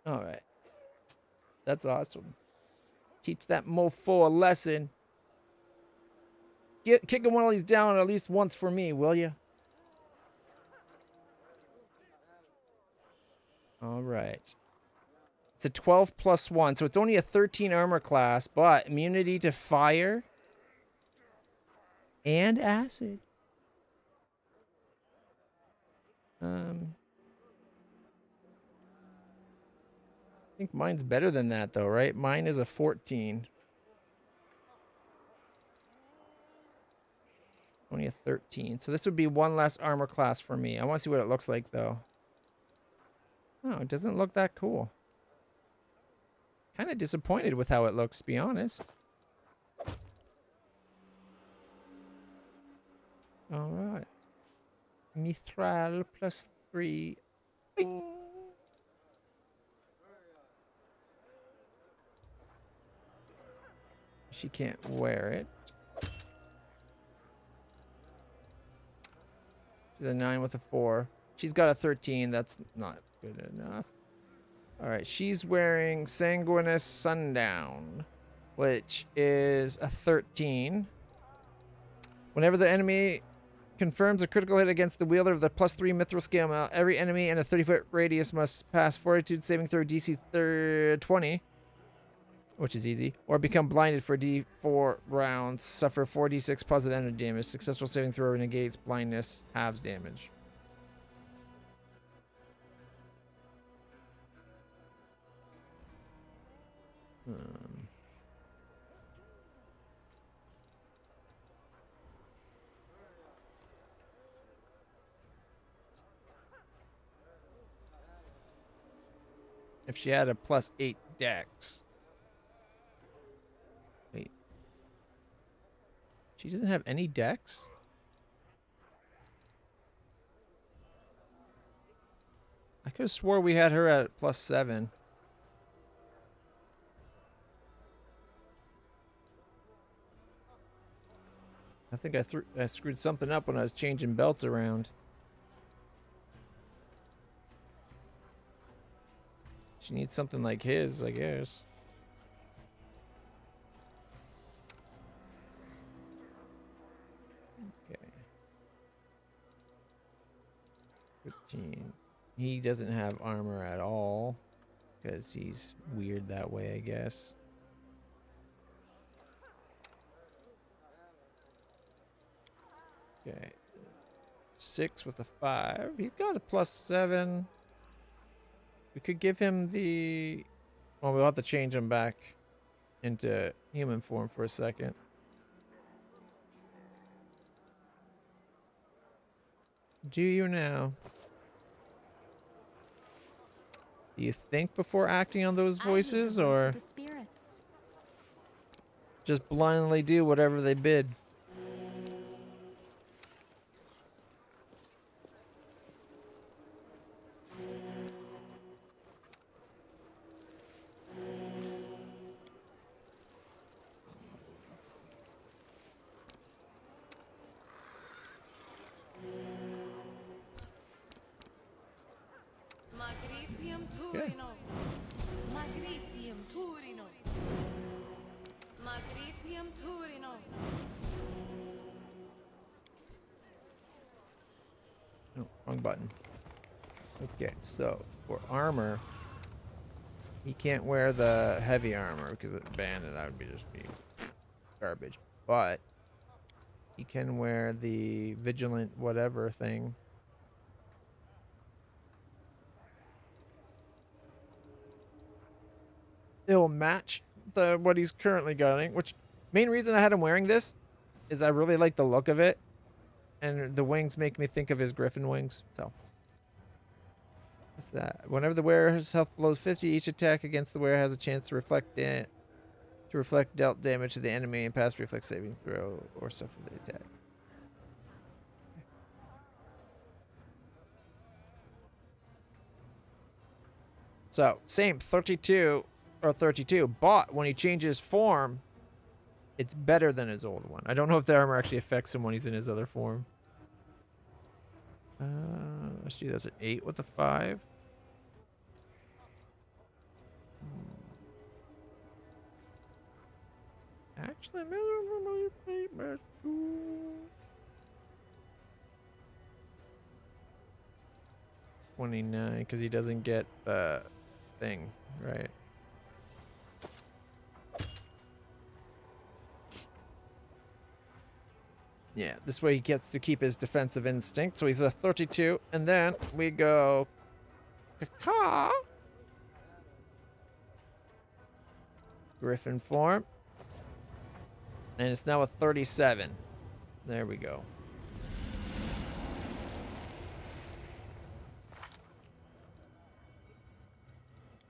All right. That's awesome. Teach that mofo a lesson. Kick him while he's down at least once for me, will you? All right. It's a 12 plus 1, so it's only a 13 armor class, but immunity to fire and acid. I think mine's better than that, though, right? Mine is a 14. Only a 13. So this would be 1 less armor class for me. I want to see what it looks like, though. Oh, it doesn't look that cool. Kind of disappointed with how it looks, to be honest. All right. Mithral +3. Bing. She can't wear it. She's a 9 with a 4. She's got a 13. That's not good enough. All right, she's wearing Sanguinous Sundown, which is a 13. Whenever the enemy confirms a critical hit against the wielder of the +3 mithril scale, every enemy in a 30-foot radius must pass Fortitude saving throw DC 20, which is easy, or become blinded for D4 rounds, suffer 4d6 positive energy damage. Successful saving throw negates blindness, halves damage. If she had a +8 dex. Wait. She doesn't have any dex? I could have swore we had her at +7. I think I screwed something up when I was changing belts around. She needs something like his, I guess. Okay. 15. He doesn't have armor at all because he's weird that way, I guess. Okay. 6 with a 5. He's got a +7. We could give him the... Well, we'll have to change him back into human form for a second. Do you now? Do you think before acting on those voices, or just blindly do whatever they bid? Magritium Turinos. Oh, wrong button. Okay, so for armor, he can't wear the heavy armor because it's banned and that would be just be garbage. But he can wear the vigilant whatever thing. It'll match what he's currently gunning, which main reason I had him wearing this is I really like the look of it. And the wings make me think of his griffin wings, so. What's that? Whenever the wearer's health below 50, each attack against the wearer has a chance to reflect dealt damage to the enemy and pass reflex saving throw or suffer the attack. So, same 32 or 32, but when he changes form, it's better than his old one. I don't know if the armor actually affects him when he's in his other form. Let's do this at 8 with a 5. Actually, 29, because he doesn't get the thing, right? Yeah, this way he gets to keep his defensive instinct, so he's a 32, and then we go caca. Griffin form. And it's now a 37. There we go.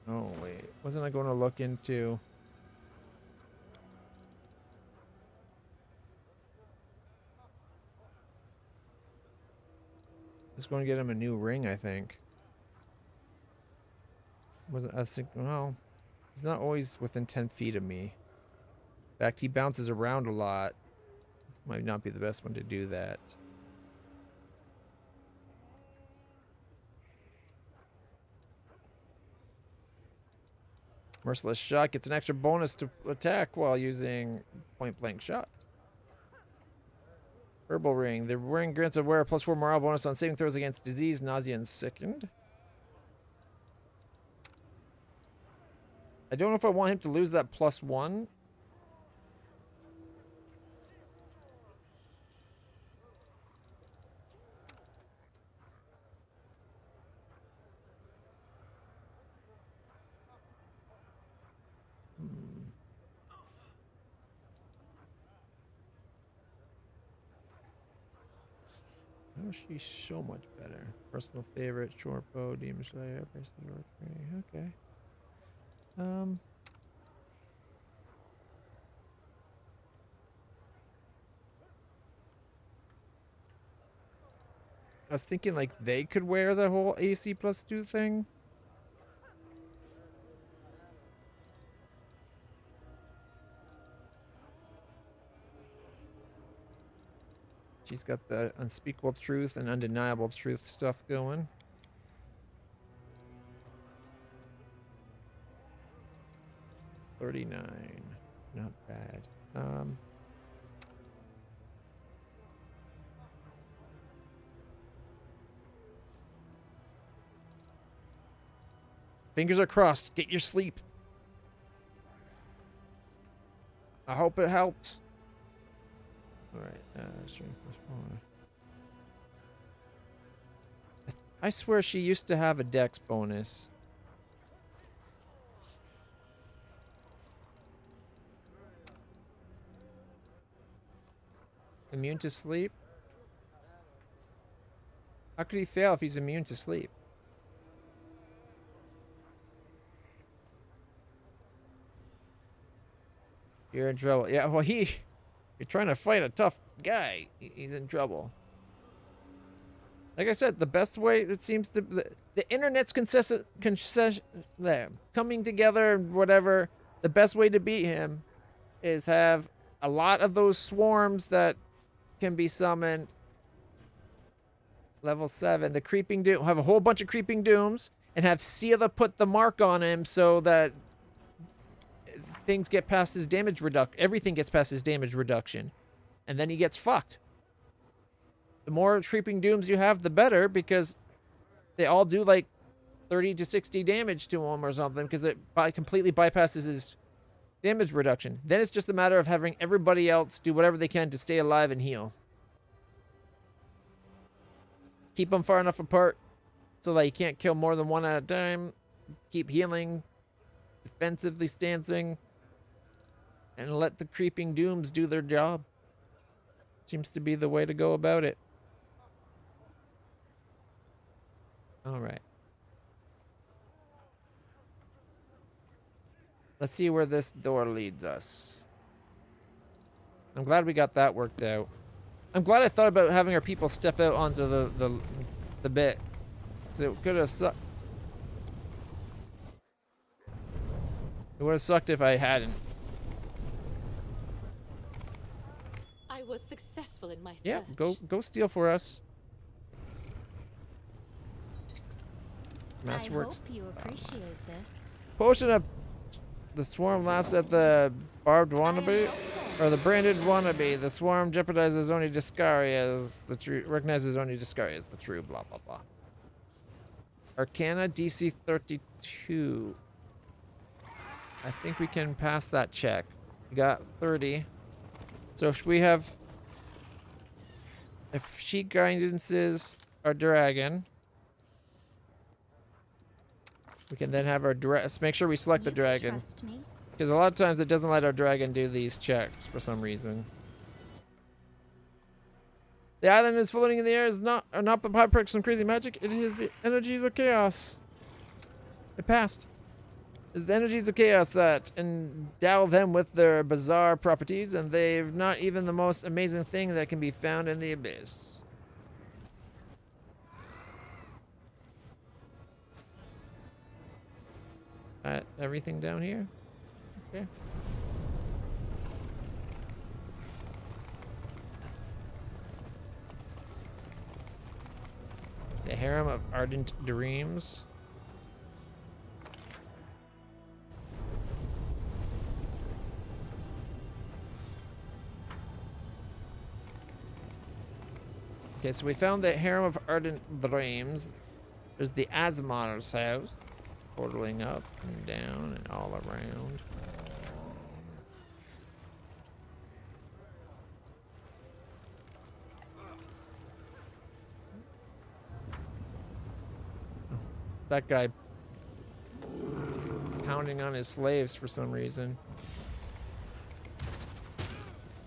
Oh, wait. Wasn't I going to look into... It's going to get him a new ring, I think. Wasn't I think? Well, he's not always within 10 feet of me. In fact, he bounces around a lot. Might not be the best one to do that. Merciless shot gets an extra bonus to attack while using point-blank shot. Herbal ring. The ring grants a wearer +4 morale bonus on saving throws against disease, nausea, and sickened. I don't know if I want him to lose that +1. Oh, she's so much better. Personal favorite, short bow, demon slayer, personal work. Okay. I was thinking like they could wear the whole AC +2 thing. She's got the unspeakable truth and undeniable truth stuff going. $39. Not bad. Fingers are crossed. Get your sleep. I hope it helps. Alright, strength +4. I swear she used to have a dex bonus. Immune to sleep? How could he fail if he's immune to sleep? You're in trouble. Yeah, well, you're trying to fight a tough guy. He's in trouble. Like I said, the best way it seems to the internet's coming together, whatever. The best way to beat him is have a lot of those swarms that can be summoned. Level 7, the creeping doom. Have a whole bunch of creeping dooms and have Seela put the mark on him so that things get past his damage everything gets past his damage reduction. And then he gets fucked. The more Creeping Dooms you have, the better, because they all do like 30 to 60 damage to him or something, because it completely bypasses his damage reduction. Then it's just a matter of having everybody else do whatever they can to stay alive and heal. Keep them far enough apart so that you can't kill more than one at a time. Keep healing, defensively stancing, and let the Creeping Dooms do their job. Seems to be the way to go about it. All right. Let's see where this door leads us. I'm glad we got that worked out. I'm glad I thought about having our people step out onto the bit. So it could have sucked. It would have sucked if I hadn't. I was successful in my search. Yeah, go steal for us. Masterworks. I hope you appreciate this. Potion of the swarm laughs at the barbed wannabe, or the branded wannabe. The swarm jeopardizes only Discari as the true, recognizes only Discari as the true. Blah blah blah. Arcana DC 32. I think we can pass that check. We got 30. So if we have, if she guidances our dragon, we can then have our make sure we select the dragon. Because a lot of times it doesn't let our dragon do these checks for some reason. The island is floating in the air is not the byproduct some crazy magic. It is the energies of chaos. It passed. It's the energies of chaos that endow them with their bizarre properties, and they've not even the most amazing thing that can be found in the abyss. Everything down here? Okay. The Harem of Ardent Dreams. Okay, so we found the Harem of Ardent Dreams. There's the Asmar's house. Portaling up and down and all around. That guy pounding on his slaves for some reason.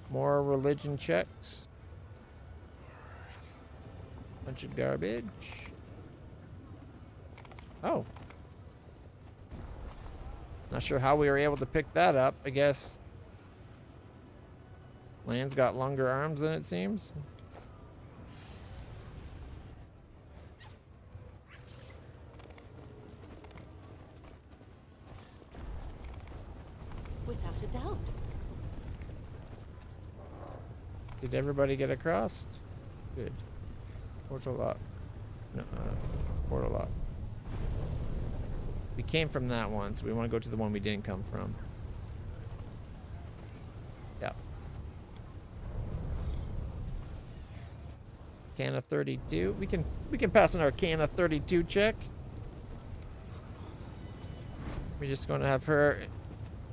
More religion checks. Bunch of garbage. Oh. Not sure how we were able to pick that up. I guess Land's got longer arms than it seems. Without a doubt. Did everybody get across? Good. Portal lock. No, portal lock. We came from that one, so we want to go to the one we didn't come from. Yeah. Arcana 32. We can pass an Arcana 32 check. We're just going to have her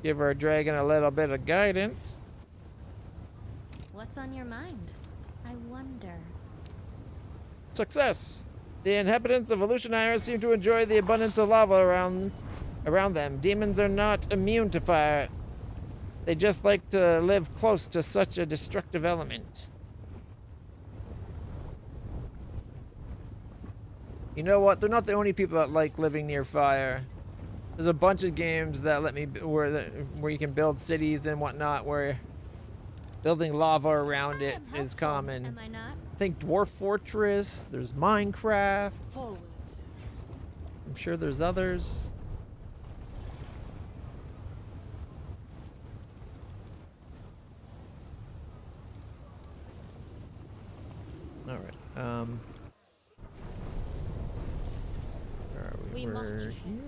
give our dragon a little bit of guidance. What's on your mind? I wonder. Success! The inhabitants of Illusionaire seem to enjoy the abundance of lava around them. Demons are not immune to fire. They just like to live close to such a destructive element. You know what? They're not the only people that like living near fire. There's a bunch of games that let me where you can build cities and whatnot, where building lava around it is common. Am I not? I think Dwarf Fortress, there's Minecraft. Forwards. I'm sure there's others. All right. Where are we? We march We're ahead. here.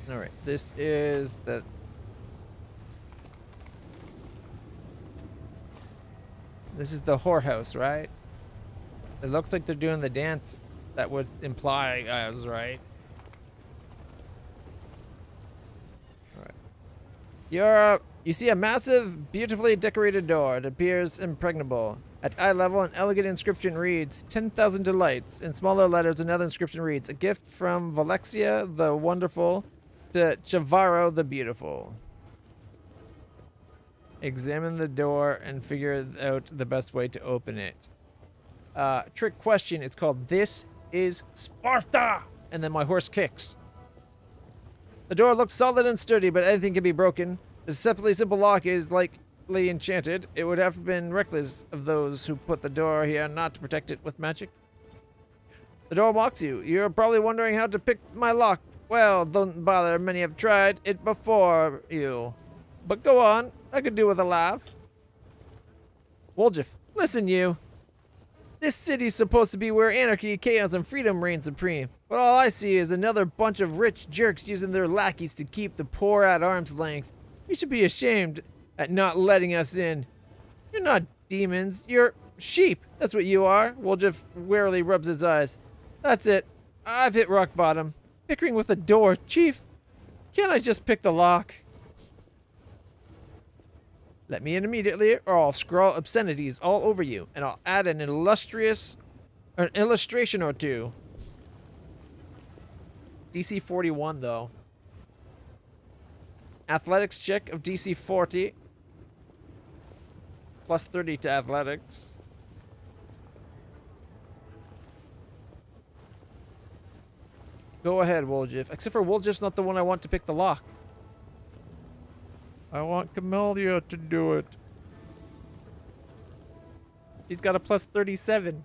All right, this is the. This is the whorehouse, right? It looks like they're doing the dance that would imply I was right. All right. You see a massive, beautifully decorated door. It appears impregnable. At eye level, an elegant inscription reads, 10,000 delights. In smaller letters, another inscription reads, a gift from Valexia the Wonderful to Chavaro the Beautiful. Examine the door and figure out the best way to open it. Trick question. It's called This is Sparta! And then my horse kicks. The door looks solid and sturdy, but anything can be broken. The deceptively simple lock is likely enchanted. It would have been reckless of those who put the door here not to protect it with magic. The door mocks you. You're probably wondering how to pick my lock. Well, don't bother. Many have tried it before you. But go on. I could do with a laugh. Woljif, listen you. This city's supposed to be where anarchy, chaos, and freedom reign supreme. But all I see is another bunch of rich jerks using their lackeys to keep the poor at arm's length. You should be ashamed at not letting us in. You're not demons. You're sheep. That's what you are. Woljif warily rubs his eyes. That's it. I've hit rock bottom. Bickering with the door. Chief, can't I just pick the lock? Let me in immediately, or I'll scrawl obscenities all over you, and I'll add an illustration or two. DC 41, though. Athletics check of DC 40. Plus 30 to athletics. Go ahead, Woljif. Except for Woljif's not the one I want to pick the lock. I want Camellia to do it. He's got a plus 37.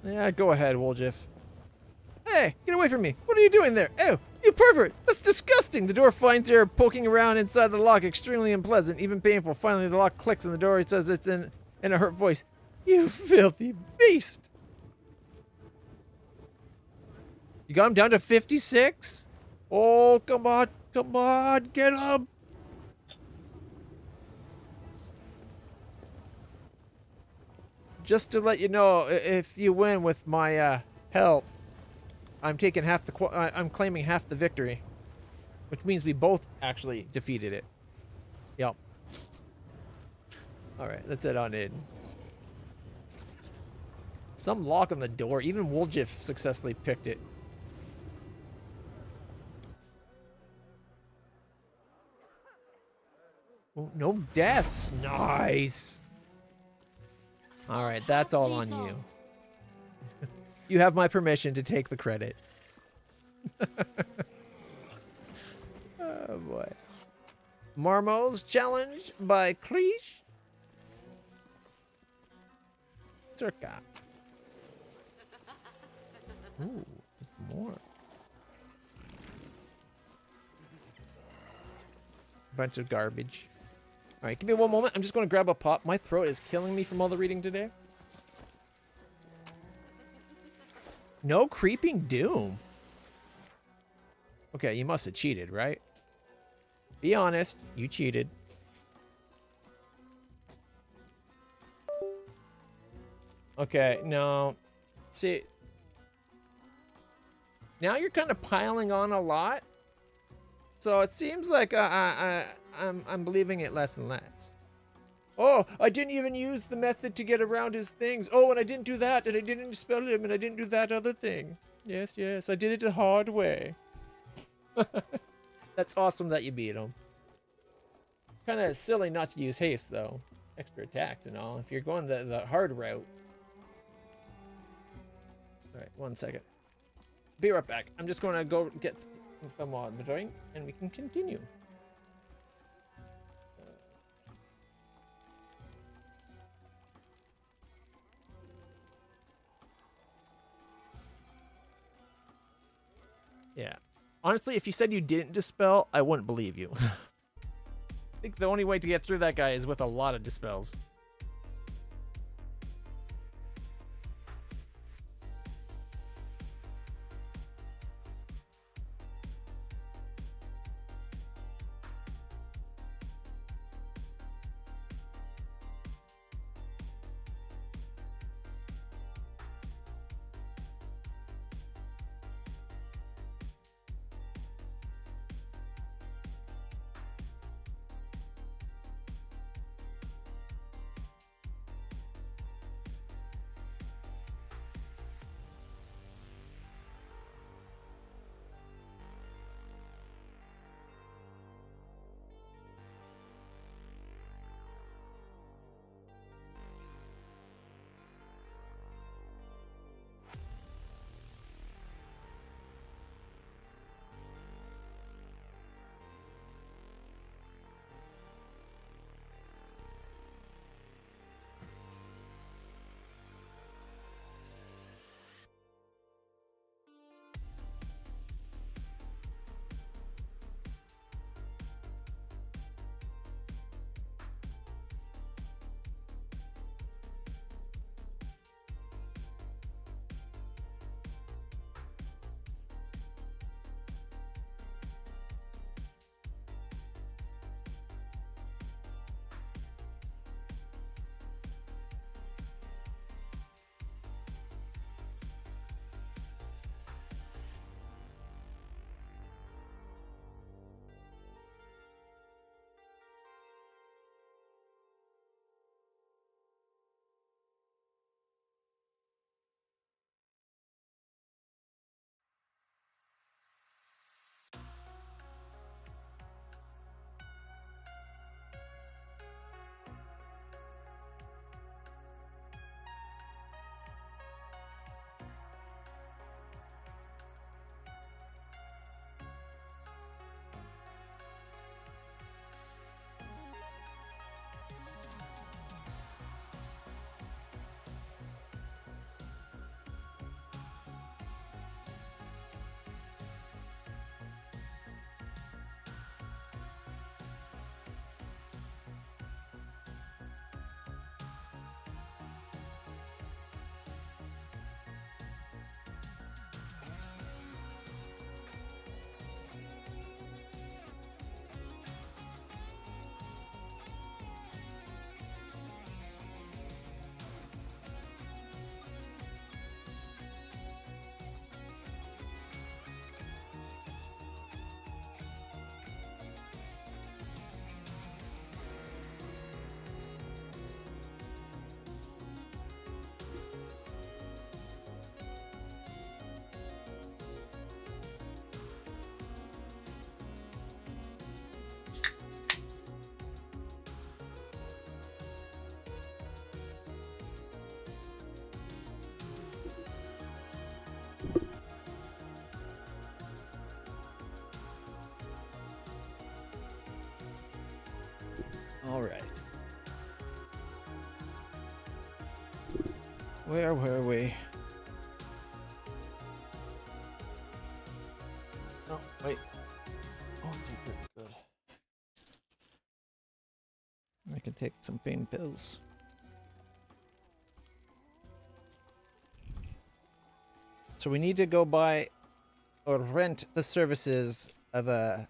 Yeah, go ahead, Woljif. Hey, get away from me. What are you doing there? Oh, you pervert. That's disgusting. The door finds her poking around inside the lock. Extremely unpleasant, even painful. Finally, the lock clicks and the door says it's in a hurt voice. You filthy beast. You got him down to 56? Oh, come on. Come on. Get him. Just to let you know, if you win with my help, I'm taking half the I'm claiming half the victory, which means we both actually defeated it. Yep. All right, let's head on in. Some lock on the door. Even Woljif successfully picked it. Oh, no deaths. Nice. All right, that's all on you. You have my permission to take the credit. Oh, boy. Marmo's challenge by Krish. Circa. Ooh, there's more. Bunch of garbage. All right, give me one moment. I'm just going to grab a pop. My throat is killing me from all the reading today. No creeping doom. Okay, you must have cheated, right? Be honest, you cheated. Okay, no. See, now you're kind of piling on a lot. So it seems like I'm believing it less and less. Oh, I didn't even use the method to get around his things. Oh, and I didn't do that, and I didn't dispel him, and I didn't do that other thing. Yes, yes, I did it the hard way. That's awesome that you beat him. Kind of silly not to use haste, though. Extra attacks and all. If you're going the hard route. All right, 1 second. Be right back. I'm just going to go get some drink, and we can continue. Yeah. Honestly, if you said you didn't dispel, I wouldn't believe you. I think the only way to get through that guy is with a lot of dispels. All right. Where were we? Oh, wait. Oh, these are pretty good. I can take some pain pills. So we need to go buy or rent the services of a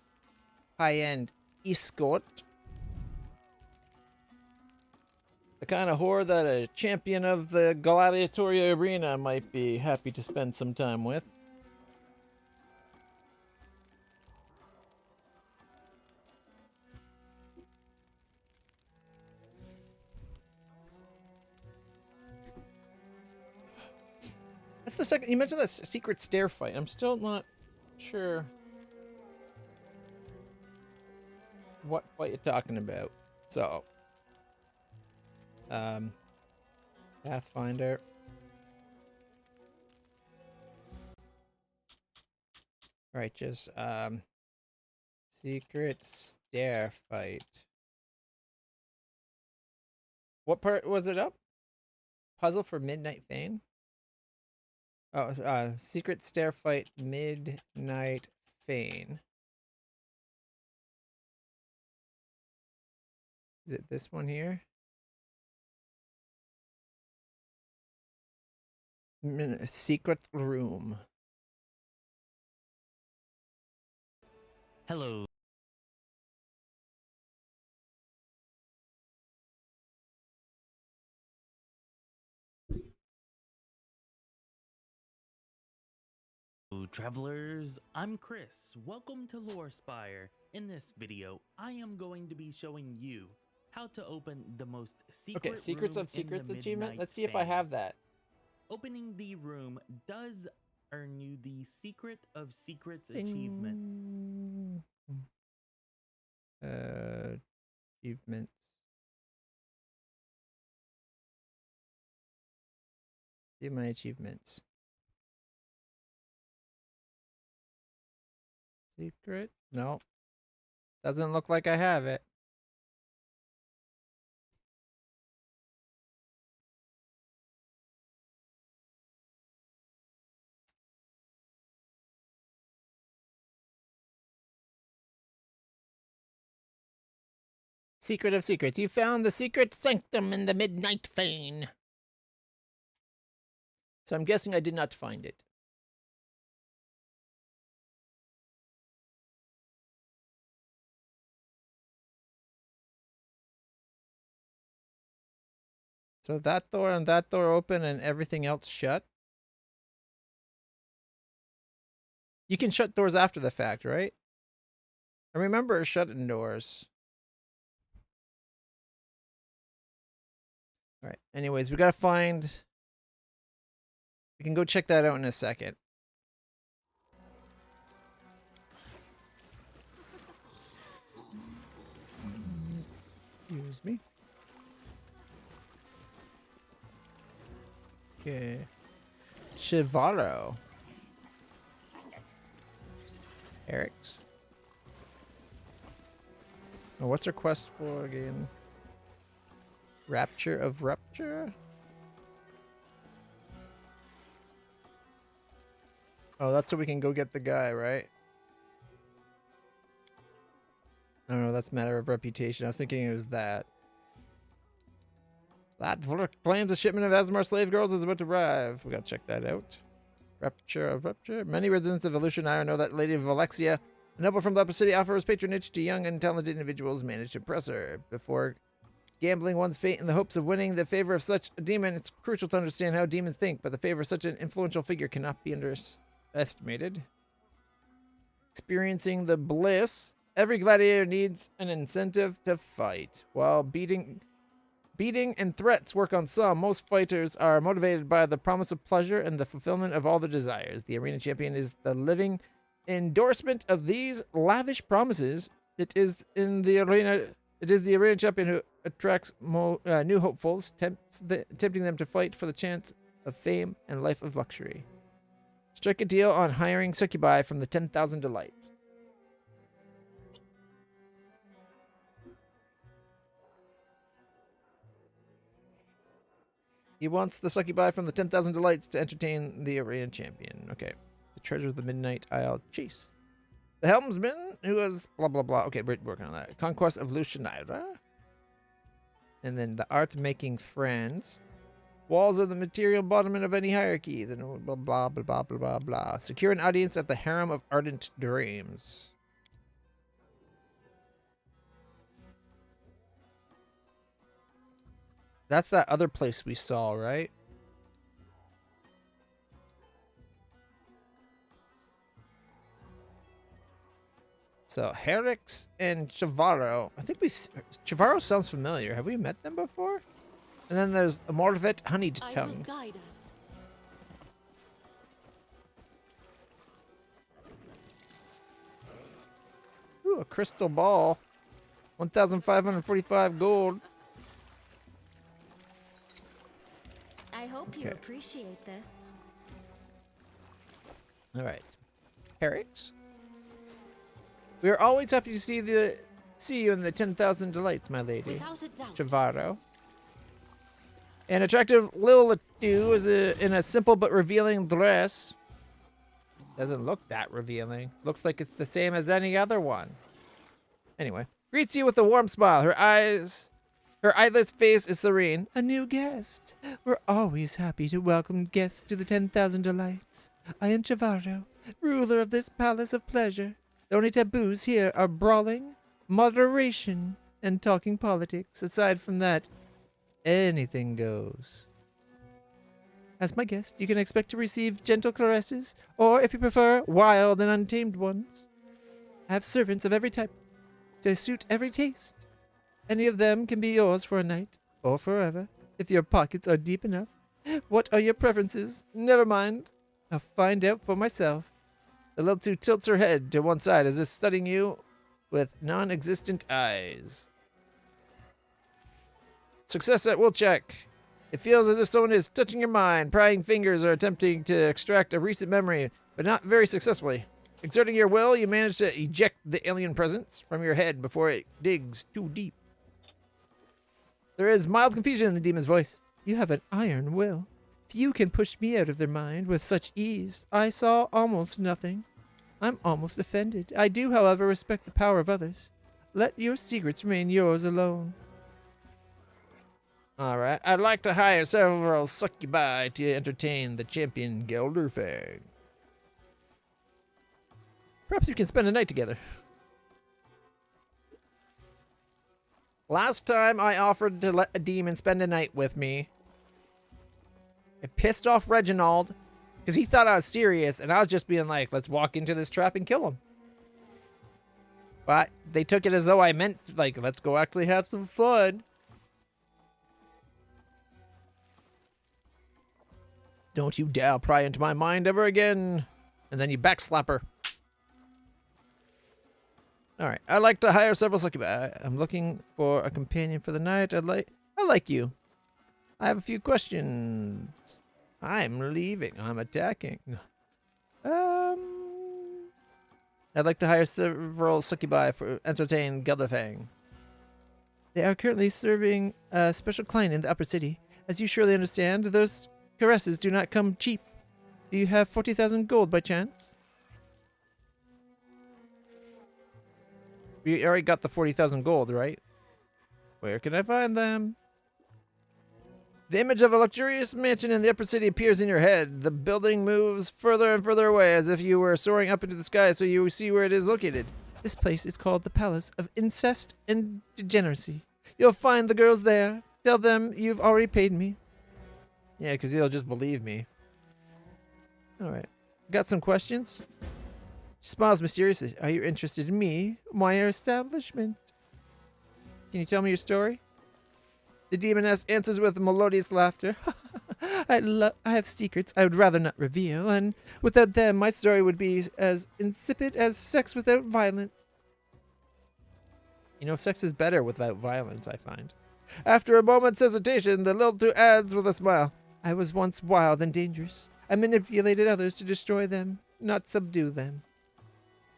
high-end escort. The kind of whore that a champion of the gladiatorial arena might be happy to spend some time with. That's the second. You mentioned that secret stair fight. I'm still not sure what fight you're talking about. So, Pathfinder. Righteous. Secret stair fight. What part was it up? Puzzle for Midnight Fane? Oh, Secret Stair Fight Midnight Fane. Is it this one here? Secret Room. Hello. Travelers, I'm Chris. Welcome to Lore Spire. In this video, I am going to be showing you how to open the most secret Secrets room of Secrets in the achievement. Midnight Let's see if I Fane. have that. Opening the room does earn you the Secret of Secrets achievement. Achievements. See my achievements. Secret? No. Doesn't look like I have it. Secret of Secrets. You found the secret sanctum in the Midnight Fane. So I'm guessing I did not find it. So that door and that door open and everything else shut? You can shut doors after the fact, right? I remember shutting doors. All right. Anyways, we gotta find... We can go check that out in a second. Excuse me. Okay. Shivaro. Eric's. Oh, what's our quest for again? Rapture of Rupture? Oh, that's so we can go get the guy, right? I don't know, that's matter of reputation. I was thinking it was that. That claims a shipment of Asmar slave girls is about to arrive. We gotta check that out. Rapture of Rupture. Many residents of Aleutian Isle know that Lady of Alexia, a noble from the upper city, offers patronage to young and talented individuals managed to impress her. Before gambling one's fate in the hopes of winning the favor of such a demon, it's crucial to understand how demons think, but the favor of such an influential figure cannot be underestimated. Experiencing the bliss. Every gladiator needs an incentive to fight. While beating and threats work on some, most fighters are motivated by the promise of pleasure and the fulfillment of all their desires. The arena champion is the living endorsement of these lavish promises. It is the arena champion who attracts new hopefuls, tempting them to fight for the chance of fame and life of luxury. Strike a deal on hiring succubi from the 10,000 Delights. He wants the succubi from the 10,000 delights to entertain the arena champion. Okay. The treasure of the Midnight Isle chase. The helmsman, who has blah, blah, blah. Okay, we're working on that. Conquest of Lucianira. And then the art making friends. Walls are the material embodiment of any hierarchy. Then blah, blah, blah, blah, blah, blah, blah. Secure an audience at the Harem of Ardent Dreams. That's that other place we saw, right? So, Herix and Chavaro. I think Chavaro sounds familiar. Have we met them before? And then there's Morvet Honeyed I will Tongue. guide us. Ooh, a crystal ball. 1,545 gold. I hope you appreciate this. All right. Herix. We are always happy to see you in the 10,000 delights, my lady. Without a doubt. Chavaro. An attractive little Latu is in a simple but revealing dress. Doesn't look that revealing. Looks like it's the same as any other one. Anyway, greets you with a warm smile. Her eyeless face is serene. A new guest. We're always happy to welcome guests to the 10,000 delights. I am Chavaro, ruler of this palace of pleasure. The only taboos here are brawling, moderation, and talking politics. Aside from that, anything goes. As my guest, you can expect to receive gentle caresses, or if you prefer, wild and untamed ones. I have servants of every type to suit every taste. Any of them can be yours for a night, or forever, if your pockets are deep enough. What are your preferences? Never mind. I'll find out for myself. The little two tilts her head to one side as if studying you with non-existent eyes. Success at will check. It feels as if someone is touching your mind, prying fingers are attempting to extract a recent memory, but not very successfully. Exerting your will, you manage to eject the alien presence from your head before it digs too deep. There is mild confusion in the demon's voice. You have an iron will. Few can push me out of their mind with such ease. I saw almost nothing. I'm almost offended. I do, however, respect the power of others. Let your secrets remain yours alone. Alright, I'd like to hire several succubi to entertain the champion Gelderfang. Perhaps we can spend a night together. Last time I offered to let a demon spend a night with me, it pissed off Reginald because he thought I was serious, and I was just being like, let's walk into this trap and kill him. But they took it as though I meant, like, let's go actually have some fun. Don't you dare pry into my mind ever again. And then you backslap her. Alright, I'd like to hire several succubi. I'm looking for a companion for the night. I like you. I have a few questions. I'm leaving. I'm attacking. I'd like to hire several succubi for entertain Gelderfang. They are currently serving a special client in the upper city. As you surely understand, those caresses do not come cheap. Do you have 40,000 gold by chance? We already got the 40,000 gold, right? Where can I find them? The image of a luxurious mansion in the upper city appears in your head. The building moves further and further away as if you were soaring up into the sky so you see where it is located. This place is called the Palace of Incest and Degeneracy. You'll find the girls there. Tell them you've already paid me. Yeah, because they'll just believe me. Alright. Got some questions? She smiles mysteriously. Are you interested in me? My establishment? Can you tell me your story? The demoness answers with melodious laughter. I have secrets I would rather not reveal, and without them, my story would be as insipid as sex without violence. You know, sex is better without violence, I find. After a moment's hesitation, the little two adds with a smile. I was once wild and dangerous. I manipulated others to destroy them, not subdue them.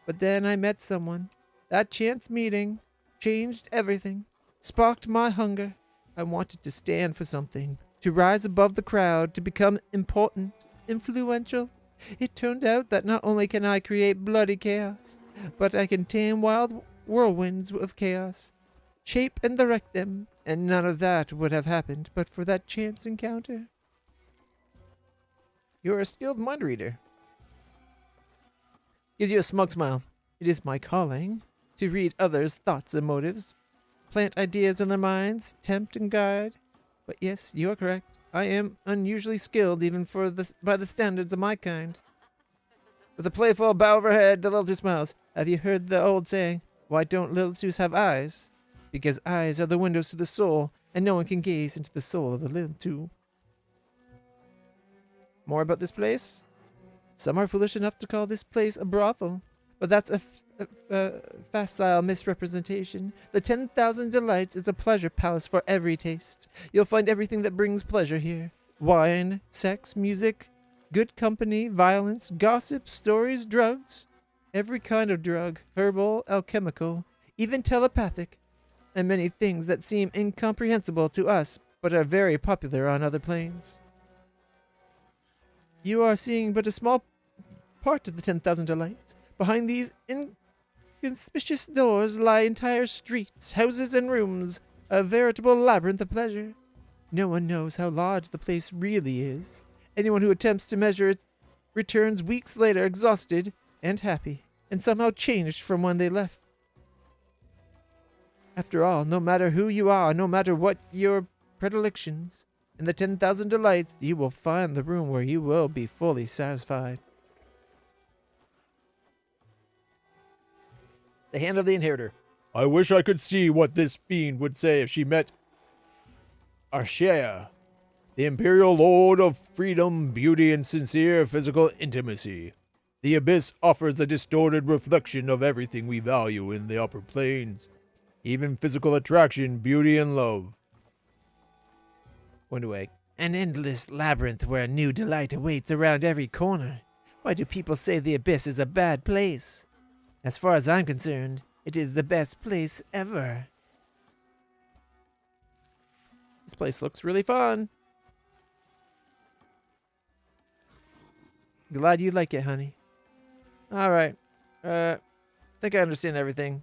But then I met someone. That chance meeting changed everything, sparked my hunger. I wanted to stand for something, to rise above the crowd, to become important, influential. It turned out that not only can I create bloody chaos, but I can tame wild whirlwinds of chaos, shape and direct them, and none of that would have happened but for that chance encounter. You're a skilled mind reader. Gives you a smug smile. It is my calling to read others' thoughts and motives, plant ideas in their minds, tempt and guide. But yes, you are correct. I am unusually skilled even by the standards of my kind. With a playful bow of her head, the little two smiles. Have you heard the old saying, why don't little twos have eyes? Because eyes are the windows to the soul, and no one can gaze into the soul of a little two. More about this place? Some are foolish enough to call this place a brothel, but that's a facile misrepresentation. The 10,000 Delights is a pleasure palace for every taste. You'll find everything that brings pleasure here. Wine, sex, music, good company, violence, gossip, stories, drugs. Every kind of drug, herbal, alchemical, even telepathic, and many things that seem incomprehensible to us but are very popular on other planes. You are seeing but a small part of the 10,000 Delights. Behind these inconspicuous doors lie entire streets, houses, and rooms, a veritable labyrinth of pleasure. No one knows how large the place really is. Anyone who attempts to measure it returns weeks later exhausted and happy, and somehow changed from when they left. After all, no matter who you are, no matter what your predilections, in the 10,000 Delights, you will find the room where you will be fully satisfied. The Hand of the Inheritor. I wish I could see what this fiend would say if she met Arshea, the Imperial Lord of freedom, beauty, and sincere physical intimacy. The Abyss offers a distorted reflection of everything we value in the upper planes, even physical attraction, beauty, and love. Went away. An endless labyrinth where a new delight awaits around every corner. Why do people say the Abyss is a bad place? As far as I'm concerned, it is the best place ever. This place looks really fun. Glad you like it, honey. Alright. Think I understand everything.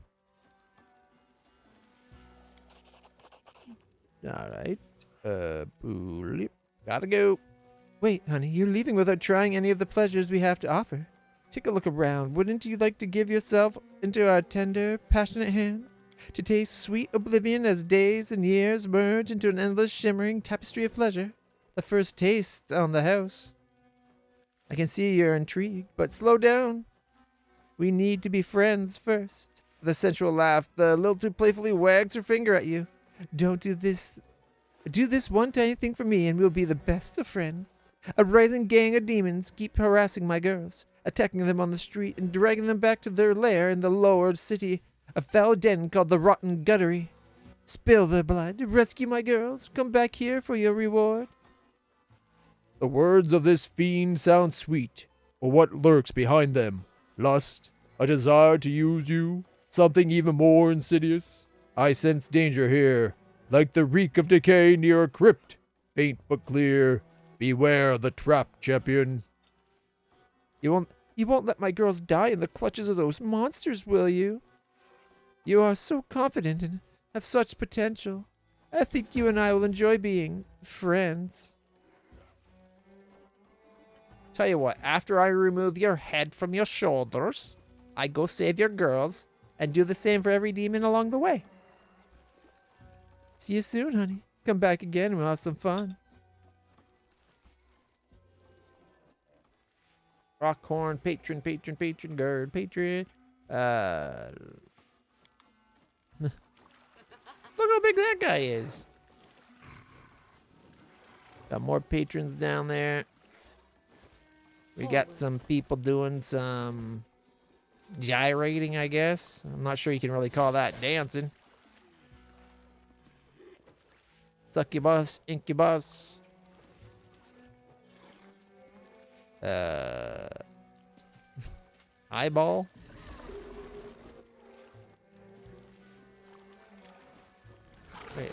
Alright. Boolip. Gotta go. Wait, honey, you're leaving without trying any of the pleasures we have to offer. Take a look around. Wouldn't you like to give yourself into our tender, passionate hands? To taste sweet oblivion as days and years merge into an endless shimmering tapestry of pleasure? The first taste on the house. I can see you're intrigued, but slow down. We need to be friends first. With a sensual laugh, the little two playfully wags her finger at you. Don't do this. Do this one tiny thing for me and we'll be the best of friends. A rising gang of demons keep harassing my girls, attacking them on the street and dragging them back to their lair in the lower city, a foul den called the Rotten Guttery. Spill their blood, rescue my girls, come back here for your reward. The words of this fiend sound sweet, but what lurks behind them? Lust? A desire to use you? Something even more insidious? I sense danger here, like the reek of decay near a crypt. Faint but clear. Beware the trap, champion. You won't let my girls die in the clutches of those monsters, will you? You are so confident and have such potential. I think you and I will enjoy being friends. Tell you what, after I remove your head from your shoulders, I go save your girls and do the same for every demon along the way. See you soon, honey. Come back again and we'll have some fun. Rockhorn, patron, guard, patron. Look how big that guy is. Got more patrons down there. We got some people doing some gyrating, I guess. I'm not sure you can really call that dancing. Succubus, incubus. Eyeball. Wait.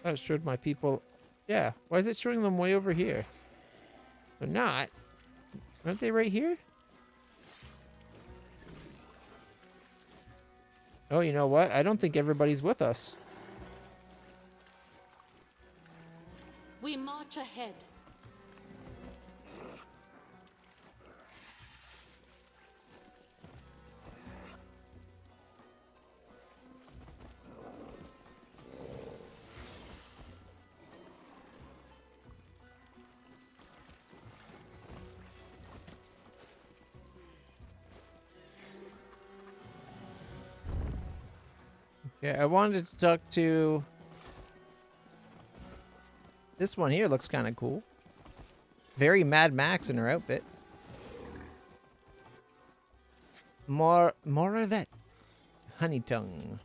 That showed my people. Yeah, why is it showing them way over here? They're not. Aren't they right here? Oh, you know what? I don't think everybody's with us. We march ahead. Yeah, I wanted to talk to... This one here looks kind of cool. Very Mad Max in her outfit. More of that. Honey tongue.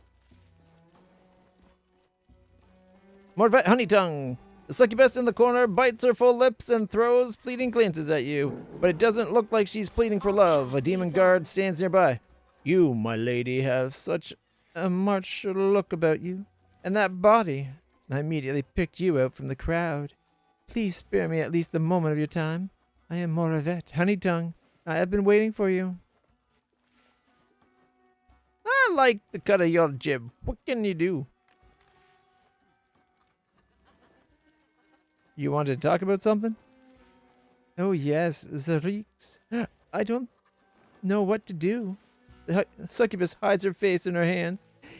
More vet honey tongue. The succubus in the corner bites her full lips and throws pleading glances at you. But it doesn't look like she's pleading for love. A demon guard stands nearby. You, my lady, have such a martial look about you. And that body. I immediately picked you out from the crowd. Please spare me at least a moment of your time. I am Moravet, Honey Tongue. I have been waiting for you. I like the cut of your jib. What can you do? You wanted to talk about something? Oh yes, Zarix. I don't know what to do. The succubus hides her face in her hand.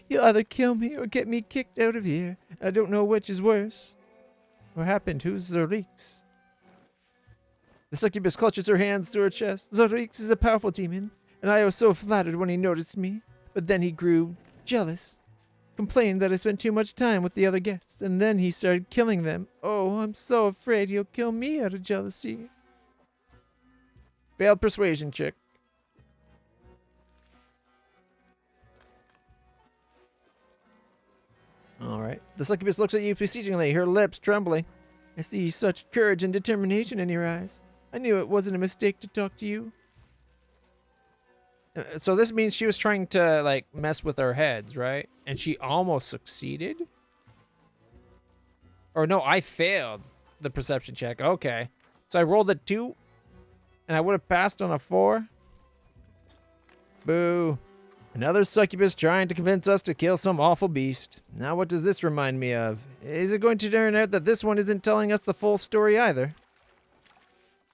You'll either kill me or get me kicked out of here. I don't know which is worse. What happened? Who's Zarix? The succubus clutches her hands to her chest. Zarix is a powerful demon, and I was so flattered when he noticed me. But then he grew jealous. Complained that I spent too much time with the other guests, and then he started killing them. Oh, I'm so afraid he'll kill me out of jealousy. Failed persuasion check. All right. The succubus looks at you beseechingly, her lips trembling. I see such courage and determination in your eyes. I knew it wasn't a mistake to talk to you. So this means she was trying to, like, mess with our heads, right? And she almost succeeded? Or no, I failed the perception check. Okay. So I rolled a 2, and I would have passed on a 4. Boo. Another succubus trying to convince us to kill some awful beast. Now what does this remind me of? Is it going to turn out that this one isn't telling us the full story either?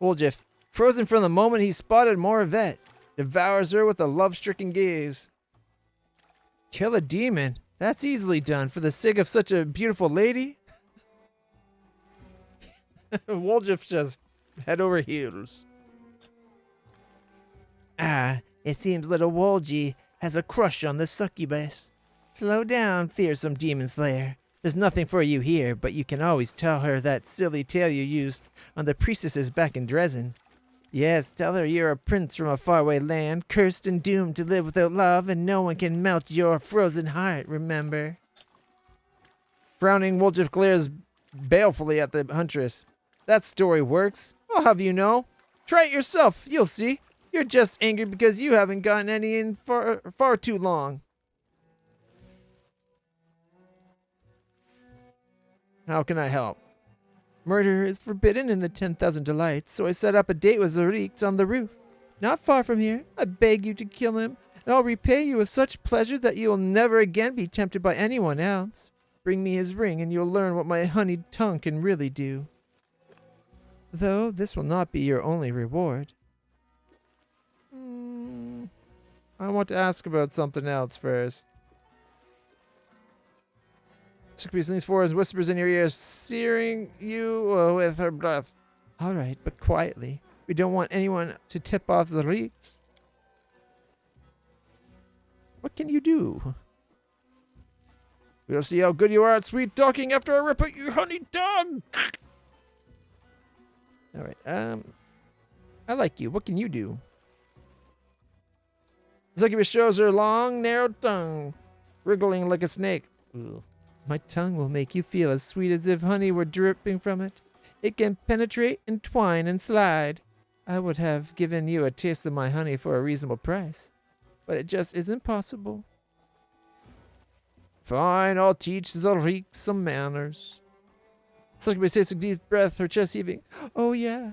Woljif, frozen from the moment he spotted Moravet, devours her with a love-stricken gaze. Kill a demon? That's easily done for the sake of such a beautiful lady. Woljif just head over heels. Ah, it seems little Wolji has a crush on the succubus. Slow down, fearsome demon slayer. There's nothing for you here, but you can always tell her that silly tale you used on the priestesses back in Dresden. Yes, tell her you're a prince from a faraway land, cursed and doomed to live without love, and no one can melt your frozen heart, remember? Frowning, Woljif glares balefully at the huntress. That story works. I'll have you know. Try it yourself, you'll see. You're just angry because you haven't gotten any in far too long. How can I help? Murder is forbidden in the 10,000 Delights, so I set up a date with Zarix on the roof. Not far from here. I beg you to kill him, and I'll repay you with such pleasure that you will never again be tempted by anyone else. Bring me his ring, and you'll learn what my honeyed tongue can really do. Though this will not be your only reward. I want to ask about something else first. Succubus leans forward and whispers in your ear, searing you with her breath. All right, but quietly. We don't want anyone to tip off the reeks. What can you do? We'll see how good you are at sweet talking after I rip at your honey tongue. All right. I like you. What can you do? The succubus shows her long, narrow tongue, wriggling like a snake. Ugh. My tongue will make you feel as sweet as if honey were dripping from it. It can penetrate, entwine, and slide. I would have given you a taste of my honey for a reasonable price, but it just isn't possible. Fine, I'll teach the reek some manners. Succubus takes a deep breath, her chest heaving. Oh yeah,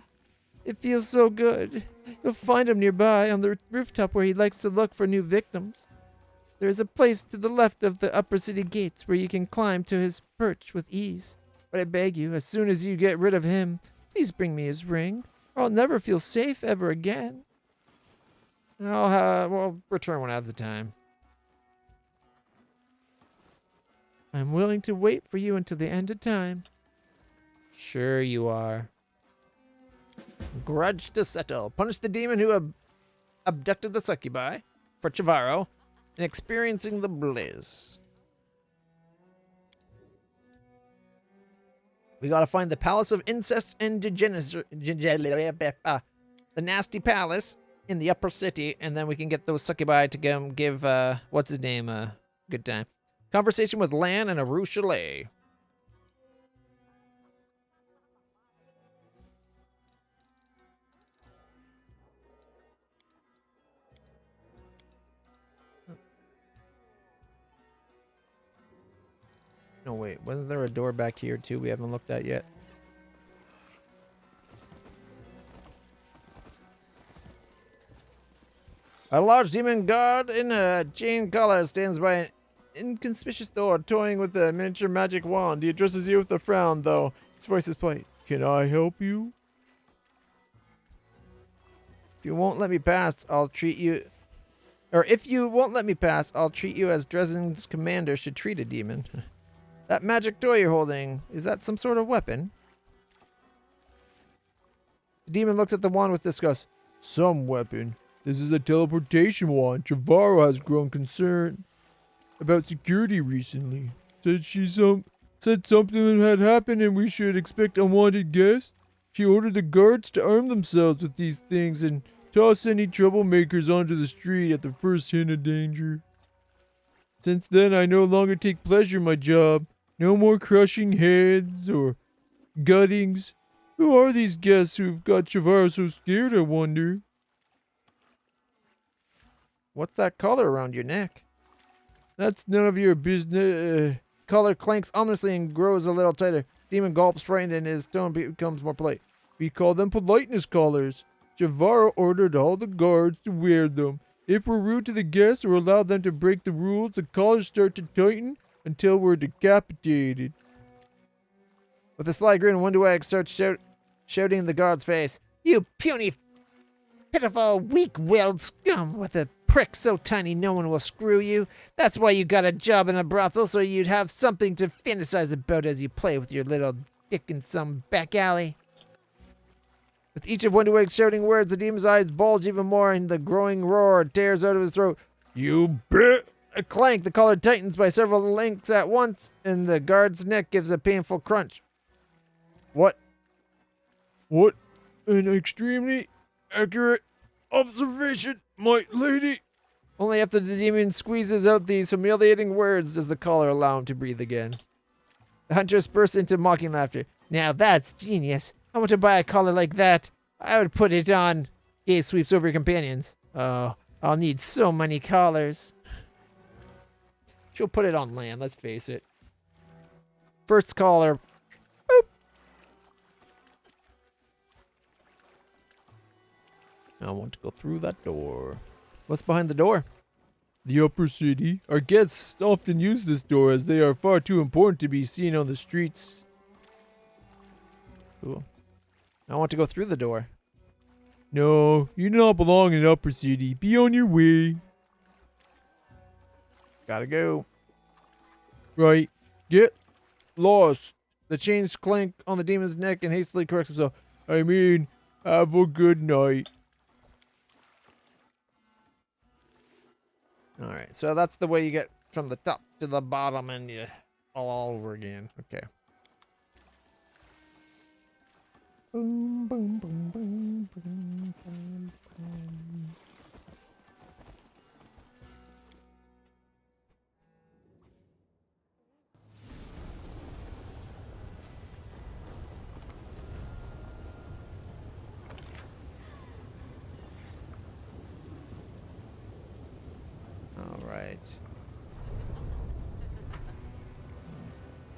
it feels so good. You'll find him nearby on the rooftop where he likes to look for new victims. There is a place to the left of the upper city gates where you can climb to his perch with ease. But I beg you, as soon as you get rid of him, please bring me his ring, or I'll never feel safe ever again. We'll return one at a time. I'm willing to wait for you until the end of time. Sure you are. Grudge to settle. Punish the demon who abducted the succubi for Chavarro and experiencing the bliss. We gotta find the Palace of Incest and Degeneracy, the nasty palace in the upper city, and then we can get those succubi to give what's his name a good time. Conversation with Lan and Aru Chalet. No, wait. Wasn't there a door back here, too, we haven't looked at yet? A large demon guard in a chain collar stands by an inconspicuous door, toying with a miniature magic wand. He addresses you with a frown, though. His voice is polite. Can I help you? If you won't let me pass, I'll treat you... Or if you won't let me pass, I'll treat you as Dresden's commander should treat a demon. That magic toy you're holding, is that some sort of weapon? The demon looks at the wand with disgust. Some weapon. This is a teleportation wand. Chavarro has grown concerned about security recently. Said something had happened and we should expect unwanted guests. She ordered the guards to arm themselves with these things and toss any troublemakers onto the street at the first hint of danger. Since then, I no longer take pleasure in my job. No more crushing heads or guttings. Who are these guests who've got Chavarro so scared, I wonder? What's that collar around your neck? That's none of your business. Collar clanks ominously and grows a little tighter. Demon gulps frightened and his tone becomes more polite. We call them politeness collars. Chavarro ordered all the guards to wear them. If we're rude to the guests or allow them to break the rules, the collars start to tighten until we're decapitated. With a sly grin, Wonderwag starts shouting in the guard's face. You puny, pitiful, weak-willed scum with a prick so tiny no one will screw you. That's why you got a job in a brothel, so you'd have something to fantasize about as you play with your little dick in some back alley. With each of Wonderwag's shouting words, the demon's eyes bulge even more and the growing roar tears out of his throat. You bit! A clank, the collar tightens by several links at once, and the guard's neck gives a painful crunch. What an extremely accurate observation, my lady. Only after the demon squeezes out these humiliating words does the collar allow him to breathe again. The huntress bursts into mocking laughter. Now that's genius. I want to buy a collar like that. I would put it on. Gaze sweeps over your companions. Oh, I'll need so many collars. She'll put it on Lan, let's face it. First collar. Boop. I want to go through that door. What's behind the door? The upper city. Our guests often use this door as they are far too important to be seen on the streets. Cool. I want to go through the door. No, you do not belong in upper city. Be on your way. Gotta go. Right. Get lost. The chains clank on the demon's neck and hastily corrects himself. I mean, have a good night. Alright, so that's the way you get from the top to the bottom and you all over again. Okay. Boom, boom, boom, boom, boom, boom, boom. All right.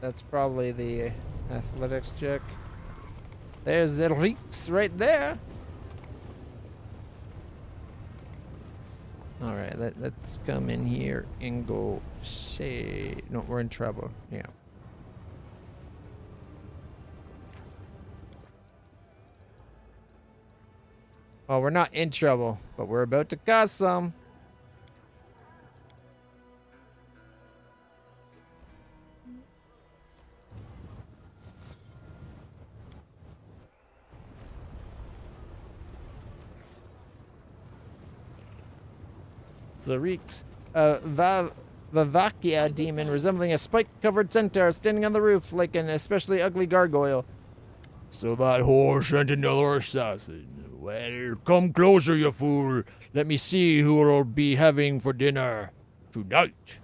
That's probably the athletics check. There's the Reeks right there. All right, let's come in here and go say, no, we're in trouble. Yeah. Well, we're not in trouble, but we're about to cause some. Zarik's Vavakia demon resembling a spike-covered centaur standing on the roof like an especially ugly gargoyle. So that whore sent another assassin. Well, come closer, you fool. Let me see who we'll be having for dinner tonight.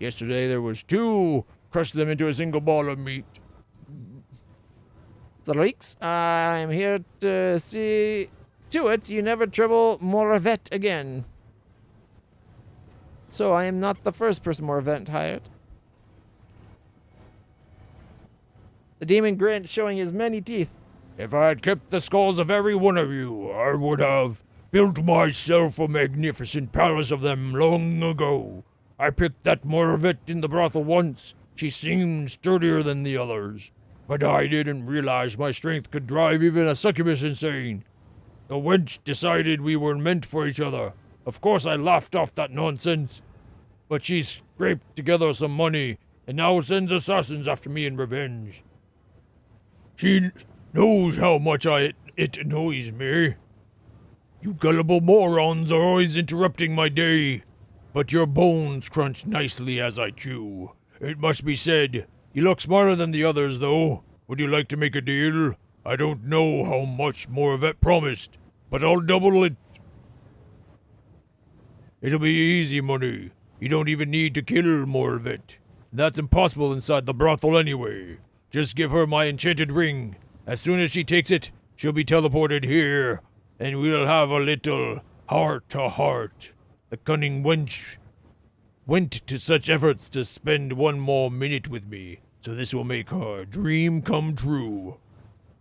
Yesterday there was 2. Crushed them into a single ball of meat. Zarik's, I'm here to see to it you never trouble Moravet again. So I am not the first person Moravet hired. The demon grinned, showing his many teeth. If I had kept the skulls of every one of you, I would have built myself a magnificent palace of them long ago. I picked that Moravet in the brothel once. She seemed sturdier than the others. But I didn't realize my strength could drive even a succubus insane. The wench decided we were meant for each other. Of course I laughed off that nonsense. But she scraped together some money and now sends assassins after me in revenge. She knows how much it annoys me. You gullible morons are always interrupting my day. But your bones crunch nicely as I chew. It must be said, you look smarter than the others, though. Would you like to make a deal? I don't know how much Moravet promised, but I'll double it. It'll be easy money. You don't even need to kill Moravet. That's impossible inside the brothel anyway. Just give her my enchanted ring. As soon as she takes it, she'll be teleported here, and we'll have a little heart-to-heart. The cunning wench went to such efforts to spend one more minute with me, so this will make her dream come true.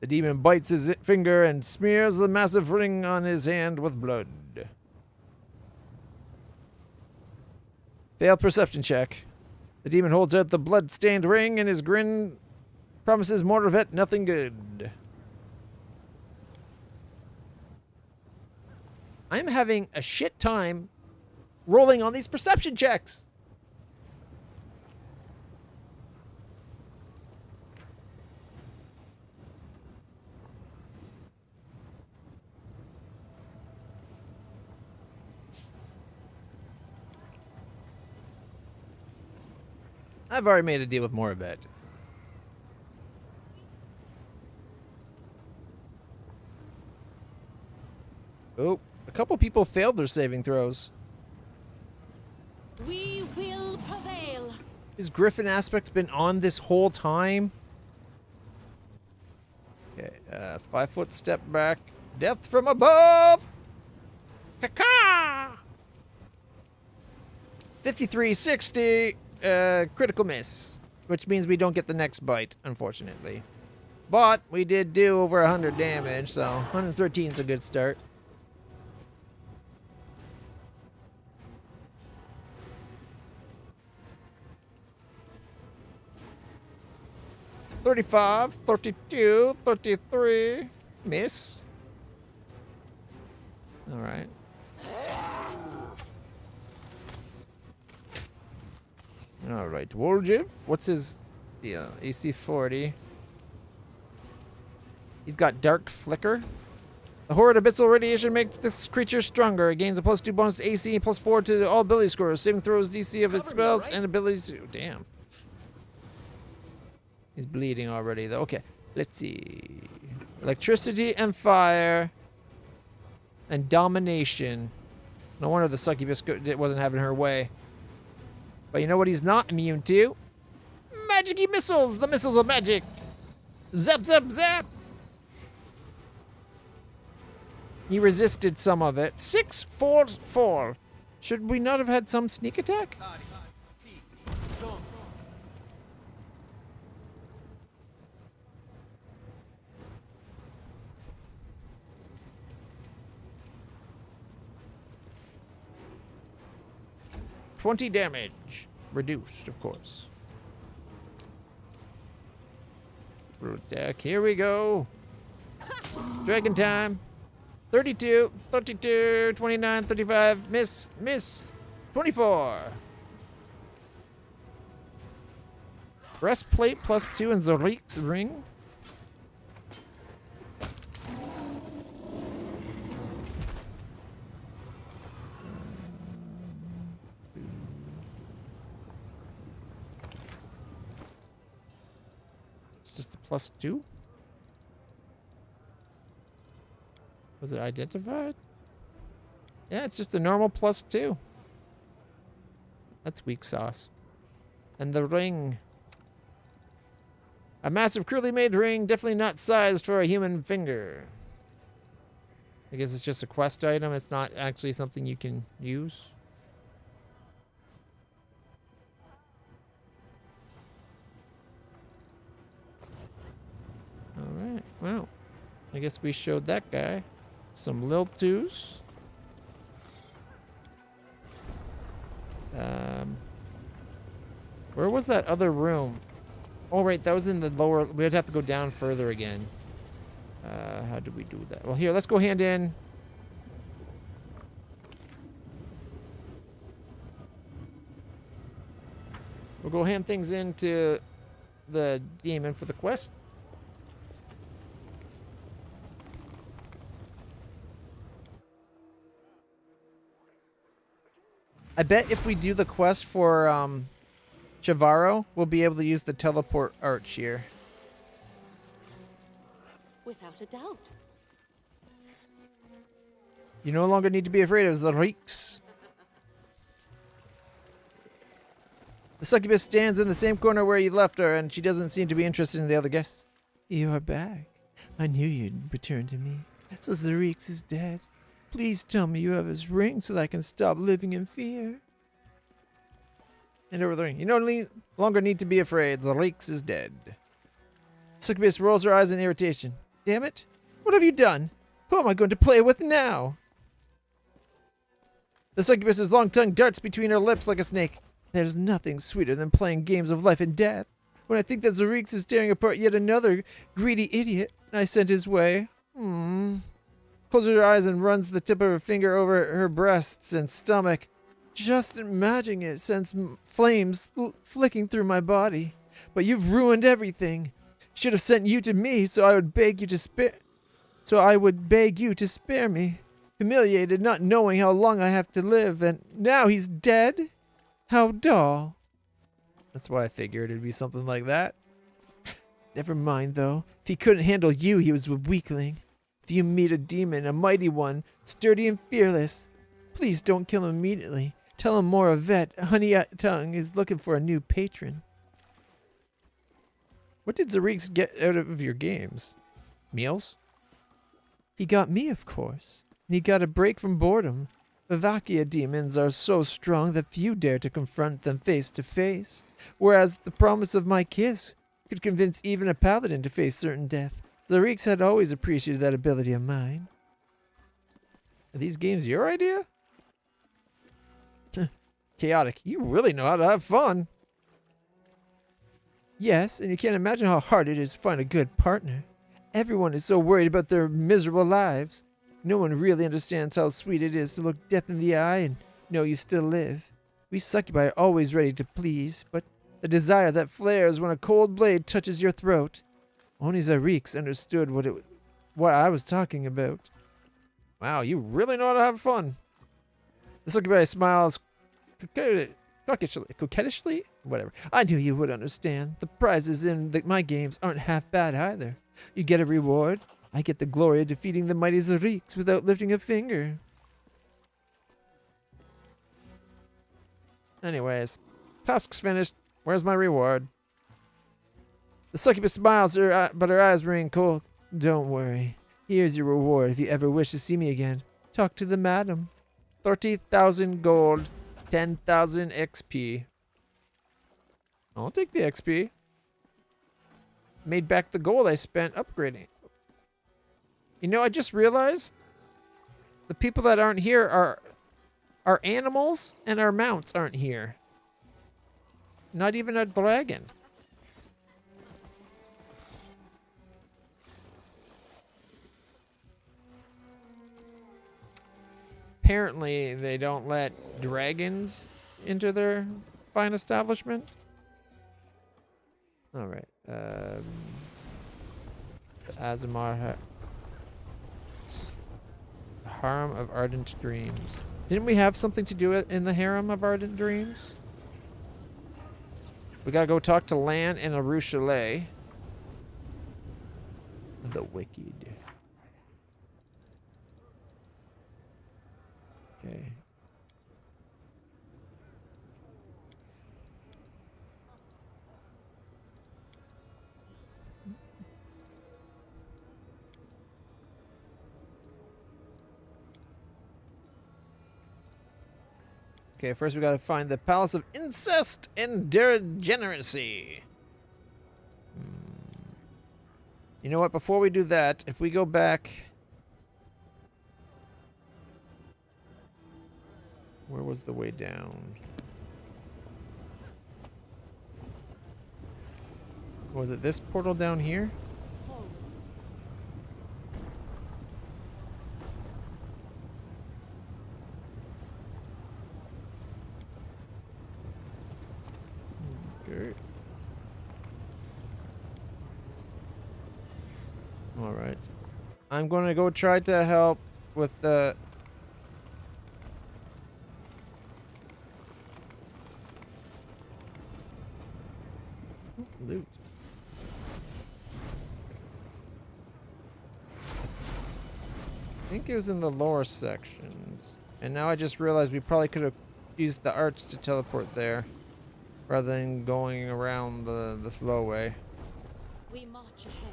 The demon bites his finger and smears the massive ring on his hand with blood. Failed perception check. The demon holds out the blood-stained ring, and his grin promises Moravet nothing good. I'm having a shit time rolling on these perception checks. I've already made a deal with Moravet. Oh, a couple people failed their saving throws. We will prevail. His Griffin aspect's been on this whole time. Okay, 5 foot step back. Death from above! Caca! 5360, critical miss. Which means we don't get the next bite, unfortunately. But we did do over 100 damage, so 113 is a good start. $35, $32, $33, miss. All right. All right, Woljiv. What's his? Yeah, AC 40. He's got Dark Flicker. The horrid abyssal radiation makes this creature stronger. It gains a +2 bonus to AC and +4 to all ability scores. Saving throws DC of its spells and abilities. Oh, damn. He's bleeding already, though. Okay, let's see. Electricity and fire. And domination. No wonder the succubus wasn't having her way. But you know what he's not immune to? Magic-y missiles! The missiles of magic! Zap, zap, zap! He resisted some of it. 6, 4, 4. Should we not have had some sneak attack? 20 damage. Reduced, of course. Brute deck. Here we go. Dragon time. 32, 32, 29, 35. Miss, miss. 24. Breastplate +2 and Zarik's ring. It's just a +2. Was it identified? Yeah, it's just a normal +2. That's weak sauce. And the ring. A massive, crudely made ring, definitely not sized for a human finger. I guess it's just a quest item. It's not actually something you can use. Alright, well, I guess we showed that guy some LitlClutch. Where was that other room? Oh, right, that was in the lower... We'd have to go down further again. How do we do that? Well, here, let's go hand in. We'll go hand things into the demon for the quest. I bet if we do the quest for Chavaro, we'll be able to use the teleport arch here. Without a doubt. You no longer need to be afraid of the reeks. The succubus stands in the same corner where you left her, and she doesn't seem to be interested in the other guests. You are back. I knew you'd return to me. So Zarix is dead. Please tell me you have his ring so that I can stop living in fear. Hand over the ring. You no longer need to be afraid. Zarix is dead. Succubus rolls her eyes in irritation. Damn it. What have you done? Who am I going to play with now? The succubus's long tongue darts between her lips like a snake. There's nothing sweeter than playing games of life and death. When I think that Zarix is tearing apart yet another greedy idiot I sent his way. Closes her eyes and runs the tip of her finger over her breasts and stomach. Just imagining it sends flames flicking through my body. But you've ruined everything. Should have sent you to me so I would beg you to spare me. Humiliated, not knowing how long I have to live, and now he's dead? How dull. That's why I figured it'd be something like that. Never mind, though. If he couldn't handle you, he was a weakling. If you meet a demon, a mighty one, sturdy and fearless, please don't kill him immediately. Tell him more of vet, Honey Tongue, is looking for a new patron. What did Zarix get out of your games? Meals? He got me, of course. And he got a break from boredom. Vivacia demons are so strong that few dare to confront them face to face. Whereas the promise of my kiss could convince even a paladin to face certain death. Zarix had always appreciated that ability of mine. Are these games your idea? Chaotic. You really know how to have fun. Yes, and you can't imagine how hard it is to find a good partner. Everyone is so worried about their miserable lives. No one really understands how sweet it is to look death in the eye and know you still live. We succubi are always ready to please, but the desire that flares when a cold blade touches your throat. Only Zarix understood what I was talking about. Wow, you really know how to have fun. The succubi smiles coquettishly? Whatever. I knew you would understand. The prizes in my games aren't half bad either. You get a reward. I get the glory of defeating the mighty Zarix without lifting a finger. Anyways, task's finished. Where's my reward? The succubus smiles, but her eyes remain cold. Don't worry. Here's your reward if you ever wish to see me again. Talk to the madam. 30,000 gold, 10,000 XP. I'll take the XP. Made back the gold I spent upgrading. You know, I just realized the people that aren't here are Our animals and our mounts aren't here. Not even a dragon. Apparently, they don't let dragons into their fine establishment. All right. The Azamar Harem of Ardent Dreams. Didn't we have something to do in the Harem of Ardent Dreams? We gotta go talk to Lan and Aru Chalet. The Wicked. Okay. Okay, first we gotta find the Palace of Incest and Degeneracy. You know what? Before we do that, if we go back... Where was the way down? Was it this portal down here? Okay. All right. I'm going to go try to help with the... Loot. I think it was in the lower sections. And now I just realized we probably could have used the arch to teleport there rather than going around the slow way. We march ahead.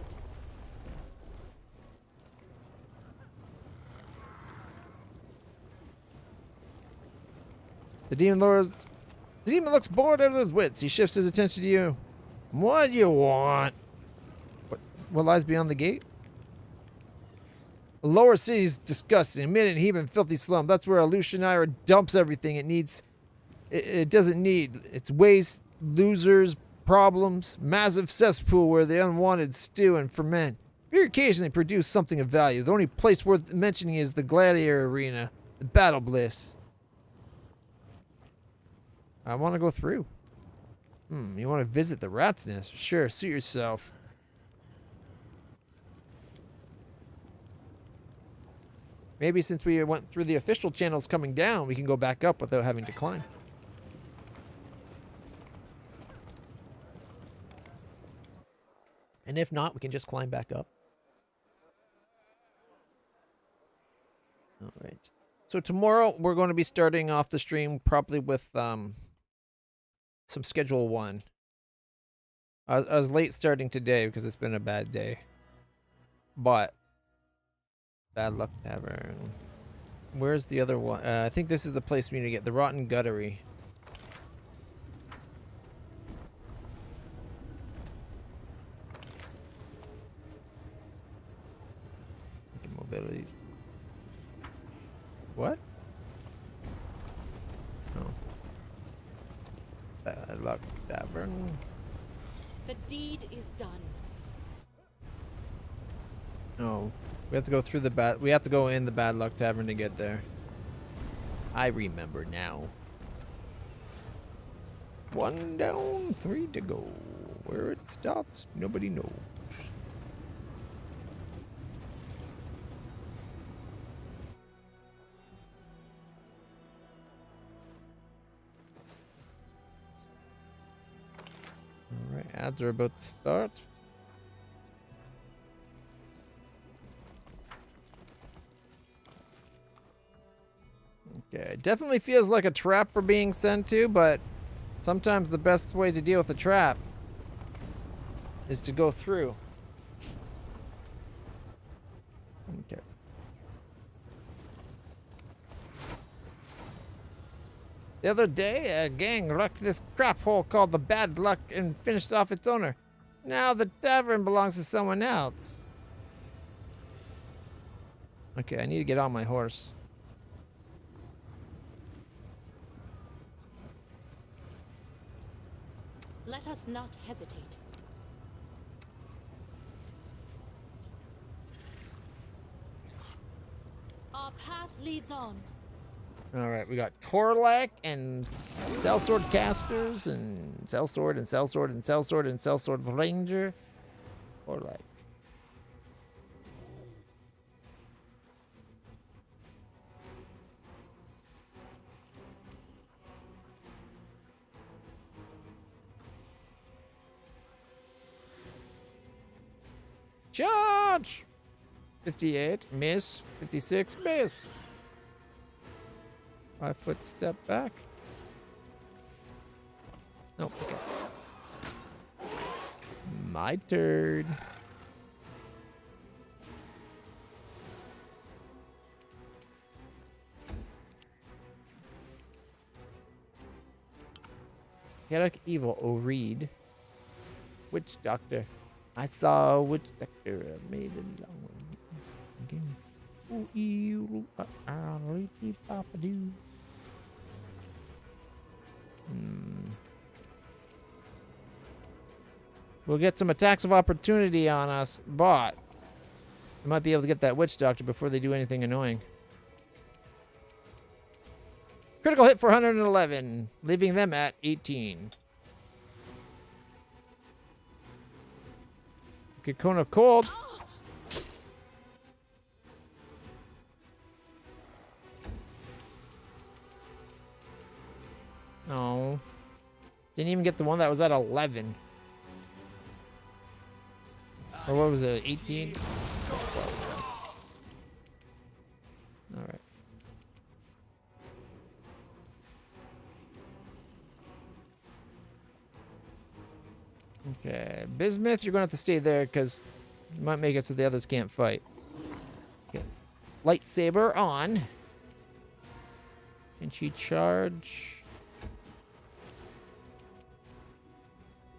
The demon looks bored out of his wits. He shifts his attention to you. What do you want? What lies beyond the gate? The lower city is disgusting. A minute heaving filthy slum. That's where Alushanira dumps everything it needs. It doesn't need. It's waste, losers, problems, massive cesspool where the unwanted stew and ferment. Very occasionally produce something of value. The only place worth mentioning is the gladiator arena, the battle bliss. I want to go through. You want to visit the rat's nest? Sure, suit yourself. Maybe since we went through the official channels coming down, we can go back up without having to climb. And if not, we can just climb back up. All right. So tomorrow we're going to be starting off the stream probably with some Schedule 1. I was late starting today because it's been a bad day. But Bad Luck Tavern. Where's the other one? I think this is the place we need to get the Rotten Guttery. Mobility. What? Oh. Bad Luck Tavern. The deed is done. No. We have to go through we have to go in the Bad Luck Tavern to get there. I remember now. 1 down, 3 to go. Where it stops, nobody knows. Alright, ads are about to start. Okay, it definitely feels like a trap we're being sent to, but sometimes the best way to deal with a trap is to go through. Okay. The other day, a gang wrecked this crap hole called the Bad Luck and finished off its owner. Now the tavern belongs to someone else. Okay, I need to get on my horse. Let us not hesitate. Our path leads on. All right, we got Torlak and Sellsword casters and Sellsword and Sellsword and Sellsword and Sellsword Ranger. Torlak. Charge! 58, miss. 56, miss. 5 foot step back. Nope, okay. My turn. Chaotic evil, oh read. Witch doctor. I saw a witch doctor. I made a long one. Again. Ooh, ew, papa do. We'll get some attacks of opportunity on us, but we might be able to get that witch doctor before they do anything annoying. Critical hit for 111, leaving them at 18. Okay, cone of cold. No. Didn't even get the one that was at 11. Or what was it, 18? Alright. Okay, Bismuth, you're going to have to stay there because you might make it so the others can't fight. Okay. Lightsaber on. Can she charge?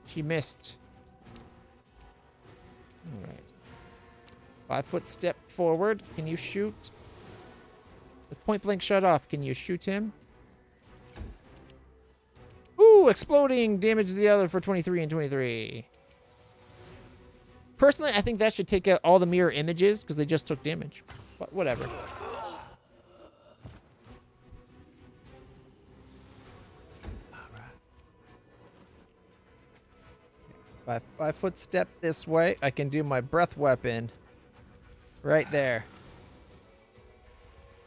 She missed. Alright. 5 foot step forward. Can you shoot? With point blank shut off, can you shoot him? Ooh, exploding! Damage the other for 23 and 23. Personally, I think that should take out all the mirror images because they just took damage. But whatever. Five foot step this way. I can do my breath weapon. Right there.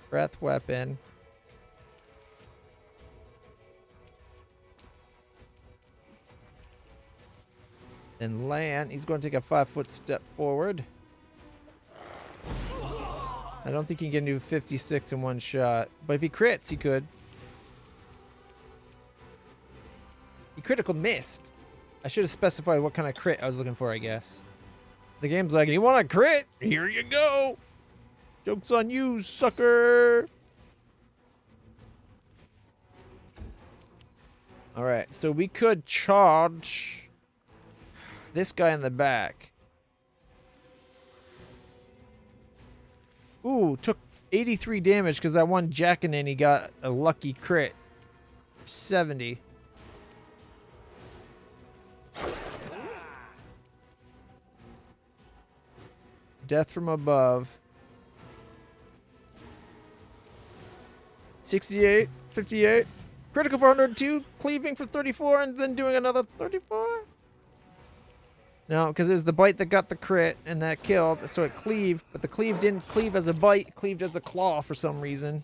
Breath weapon. And land. He's going to take a 5 foot step forward. I don't think he can do 56 in one shot. But if he crits, he could. He critical missed. I should have specified what kind of crit I was looking for, I guess. The game's like, you want a crit? Here you go. Joke's on you, sucker. Alright, so we could charge this guy in the back. Ooh, took 83 damage because that one jacking in, he got a lucky crit. 70. Death from above. 68, 58. Critical for 102, cleaving for 34, and then doing another 34? No, because it was the bite that got the crit, and that killed, so it cleaved, but the cleave didn't cleave as a bite, it cleaved as a claw for some reason.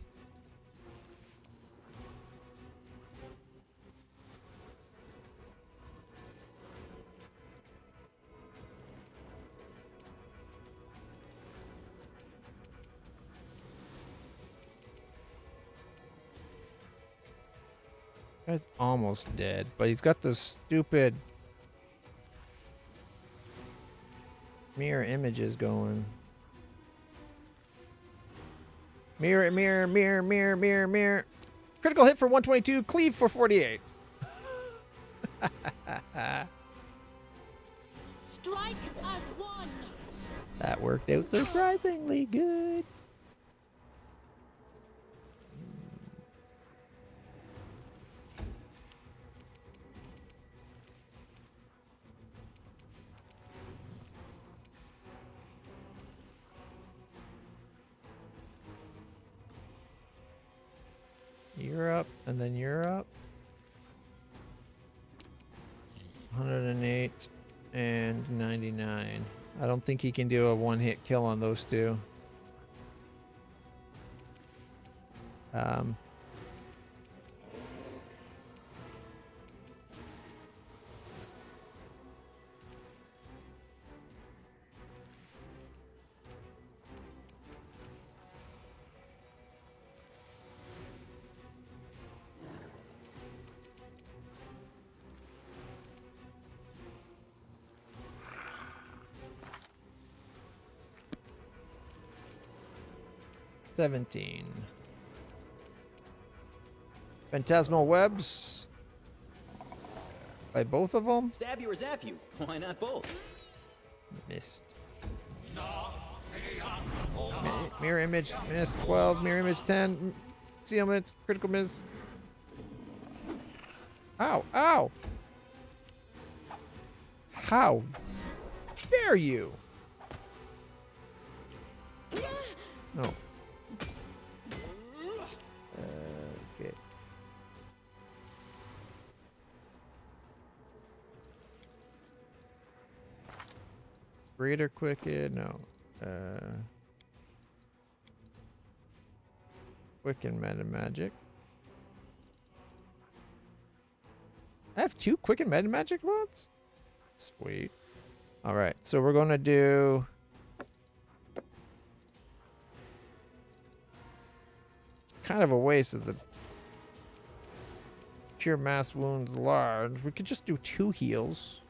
Guy's almost dead, but he's got those stupid mirror images going. Mirror, mirror, mirror, mirror, mirror, mirror. Critical hit for 122, cleave for 48. Strike as one. That worked out surprisingly good. 108 and 99. I don't think he can do a one-hit kill on those two. $17. Phantasmal webs. By both of them? Stab you or zap you? Why not both? Missed. Mirror image, miss 12. Mirror image 10. Sealment, critical miss. Ow, ow! How dare you? No. Okay. Greater Quicken, no. Quicken Meta Magic. I have 2 Quicken Meta Magic rods? Sweet. Alright, so we're gonna do... kind of a waste of the Cure Mass Wounds large. We could just do 2 heals.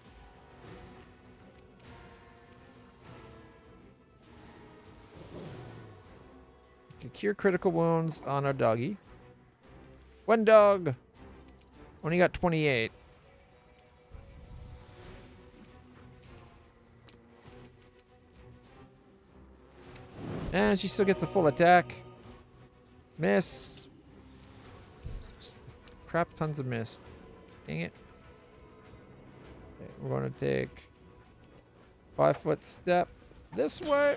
Can cure critical wounds on our doggy. 1 dog. Only got 28. And she still gets the full attack. Miss. Crap tons of miss. Dang it. Okay, we're going to take 5-foot step this way.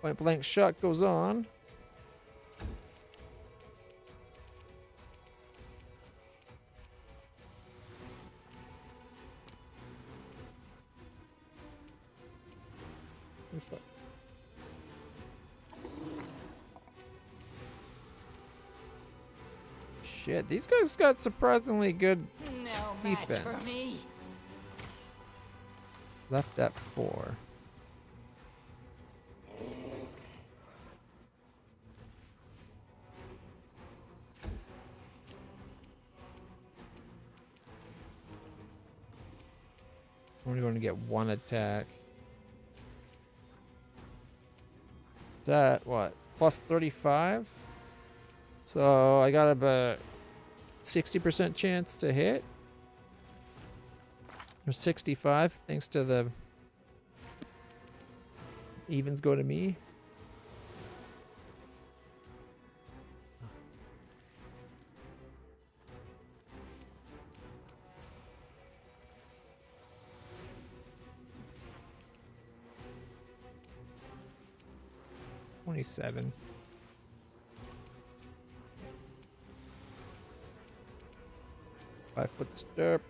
Point blank shot goes on. Shit, these guys got surprisingly good defense. For me. Left at 4. We're going to get 1 attack. Is that what? Plus 35? So I got about 60% chance to hit. Or 65, thanks to the evens go to me. $27. Five-foot step.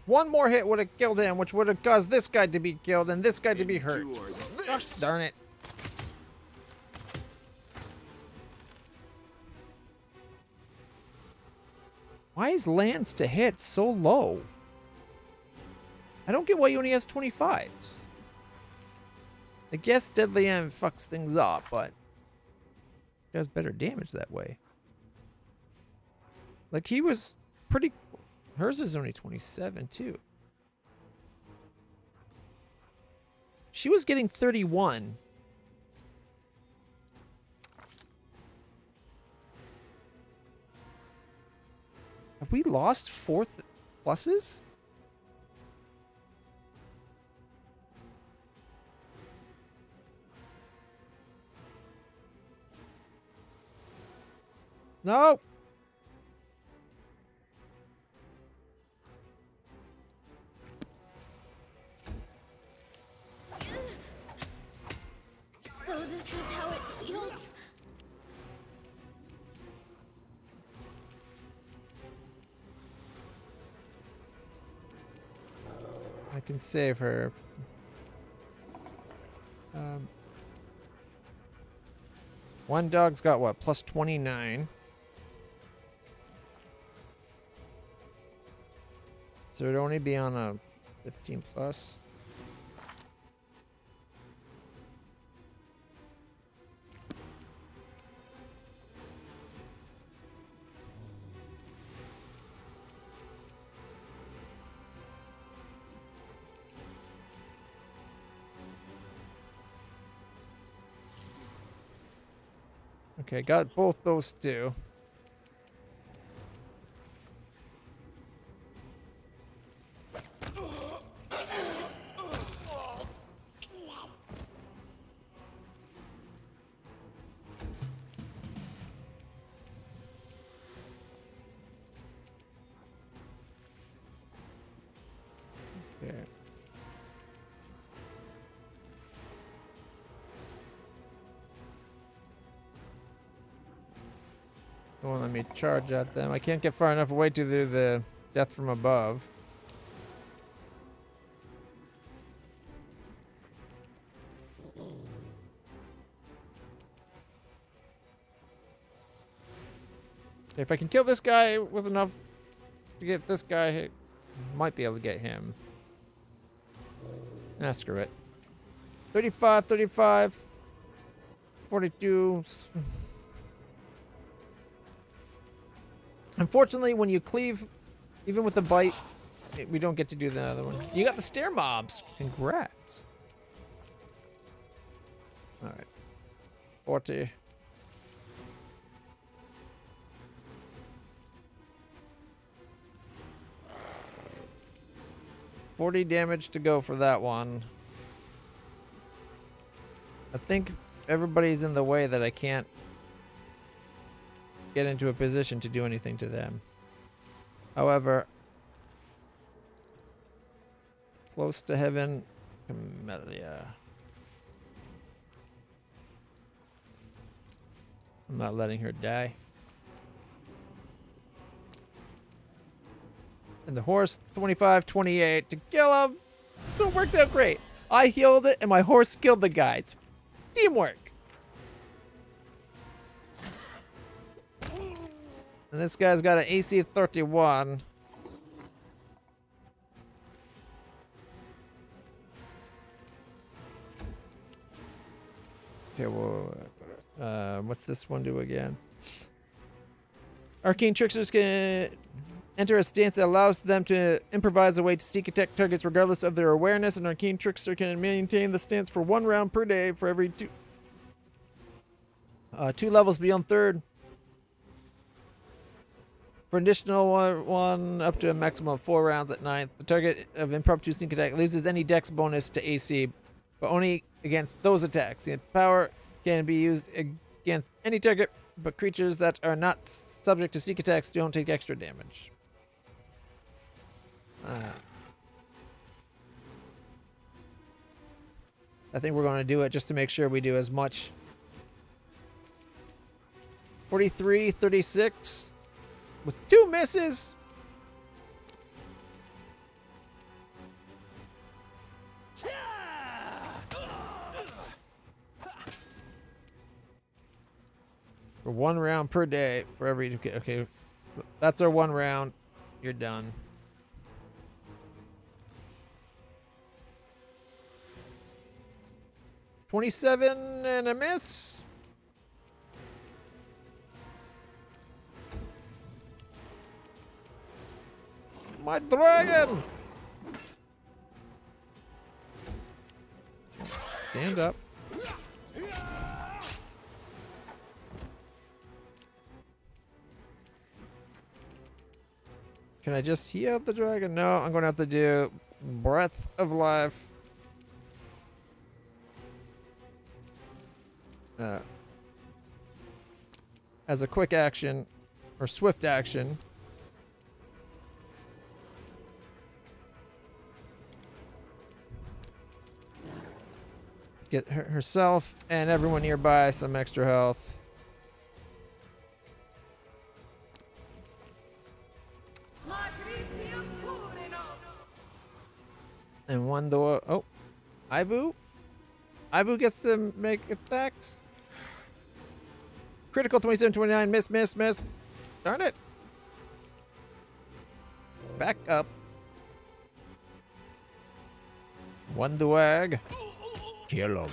One more hit would have killed him, which would have caused this guy to be killed and this guy to be hurt. Gosh darn it. Why is Lance to hit so low? I don't get why he only has 25s. I guess Deadly End fucks things up, but he does better damage that way. Like, he was pretty... Hers is only 27, too. She was getting 31. Have we lost 4th pluses? No. I can save her. One dog's got what? Plus 29. So it'd only be on a 15 plus. Okay, got both those two. Okay. Don't let me charge at them. I can't get far enough away to do the death from above. If I can kill this guy with enough to get this guy, might be able to get him. Ah, screw it. 35, 35, 42. Unfortunately, when you cleave, even with the bite, we don't get to do the other one. You got the stair mobs. Congrats. All right. 40. $40 damage to go for that one. I think everybody's in the way that I can't get into a position to do anything to them. However, close to heaven, Camellia. I'm not letting her die. And the horse, 25, 28 to kill him. So it worked out great. I healed it and my horse killed the guys. Teamwork. And this guy's got an AC 31. Okay, well, what's this one do again? Arcane tricksters can enter a stance that allows them to improvise a way to sneak attack targets regardless of their awareness. An arcane trickster can maintain the stance for 1 round per day for every 2 levels beyond 3rd. For an additional one up to a maximum of 4 rounds at 9th, the target of impromptu sneak attack loses any dex bonus to AC, but only against those attacks. The power can be used against any target, but creatures that are not subject to sneak attacks don't take extra damage. I think we're going to do it just to make sure we do as much. 43, 36. With 2 misses. For 1 round per day for every. Okay, that's our 1 round. You're done. $27 and a miss. My dragon! Stand up. Can I just heal the dragon? No, I'm going to have to do Breath of Life. As a quick action, or swift action. Get herself and everyone nearby some extra health. And one door. Oh, Ivu? Ivu gets to make attacks. Critical 27, 29. Miss, miss, miss. Darn it. Back up. One dwag. Kill him.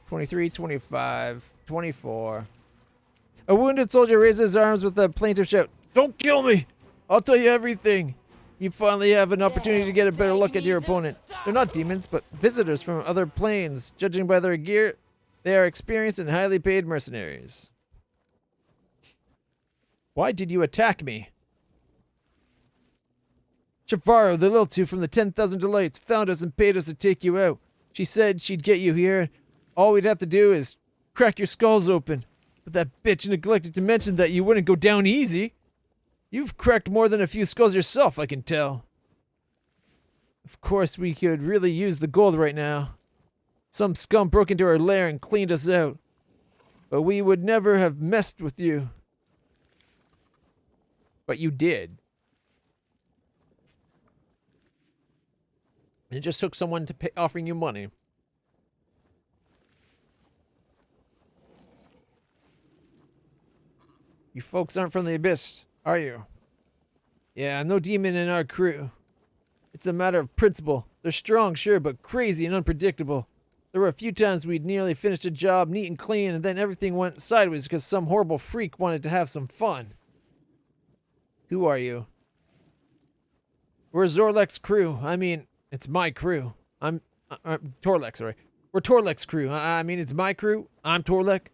23, 25, 24. A wounded soldier raises his arms with a plaintive shout. Don't kill me! I'll tell you everything. You finally have an opportunity to get a better look at your opponent. They're not demons, but visitors from other planes. Judging by their gear, they are experienced and highly paid mercenaries. Why did you attack me? Shavara, the little two from the 10,000 Delights, found us and paid us to take you out. She said she'd get you here. All we'd have to do is crack your skulls open. But that bitch neglected to mention that you wouldn't go down easy. You've cracked more than a few skulls yourself, I can tell. Of course, we could really use the gold right now. Some scum broke into our lair and cleaned us out. But we would never have messed with you. But you did. It just took someone to pay, offering you money. You folks aren't from the Abyss, are you? Yeah, no demon in our crew. It's a matter of principle. They're strong, sure, but crazy and unpredictable. There were a few times we'd nearly finished a job neat and clean, and then everything went sideways because some horrible freak wanted to have some fun. Who are you? We're Zorlek's crew. I mean, it's my crew. I'm Torlek, sorry. We're Torlek's crew. I mean, it's my crew. I'm Torlek.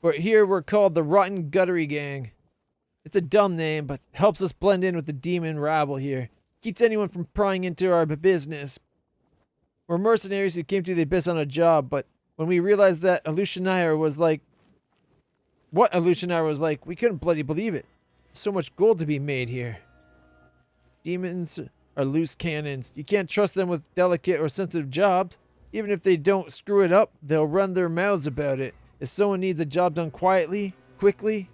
But here we're called the Rotten Guttery Gang. It's a dumb name, but helps us blend in with the demon rabble here. Keeps anyone from prying into our business. We're mercenaries who came to the Abyss on a job, but when we realized that Alushanire was like... What Alushanire was like, we couldn't bloody believe it. So much gold to be made here. Demons are loose cannons. You can't trust them with delicate or sensitive jobs. Even if they don't screw it up, they'll run their mouths about it. If someone needs a job done quietly, quickly,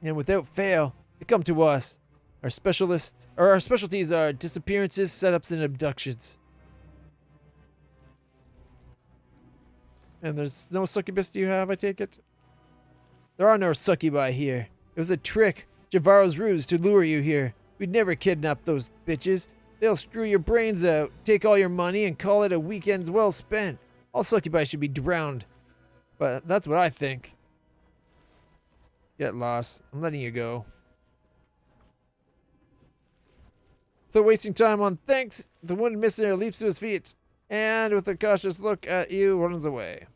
and without fail, they come to us. Our specialties are disappearances, setups, and abductions. And there's no succubus you have, I take it? There are no succubi here. It was a trick, Javaro's ruse to lure you here. We'd never kidnap those bitches. They'll screw your brains out, take all your money, and call it a weekend well spent. All succubi should be drowned. But that's what I think. Get lost. I'm letting you go. Without wasting time on thanks, the wounded missionary leaps to his feet, and with a cautious look at you, runs away.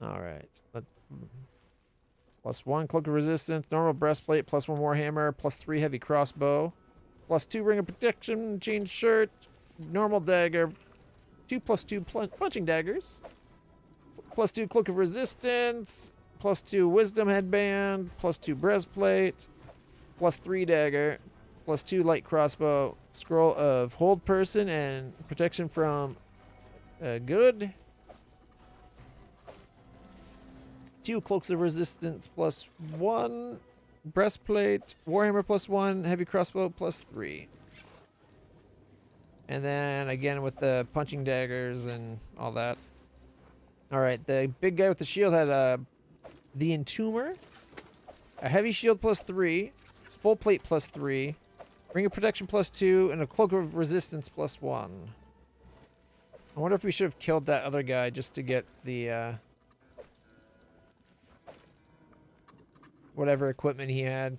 Alright. +1 cloak of resistance, normal breastplate, +1 more hammer, +3 heavy crossbow, +2 ring of protection, chain shirt, normal dagger, 2 +2 punching daggers, +2 cloak of resistance, +2 wisdom headband, +2 breastplate, +3 dagger, +2 light crossbow, scroll of hold person and protection from good. 2 cloaks of resistance +1 breastplate, warhammer +1, heavy crossbow +3. And then again with the punching daggers and all that. All right, the big guy with the shield had the entomber, a heavy shield +3, full plate +3, ring of protection +2, and a cloak of resistance +1. I wonder if we should have killed that other guy just to get the whatever equipment he had.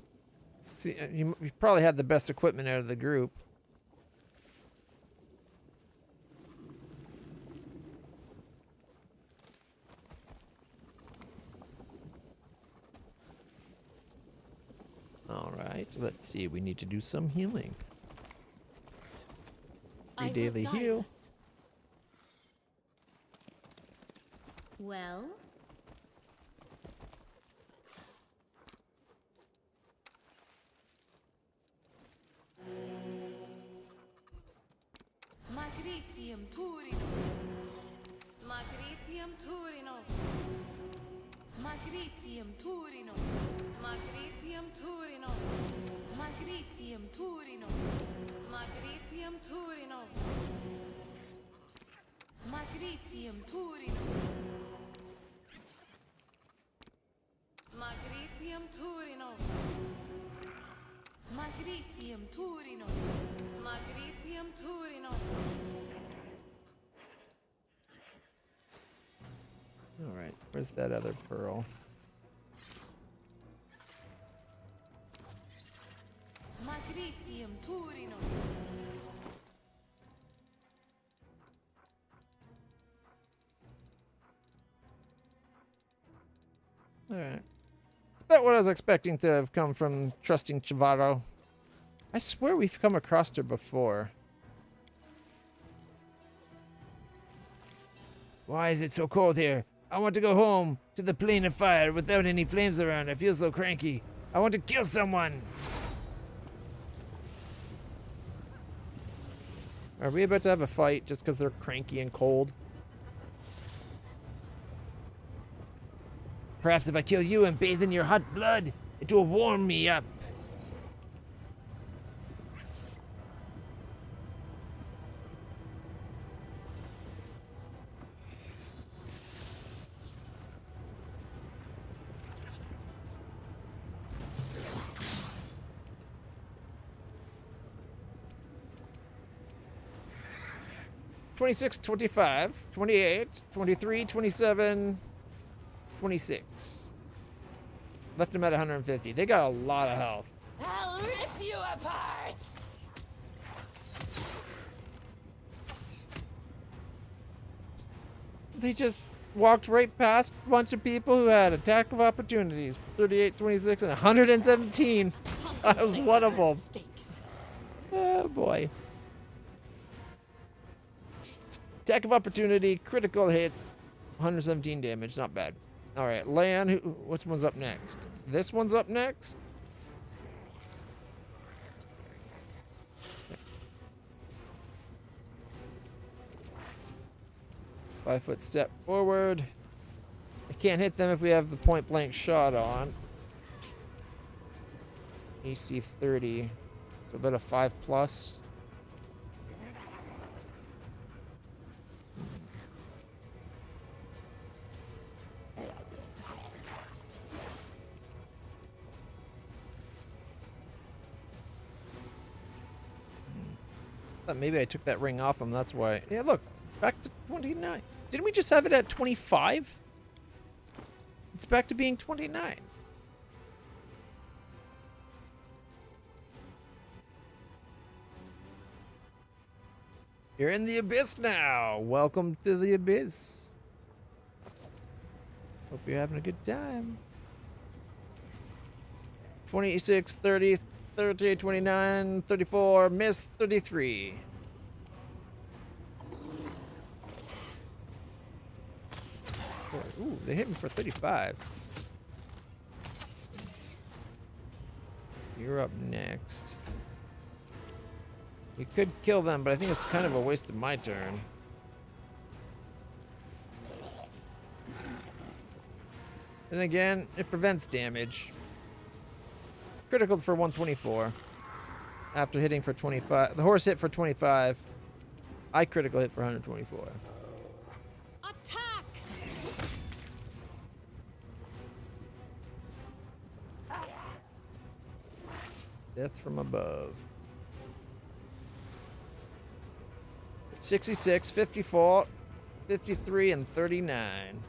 See, he probably had the best equipment out of the group. All right, let's see. We need to do some healing. Free daily heal. Well? Magritium Turinos. Magritium Turinos. Magritium Turinos. Magritium Magritium Turinos. Magritium Turinos. Magritium Turinos. All right, where's that other pearl? Magritium Turinos. All right. It's about what I was expecting to have come from trusting Chivaro. I swear we've come across her before. Why is it so cold here? I want to go home to the plane of fire without any flames around. I feel so cranky. I want to kill someone. Are we about to have a fight just because they're cranky and cold? Perhaps if I kill you and bathe in your hot blood, it will warm me up. $26, $25, $28, $23, $27, $26. Left them at 150. They got a lot of health. I'll rip you apart! They just walked right past a bunch of people who had attack of opportunities. 38, 26, and 117. So I was one of them. Oh boy. Attack of opportunity, critical hit, 117 damage, not bad. All right, Lan, which one's up next? This one's up next? 5-foot step forward. I can't hit them if we have the point blank shot on. AC 30, so about a 5+. Thought maybe I took that ring off him, that's why. Yeah, look, back to 29. Didn't we just have it at 25? It's back to being 29. You're in the abyss now. Welcome to the abyss. Hope you're having a good time. 26, 30, 38, 29, 34, miss 33. Ooh, they hit me for 35. You're up next. We could kill them, but I think it's kind of a waste of my turn. And again, it prevents damage. Critical for 124. After hitting for 25. The horse hit for 25. I critical hit for 124. Attack! Death from above. 66, 54, 53, and 39.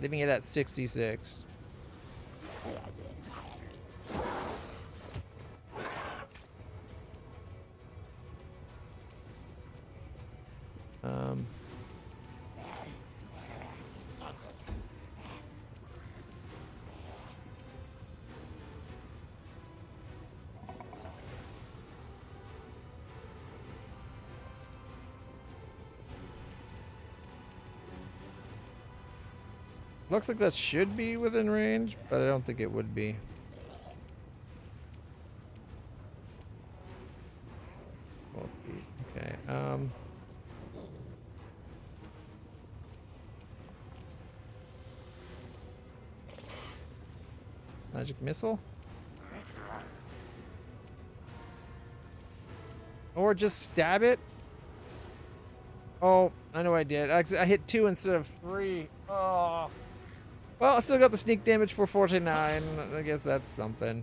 Leaving it at 66. Looks like that should be within range, but I don't think it would be. Okay, magic missile? Or just stab it? Oh, I know I did. I hit 2 instead of 3. Oh. Well, I still got the sneak damage for 49. I guess that's something.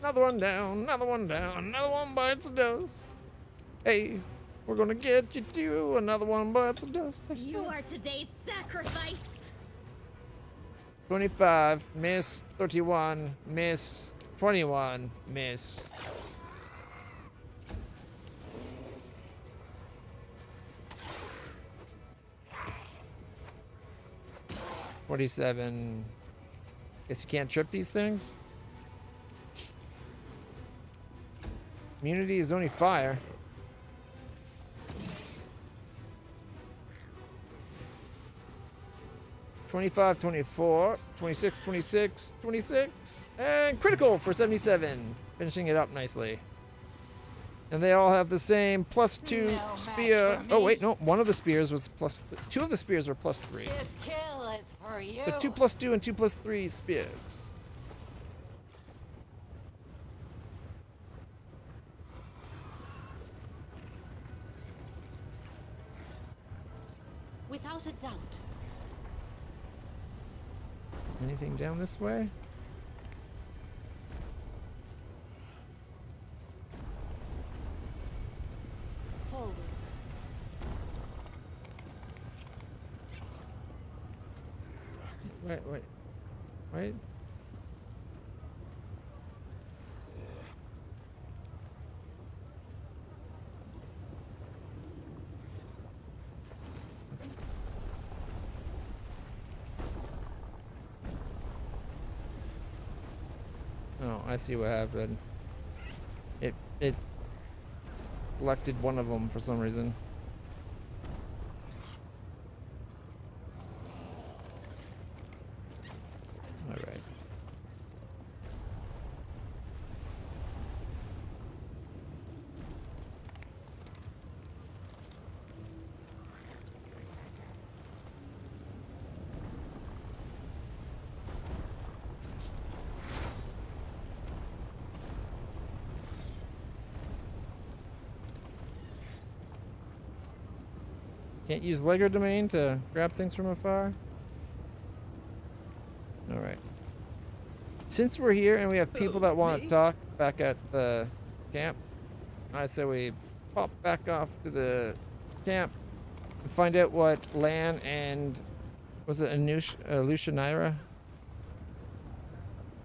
Another one down, another one down, another one bites the dust. Hey, we're gonna get you too. Another one bites the dust. You are today's sacrifice. 25, miss. 31, miss. 21, miss. $47. Guess you can't trip these things. Immunity is only fire. $25, $24, $26, $26, $26, and critical for 77. Finishing it up nicely. And they all have the same +2 spear. Oh wait, no, one of the spears was two of the spears were +3. This kill is for you. So 2 +2 and 2 +3 spears. Without a doubt. Anything down this way? Forwards. Wait. Oh, I see what happened. It selected one of them for some reason. All right. Can't use Lego domain to grab things from afar? Alright. Since we're here and we have people that want to talk back at the camp, I say we pop back off to the camp and find out what Lan and... was it Lucia Naira?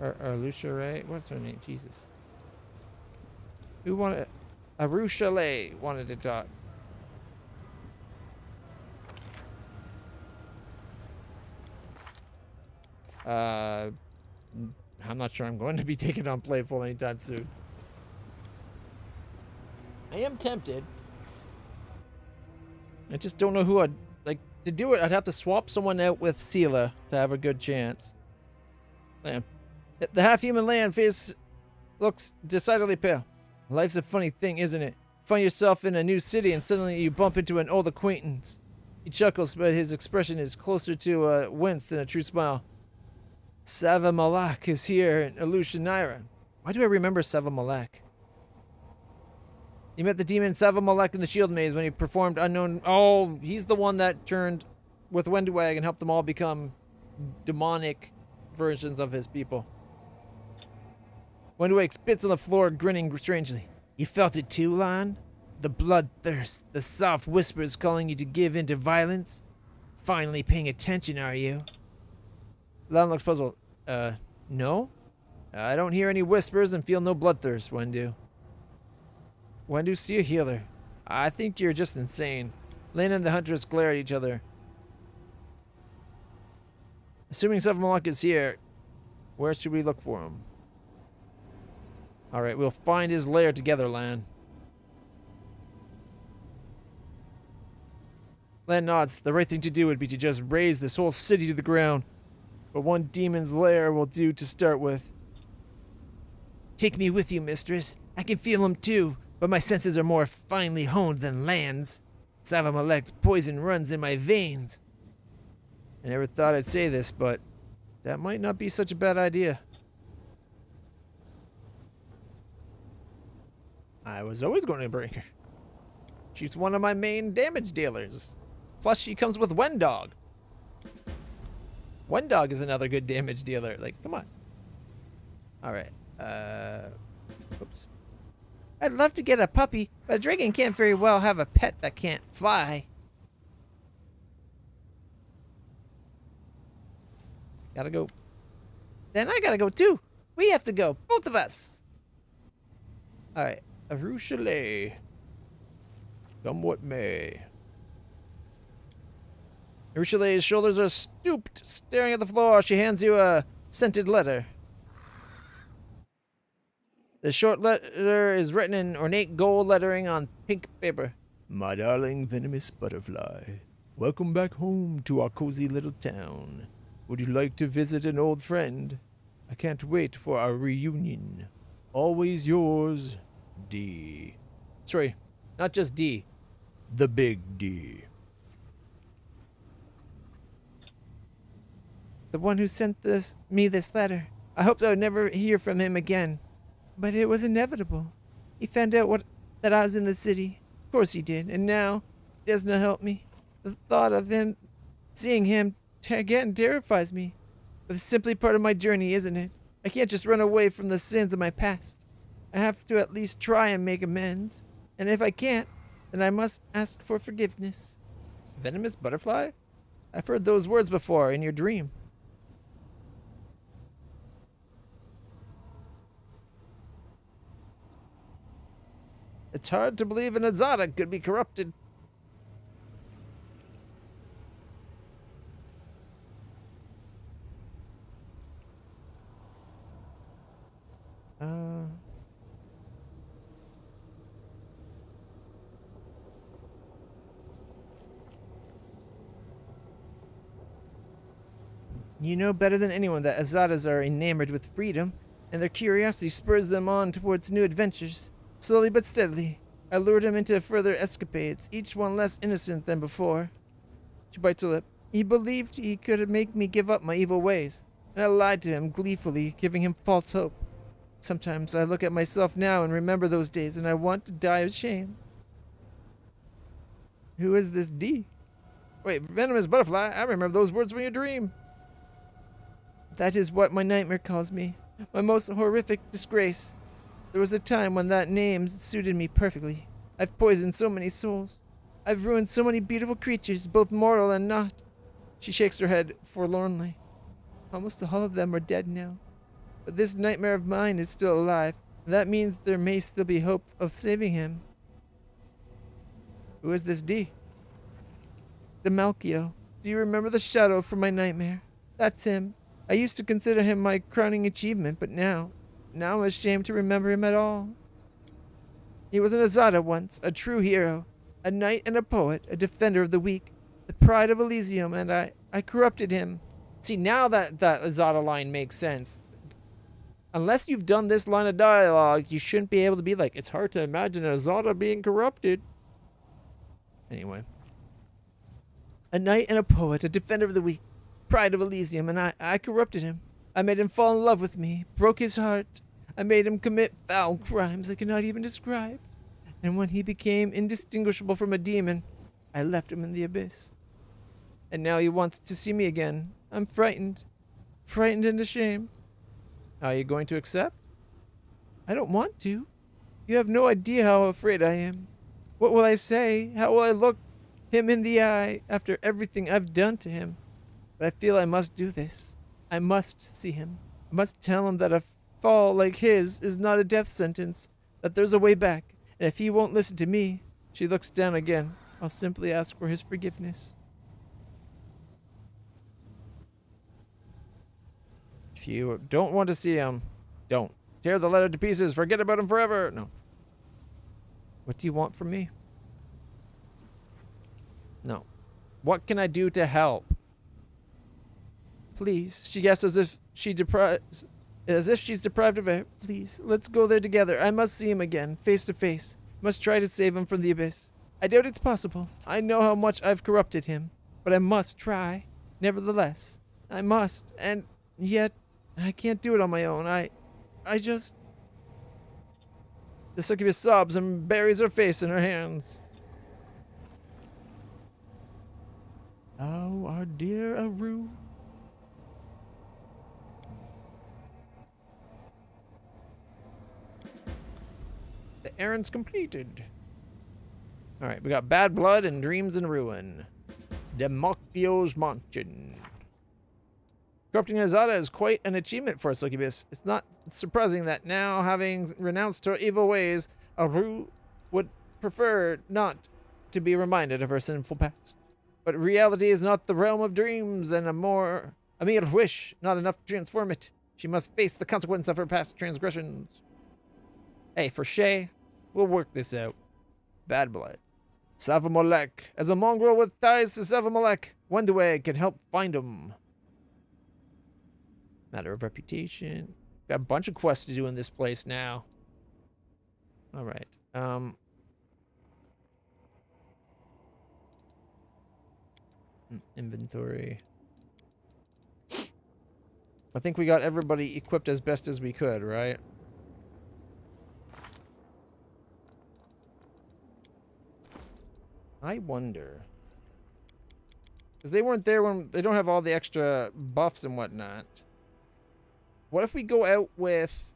Or Lucia Ray? What's her name? Jesus. Who wanted... Arusha Lay wanted to talk. I'm not sure I'm going to be taking on Playful anytime soon. I am tempted. I just don't know who I'd like to do it. I'd have to swap someone out with Sela to have a good chance. Man, the half-human land face looks decidedly pale. Life's a funny thing, isn't it? Find yourself in a new city and suddenly you bump into an old acquaintance. He chuckles, but his expression is closer to a wince than a true smile. Sava Malak is here in Alusha Naira. Why do I remember Sava Malak? You met the demon Sava Malak in the Shield Maze when he performed unknown... Oh, he's the one that turned with Wenduwag and helped them all become demonic versions of his people. Wenduwag spits on the floor, grinning strangely. You felt it too, Lan? The bloodthirst, the soft whispers calling you to give in to violence? Finally paying attention, are you? Lan looks puzzled. No? I don't hear any whispers and feel no bloodthirst, Wendu. Wendu, see a healer. I think you're just insane. Lan and the Huntress glare at each other. Assuming Sava Malak is here, where should we look for him? Alright, we'll find his lair together, Lan. Lan nods. The right thing to do would be to just raze this whole city to the ground. But one demon's lair will do to start with. Take me with you, mistress. I can feel him too, but my senses are more finely honed than Lan's. Sava Malek's poison runs in my veins. I never thought I'd say this, but that might not be such a bad idea. I was always going to bring her. She's one of my main damage dealers. Plus, she comes with Wendog. Wendog is another good damage dealer. Like, come on. All right. Oops. I'd love to get a puppy, but a dragon can't very well have a pet that can't fly. Gotta go. Then I gotta go too. We have to go, both of us. All right. Rue Chalet. Come what may. Rue Chalet's shoulders are stooped, staring at the floor. She hands you a scented letter. The short letter is written in ornate gold lettering on pink paper. My darling venomous butterfly, welcome back home to our cozy little town. Would you like to visit an old friend? I can't wait for our reunion. Always yours, D. Sorry, not just D. The big D. The one who sent me this letter. I hoped I would never hear from him again. But it was inevitable. He found out that I was in the city. Of course he did. And now, he does not help me. The thought of seeing him again terrifies me. But it's simply part of my journey, isn't it? I can't just run away from the sins of my past. I have to at least try and make amends. And if I can't, then I must ask for forgiveness. Venomous butterfly? I've heard those words before in your dream. It's hard to believe an Azada could be corrupted. You know better than anyone that Azadas are enamored with freedom, and their curiosity spurs them on towards new adventures. Slowly but steadily, I lured him into further escapades, each one less innocent than before. She bites her lip. He believed he could make me give up my evil ways, and I lied to him gleefully, giving him false hope. Sometimes I look at myself now and remember those days, and I want to die of shame. Who is this D? Wait, venomous butterfly, I remember those words from your dream. That is what my nightmare calls me, my most horrific disgrace. There was a time when that name suited me perfectly. I've poisoned so many souls. I've ruined so many beautiful creatures, both mortal and not. She shakes her head forlornly. Almost all of them are dead now. But this nightmare of mine is still alive. And that means there may still be hope of saving him. Who is this D? Demalchio. Do you remember the shadow from my nightmare? That's him. I used to consider him my crowning achievement, but now I'm ashamed to remember him at all. He was an Azada once, a true hero, a knight and a poet, a defender of the weak, the pride of Elysium, and I corrupted him. See, now that Azada line makes sense. Unless you've done this line of dialogue, you shouldn't be able to be like, it's hard to imagine Azada being corrupted. Anyway. A knight and a poet, a defender of the weak, pride of Elysium, and I corrupted him. I made him fall in love with me, broke his heart. I made him commit foul crimes I cannot even describe. And when he became indistinguishable from a demon, I left him in the abyss. And now he wants to see me again. I'm frightened and ashamed. Are you going to accept? I don't want to. You have no idea how afraid I am. What will I say? How will I look him in the eye after everything I've done to him? But I feel I must do this. I must see him. I must tell him that a fall like his is not a death sentence, that there's a way back, and if he won't listen to me, she looks down again, I'll simply ask for his forgiveness. If you don't want to see him, don't. Tear the letter to pieces, forget about him forever. No. What do you want from me? No. What can I do to help? Please, she gasps as if she's deprived of air. Please, let's go there together. I must see him again, face to face. Must try to save him from the abyss. I doubt it's possible. I know how much I've corrupted him, but I must try. Nevertheless, I must, and yet I can't do it on my own. I just... The succubus sobs and buries her face in her hands. Oh, our dear Aru. The errand's completed. Alright, we got Bad Blood and Dreams in Ruin. Democchio's Mansion. Corrupting Azada is quite an achievement for a succubus. It's not surprising that now, having renounced her evil ways, Aru would prefer not to be reminded of her sinful past. But reality is not the realm of dreams, and a mere wish, not enough to transform it. She must face the consequence of her past transgressions. Hey, for Shay, we'll work this out. Bad Blood. Savamolek. As a mongrel with ties to Savamolek, Wendueg can help find him. Matter of reputation. Got a bunch of quests to do in this place now. Alright. Inventory. I think we got everybody equipped as best as we could, right? I wonder. Because they weren't there when they don't have all the extra buffs and whatnot. What if we go out with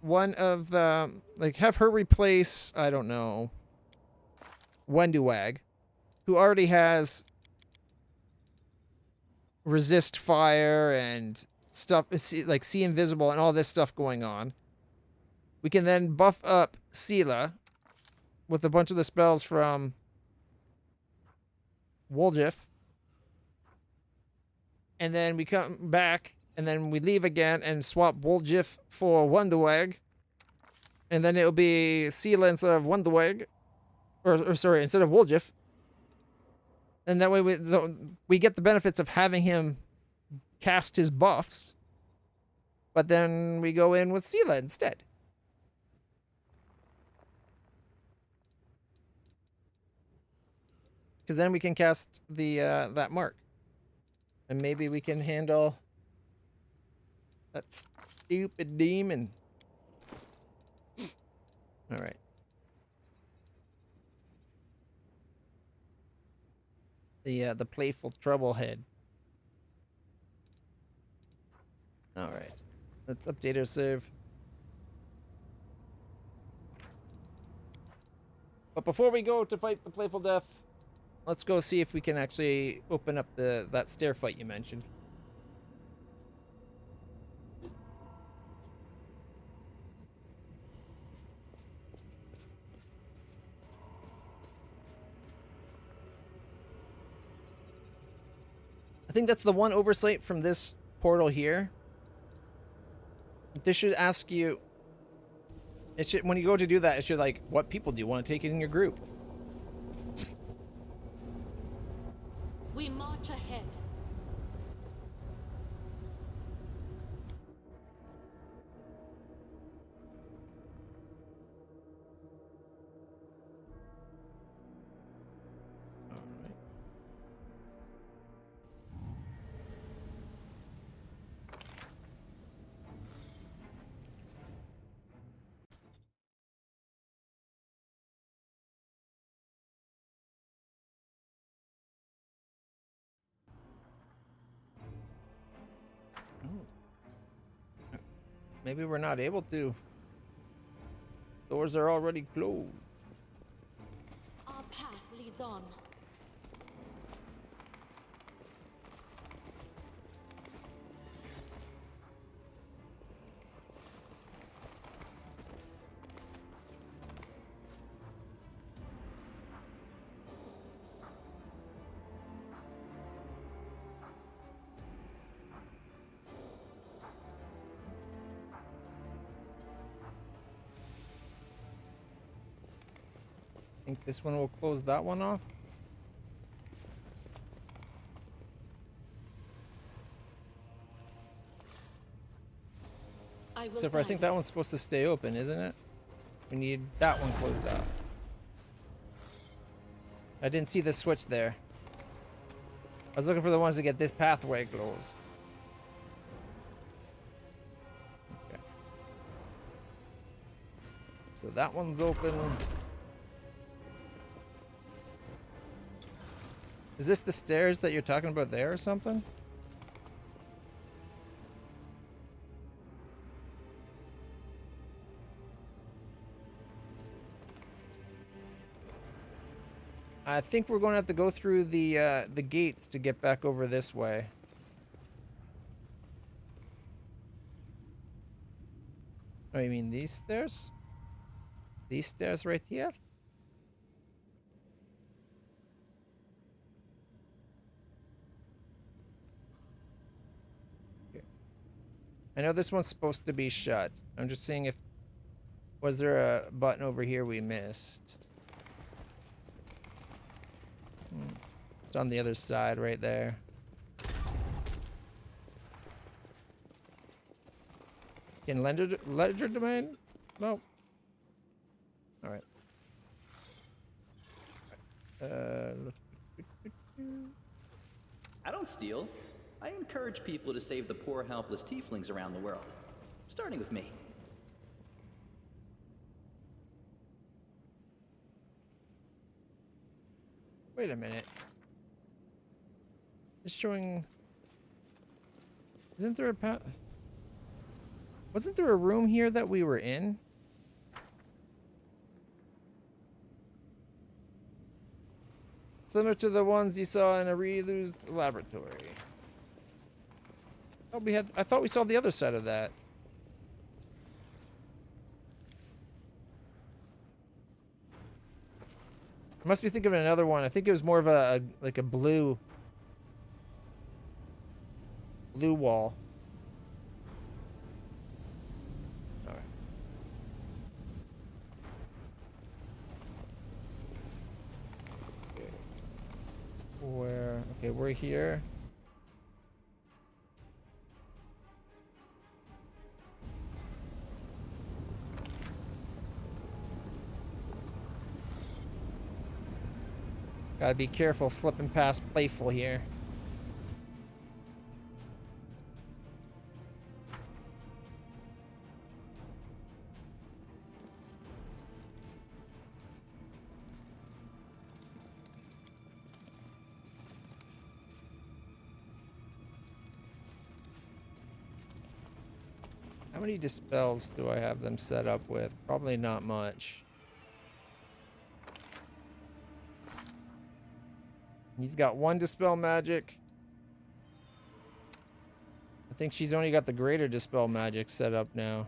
one of the, like, have her replace, I don't know, Wenduag, who already has resist fire and stuff, like see invisible and all this stuff going on. We can then buff up Sela with a bunch of the spells from Woljif. And then we come back, and then we leave again and swap Woljif for Wenduag. And then it'll be Sela instead of Wenduag. Or sorry, instead of Woljif. And that way we get the benefits of having him cast his buffs. But then we go in with Sela instead. Because then we can cast the that mark. And maybe we can handle that stupid demon. Alright. The playful troublehead. Alright. Let's update our save. But before we go to fight the playful death, let's go see if we can actually open up that stair fight you mentioned. I think that's the one oversight from this portal here. This should ask you, it should, when you go to do that, it should like, what people do you want to take it in your group? We march ahead. Maybe we're not able to. Doors are already closed. Our path leads on. Think this one will close that one off? Except for I think that one's supposed to stay open, isn't it? We need that one closed off. I didn't see the switch there. I was looking for the ones to get this pathway closed. Okay. So that one's open. Is this the stairs that you're talking about there or something? I think we're going to have to go through the gates to get back over this way. Oh, you mean these stairs? These stairs right here? I know this one's supposed to be shut. I'm just seeing if... Was there a button over here we missed? It's on the other side right there. In ledger domain? No. Alright. I don't steal. I encourage people to save the poor, helpless tieflings around the world. Starting with me. Wait a minute. It's showing... Isn't there a path? Wasn't there a room here that we were in? Similar to the ones you saw in a Relu's laboratory. Oh, I thought we saw the other side of that. I must be thinking of another one. I think it was more of a like a blue wall. All right. Where? Okay, we're here. Gotta be careful slipping past Playful here. How many dispels do I have them set up with? Probably not much. He's got one dispel magic. I think she's only got the greater dispel magic set up now.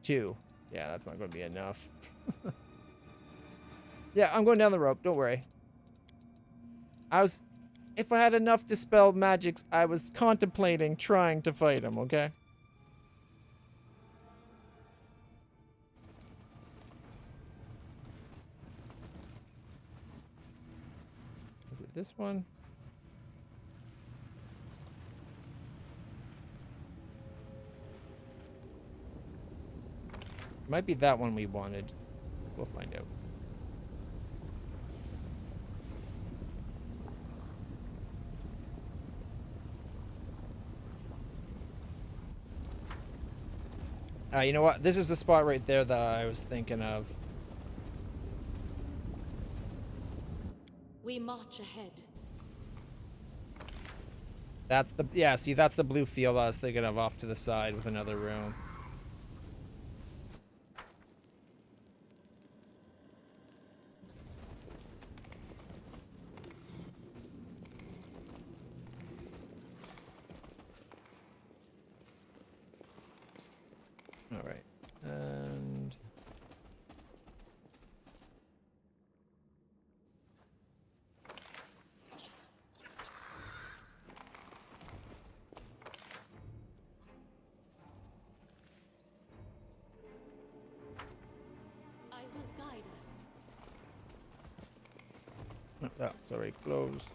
2. Yeah, that's not going to be enough. Yeah, I'm going down the rope. Don't worry. If I had enough dispel magics, I was contemplating trying to fight him, okay? Is it this one? Might be that one we wanted. We'll find out. You know what? This is the spot right there that I was thinking of. We march ahead. That's the, yeah, see, that's the blue field I was thinking of off to the side with another room. All right, and... I will guide us. Oh, that's already closed.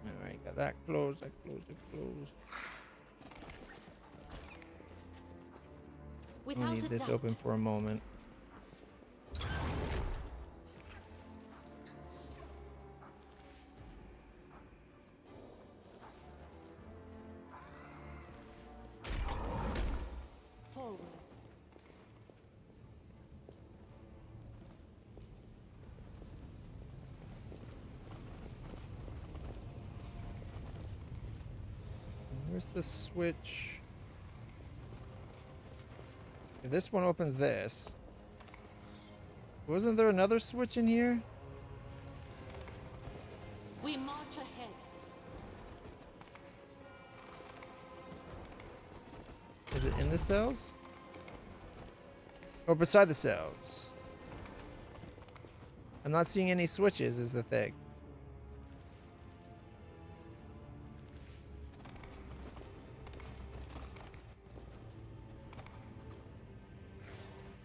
Alright, got that closed, that closed, that closed. We'll Without need a this doubt. open for a moment. Where's the switch? This one opens this. Wasn't there another switch in here? We march ahead. Is it in the cells? Or beside the cells? I'm not seeing any switches is the thing.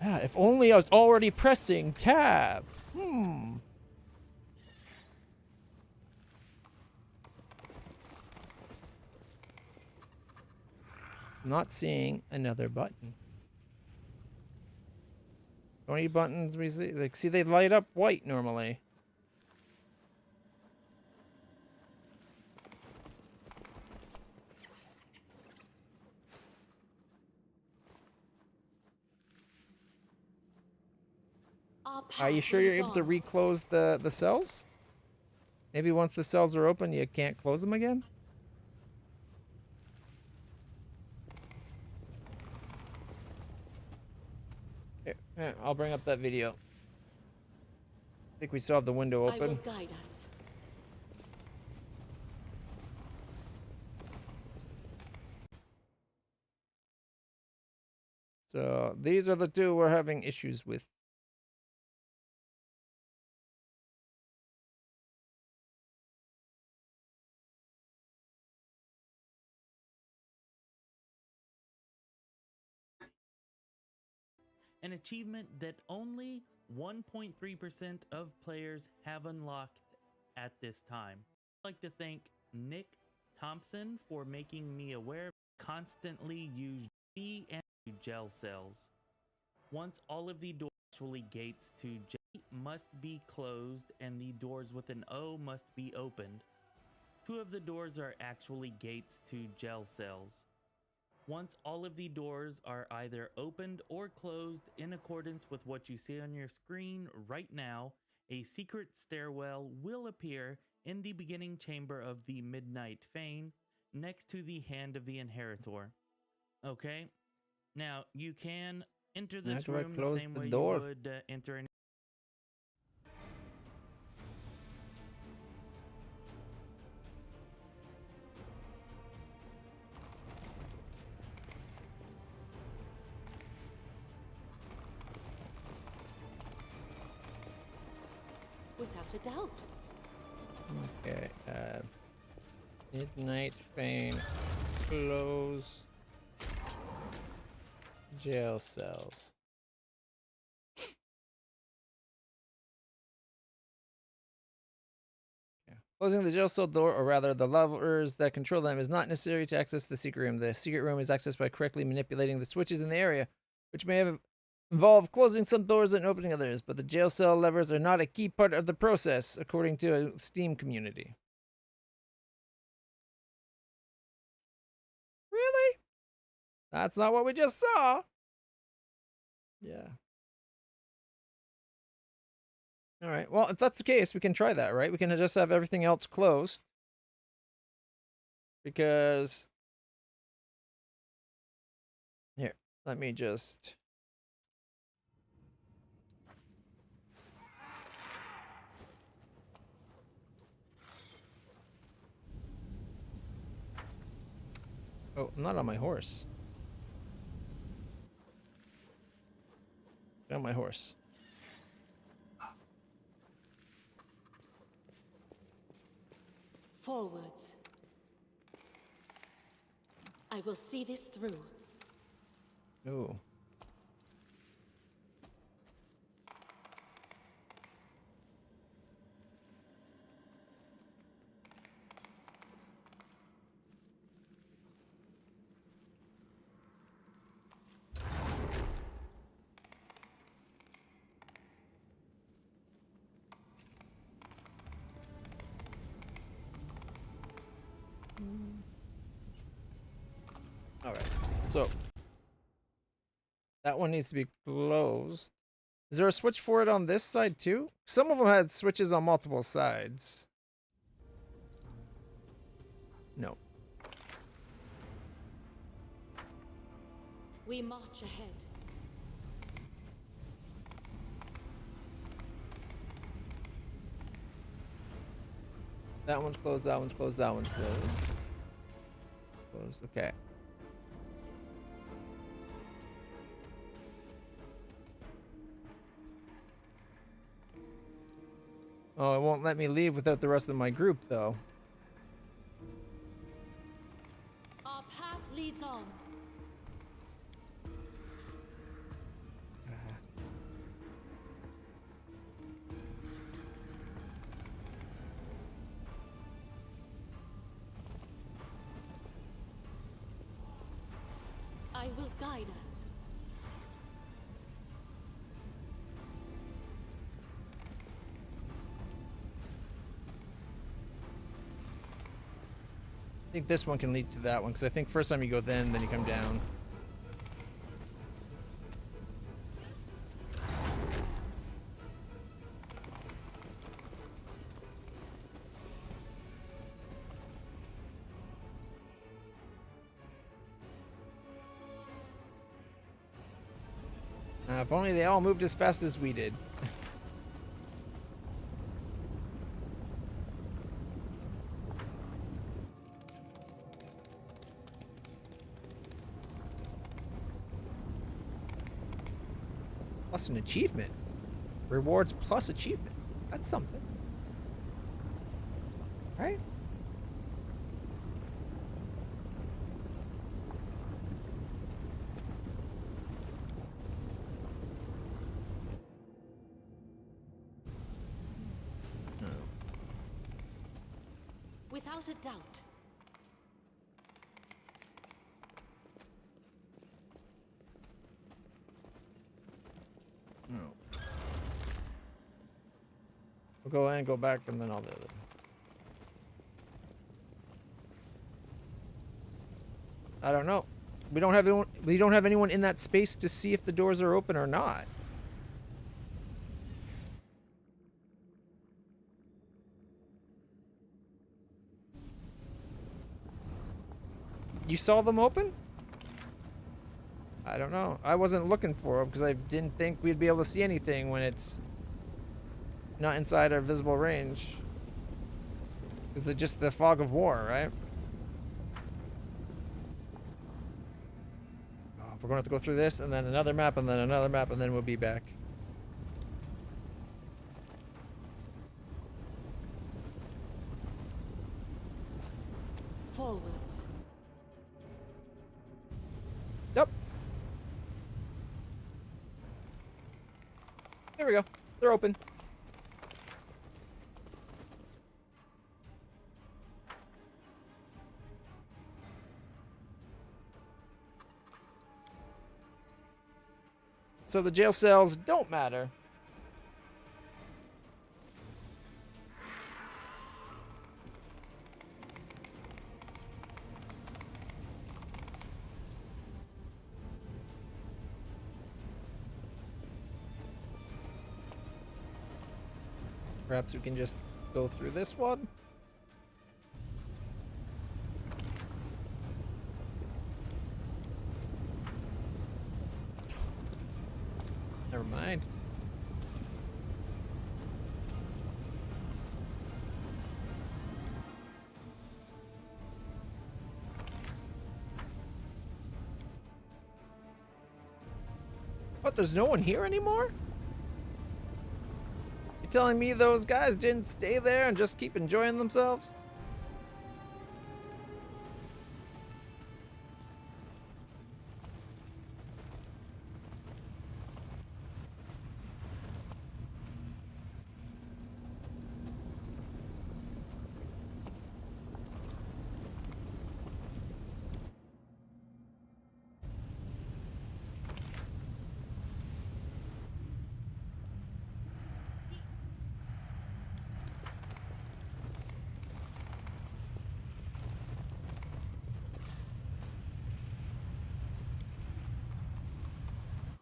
Ah, if only I was already pressing tab. Not seeing another button. 20 buttons we see, like, see, they light up white normally. Are you sure you're able to reclose the cells? Maybe once the cells are open, you can't close them again? Here, I'll bring up that video. I think we still have the window open. I will guide us. So these are the two we're having issues with. An achievement that only 1.3% of players have unlocked at this time. I'd like to thank Nick Thompson for making me aware constantly use G and gel cells. Once all of the doors actually gates to G must be closed and the doors with an O must be opened. Two of the doors are actually gates to gel cells. Once all of the doors are either opened or closed in accordance with what you see on your screen right now, a secret stairwell will appear in the beginning chamber of the Midnight Fane next to the Hand of the Inheritor. Okay, now you can enter this room the same way you would enter any. Without a doubt. Okay, Midnight Fane, close jail cells. Okay. Closing the jail cell door, or rather the levers that control them, is not necessary to access the secret room. The secret room is accessed by correctly manipulating the switches in the area, which may have involve closing some doors and opening others, but the jail cell levers are not a key part of the process, according to a Steam community. Really? That's not what we just saw. Yeah. All right. Well, if that's the case, we can try that, right? We can just have everything else closed. Because... Here, let me just... Oh, I'm not on my horse. Get on my horse. Forwards. I will see this through. Ooh. All right, so that one needs to be closed. Is there a switch for it on this side too? Some of them had switches on multiple sides. No. We march ahead. That one's closed, that one's closed, that one's closed. Closed, okay. Oh, it won't let me leave without the rest of my group, though. Our path leads on. I will guide us. I think this one can lead to that one, because I think first time you go then you come down. If only they all moved as fast as we did. Plus an achievement. Rewards plus achievement. That's something. Right? Without a doubt. No. We'll go in, go back, and then all the other. I don't know. We don't have anyone in that space to see if the doors are open or not. You saw them open? I don't know. I wasn't looking for them because I didn't think we'd be able to see anything when it's not inside our visible range. Is it just the fog of war, right? Oh, we're going to have to go through this and then another map and then another map and then we'll be back. Forwards. Yep. There we go. They're open. So the jail cells don't matter. Perhaps we can just go through this one. Never mind. What, there's no one here anymore? You're telling me those guys didn't stay there and just keep enjoying themselves?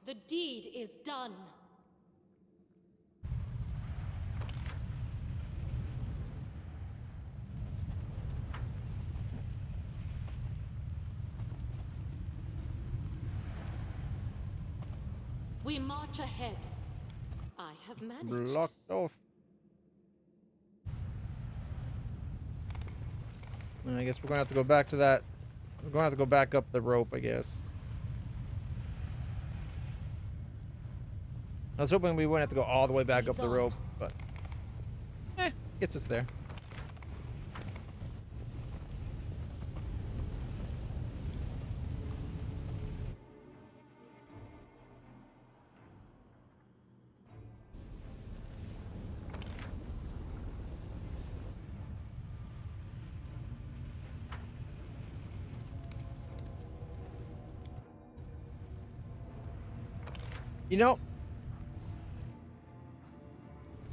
The deed is done. We march ahead. I have managed. Blocked off. I guess we're gonna have to go back to that. We're gonna have to go back up the rope, I guess. I was hoping we wouldn't have to go all the way back up the rope, but gets us there. You know,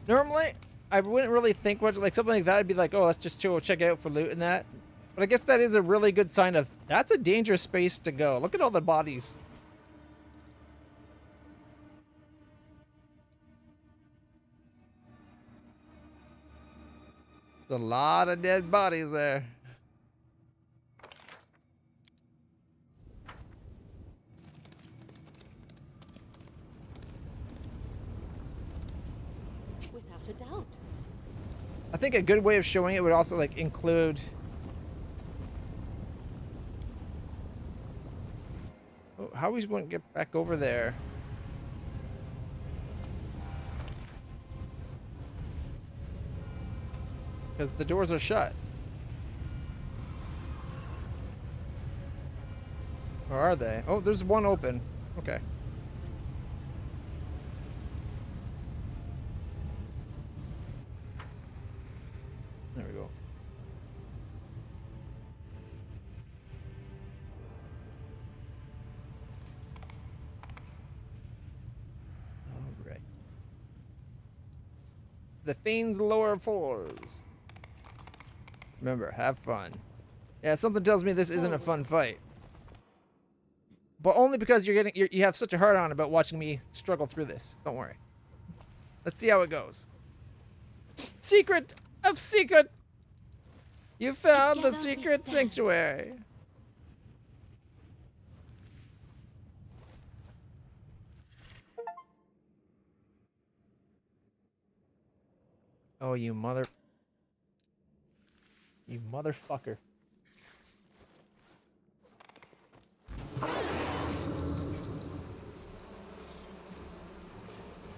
normally I wouldn't really think much like something like that. I'd be like, oh, let's just chill, check it out for loot and that. But I guess that is a really good sign of that's a dangerous space to go. Look at all the bodies. There's a lot of dead bodies there. Without a doubt. I think a good way of showing it would also like include. Oh, how are we going to get back over there? Because the doors are shut. Or are they? Oh, there's one open. Okay. There we go. All right. The Fiend's lower floors. Remember, have fun. Yeah, something tells me this isn't a fun fight. But only because you have such a hard on about watching me struggle through this. Don't worry. Let's see how it goes. Secret of secret! You found the secret sanctuary. Oh, you motherfucker.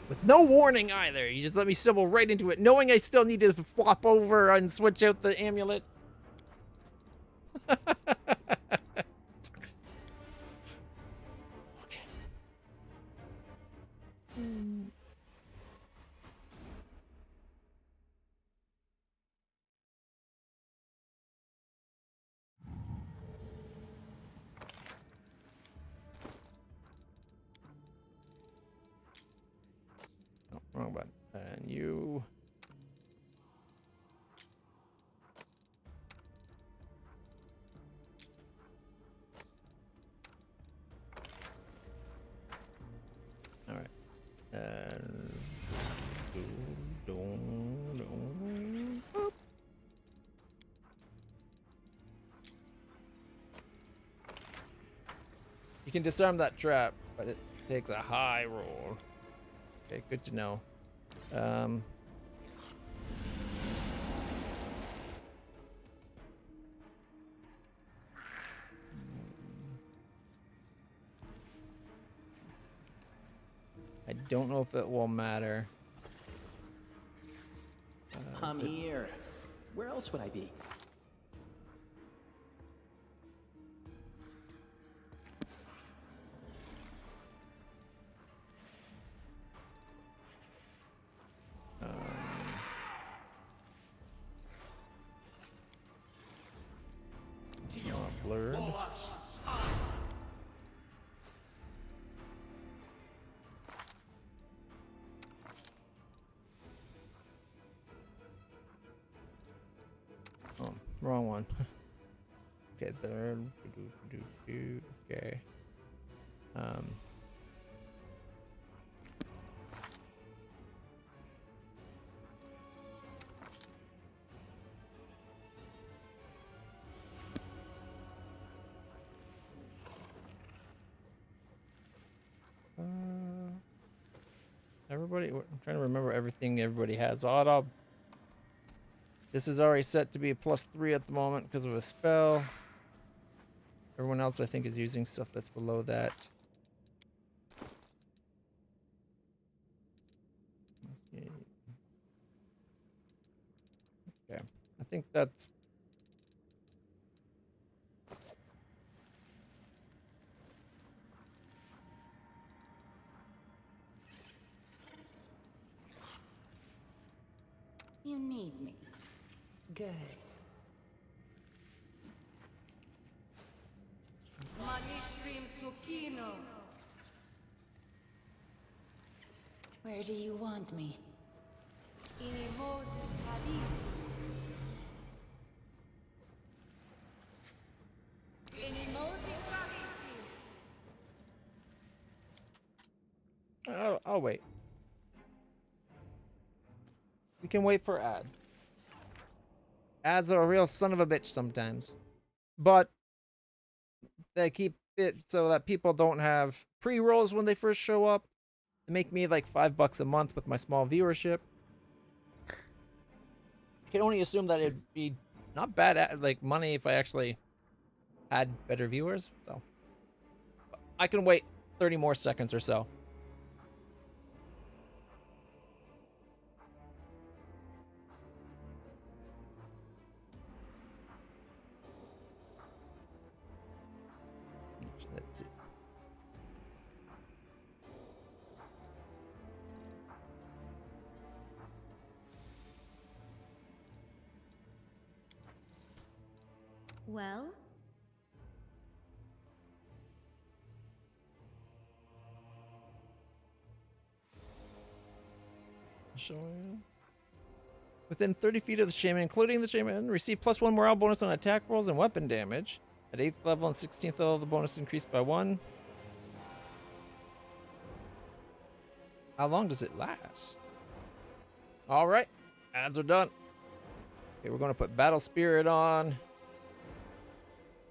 With no warning either. You just let me stumble right into it, knowing I still need to flop over and switch out the amulet. Okay. Oh, wrong button. And you. All right. You can disarm that trap, but it takes a high roll. Okay, good to know. I don't know if it will matter. I'm here. Where else would I be? Blurred. Oh, wrong one. Okay, there. Okay. everybody? I'm trying to remember everything everybody has. This is already set to be a +3 at the moment because of a spell. Everyone else, I think, is using stuff that's below that. Okay, I think that's... You need me. Good. Manishrim Sukino. Where do you want me? Inimosi Kadisi. Inimosi Kadisi. I'll wait. We can wait for ad. Ads are a real son of a bitch sometimes. But they keep it so that people don't have pre-rolls when they first show up. They make me like $5 a month with my small viewership. I can only assume that it'd be not bad like money if I actually had better viewers. So I can wait 30 more seconds or so. Let's see. Well? Showing. Within 30 feet of the shaman, including the shaman, receive +1 morale bonus on attack rolls and weapon damage. At 8th level and 16th level, the bonus increased by 1. How long does it last? Alright, ads are done. Okay, we're going to put Battle Spirit on.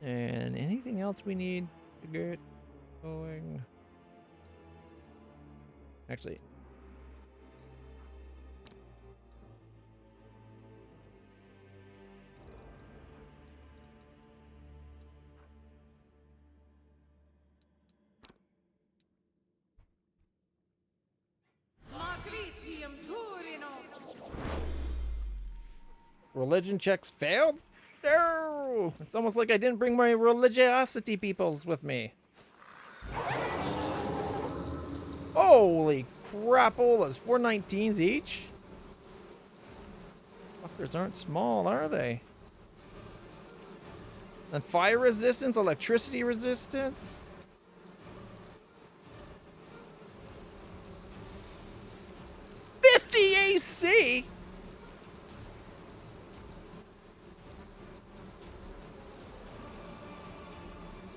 And anything else we need to get going? Actually, Magritium Turinos. religion checks failed? No! It's almost like I didn't bring my religiosity peoples with me. Holy crapolas, 419s each? Fuckers aren't small, are they? And fire resistance, electricity resistance? AC?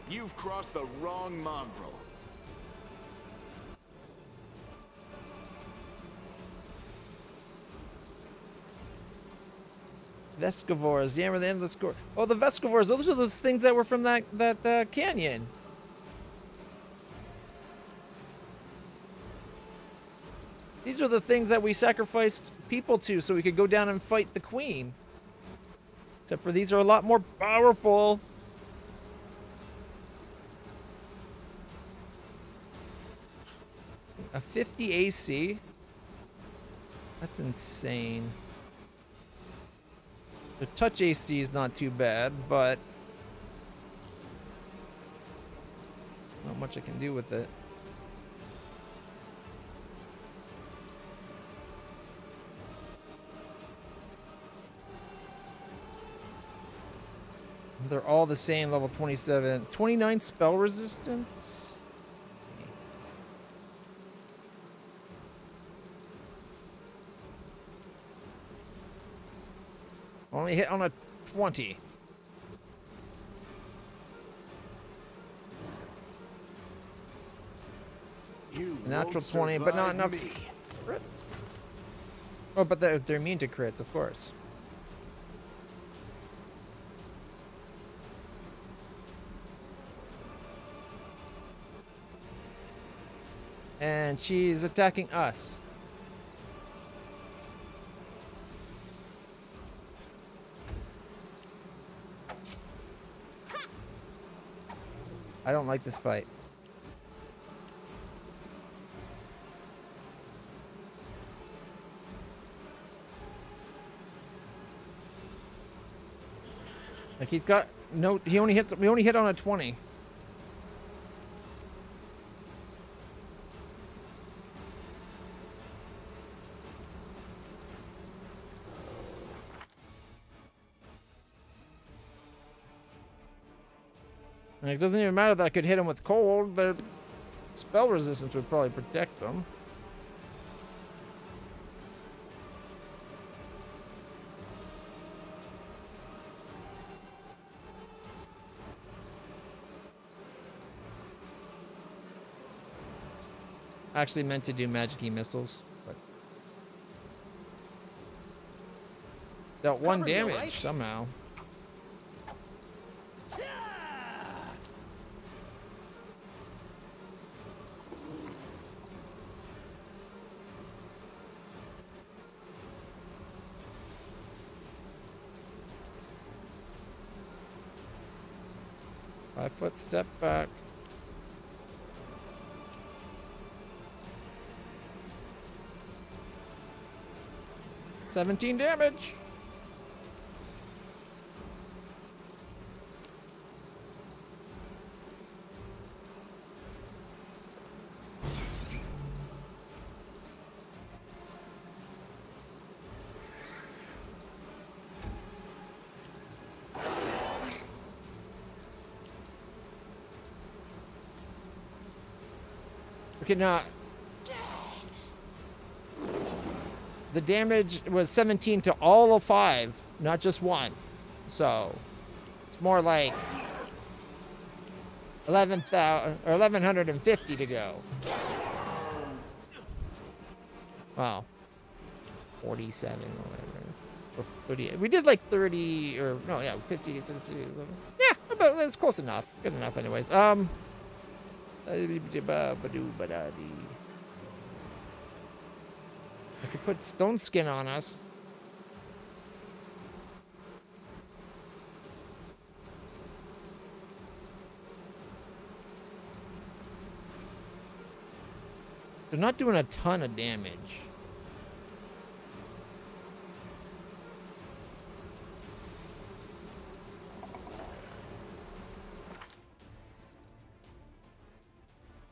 You've crossed the wrong mongrel. Vescivores, yeah, we're the endless core. Oh, the Vescivores, those are those things that were from that canyon. These are the things that we sacrificed people to so we could go down and fight the queen. Except for these are a lot more powerful. A 50 AC? That's insane. The touch AC is not too bad, but not much I can do with it. They're all the same, level 27. 29 spell resistance? Only hit on a 20. Natural 20, but not enough. Crit. Oh, but they're immune to crits, of course. And she's attacking us. I don't like this fight. Like he's got no. He only hits. We only hit on a 20. Like, it doesn't even matter that I could hit him with cold. Their spell resistance would probably protect them. I actually meant to do magic-y missiles, but dealt 1 damage somehow. Five-foot step back. $17 damage. Okay, now the damage was 17 to all of 5, not just 1. So it's more like 11,000 or 1,150 to go. Wow. 47 or whatever. Or 38. We did like 30 or no, yeah, 50, 60, yeah, but that's close enough. Good enough anyways. I could put stone skin on us. They're not doing a ton of damage.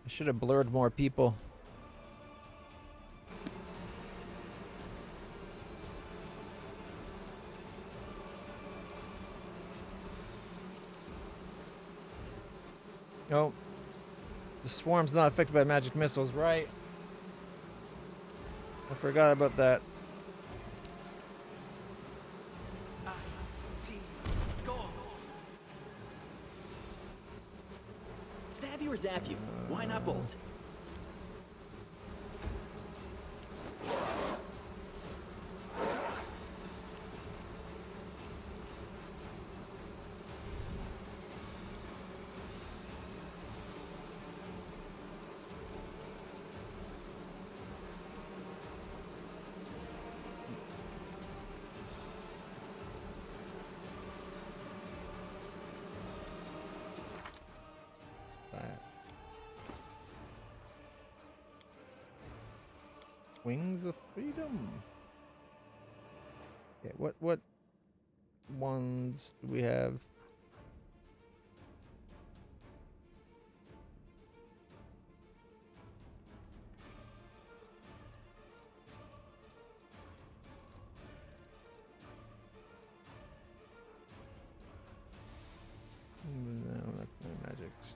I should have blurred more people. Nope. The swarm's not affected by magic missiles, right? I forgot about that. Stab you or zap you? Why not both? Wings of Freedom. Okay, what ones do we have? No, that's no magics.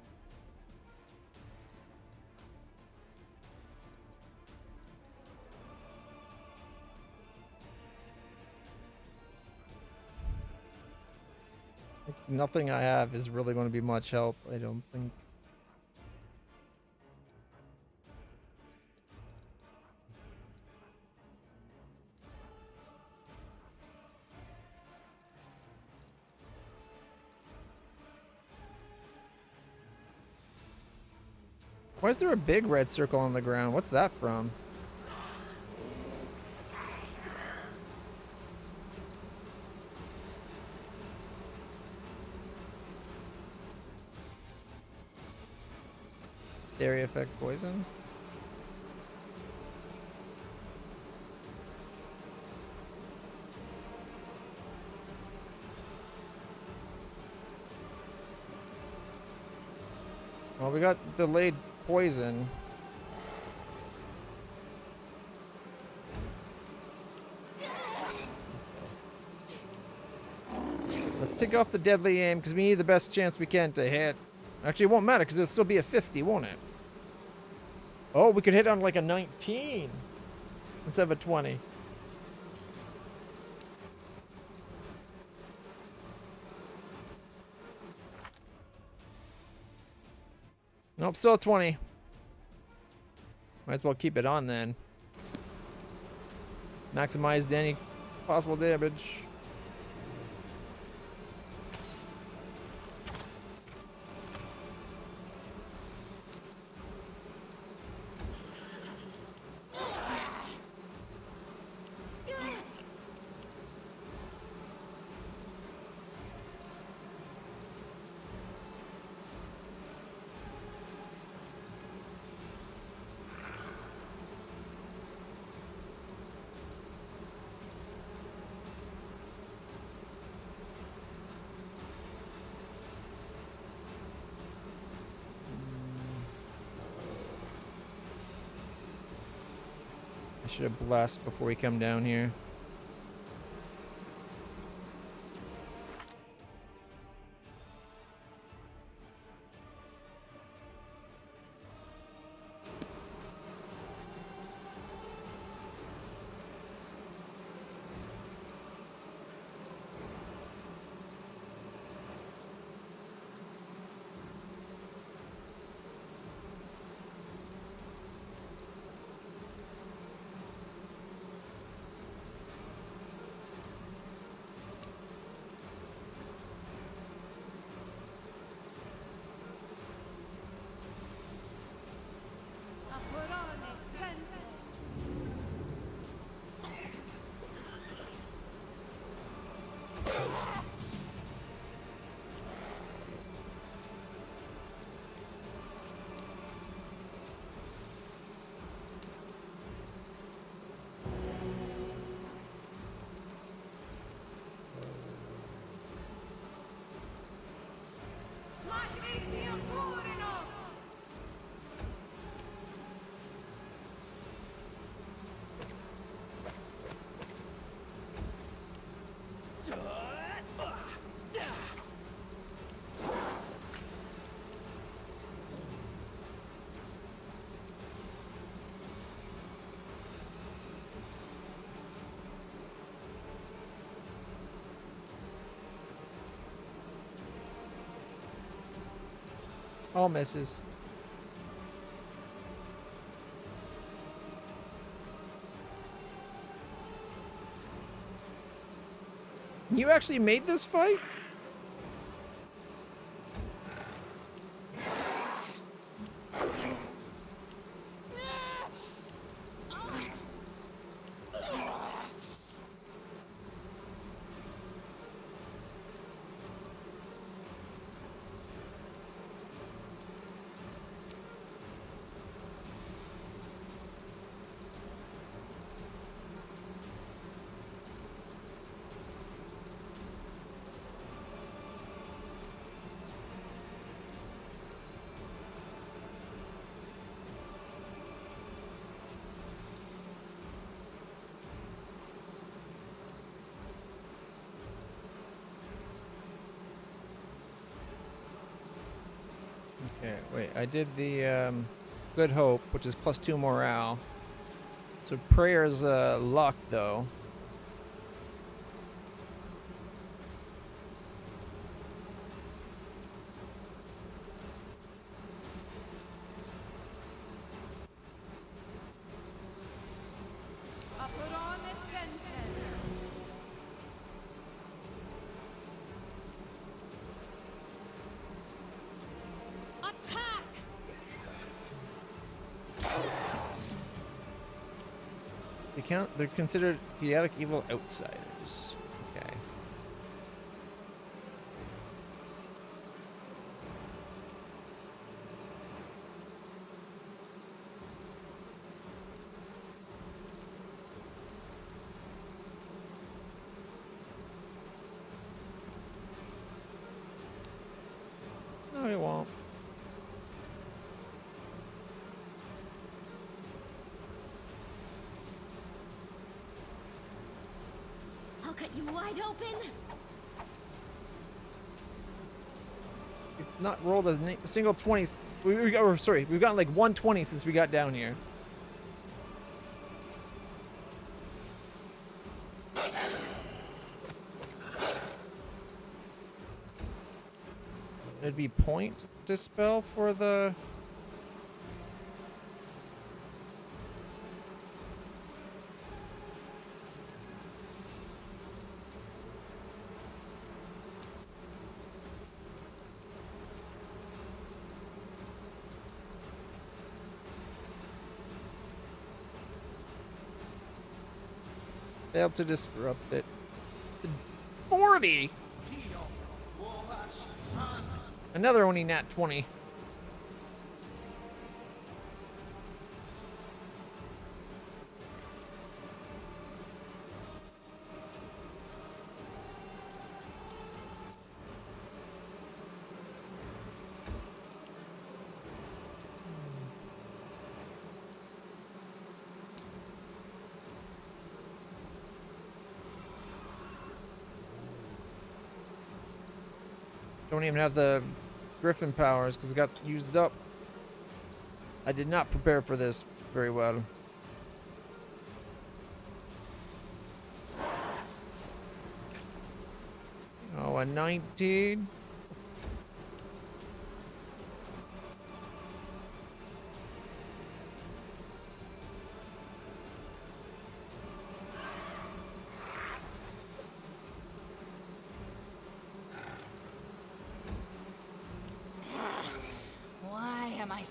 Nothing I have is really going to be much help, I don't think. Why is there a big red circle on the ground? What's that from? Area effect poison. Well, we got delayed poison. Let's take off the deadly aim because we need the best chance we can to hit. Actually, it won't matter because it'll still be a 50, won't it? Oh, we could hit on like a 19 instead of a 20. Nope, still a 20. Might as well keep it on then. Maximize any possible damage. I should have blessed before we come down here. All misses. You actually made this fight? Okay, wait, I did the Good Hope, which is +2 morale. So Prayer's luck, though. They're considered chaotic evil outsiders. Okay. it won't. I'll cut you wide open. We've not rolled a single 20. We've gotten like 120 since we got down here. It'd be point dispel for the... Failed to disrupt it. It's a 40! Another only nat 20. Don't even have the Griffin powers because it got used up. I did not prepare for this very well. Oh, a 19.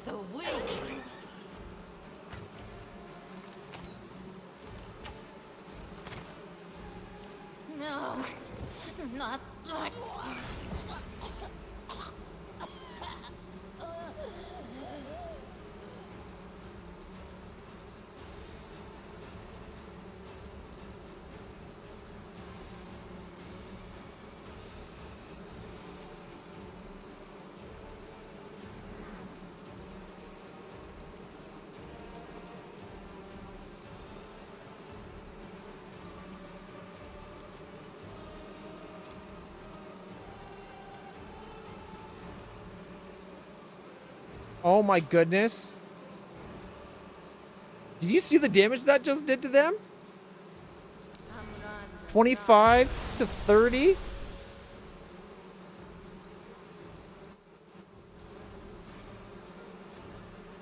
So weak. No, not like. Oh my goodness. Did you see the damage that just did to them? 25 to 30?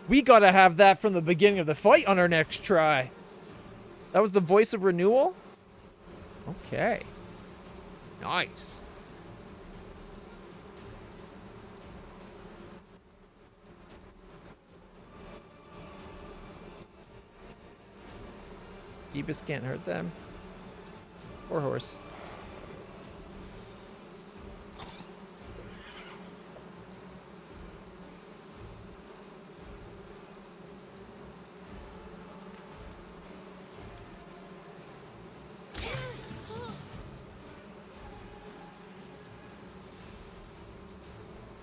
We gotta have that from the beginning of the fight on our next try. That was the voice of renewal? Okay. Nice. Phoebus can't hurt them. Or horse.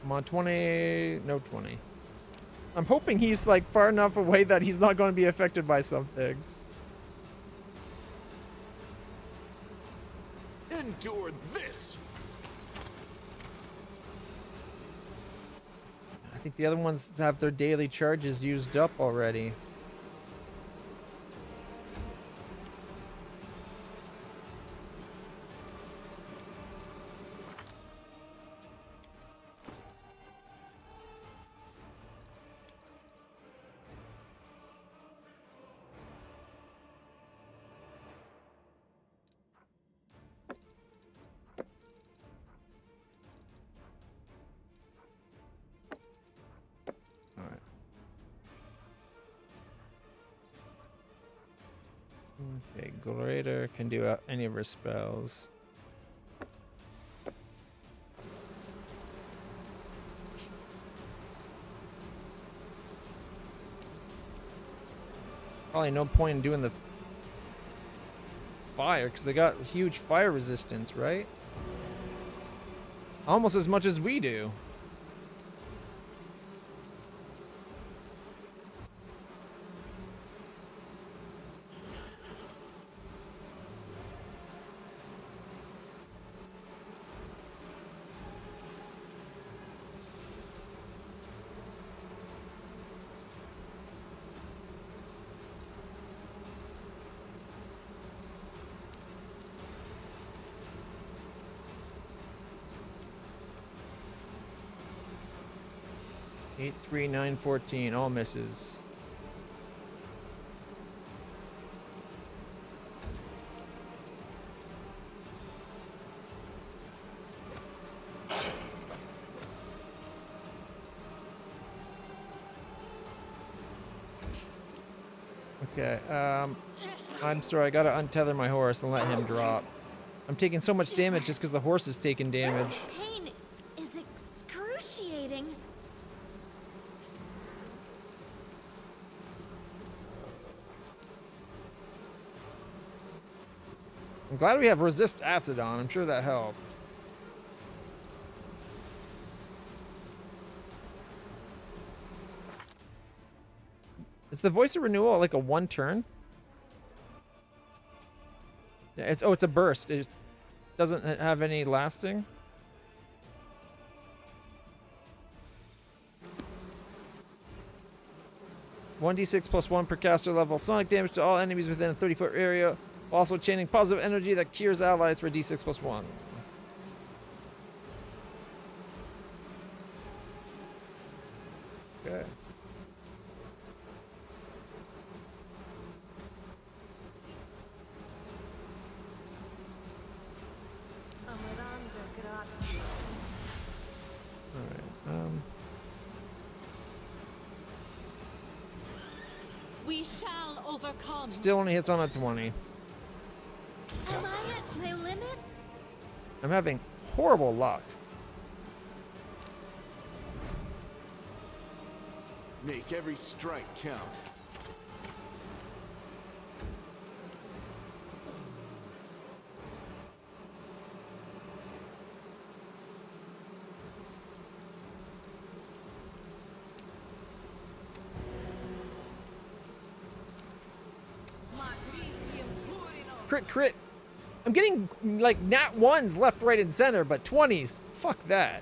Come on, 20. No, 20. I'm hoping he's like far enough away that he's not going to be affected by some things. Endure this. I think the other ones have their daily charges used up already. Okay, Greater can do any of her spells. Probably no point in doing the fire because they got huge fire resistance, right? Almost as much as we do. 8, 3, 9, 14. All misses. Okay, I'm sorry, I gotta untether my horse and let him drop. I'm taking so much damage just because the horse is taking damage. This pain is excruciating. I'm glad we have resist acid on. I'm sure that helped. Is the voice of renewal like a one turn? Yeah, it's a burst. It just doesn't have any lasting. (1d6 + 1 per caster level. Sonic damage to all enemies within a 30-foot area. Also chaining positive energy that cures allies for d6 + 1. Okay. We shall overcome. Still only hits on a 20. Am I at my limit? I'm having horrible luck. Make every strike count. Crit, crit. I'm getting like nat 1s left, right, and center, but 20s. Fuck that.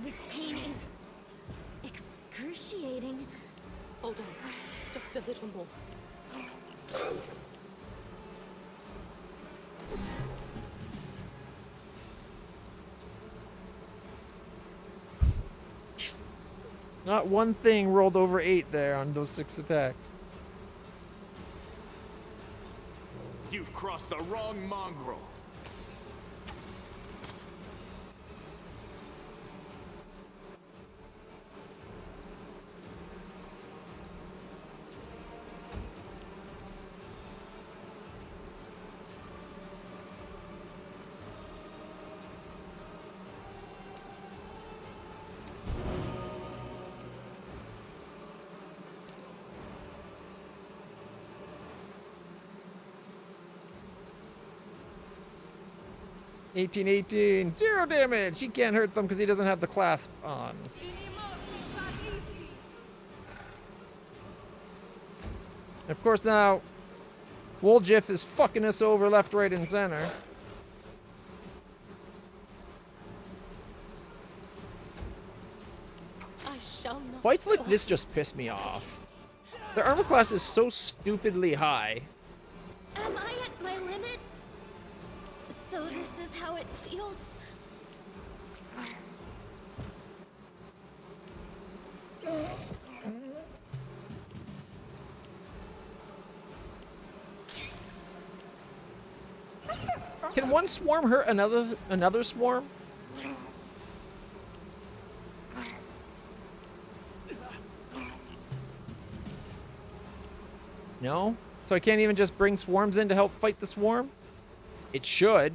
This pain is excruciating. Hold on. Just a little more. Not one thing rolled over 8 there on those 6 attacks. You've crossed the wrong mongrel. (18, 0 damage. He can't hurt them because he doesn't have the clasp on. And of course now, Woljif is fucking us over left, right, and center. I shall not. Fights like this just piss me off. Their armor class is so stupidly high. Am I at my limit? So this is how it feels. Can one swarm hurt another swarm? No? So I can't even just bring swarms in to help fight the swarm? It should.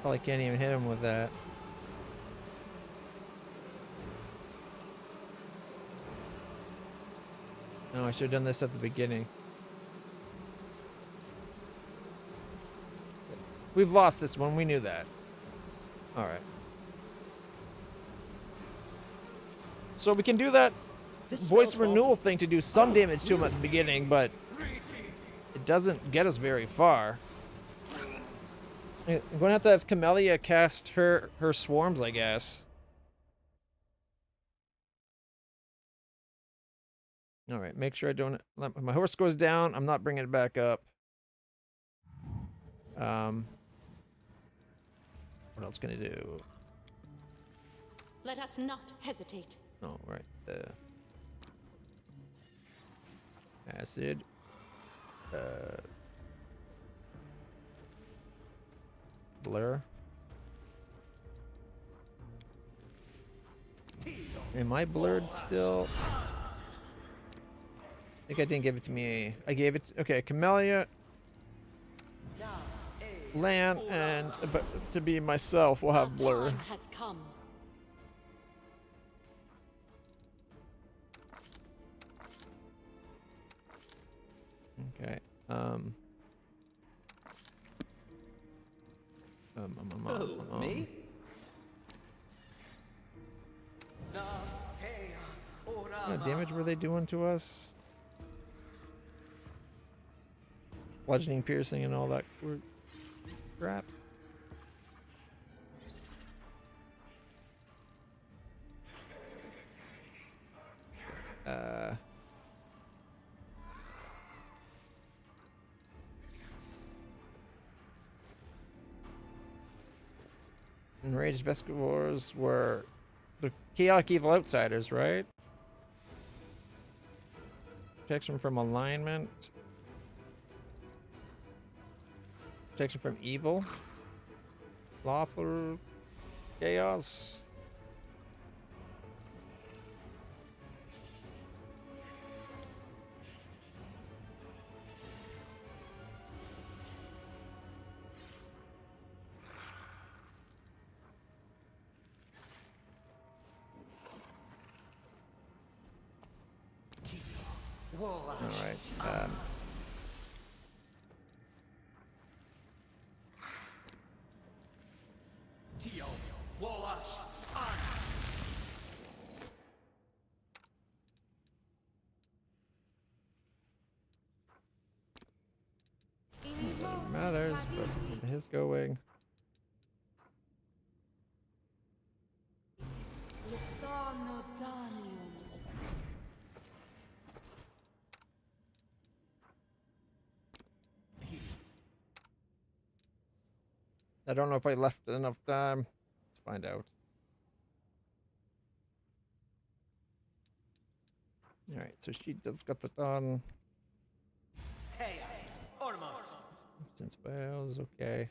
Probably can't even hit him with that. No, I should have done this at the beginning. We've lost this one. We knew that. All right. So we can do that voice renewal thing to do some damage to him at the beginning, but it doesn't get us very far. I'm going to have Camellia cast her swarms, I guess. All right, make sure I don't... My horse goes down. I'm not bringing it back up. What else can I do? Let us not hesitate. Oh, right. Acid. Blur. Am I blurred still? I think I didn't give it to me. I gave it... Okay, Camellia, Lan, and to be myself, we'll have blur. Time has come. Okay. Me? What kind of damage were they doing to us? Bludgeoning, piercing, and all that crap. Enraged Vescivores were the chaotic evil outsiders, right? Protection from alignment. Protection from evil. Lawful chaos. All right. Doesn't matters, but with his going. I don't know if I left enough time. Let's find out. Alright, so she just got the done. Since Wales, okay.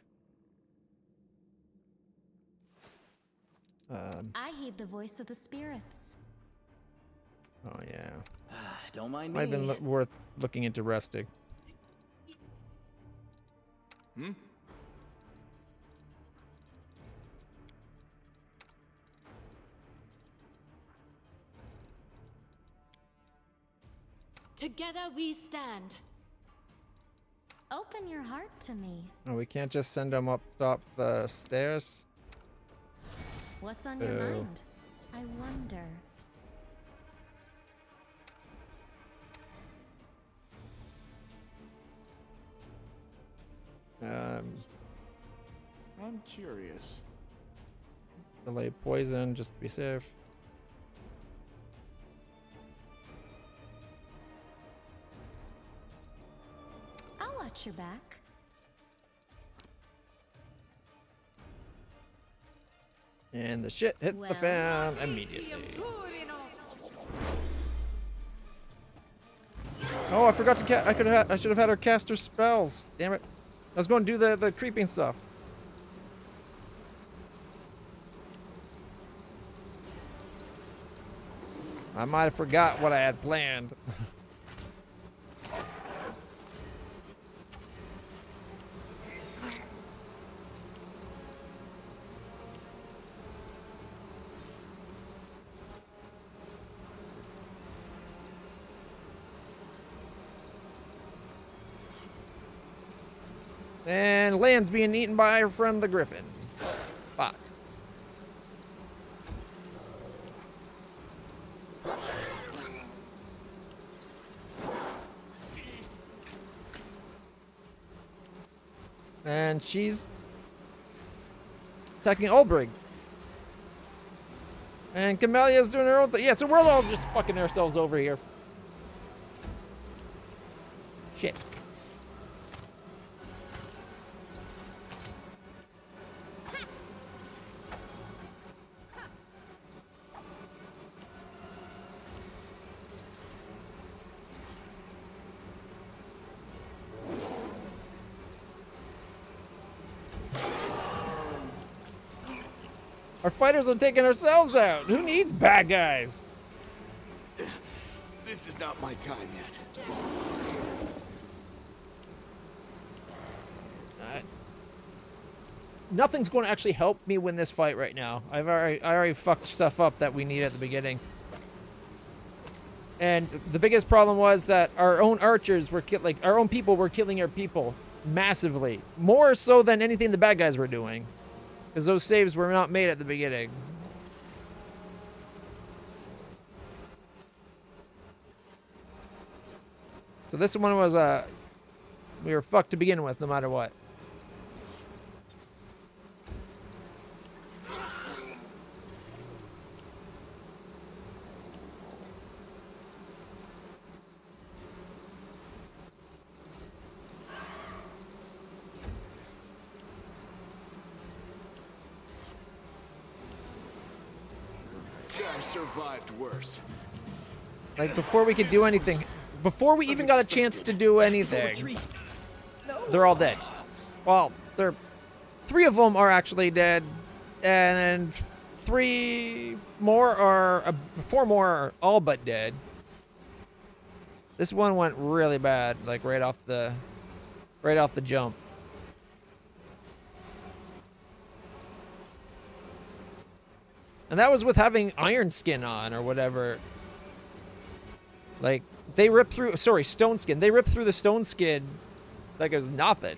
I heed the voice of the spirits. Oh yeah. Don't mind me. Might have been worth looking into resting. Together we stand. Open your heart to me. Oh, we can't just send them up the stairs? What's on your mind? I wonder. I'm curious. Delay poison just to be safe. I'll watch your back. And the shit hits the fan immediately. Oh, I forgot to I should have had her cast her spells. Damn it. I was going to do the creeping stuff. I might have forgot what I had planned. And land's being eaten by our friend the Griffin. Fuck. And she's attacking Ulbrig. And Camelia's doing her own thing. Yeah, so we're all just fucking ourselves over here. Shit. Our fighters are taking ourselves out. Who needs bad guys? This is not my time yet. Nothing's going to actually help me win this fight right now. I already fucked stuff up that we need at the beginning. And the biggest problem was that our own archers were our own people were killing our people massively, more so than anything the bad guys were doing. Because those saves were not made at the beginning. So this one was, we were fucked to begin with, no matter what. Survived worse. Like, before we could do anything, before we even got a chance to do anything, they're all dead. Well, three of them are actually dead, and four more are all but dead. This one went really bad, like right off the jump. And that was with having iron skin on or whatever. Like, they ripped through, stone skin. They ripped through the stone skin like it was nothing.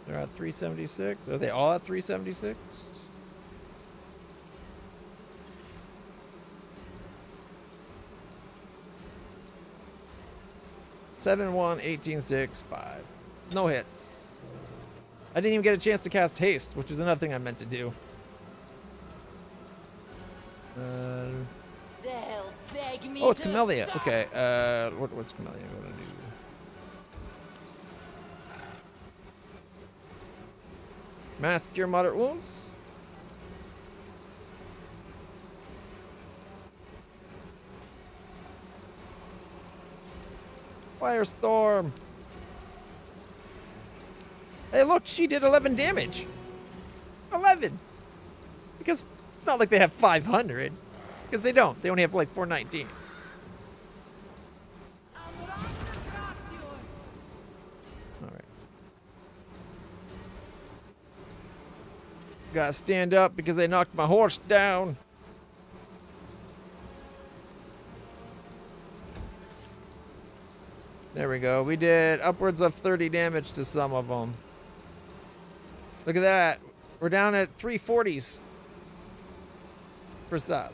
They're at 376. Are they all at 376? Seven, 1, 18, 6, 5. No hits. I didn't even get a chance to cast haste, which is another thing I meant to do. They'll beg me Oh, it's to Camellia. stop. Okay. What's Camellia gonna do? Mask cure moderate wounds. Firestorm. Hey, look, she did 11 damage. 11. Because it's not like they have 500. Because they don't. They only have like 419. Gotta stand up because they knocked my horse down. There we go. We did upwards of 30 damage to some of them. Look at that. We're down at 340s for sub.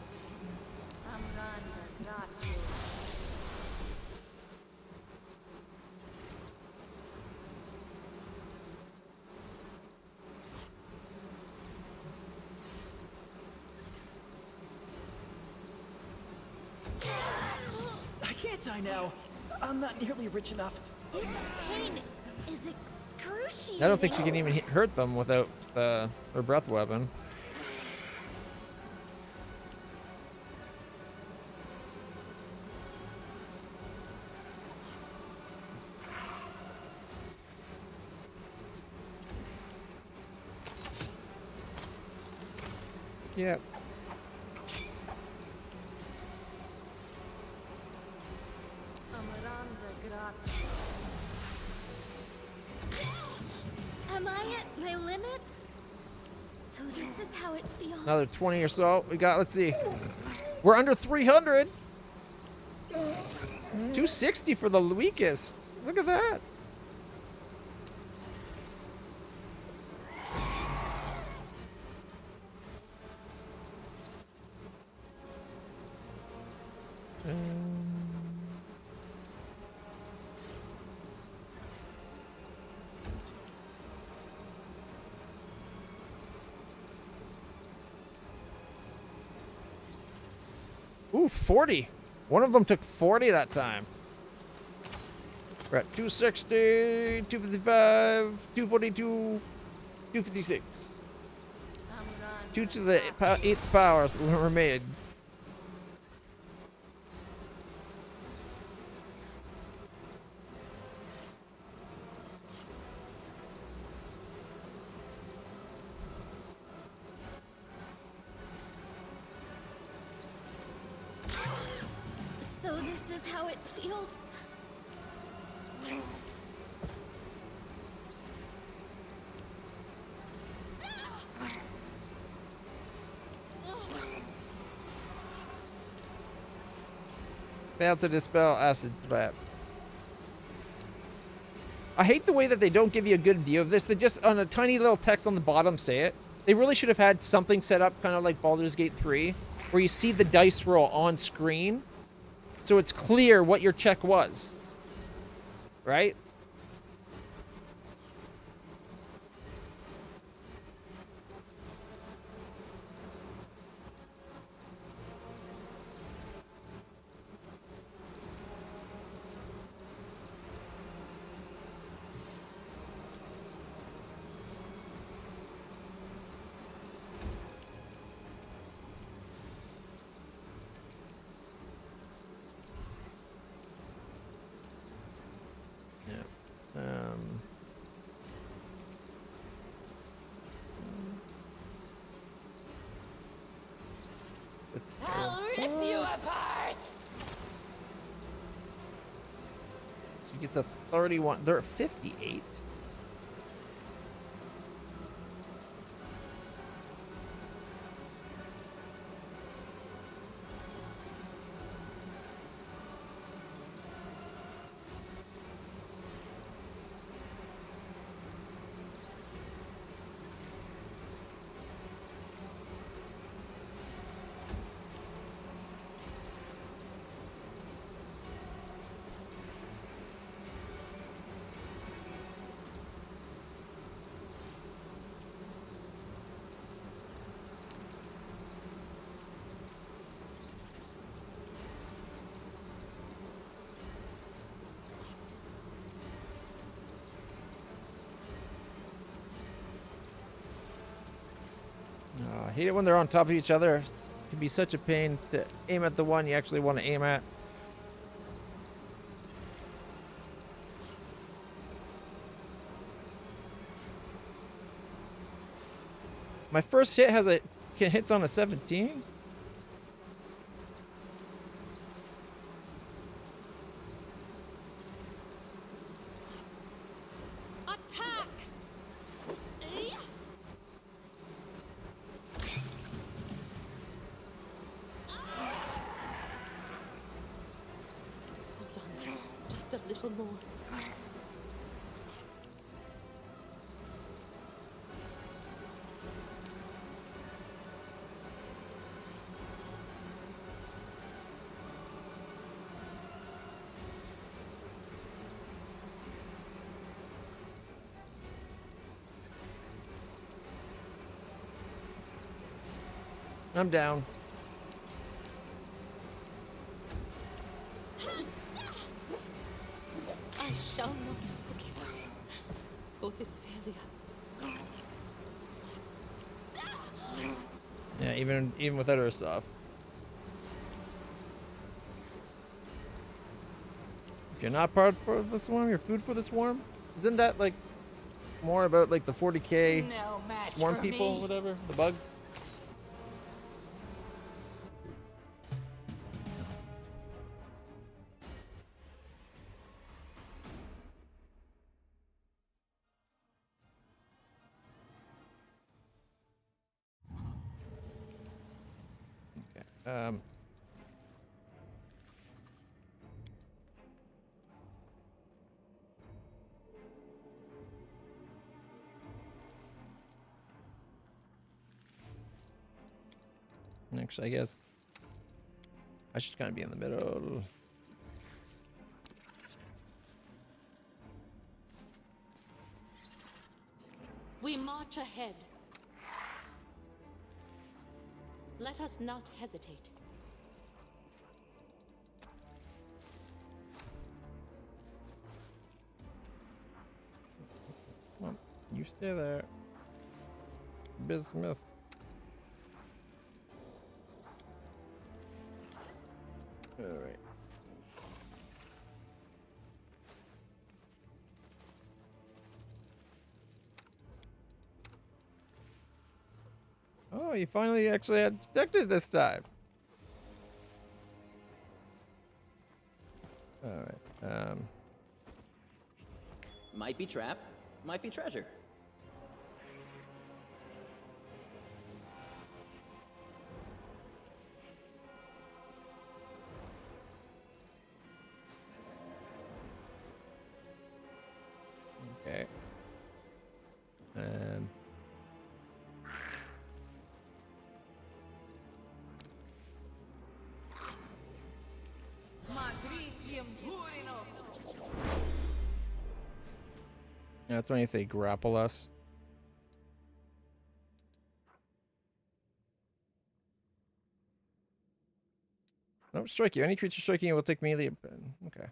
I can't die now. I'm not nearly rich enough. This pain is excruciating. I don't think she can even hurt them without her breath weapon. Yeah. Am I at my limit? So this is how it feels. Another 20 or so. We got, let's see. We're under 300. 260 for the weakest. Look at that. Ooh, 40. One of them took 40 that time. We're at 260, 255, 242, 256. 2 to the 8th power remains. So this is how it feels. Failed to dispel acid trap. I hate the way that they don't give you a good view of this. They just, on a tiny little text on the bottom, say it. They really should have had something set up kind of like Baldur's Gate 3, where you see the dice roll on screen, so it's clear what your check was. Right? I'll rip you apart! So he gets a 31. They're at 58. I hate it when they're on top of each other. It can be such a pain to aim at the one you actually want to aim at. My first hit hits on a 17. Attack! Hold on, just a little more. I'm down. I shall not forgive for his failure. Yeah, even without her stuff. If you're not part for the swarm, you're food for the swarm. Isn't that like more about like the 40k No match swarm for people, me. whatever, the bugs? Actually, I guess I should kind of be in the middle. We march ahead. Let us not hesitate. Come on, you stay there. Bismuth. Alright. Oh, you finally actually had detected this time. Alright. Might be trap, might be treasure. Okay. Magricium Turinos. That's only if they grapple us. No, strike you. Any creature striking you will take melee. Okay.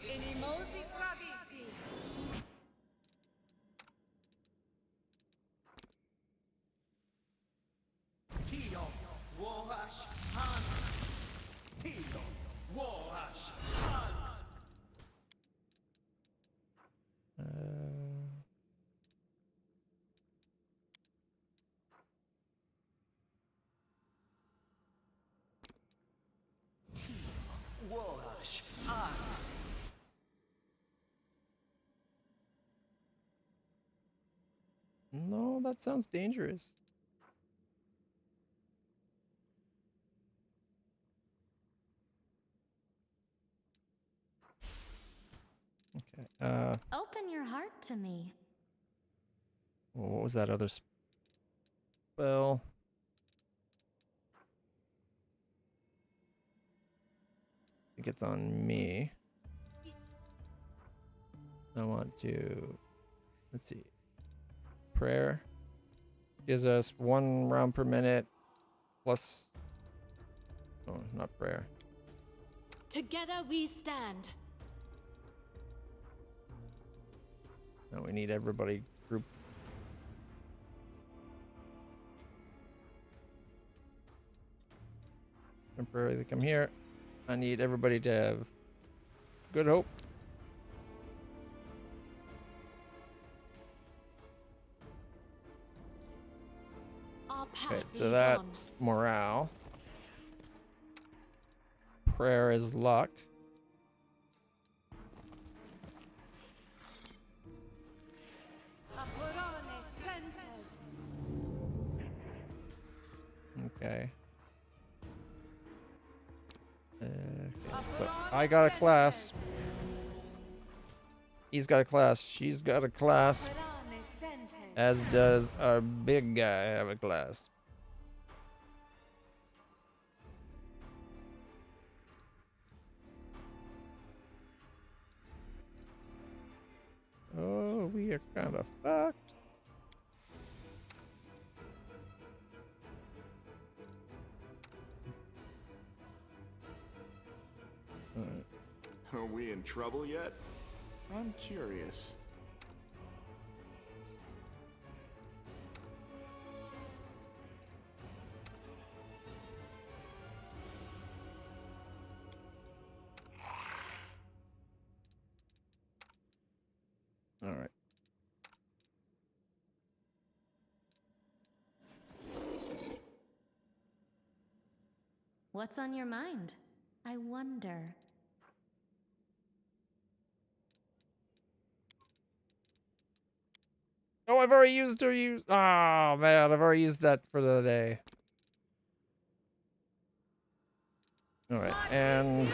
Inimosi Travisi. Tio, Worash, Han. Tio, Worash, Han. Worash, Han. No, that sounds dangerous. Okay. Open your heart to me. What was that other spell? I think it's on me. I want to, let's see. Prayer gives us 1 round per minute plus, oh, not prayer. Together we stand. No, we need everybody group. Temporarily come here. I need everybody to have good hope. Our path Okay, so leads that's morale. Prayer is luck. Apurone Sentes. Okay. So I got a class. He's got a class. She's got a class. As does our big guy have a class. Oh, we are kind of fucked. Are we in trouble yet? I'm curious. All right. What's on your mind? I wonder. Oh, I've already used her use. Oh man, I've already used that for the day. All right, and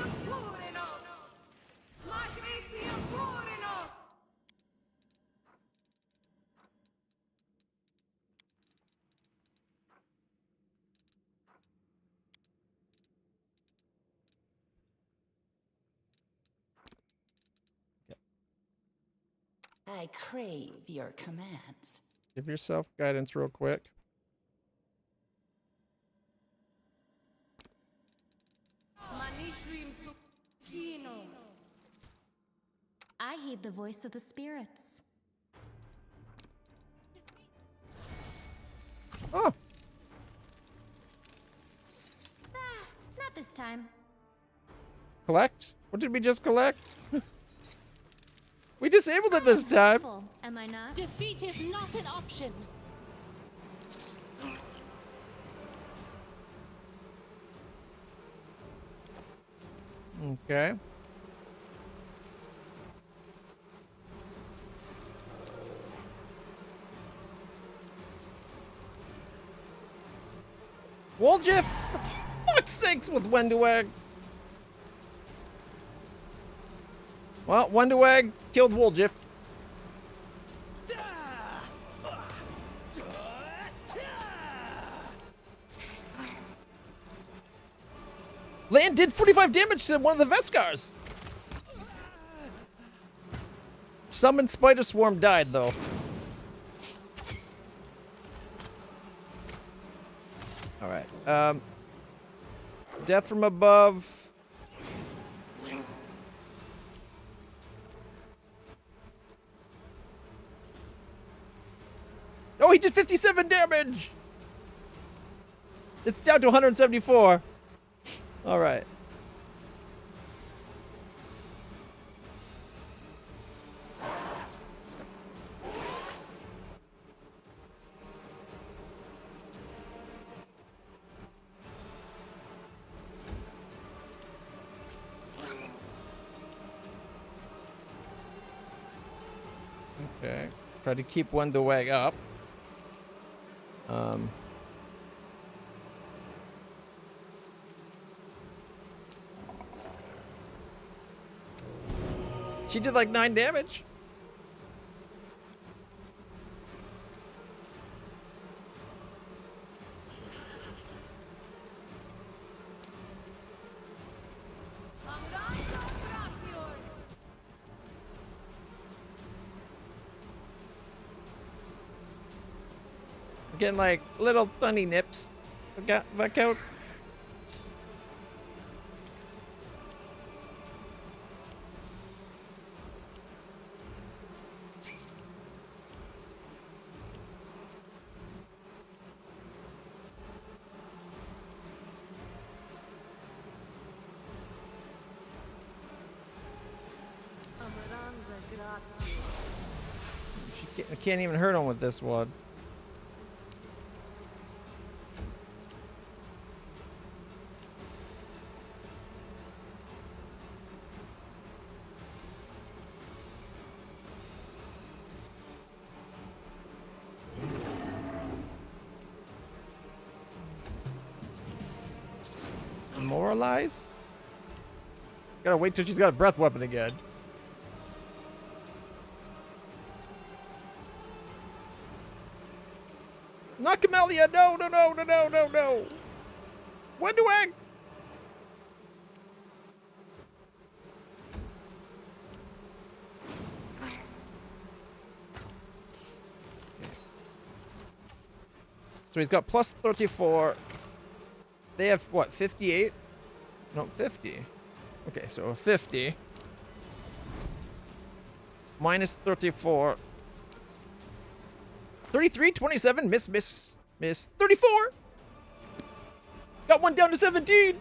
I crave your commands. give yourself guidance real quick. I heed the voice of the spirits. Oh, Not this time. collect? What did we just collect? We disabled it this time. Am I not? Defeat is not an option. Okay. Woljif! Fuck's sakes with Wenduag! Well, Wenduag killed Woljif. Land did 45 damage to one of the Veskars. Summoned Spider Swarm died, though. Alright, death from above. Oh, he did 57 damage! It's down to 174. Alright. Okay. Try to keep Wenduag up. She did like 9 damage. Getting like little tiny nips. Back out. I can't even hurt him with this one. Moralize? Gotta wait till she's got a breath weapon again. Not Camellia! No, no, no, no, no, no, no! Wenduag! So he's got plus 34. They have, what, 58? No, 50. Okay, so 50. Minus 34. 33, 27, miss. 34! Got one down to 17!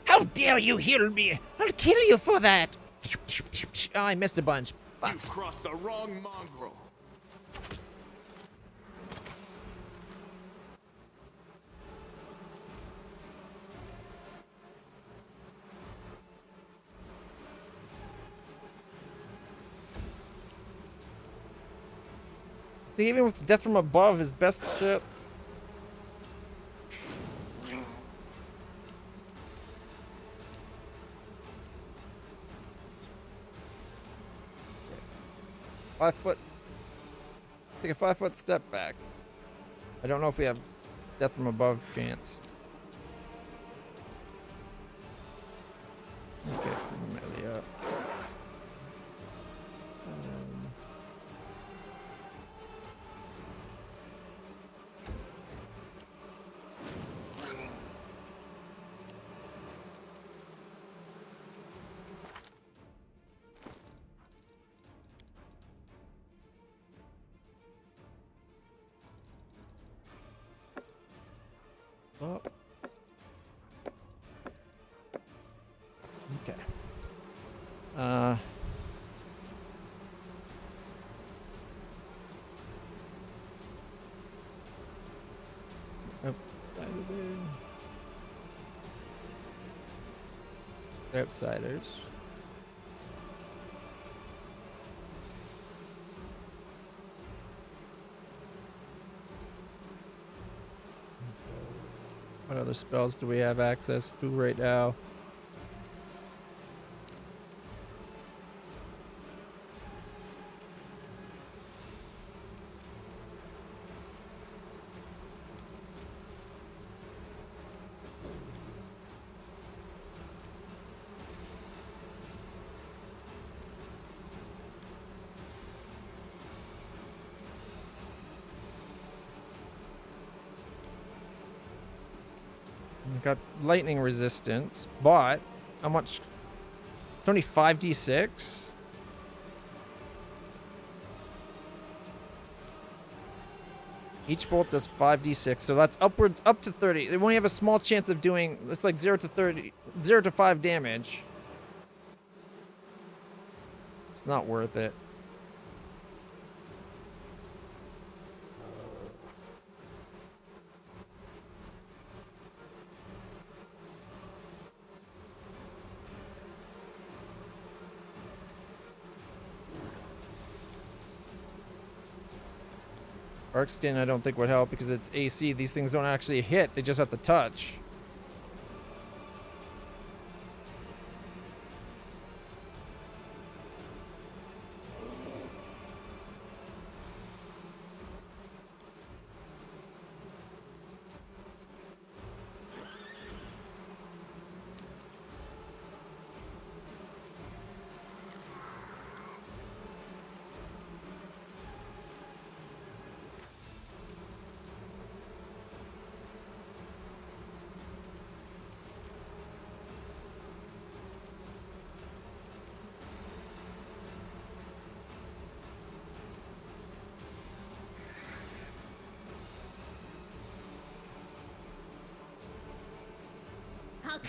How dare you heal me? I'll kill you for that! Oh, I missed a bunch. Fuck. You've crossed the wrong mongrel. think even with death from above, his best shit. Take a 5-foot step back. I don't know if we have death from above chance. Okay, melee up. Oh. Okay. Outside of there. Outsiders. What other spells do we have access to right now? Got lightning resistance, but how much? It's only 5d6. Each bolt does 5d6, so that's upwards up to 30. They only have a small chance of doing. It's like 0 to 30, 0 to 5 damage. It's not worth it. Arc skin I don't think would help because it's AC. These things don't actually hit, they just have to touch.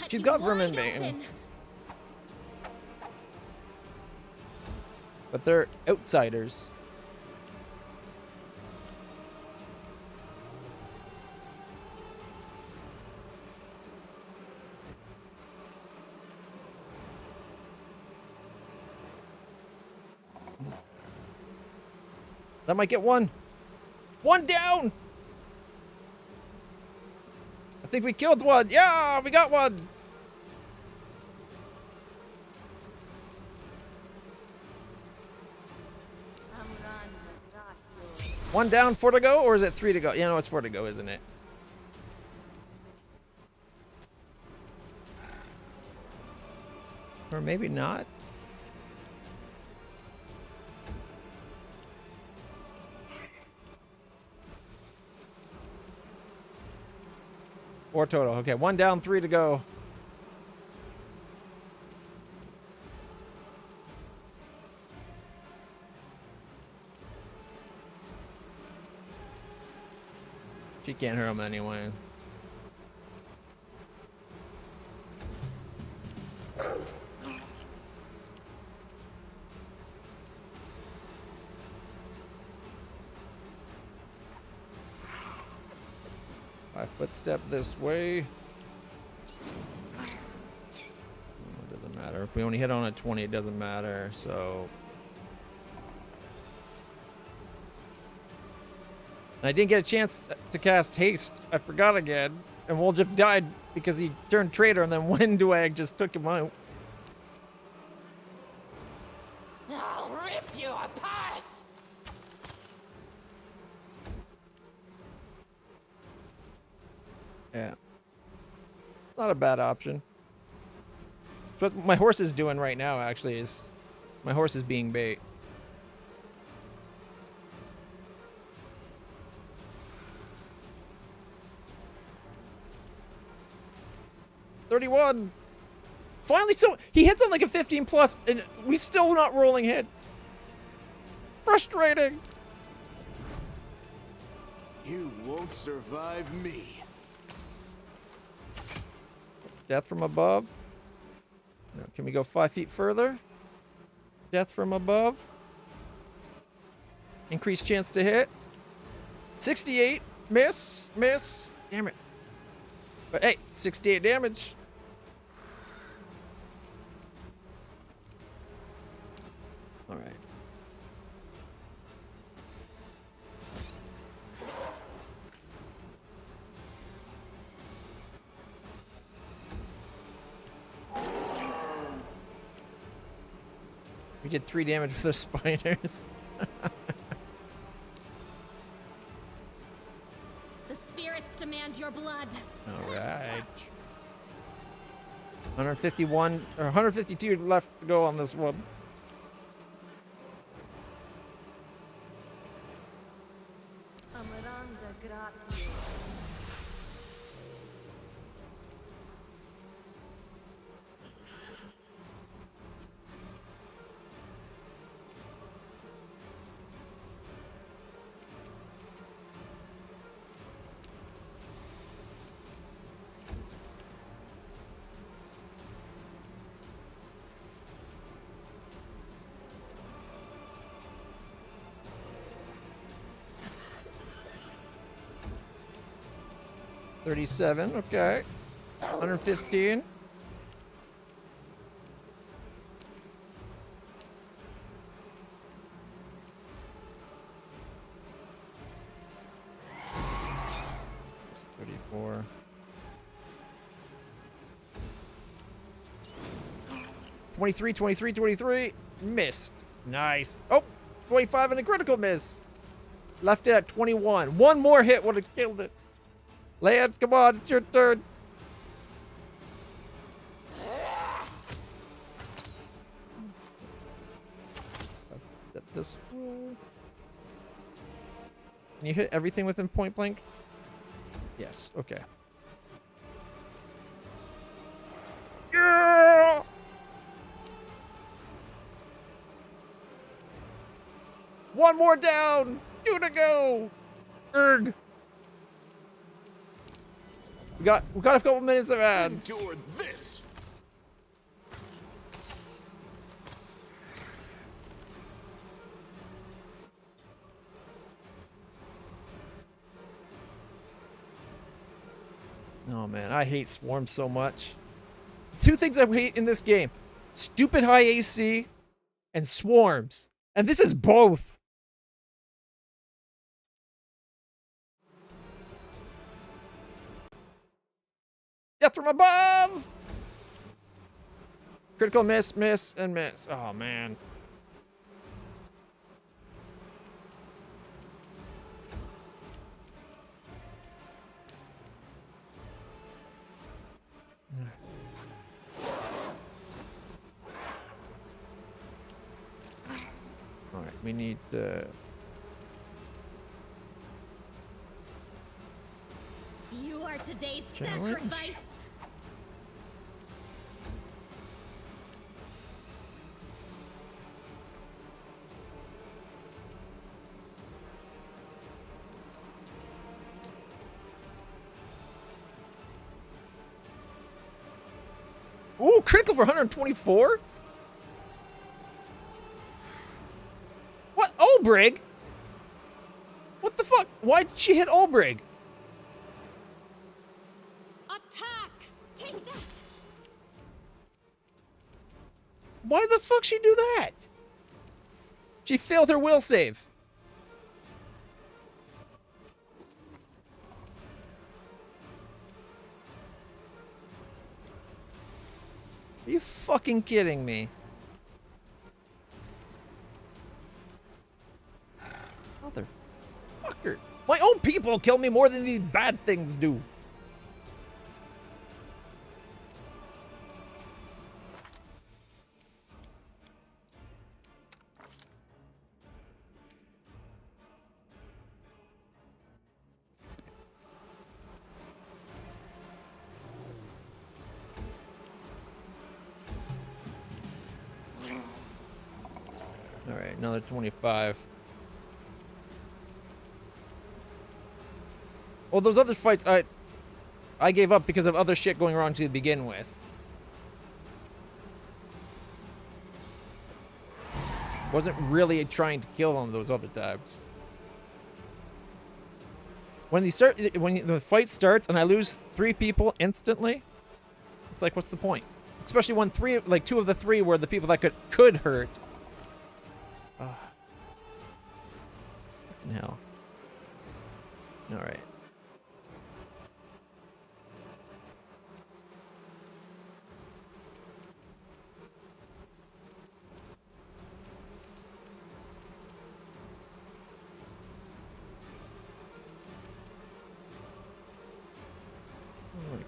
She's got vermin bane. But they're outsiders. That might get one. One down! I think we killed one. Yeah, we got one. One down, 4 to go, or is it 3 to go? Yeah, no, it's 4 to go, isn't it? Or maybe not. Four total. Okay, 1 down, 3 to go. She can't hurt him anyway. Footstep this way. It doesn't matter. If we only hit on a 20, it doesn't matter. So And I didn't get a chance to cast haste. I forgot again. And Woljif died because he turned traitor, and then Windwag just took him out. I'll rip you apart! Yeah. Not a bad option. What my horse is doing right now, actually, is my horse is being bait. $31. Finally, so he hits on like a 15 plus, and we still not rolling hits. Frustrating. You won't survive me. Death from above. No, can we go 5 feet further? Death from above. Increased chance to hit. 68. Miss. Miss. Damn it. But hey, 68 damage. All right. We did 3 damage with those spiders. The spirits demand your blood. All right. 151 or 152 left to go on this one. Amaranda gratia. $37, okay. 115. That's 34. $23. Missed. Nice. Oh, 25 and a critical miss. Left it at 21. One more hit would have killed it. Lance, come on, it's your turn. Step this way. Can you hit everything within point blank? Yes, okay. Yeah! One more down! 2 to go! Erg! We got a couple minutes of ads. Endure this. Oh man, I hate swarms so much. 2 things I hate in this game: stupid high AC and swarms. And this is both. Death from above! Critical miss, miss, and miss. Oh, man. All right, we need You are today's challenge. sacrifice. Ooh, critical for 124? What? Olbrig? What the fuck? Why did she hit Olbrig? Attack! Take that! Why the fuck she do that? She failed her will save. fucking kidding me? Motherfucker. My own people kill me more than these bad things do. Alright, another 25. Well, those other fights, I gave up because of other shit going wrong to begin with. Wasn't really trying to kill them those other times. When the fight starts and I lose 3 people instantly, it's like, what's the point? Especially when 2 of the 3 were the people that could hurt. Fucking hell. Alright.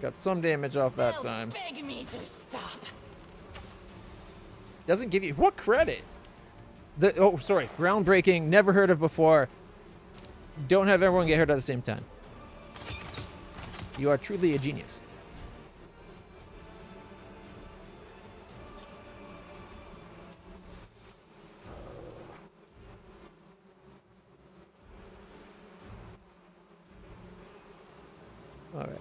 Got some damage off that time. Beg me to stop. Doesn't give you what credit? Oh, sorry. Groundbreaking. Never heard of before. Don't have everyone get hurt at the same time. You are truly a genius. All right.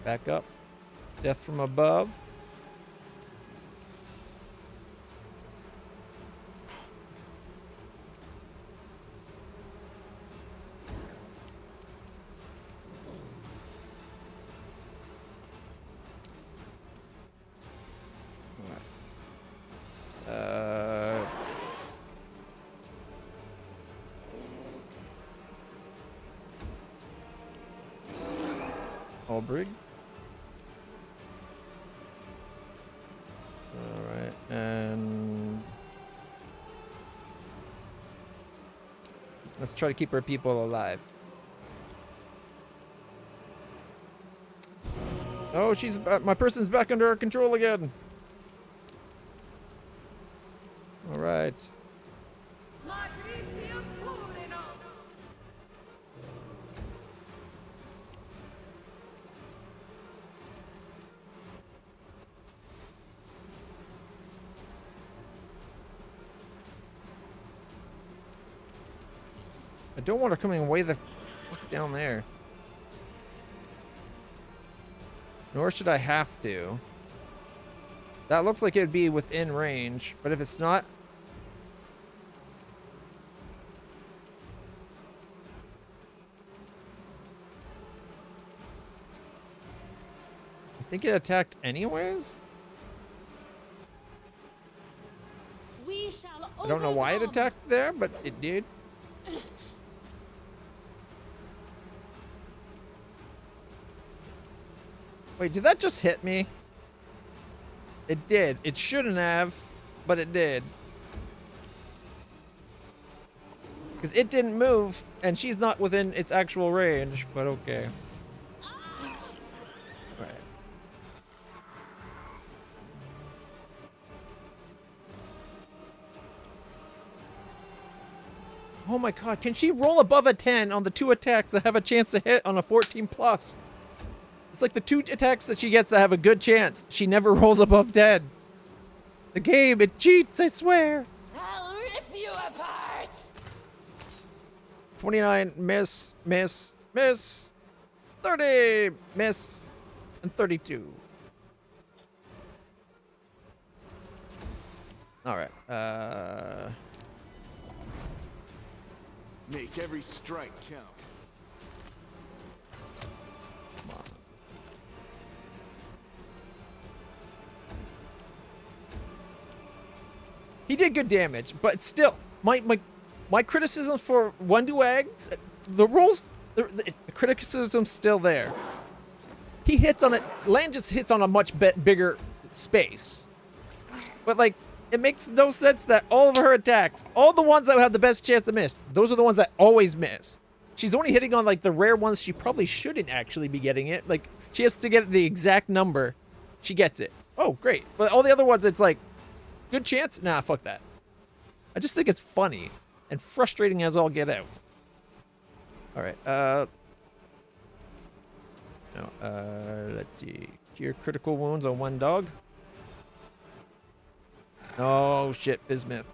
Back up. Death from above. Albrig. Alright, and let's try to keep our people alive. Oh, my person's back under our control again. Alright. I don't want her coming way the fuck down there. Nor should I have to. That looks like it would be within range, but if it's not... I think it attacked anyways? I don't know why it attacked there, but it did. Wait, did that just hit me? It did. It shouldn't have, but it did. Because it didn't move, and she's not within its actual range, but okay. Right. Oh my god, can she roll above a 10 on the 2 attacks that have a chance to hit on a 14 plus? It's like the 2 attacks that she gets that have a good chance. She never rolls above 10. The game, it cheats, I swear. I'll rip you apart. 29, miss, miss, miss. 30, miss, and 32. All right. Make every strike count. Come on. He did good damage, but still, my criticism for Wunduag, the rolls, the criticism's still there. he hits on it. Land just hits on a much bigger space. But like, it makes no sense that all of her attacks, all the ones that have the best chance to miss, those are the ones that always miss. She's only hitting on like the rare ones she probably shouldn't actually be getting it. Like, she has to get the exact number. She gets it. Oh, great. But all the other ones, it's like, good chance? Nah, fuck that. I just think it's funny and frustrating as all get out. All right. Let's see. Cure critical wounds on one dog. Oh, shit, bismuth.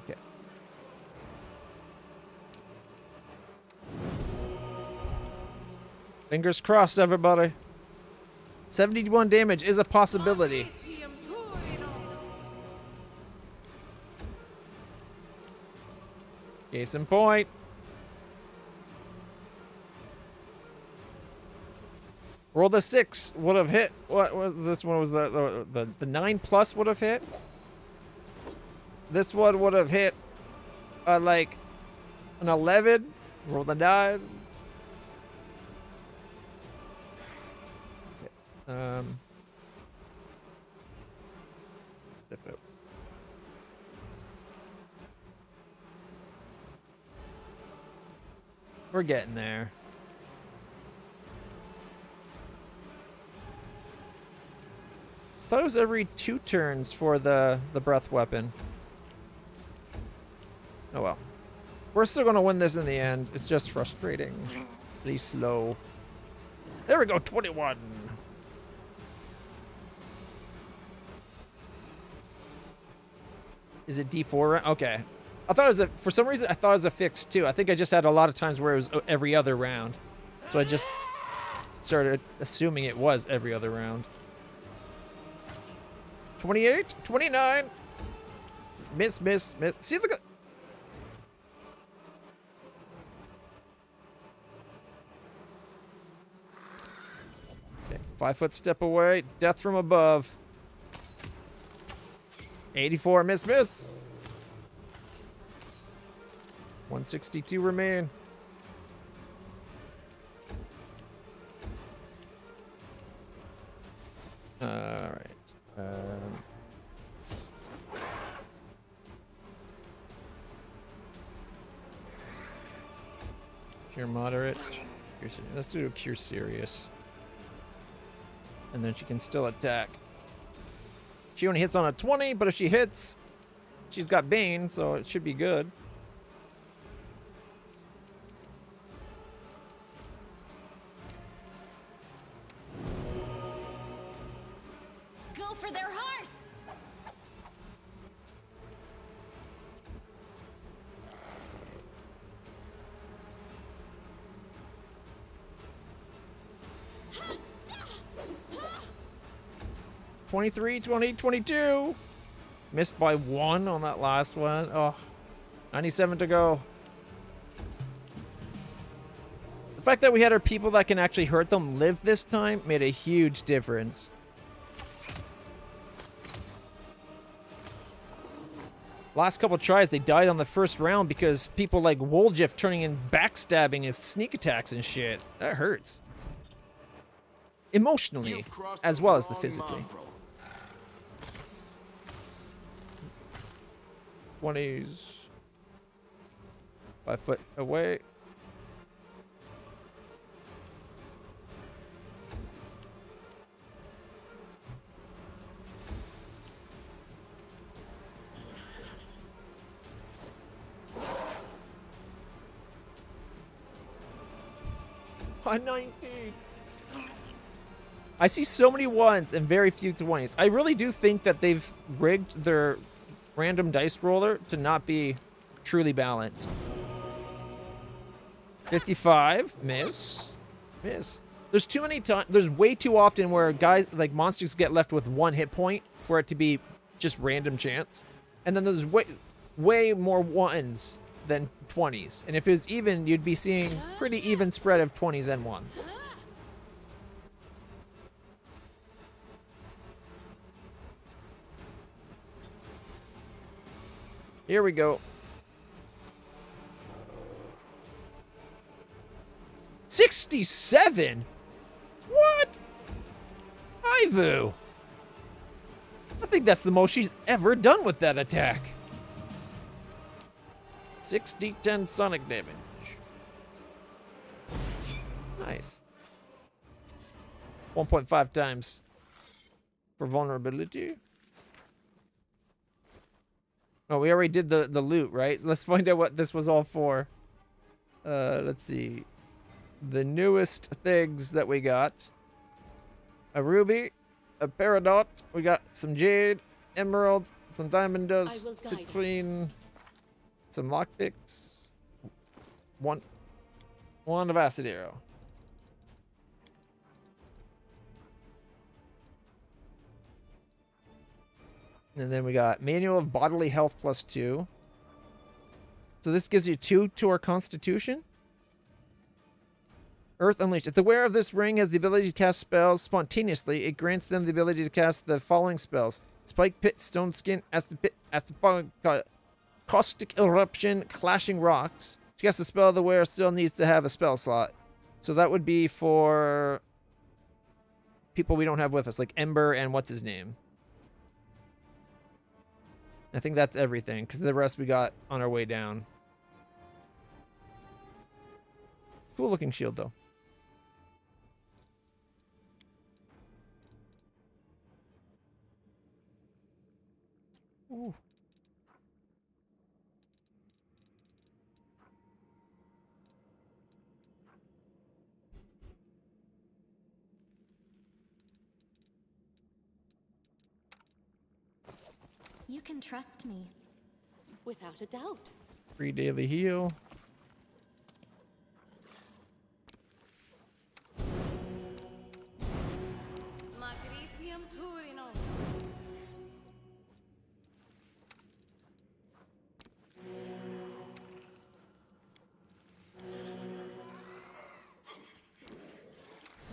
Okay. Fingers crossed, everybody. 71 damage is a possibility. Case in point. Roll the 6 would have hit. What was this one? Was the 9 plus would have hit? This one would have hit like an 11. Roll the 9. Okay. Step out. We're getting there. Thought it was every 2 turns for the breath weapon. Oh well. We're still gonna win this in the end. It's just frustrating. Really slow. There we go, 21. Is it D4? Okay. I thought it was for some reason I thought it was a fix too. I think I just had a lot of times where it was every other round. So I just started assuming it was every other round. 28, 29. Miss, miss, miss. See, look at. Okay, 5 foot step away. Death from above. 84, miss, miss. 162 remain. All right. Cure moderate. Let's do a cure serious. And then she can still attack. She only hits on a 20, but if she hits, she's got Bane, so it should be good. Go for their hearts! $23, $20, $22. Missed by 1 on that last one. Oh, 97 to go. The fact that we had our people that can actually hurt them live this time made a huge difference. Last couple tries, they died on the first round because people like Woljif turning in backstabbing and sneak attacks and shit. That hurts. Emotionally, as well as the physically. 20s. 5 foot away. On 19. I see so many 1s and very few 20s. I really do think that they've rigged their random dice roller to not be truly balanced. 55, miss, miss. There's too many times. There's way too often where guys like monsters get left with 1 hit point for it to be just random chance, and then there's way more 1s than 20s. And if it was even, you'd be seeing pretty even spread of 20s and 1s. Here we go. 67? What? Ivu! I think that's the most she's ever done with that attack. 6d10 sonic damage. Nice. 1.5 times for vulnerability. Oh, we already did the loot, right? Let's find out what this was all for. Let's see. The newest things that we got. A ruby, a peridot, we got some jade, emerald, some diamond dust, citrine, some lockpicks, one of acid arrow. And then we got manual of bodily health +2. So this gives you 2 to our constitution. Earth Unleashed. If the wearer of this ring has the ability to cast spells spontaneously, it grants them the ability to cast the following spells: Spike Pit, Stone Skin, Acid Pit, Acid Fog, Caustic Eruption, Clashing Rocks. To cast the spell, the wearer still needs to have a spell slot. So that would be for people we don't have with us, like Ember and what's his name. I think that's everything, because the rest we got on our way down. Cool looking shield, though. Ooh. You can trust me. Without a doubt. Free daily heal. Magritium Turinos.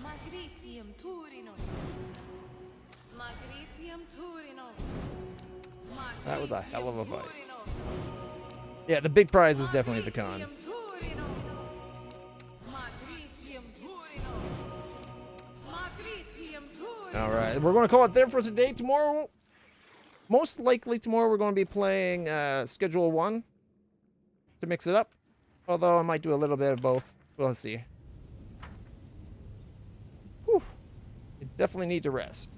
Magritium Turinos. Magritium Turinos. That was a hell of a fight. Yeah, the big prize is definitely the con. All right, we're going to call it there for today. Tomorrow, most likely tomorrow, we're going to be playing Schedule 1 to mix it up. Although I might do a little bit of both. We'll see. Whew. You definitely need to rest.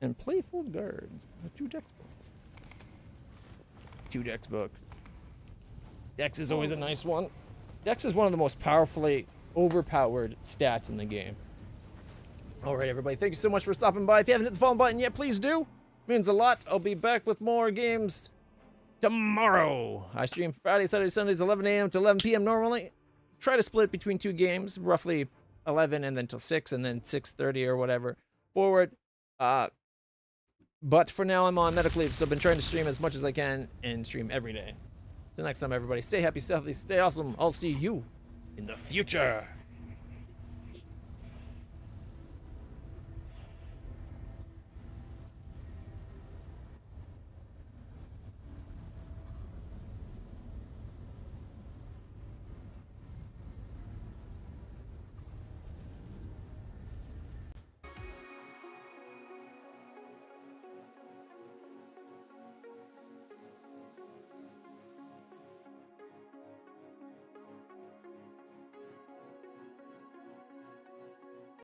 And Playful Guards. A 2-dex book. 2-dex book. Dex is always a nice one. Dex is one of the most powerfully overpowered stats in the game. Alright, everybody. Thank you so much for stopping by. If you haven't hit the follow button yet, please do. It means a lot. I'll be back with more games tomorrow. I stream Friday, Saturday, Sundays, 11 a.m. to 11 p.m. normally. Try to split between 2 games, roughly 11 and then till 6 and then 6:30 or whatever forward. But for now, I'm on medical leave, so I've been trying to stream as much as I can and stream every day. Till next time, everybody, stay happy, stay healthy, stay awesome. I'll see you in the future.